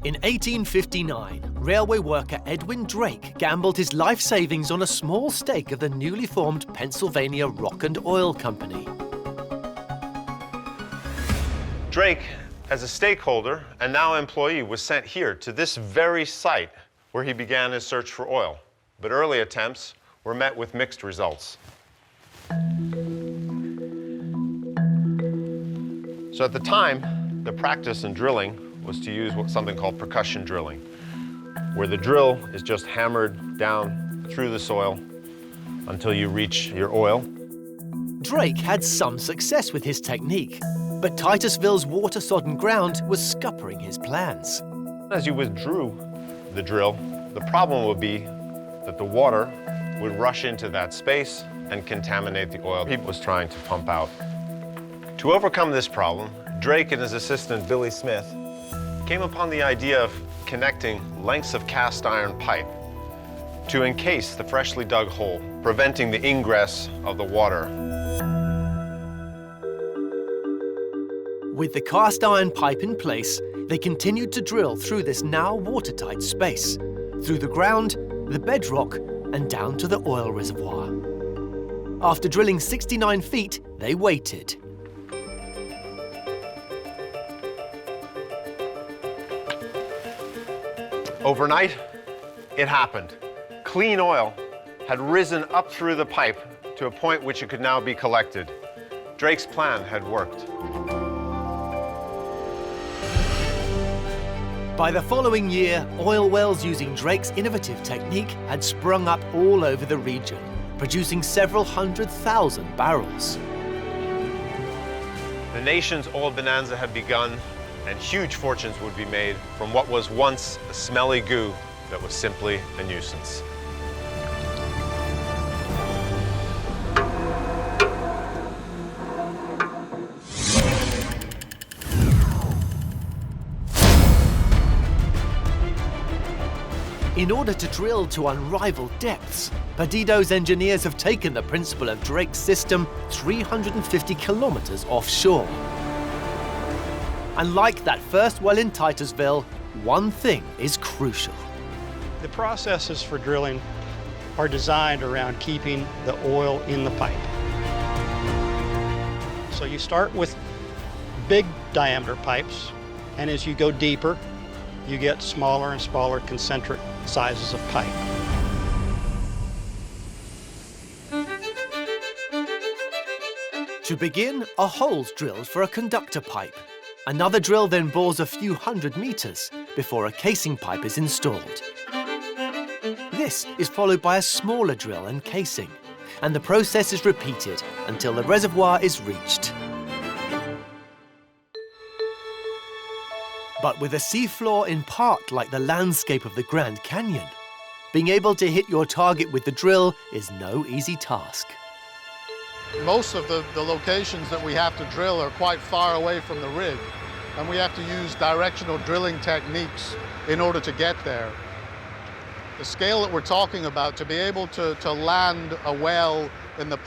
In 1859, railway worker Edwin Drake gambled his life savings on a small stake of the newly formed Pennsylvania Rock and Oil Company. Drake, as a stakeholder and now employee, was sent here to this very site where he began his search for oil. But early attempts were met with mixed results. So at the time, the practice in drilling was to use something called percussion drilling, where the drill is just hammered down through the soil until you reach your oil. Drake had some success with his technique, but Titusville's water-sodden ground was scuppering his plans. As you withdrew the drill, the problem would be that the water would rush into that space and contaminate the oil he was trying to pump out. To overcome this problem, Drake and his assistant, Billy Smith, came upon the idea of connecting lengths of cast iron pipe to encase the freshly dug hole, preventing the ingress of the water. With the cast iron pipe in place, they continued to drill through this now watertight space, through the ground, the bedrock, and down to the oil reservoir. After drilling 69 feet, they waited. Overnight, it happened. Clean oil had risen up through the pipe to a point which it could now be collected. Drake's plan had worked. By the following year, oil wells using Drake's innovative technique had sprung up all over the region, producing several 100,000 barrels. The nation's oil bonanza had begun, and huge fortunes would be made from what was once a smelly goo that was simply a nuisance. In order to drill to unrivaled depths, Perdido's engineers have taken the principle of Drake's system 350 kilometers offshore. And like that first well in Titusville, one thing is crucial. The processes for drilling are designed around keeping the oil in the pipe. So you start with big diameter pipes, and as you go deeper, you get smaller and smaller concentric sizes of pipe. To begin, a hole's drilled for a conductor pipe. Another drill then bores a few hundred meters before a casing pipe is installed. This is followed by a smaller drill and casing, and the process is repeated until the reservoir is reached. But with a seafloor in part like the landscape of the Grand Canyon, being able to hit your target with the drill is no easy task. Most of the locations that we have to drill are quite far away from the rig, and we have to use directional drilling techniques in order to get there. The scale that we're talking about, to be able to land a well in the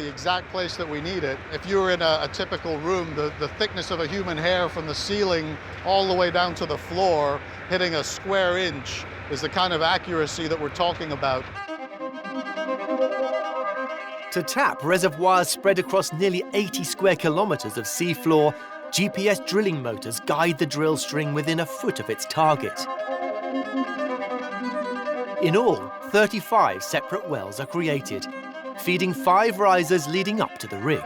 exact place that we need it, if you were in a typical room, the thickness of a human hair from the ceiling all the way down to the floor, hitting a square inch, is the kind of accuracy that we're talking about. To tap reservoirs spread across nearly 80 square kilometers of seafloor, GPS drilling motors guide the drill string within a foot of its target. In all, 35 separate wells are created, feeding 5 risers leading up to the rig.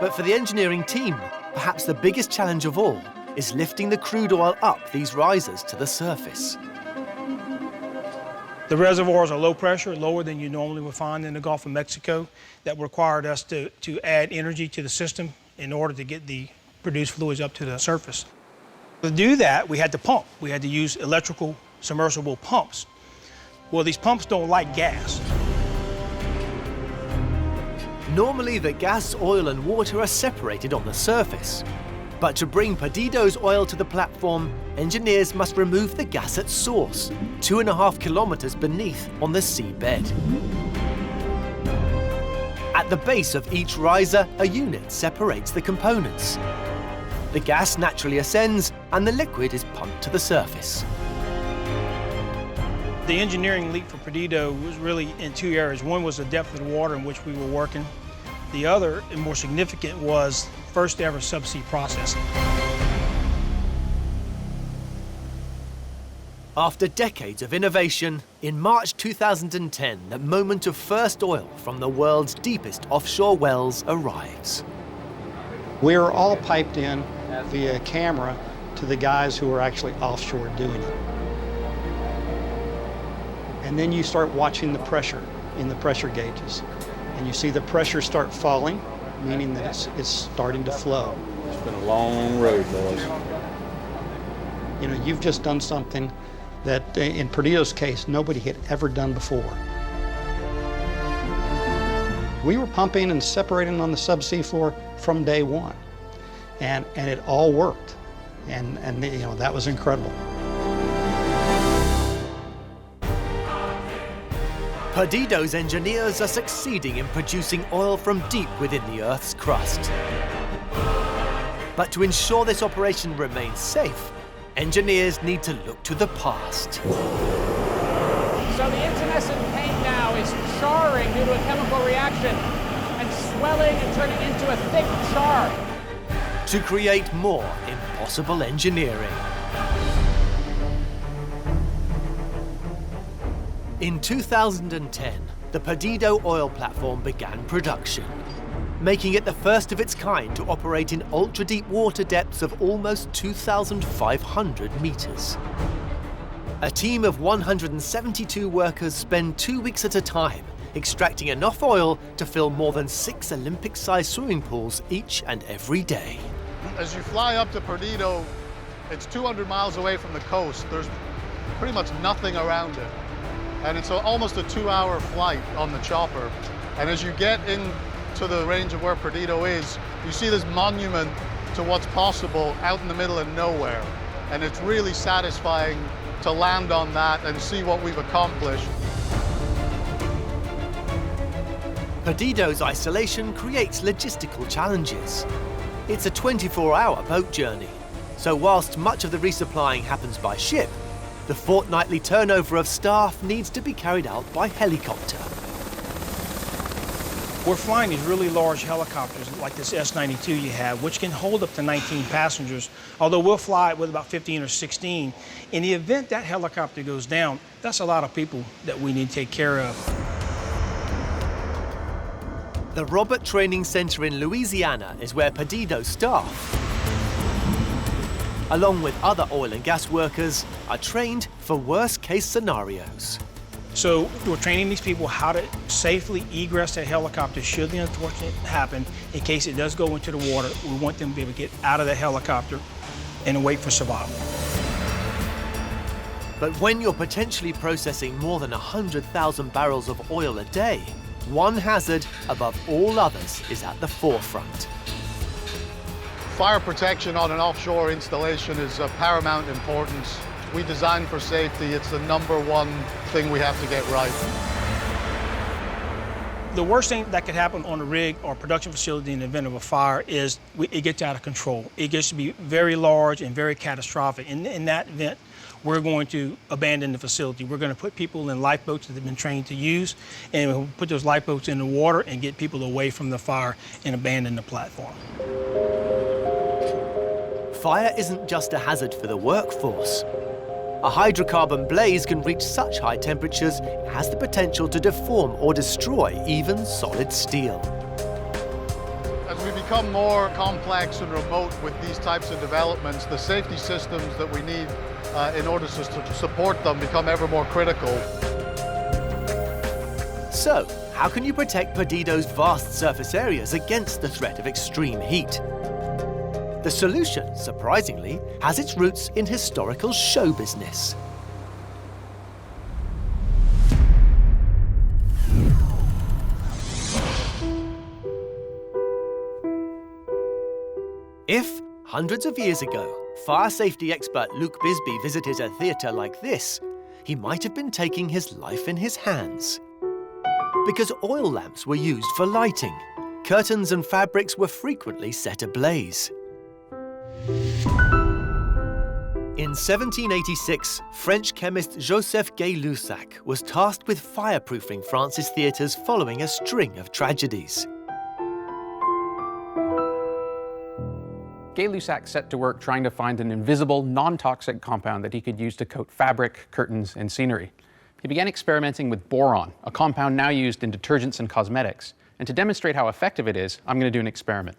But for the engineering team, perhaps the biggest challenge of all is lifting the crude oil up these risers to the surface. The reservoirs are low pressure, lower than you normally would find in the Gulf of Mexico. That required us to add energy to the system in order to get the produced fluids up to the surface. To do that, we had to pump. We had to use electrical submersible pumps. Well, these pumps don't like gas. Normally, the gas, oil and water are separated on the surface. But to bring Perdido's oil to the platform, engineers must remove the gas at source, 2.5 kilometers beneath on the seabed. At the base of each riser, a unit separates the components. The gas naturally ascends and the liquid is pumped to the surface. The engineering leap for Perdido was really in 2 areas. One was the depth of the water in which we were working. The other, and more significant, was first ever subsea processing. After decades of innovation, in March 2010, the moment of first oil from the world's deepest offshore wells arrives. We are all piped in via camera to the guys who are actually offshore doing it. And then you start watching the pressure in the pressure gauges. And you see the pressure start falling, meaning that it's starting to flow. It's been a long road, boys. You know, you've just done something that, in Perdido's case, nobody had ever done before. We were pumping and separating on the subsea floor from day one, and it all worked, and you know, that was incredible. Perdido's engineers are succeeding in producing oil from deep within the Earth's crust. But to ensure this operation remains safe, engineers need to look to the past. So the intumescent paint now is charring due to a chemical reaction and swelling and turning into a thick char. To create more impossible engineering. In 2010, the Perdido Oil Platform began production, making it the first of its kind to operate in ultra-deep water depths of almost 2,500 meters. A team of 172 workers spend 2 weeks at a time extracting enough oil to fill more than 6 Olympic-sized swimming pools each and every day. As you fly up to Perdido, it's 200 miles away from the coast. There's pretty much nothing around it. And it's almost a 2-hour flight on the chopper. And as you get into the range of where Perdido is, you see this monument to what's possible out in the middle of nowhere. And it's really satisfying to land on that and see what we've accomplished. Perdido's isolation creates logistical challenges. It's a 24-hour boat journey. So whilst much of the resupplying happens by ship, the fortnightly turnover of staff needs to be carried out by helicopter. We're flying these really large helicopters like this S-92 you have, which can hold up to 19 passengers, although we'll fly it with about 15 or 16. In the event that helicopter goes down, that's a lot of people that we need to take care of. The Robert Training Center in Louisiana is where Perdido staff, along with other oil and gas workers, are trained for worst-case scenarios. So we're training these people how to safely egress that helicopter should the unfortunate happen. In case it does go into the water, we want them to be able to get out of the helicopter and wait for survival. But when you're potentially processing more than 100,000 barrels of oil a day, one hazard above all others is at the forefront. Fire protection on an offshore installation is of paramount importance. We design for safety. It's the #1 thing we have to get right. The worst thing that could happen on a rig or production facility in the event of a fire is it gets out of control. It gets to be very large and very catastrophic. In that event, we're going to abandon the facility. We're going to put people in lifeboats that they've been trained to use, and we'll put those lifeboats in the water and get people away from the fire and abandon the platform. Fire isn't just a hazard for the workforce. A hydrocarbon blaze can reach such high temperatures it has the potential to deform or destroy even solid steel. As we become more complex and remote with these types of developments, the safety systems that we need in order to support them become ever more critical. So, how can you protect Perdido's vast surface areas against the threat of extreme heat? The solution, surprisingly, has its roots in historical show business. If, hundreds of years ago, fire safety expert Luke Bisbee visited a theatre like this, he might have been taking his life in his hands. Because oil lamps were used for lighting, curtains and fabrics were frequently set ablaze. In 1786, French chemist Joseph Gay-Lussac was tasked with fireproofing France's theatres following a string of tragedies. Gay-Lussac set to work trying to find an invisible, non-toxic compound that he could use to coat fabric, curtains, and scenery. He began experimenting with boron, a compound now used in detergents and cosmetics. And to demonstrate how effective it is, I'm going to do an experiment.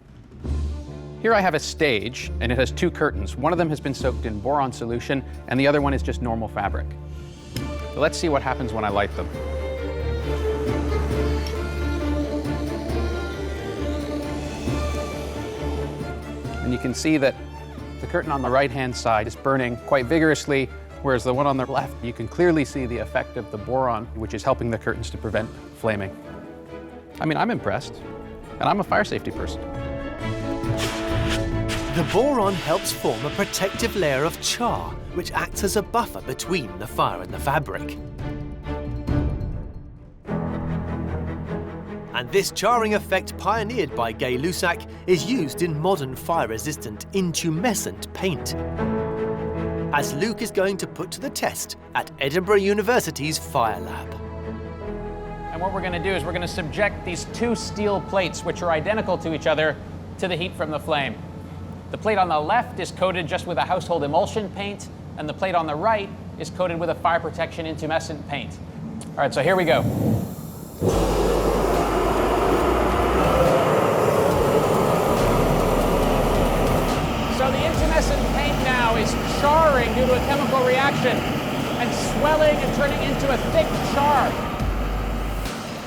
Here I have a stage, and it has 2 curtains. One of them has been soaked in boron solution, and the other one is just normal fabric. So let's see what happens when I light them. And you can see that the curtain on the right-hand side is burning quite vigorously, whereas the one on the left, you can clearly see the effect of the boron, which is helping the curtains to prevent flaming. I mean, I'm impressed, and I'm a fire safety person. The boron helps form a protective layer of char, which acts as a buffer between the fire and the fabric. And this charring effect pioneered by Gay-Lussac is used in modern fire-resistant intumescent paint, as Luke is going to put to the test at Edinburgh University's Fire Lab. And what we're going to do is we're going to subject these 2 steel plates, which are identical to each other, to the heat from the flame. The plate on the left is coated just with a household emulsion paint, and the plate on the right is coated with a fire protection intumescent paint. All right, so here we go. So the intumescent paint now is charring due to a chemical reaction and swelling and turning into a thick char.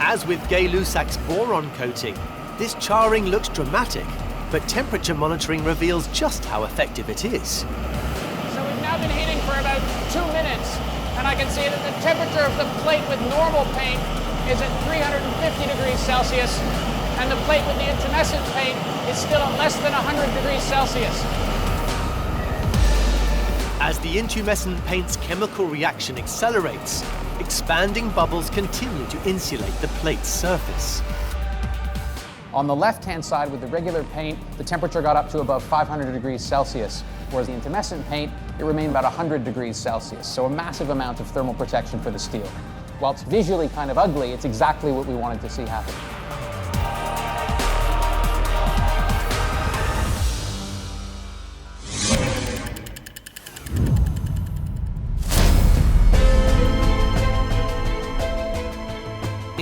As with Gay-Lussac's boron coating, this charring looks dramatic, but temperature monitoring reveals just how effective it is. So we've now been heating for about 2 minutes, and I can see that the temperature of the plate with normal paint is at 350 degrees Celsius, and the plate with the intumescent paint is still at less than 100 degrees Celsius. As the intumescent paint's chemical reaction accelerates, expanding bubbles continue to insulate the plate's surface. On the left-hand side with the regular paint, the temperature got up to above 500 degrees Celsius, whereas the intumescent paint, it remained about 100 degrees Celsius, so a massive amount of thermal protection for the steel. While it's visually kind of ugly, it's exactly what we wanted to see happen.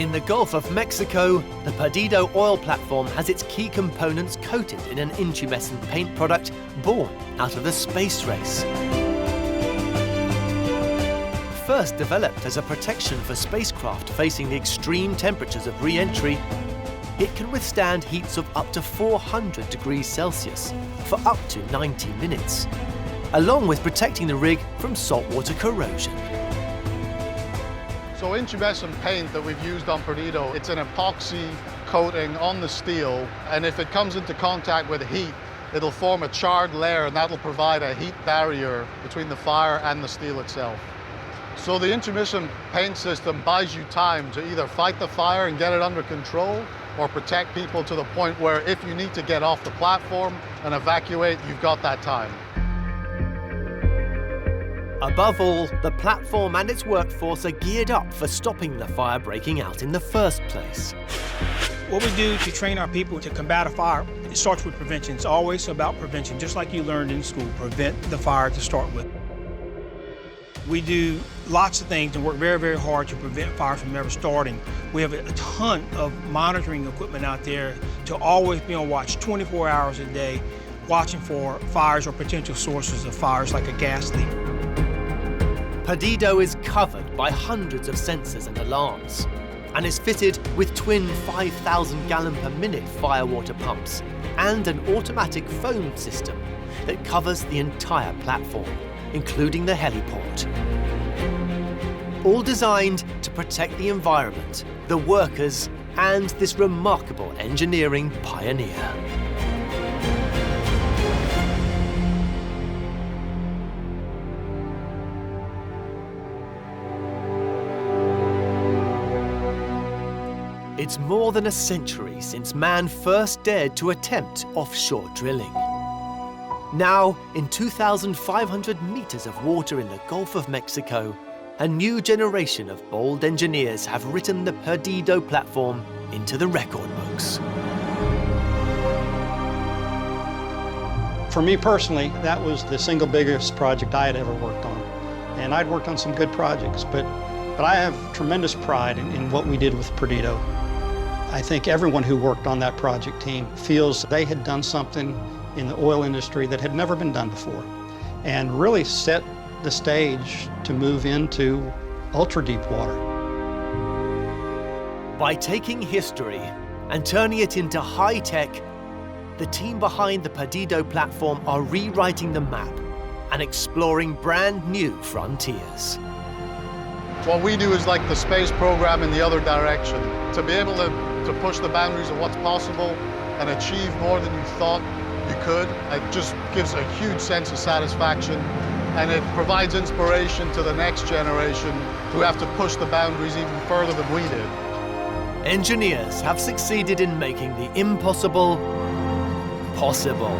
In the Gulf of Mexico, the Perdido Oil Platform has its key components coated in an intumescent paint product born out of the space race. First developed as a protection for spacecraft facing the extreme temperatures of re-entry, it can withstand heats of up to 400 degrees Celsius for up to 90 minutes, along with protecting the rig from saltwater corrosion. So intumescent paint that we've used on Perdido, it's an epoxy coating on the steel, and if it comes into contact with heat, it'll form a charred layer, and that'll provide a heat barrier between the fire and the steel itself. So the intumescent paint system buys you time to either fight the fire and get it under control, or protect people to the point where if you need to get off the platform and evacuate, you've got that time. Above all, the platform and its workforce are geared up for stopping the fire breaking out in the first place. What we do to train our people to combat a fire, it starts with prevention. It's always about prevention, just like you learned in school. Prevent the fire to start with. We do lots of things and work very, very hard to prevent fires from ever starting. We have a ton of monitoring equipment out there to always be on watch 24 hours a day, watching for fires or potential sources of fires like a gas leak. Perdido is covered by hundreds of sensors and alarms and is fitted with twin 5,000 gallon per minute firewater pumps and an automatic foam system that covers the entire platform, including the heliport. All designed to protect the environment, the workers, and this remarkable engineering pioneer. It's more than a century since man first dared to attempt offshore drilling. Now, in 2,500 meters of water in the Gulf of Mexico, a new generation of bold engineers have written the Perdido platform into the record books. For me personally, that was the single biggest project I had ever worked on. And I'd worked on some good projects, but I have tremendous pride in what we did with Perdido. I think everyone who worked on that project team feels they had done something in the oil industry that had never been done before, and really set the stage to move into ultra-deep water. By taking history and turning it into high-tech, the team behind the Perdido platform are rewriting the map and exploring brand new frontiers. What we do is like the space program in the other direction, to be able to push the boundaries of what's possible and achieve more than you thought you could. It just gives a huge sense of satisfaction, and it provides inspiration to the next generation who have to push the boundaries even further than we did. Engineers have succeeded in making the impossible possible.